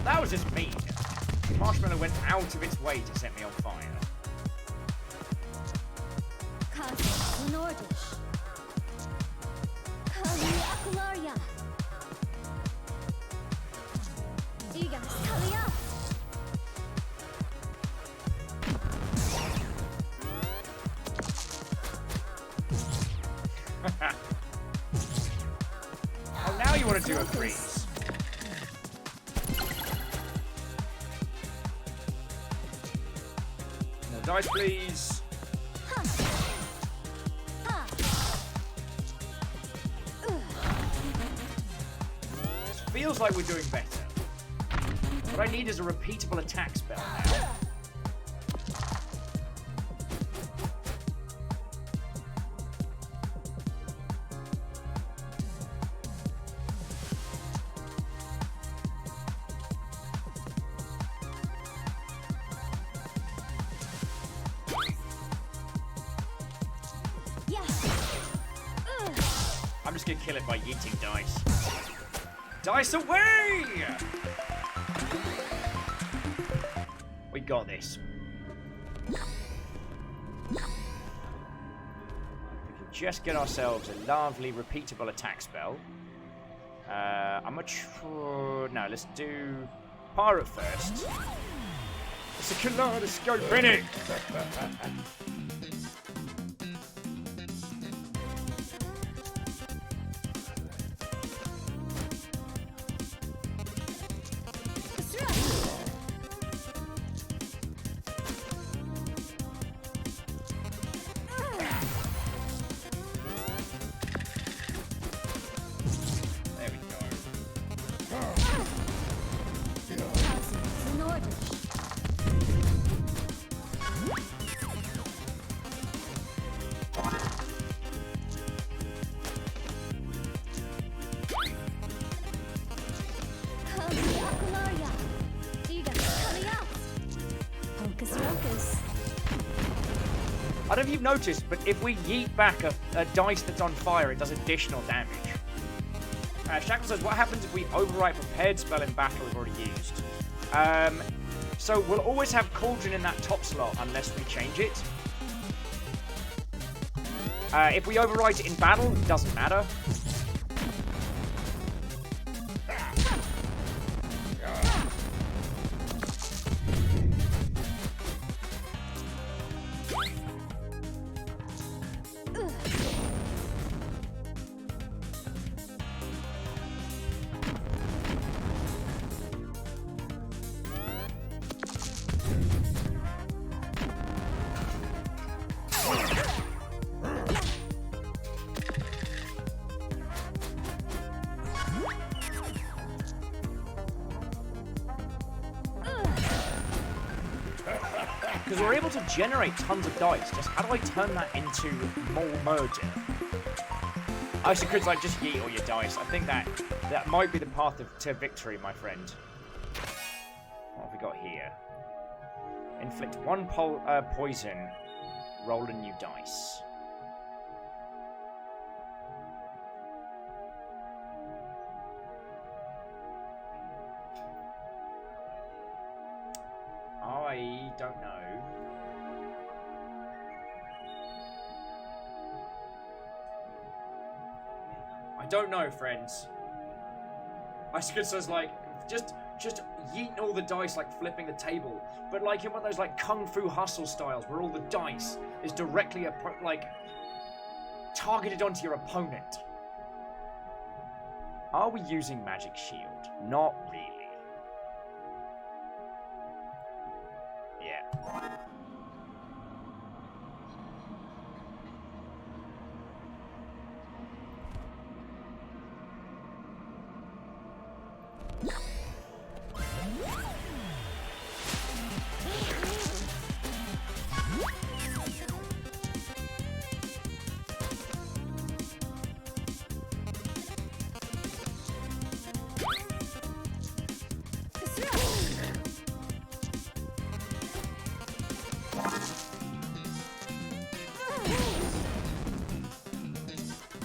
A: That was just mean. Marshmallow went out of its way to set me on fire. Oh, now you want to do a freeze. More dice, please. This feels like we're doing better. What I need is a repeatable attack spell now. I'm just gonna kill it by yeeting dice. Dice away! We got this. We can just get ourselves a lovely repeatable attack spell. I'm not sure. No, let's do Pirate first. It's a kaleidoscope, innit? I don't know if you've noticed, but if we yeet back a dice that's on fire, it does additional damage. Shackle says, what happens if we overwrite prepared spell in battle we've already used? So we'll always have Cauldron in that top slot unless we change it. If we overwrite it in battle, it doesn't matter. Because we're able to generate tons of dice. Just how do I turn that into more murder? I should like just yeet all your dice. I think that might be the path to victory, my friend. What have we got here? Inflict one poison. Roll a new dice. I don't know. I don't know, friends. Isukasa's like, just yeeting all the dice, like flipping the table. But like in one of those like Kung Fu Hustle styles where all the dice is directly, targeted onto your opponent. Are we using Magic Shield? Not really. Yeah.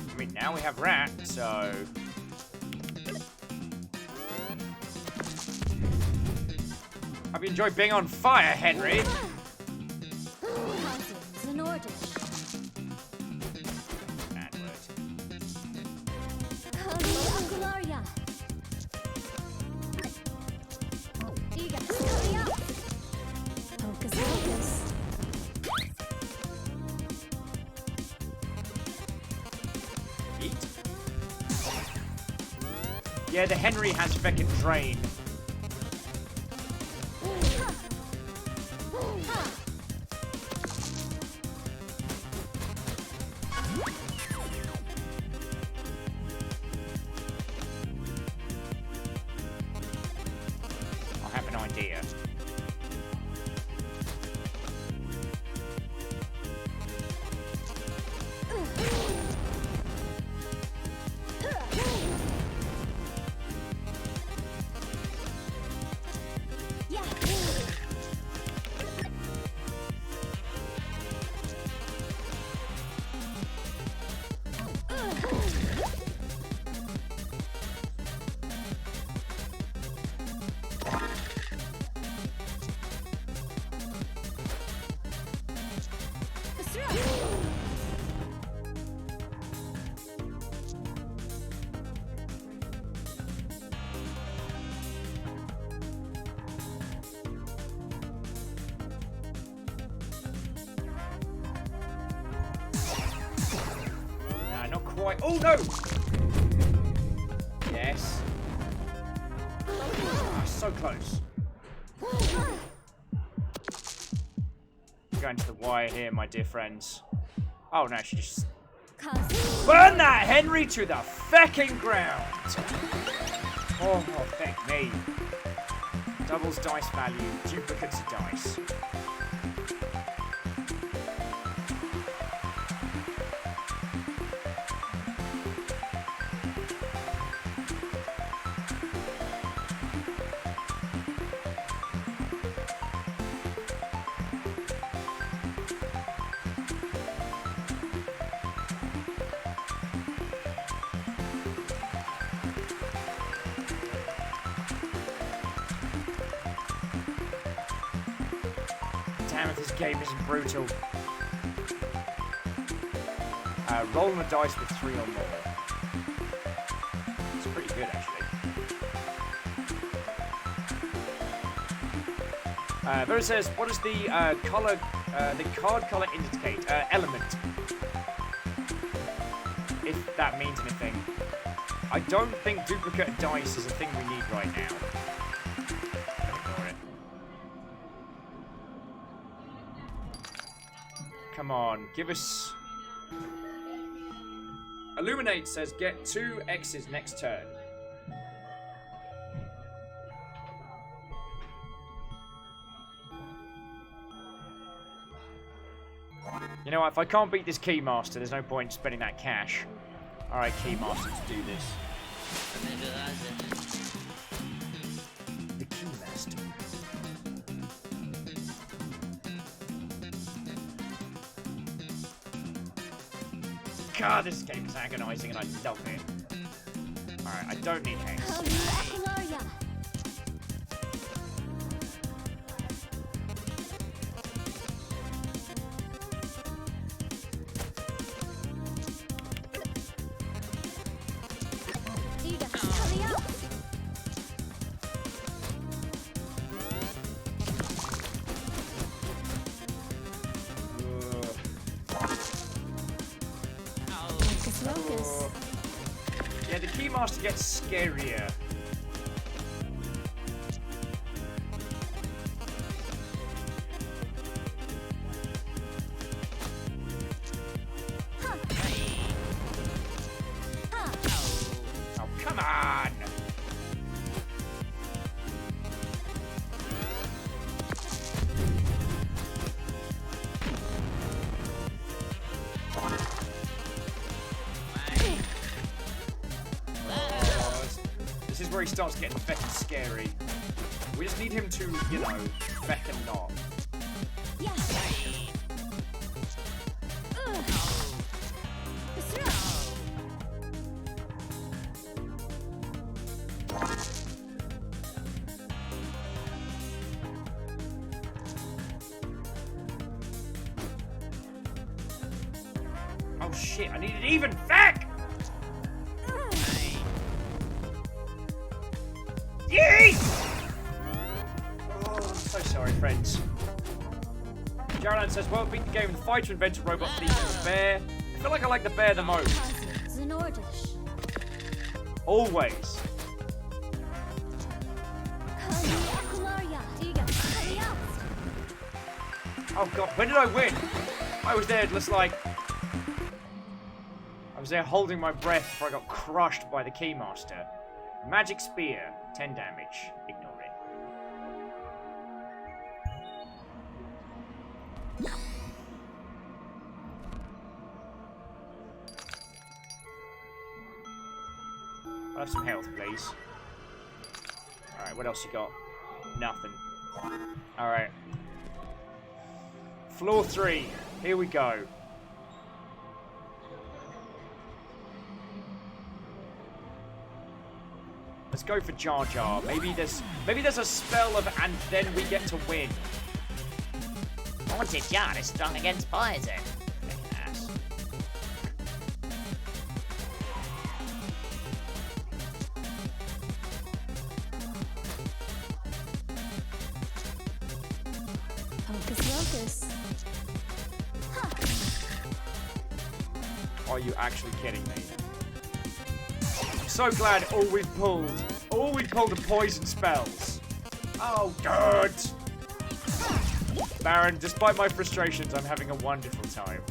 A: I mean, now we have Rat, so... Hope you enjoy being on fire, Henry.
H: Cousins in order.
A: Bad word.
H: Gloria. Diga, hurry up. Hocus Pocus.
A: Eat. Yeah, the Henry has feckin' drain. I have an idea.
H: Yeah.
A: Nah, not quite. Oh no! Yes. Ah, so close. Going to the wire here, my dear friends. Oh no, she just
H: Cousins.
A: burn that Henry to the fecking ground. Oh, thank me. Doubles dice value, duplicates of dice. Damn it, this game is brutal. Rolling the dice with 3 or more. It's pretty good, actually. But it says, what does the card color indicate? Element. If that means anything. I don't think duplicate dice is a thing we need right now. Ignore it. Come on, give us... Illuminate says get 2 X's next turn. You know what, if I can't beat this Keymaster, there's no point spending that cash. Alright, Keymaster, let's do this. The Keymaster. God, this game is agonizing and I love it. Alright, I don't need haste.
H: Gloria. Diga, hurry up. Hocus Pocus.
A: Yeah, the Keymaster gets scarier. Oh, come on! This is where he starts getting feckin' scary. We just need him to, you know, feckin' not.
H: Yeah.
A: Oh shit, I need it even! Fuck! Yeet! Oh, I'm so sorry, friends. Jarlan says, well, beat the game with the fighter inventor robot thief and the bear. I feel like I like the bear the most.
H: Zenordish.
A: Always. Oh god, when did I win? I was there just like... I was there holding my breath before I got crushed by the Keymaster. Magic Spear, 10 damage. Ignore it. I'll have some health, please. Alright, what else you got? Nothing. Alright. Floor 3. Here we go. Let's go for Jar Jar. Maybe there's a spell of and then we get to win.
F: Haunted Jar is strong against poison. Fucking ass.
H: Hocus Pocus.
A: Are you actually kidding me? I'm so glad all we pulled are poison spells. Oh, good. Baron, despite my frustrations, I'm having a wonderful time.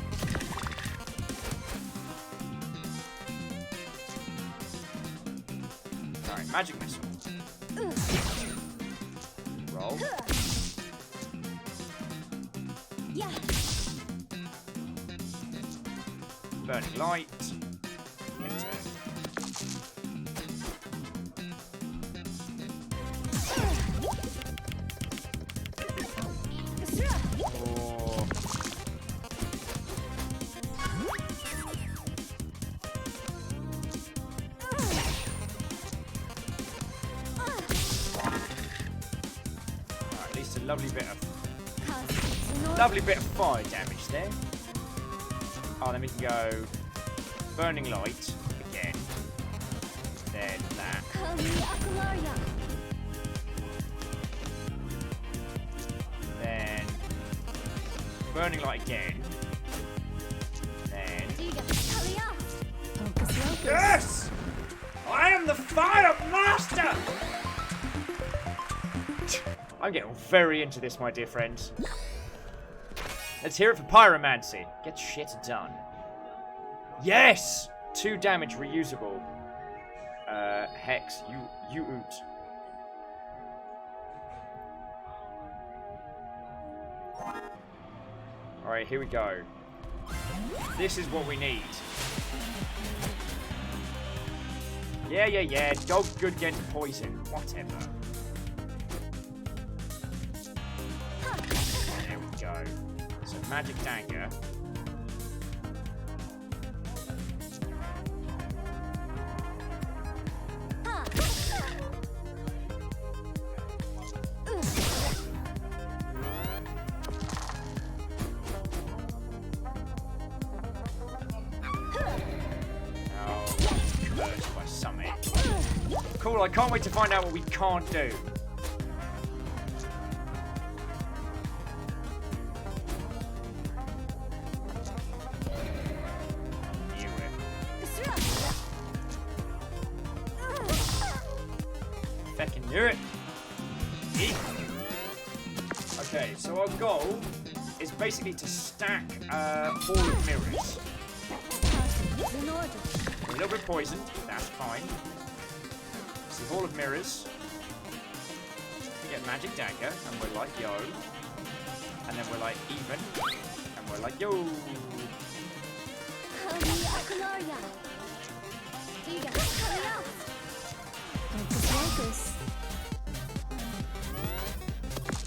A: Alright, magic missile. Roll.
H: Yeah.
A: Burning light. Enter. Oh. Alright, at least a lovely bit of fire damage there. Oh, then we can go burning light again. Then that. Then burning light again. Then yes! I am the fire master! I'm getting very into this, my dear friends. Let's hear it for pyromancy. Get shit done. Yes! 2 damage reusable. Hex, you oot. Alright, here we go. This is what we need. Yeah. Dog good against poison. Whatever. There we go. So magic dagger. Cool, I can't wait to find out what we can't do. Knew it. Do it. Eat. Okay, so our goal is basically to stack Hall of Mirrors.
H: House is in order.
A: We're a little bit poisoned. That's fine. See, Hall of Mirrors. We get Magic Dagger, and we're like, yo. And then we're like, even. And we're like, yo.
H: Kali Akularia. Diga, Kali out. Focus, focus.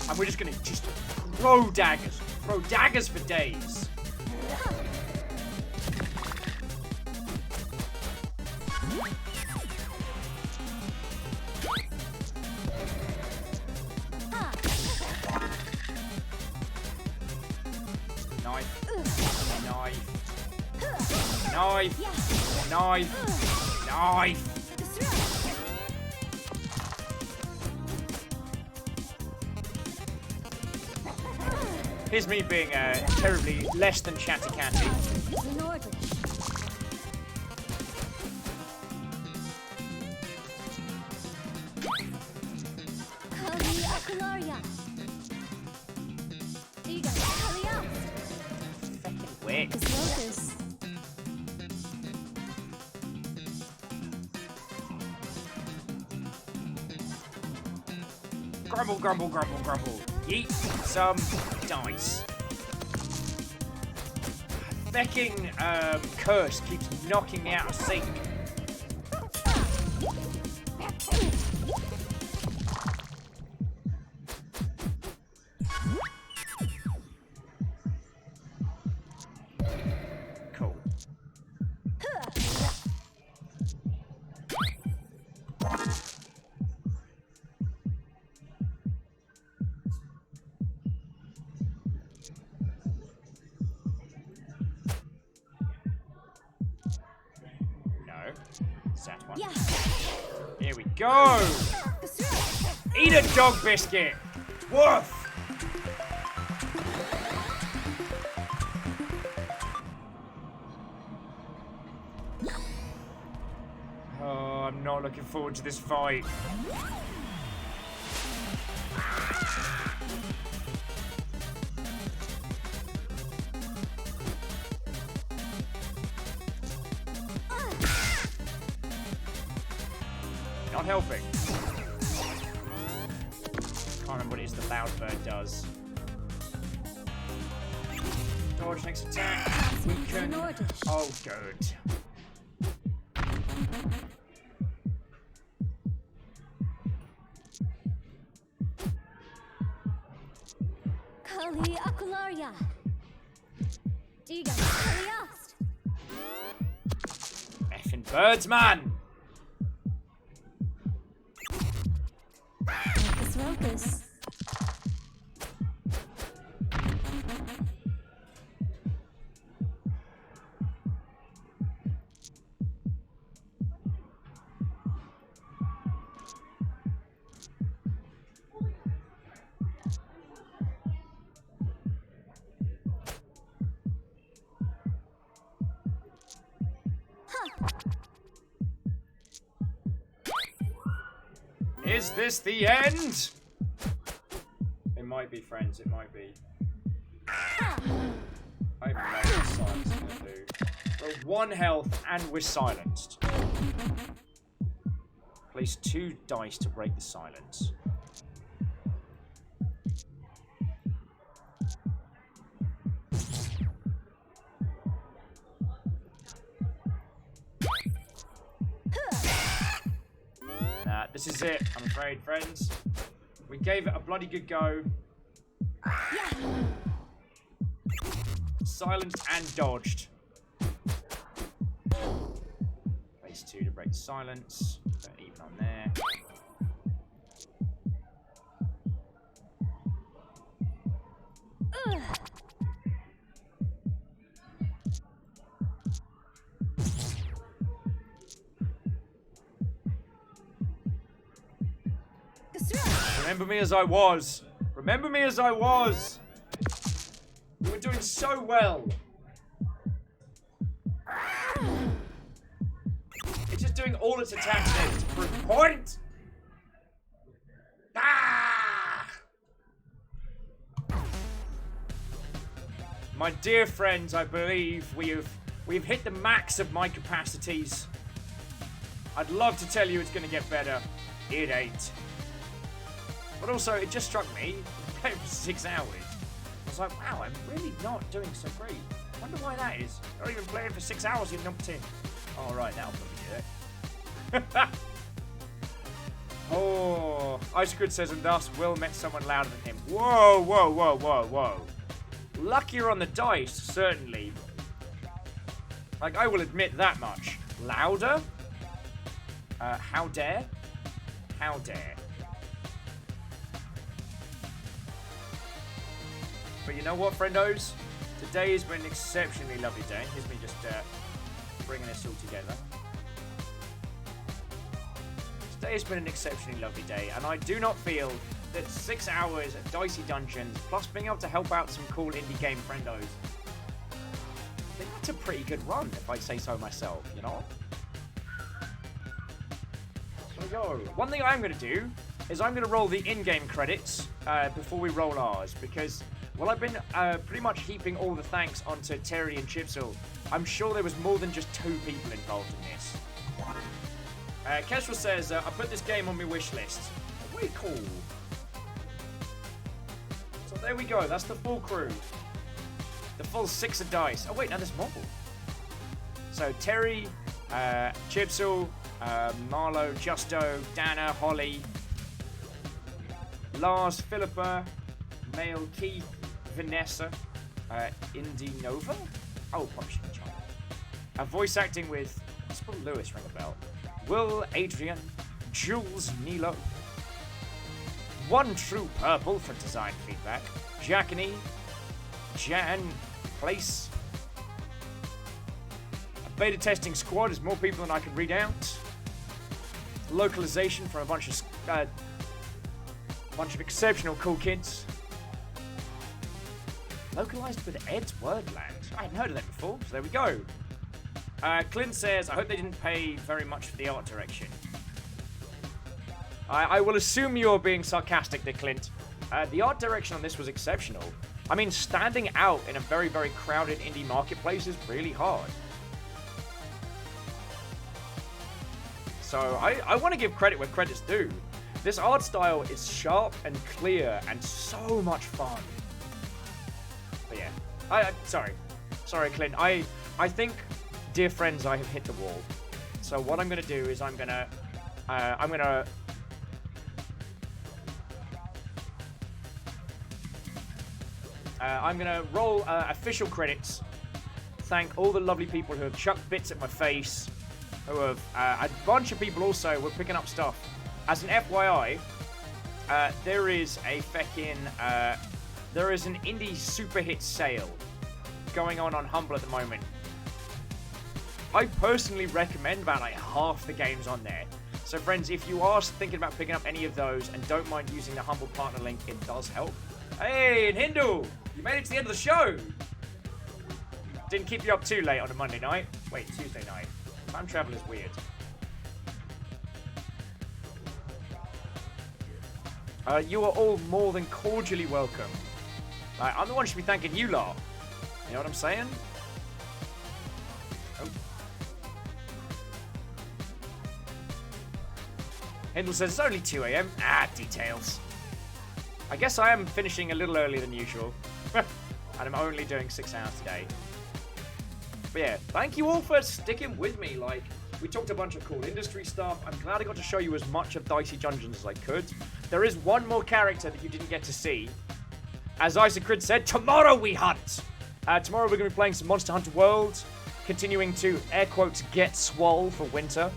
A: And we're just gonna throw daggers. Throw daggers for days. Knife. Knife. Knife. Knife. Knife. Here's me being terribly less than chatty candy.
H: Is in order. Kali Akularia. Diga, Kali out.
A: Fucking wet.
H: Focus, focus.
A: Grumble, grumble, grumble, grumble. Eat some dice. Fecking curse keeps knocking me out of sync. Cool. No. It's that one.
H: Yeah.
A: Here we go! Eat a dog biscuit! Woof! Oh, I'm not looking forward to this fight. Not helping. Can't remember what it is the loud bird does. Dodge next attack. We can. Oh, good.
H: Kali Akularia. Diga, Kali out.
A: Effing birds, man!
H: Focus, focus.
A: Is this the end? It might be, friends. It might be. I don't know what silence is gonna do. We're 1 health and we're silenced. Place 2 dice to break the silence. Nah, this is it, I'm afraid, friends. We gave it a bloody good go. Silenced and dodged. Place 2 to break the silence. Put an even on there. Remember me as I was. Remember me as I was. We were doing so well. It's just doing all its attacks there to prove a point. My dear friends, I believe we've hit the max of my capacities. I'd love to tell you it's gonna get better. It ain't. But also, it just struck me, playing for 6 hours. I was like, wow, I'm really not doing so great. I wonder why that is. Not even playing for 6 hours, you numpty. All right, that'll probably do it. Oh, Icegrid says, and thus Will met someone louder than him. Whoa, whoa, whoa, whoa, whoa. Luckier on the dice, certainly. Like, I will admit that much. Louder? How dare? How dare? But you know what, friendos? Today has been an exceptionally lovely day. Here's me just bringing this all together. Today has been an exceptionally lovely day, and I do not feel that 6 hours at Dicey Dungeons, plus being able to help out some cool indie game friendos, I think that's a pretty good run, if I say so myself, you know? So we go. One thing I'm going to do is I'm going to roll the in-game credits before we roll ours, because, well, I've been pretty much heaping all the thanks onto Terry and Chipsel. I'm sure there was more than just 2 people involved in this. Kestrel says, I put this game on my wish list. Way cool. So there we go, that's the full crew. The full 6 of dice. Oh wait, now there's more. So Terry, Chipsel, Marlo, Justo, Dana, Holly, Lars, Philippa, Mail, Keith, Vanessa, Indy Nova? Oh, probably shouldn't try that. Voice acting with, let's put Lewis, ring a bell. Will, Adrian, Jules, Nilo. One True Purple for design feedback. Jackany, Jan, Place. A beta testing squad is more people than I can read out. Localization from a bunch of exceptional cool kids. Localized with Ed's Wordland. I hadn't heard of that before, so there we go. Clint says, I hope they didn't pay very much for the art direction. I will assume you're being sarcastic there, Clint. The art direction on this was exceptional. I mean, standing out in a very, very crowded indie marketplace is really hard. So I want to give credit where credit's due. This art style is sharp and clear and so much fun. But yeah, sorry, Clint. I think, dear friends, I have hit the wall. So what I'm gonna do is I'm gonna roll official credits. Thank all the lovely people who have chucked bits at my face. Who have a bunch of people also were picking up stuff. As an FYI, there is a there is an indie super hit sale going on Humble at the moment. I personally recommend about like half the games on there. So friends, if you are thinking about picking up any of those and don't mind using the Humble partner link, it does help. Hey, and Hindu, you made it to the end of the show. Didn't keep you up too late on a Monday night. Wait, Tuesday night. Time travel is weird. You are all more than cordially welcome. I'm the one who should be thanking you lot. You know what I'm saying? Oh. Hindle says it's only 2 AM. Details. I guess I am finishing a little earlier than usual. And I'm only doing 6 hours today. But yeah, thank you all for sticking with me. Like, we talked a bunch of cool industry stuff. I'm glad I got to show you as much of Dicey Dungeons as I could. There is one more character that you didn't get to see. As Isaac said, tomorrow we hunt! Tomorrow we're going to be playing some Monster Hunter World, continuing to, air quotes, get swole for winter.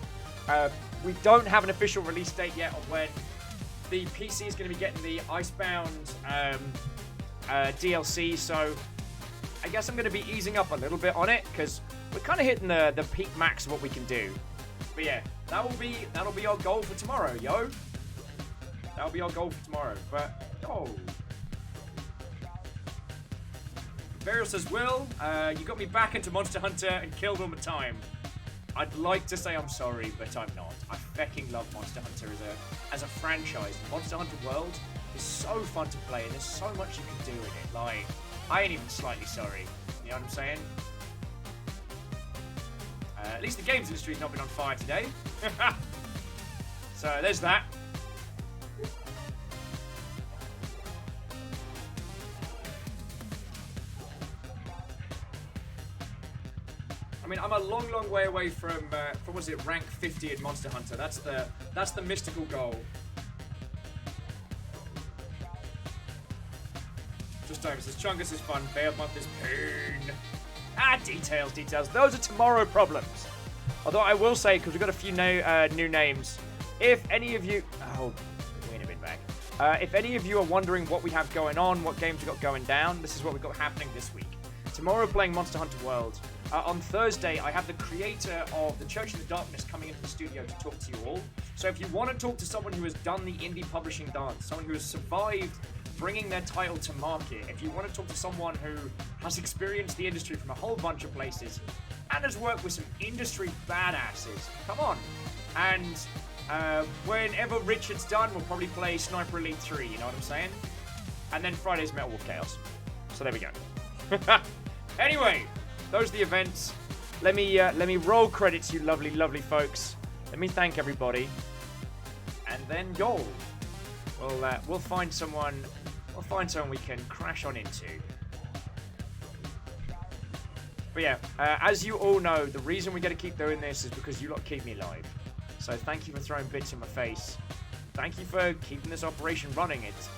A: We don't have an official release date yet on when the PC is going to be getting the Icebound DLC, so I guess I'm going to be easing up a little bit on it, because we're kind of hitting the peak max of what we can do. But yeah, that'll be our goal for tomorrow, yo. That'll be our goal for tomorrow. But, oh. Burial says, Will, you got me back into Monster Hunter and killed all my time. I'd like to say I'm sorry, but I'm not. I fucking love Monster Hunter as a franchise. Monster Hunter World is so fun to play, and there's so much you can do in it. Like, I ain't even slightly sorry. You know what I'm saying? At least the games industry's not been on fire today. So there's that. I mean, I'm a long, long way away from was it rank 50 in Monster Hunter? That's the mystical goal. Just over says Chungus is fun. Bear month is pain. Details. Those are tomorrow problems. Although I will say, because we've got a few new names, if any of you... Oh, wait a bit back. If any of you are wondering what we have going on, what games we've got going down, this is what we've got happening this week. Tomorrow, playing Monster Hunter World. On Thursday, I have the creator of The Church of the Darkness coming into the studio to talk to you all. So if you want to talk to someone who has done the indie publishing dance, someone who has survived bringing their title to market, if you want to talk to someone who has experienced the industry from a whole bunch of places and has worked with some industry badasses, come on. And whenever Richard's done, we'll probably play Sniper Elite 3, you know what I'm saying? And then Friday's Metal Wolf Chaos. So there we go. Anyway, those are the events. Let me roll credits, you lovely, lovely folks. Let me thank everybody. And then y'all, we'll find someone. We'll find someone we can crash on into. But yeah, as you all know, the reason we got to keep doing this is because you lot keep me alive. So thank you for throwing bits in my face. Thank you for keeping this operation running. It's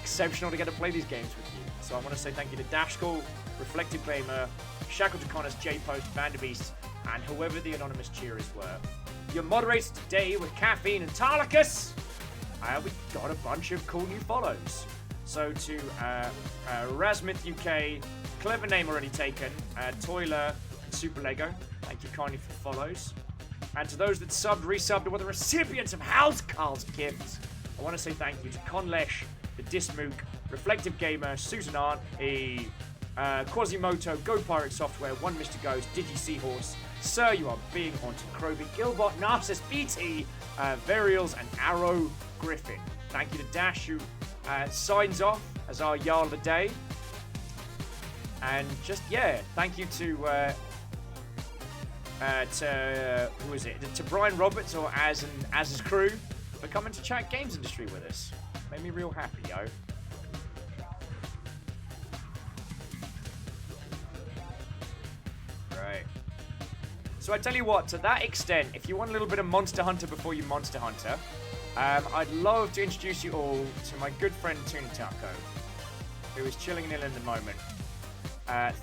A: exceptional to get to play these games with you. So I want to say thank you to Dashkull, Reflective Gamer, Shackle to Connors, J-Post, Vanderbeast, and whoever the anonymous cheerers were. Your moderators today were Caffeine and Tarlicus. We got a bunch of cool new follows. So to Rasmith UK, clever name already taken, Toiler, and Super Lego, thank you kindly for the follows. And to those that subbed, resubbed, or were the recipients of Housecarl's gifts, I want to say thank you to Conlesh, the Dismook, Reflective Gamer, Susan Arndt, Quasimoto, Go Pirate Software, One Mr. Ghost, Digi Seahorse, Sir You Are Being Haunted, Croby, Gilbot, Narcissus, BT, Varials, and Arrow Griffin. Thank you to Dash, who signs off as our Jarl of the Day. And just, yeah, thank you to who is it? To Brian Roberts, or as his crew, for coming to chat games industry with us. Made me real happy, yo. Right. So I tell you what, to that extent, if you want a little bit of Monster Hunter before you Monster Hunter, I'd love to introduce you all to my good friend Tuna Taco, who is chilling in the moment,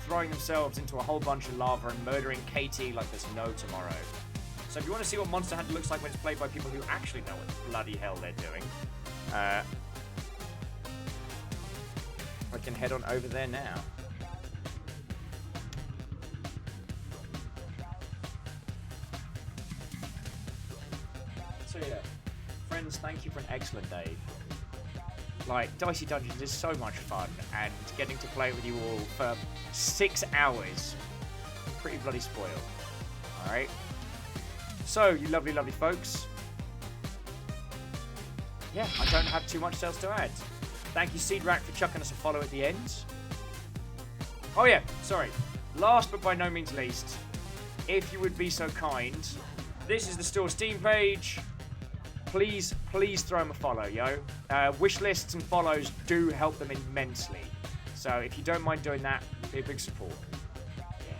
A: throwing themselves into a whole bunch of lava and murdering KT like there's no tomorrow. So if you want to see what Monster Hunter looks like when it's played by people who actually know what bloody hell they're doing, we can head on over there now. So yeah, friends, thank you for an excellent day. Like, Dicey Dungeons is so much fun, and getting to play with you all for 6 hours, pretty bloody spoiled. Alright? So, you lovely, lovely folks. Yeah, I don't have too much else to add. Thank you, Seedrack, for chucking us a follow at the end. Oh yeah, sorry. Last but by no means least, if you would be so kind, this is the store Steam page. Please throw them a follow, yo. Wish lists and follows do help them immensely. So if you don't mind doing that, be a big support. Yeah.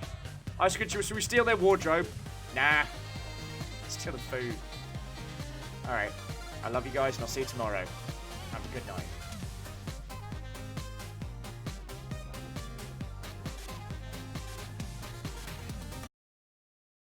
A: I was good. Should we steal their wardrobe? Nah. Steal the food. Alright. I love you guys, and I'll see you tomorrow. Have a good night.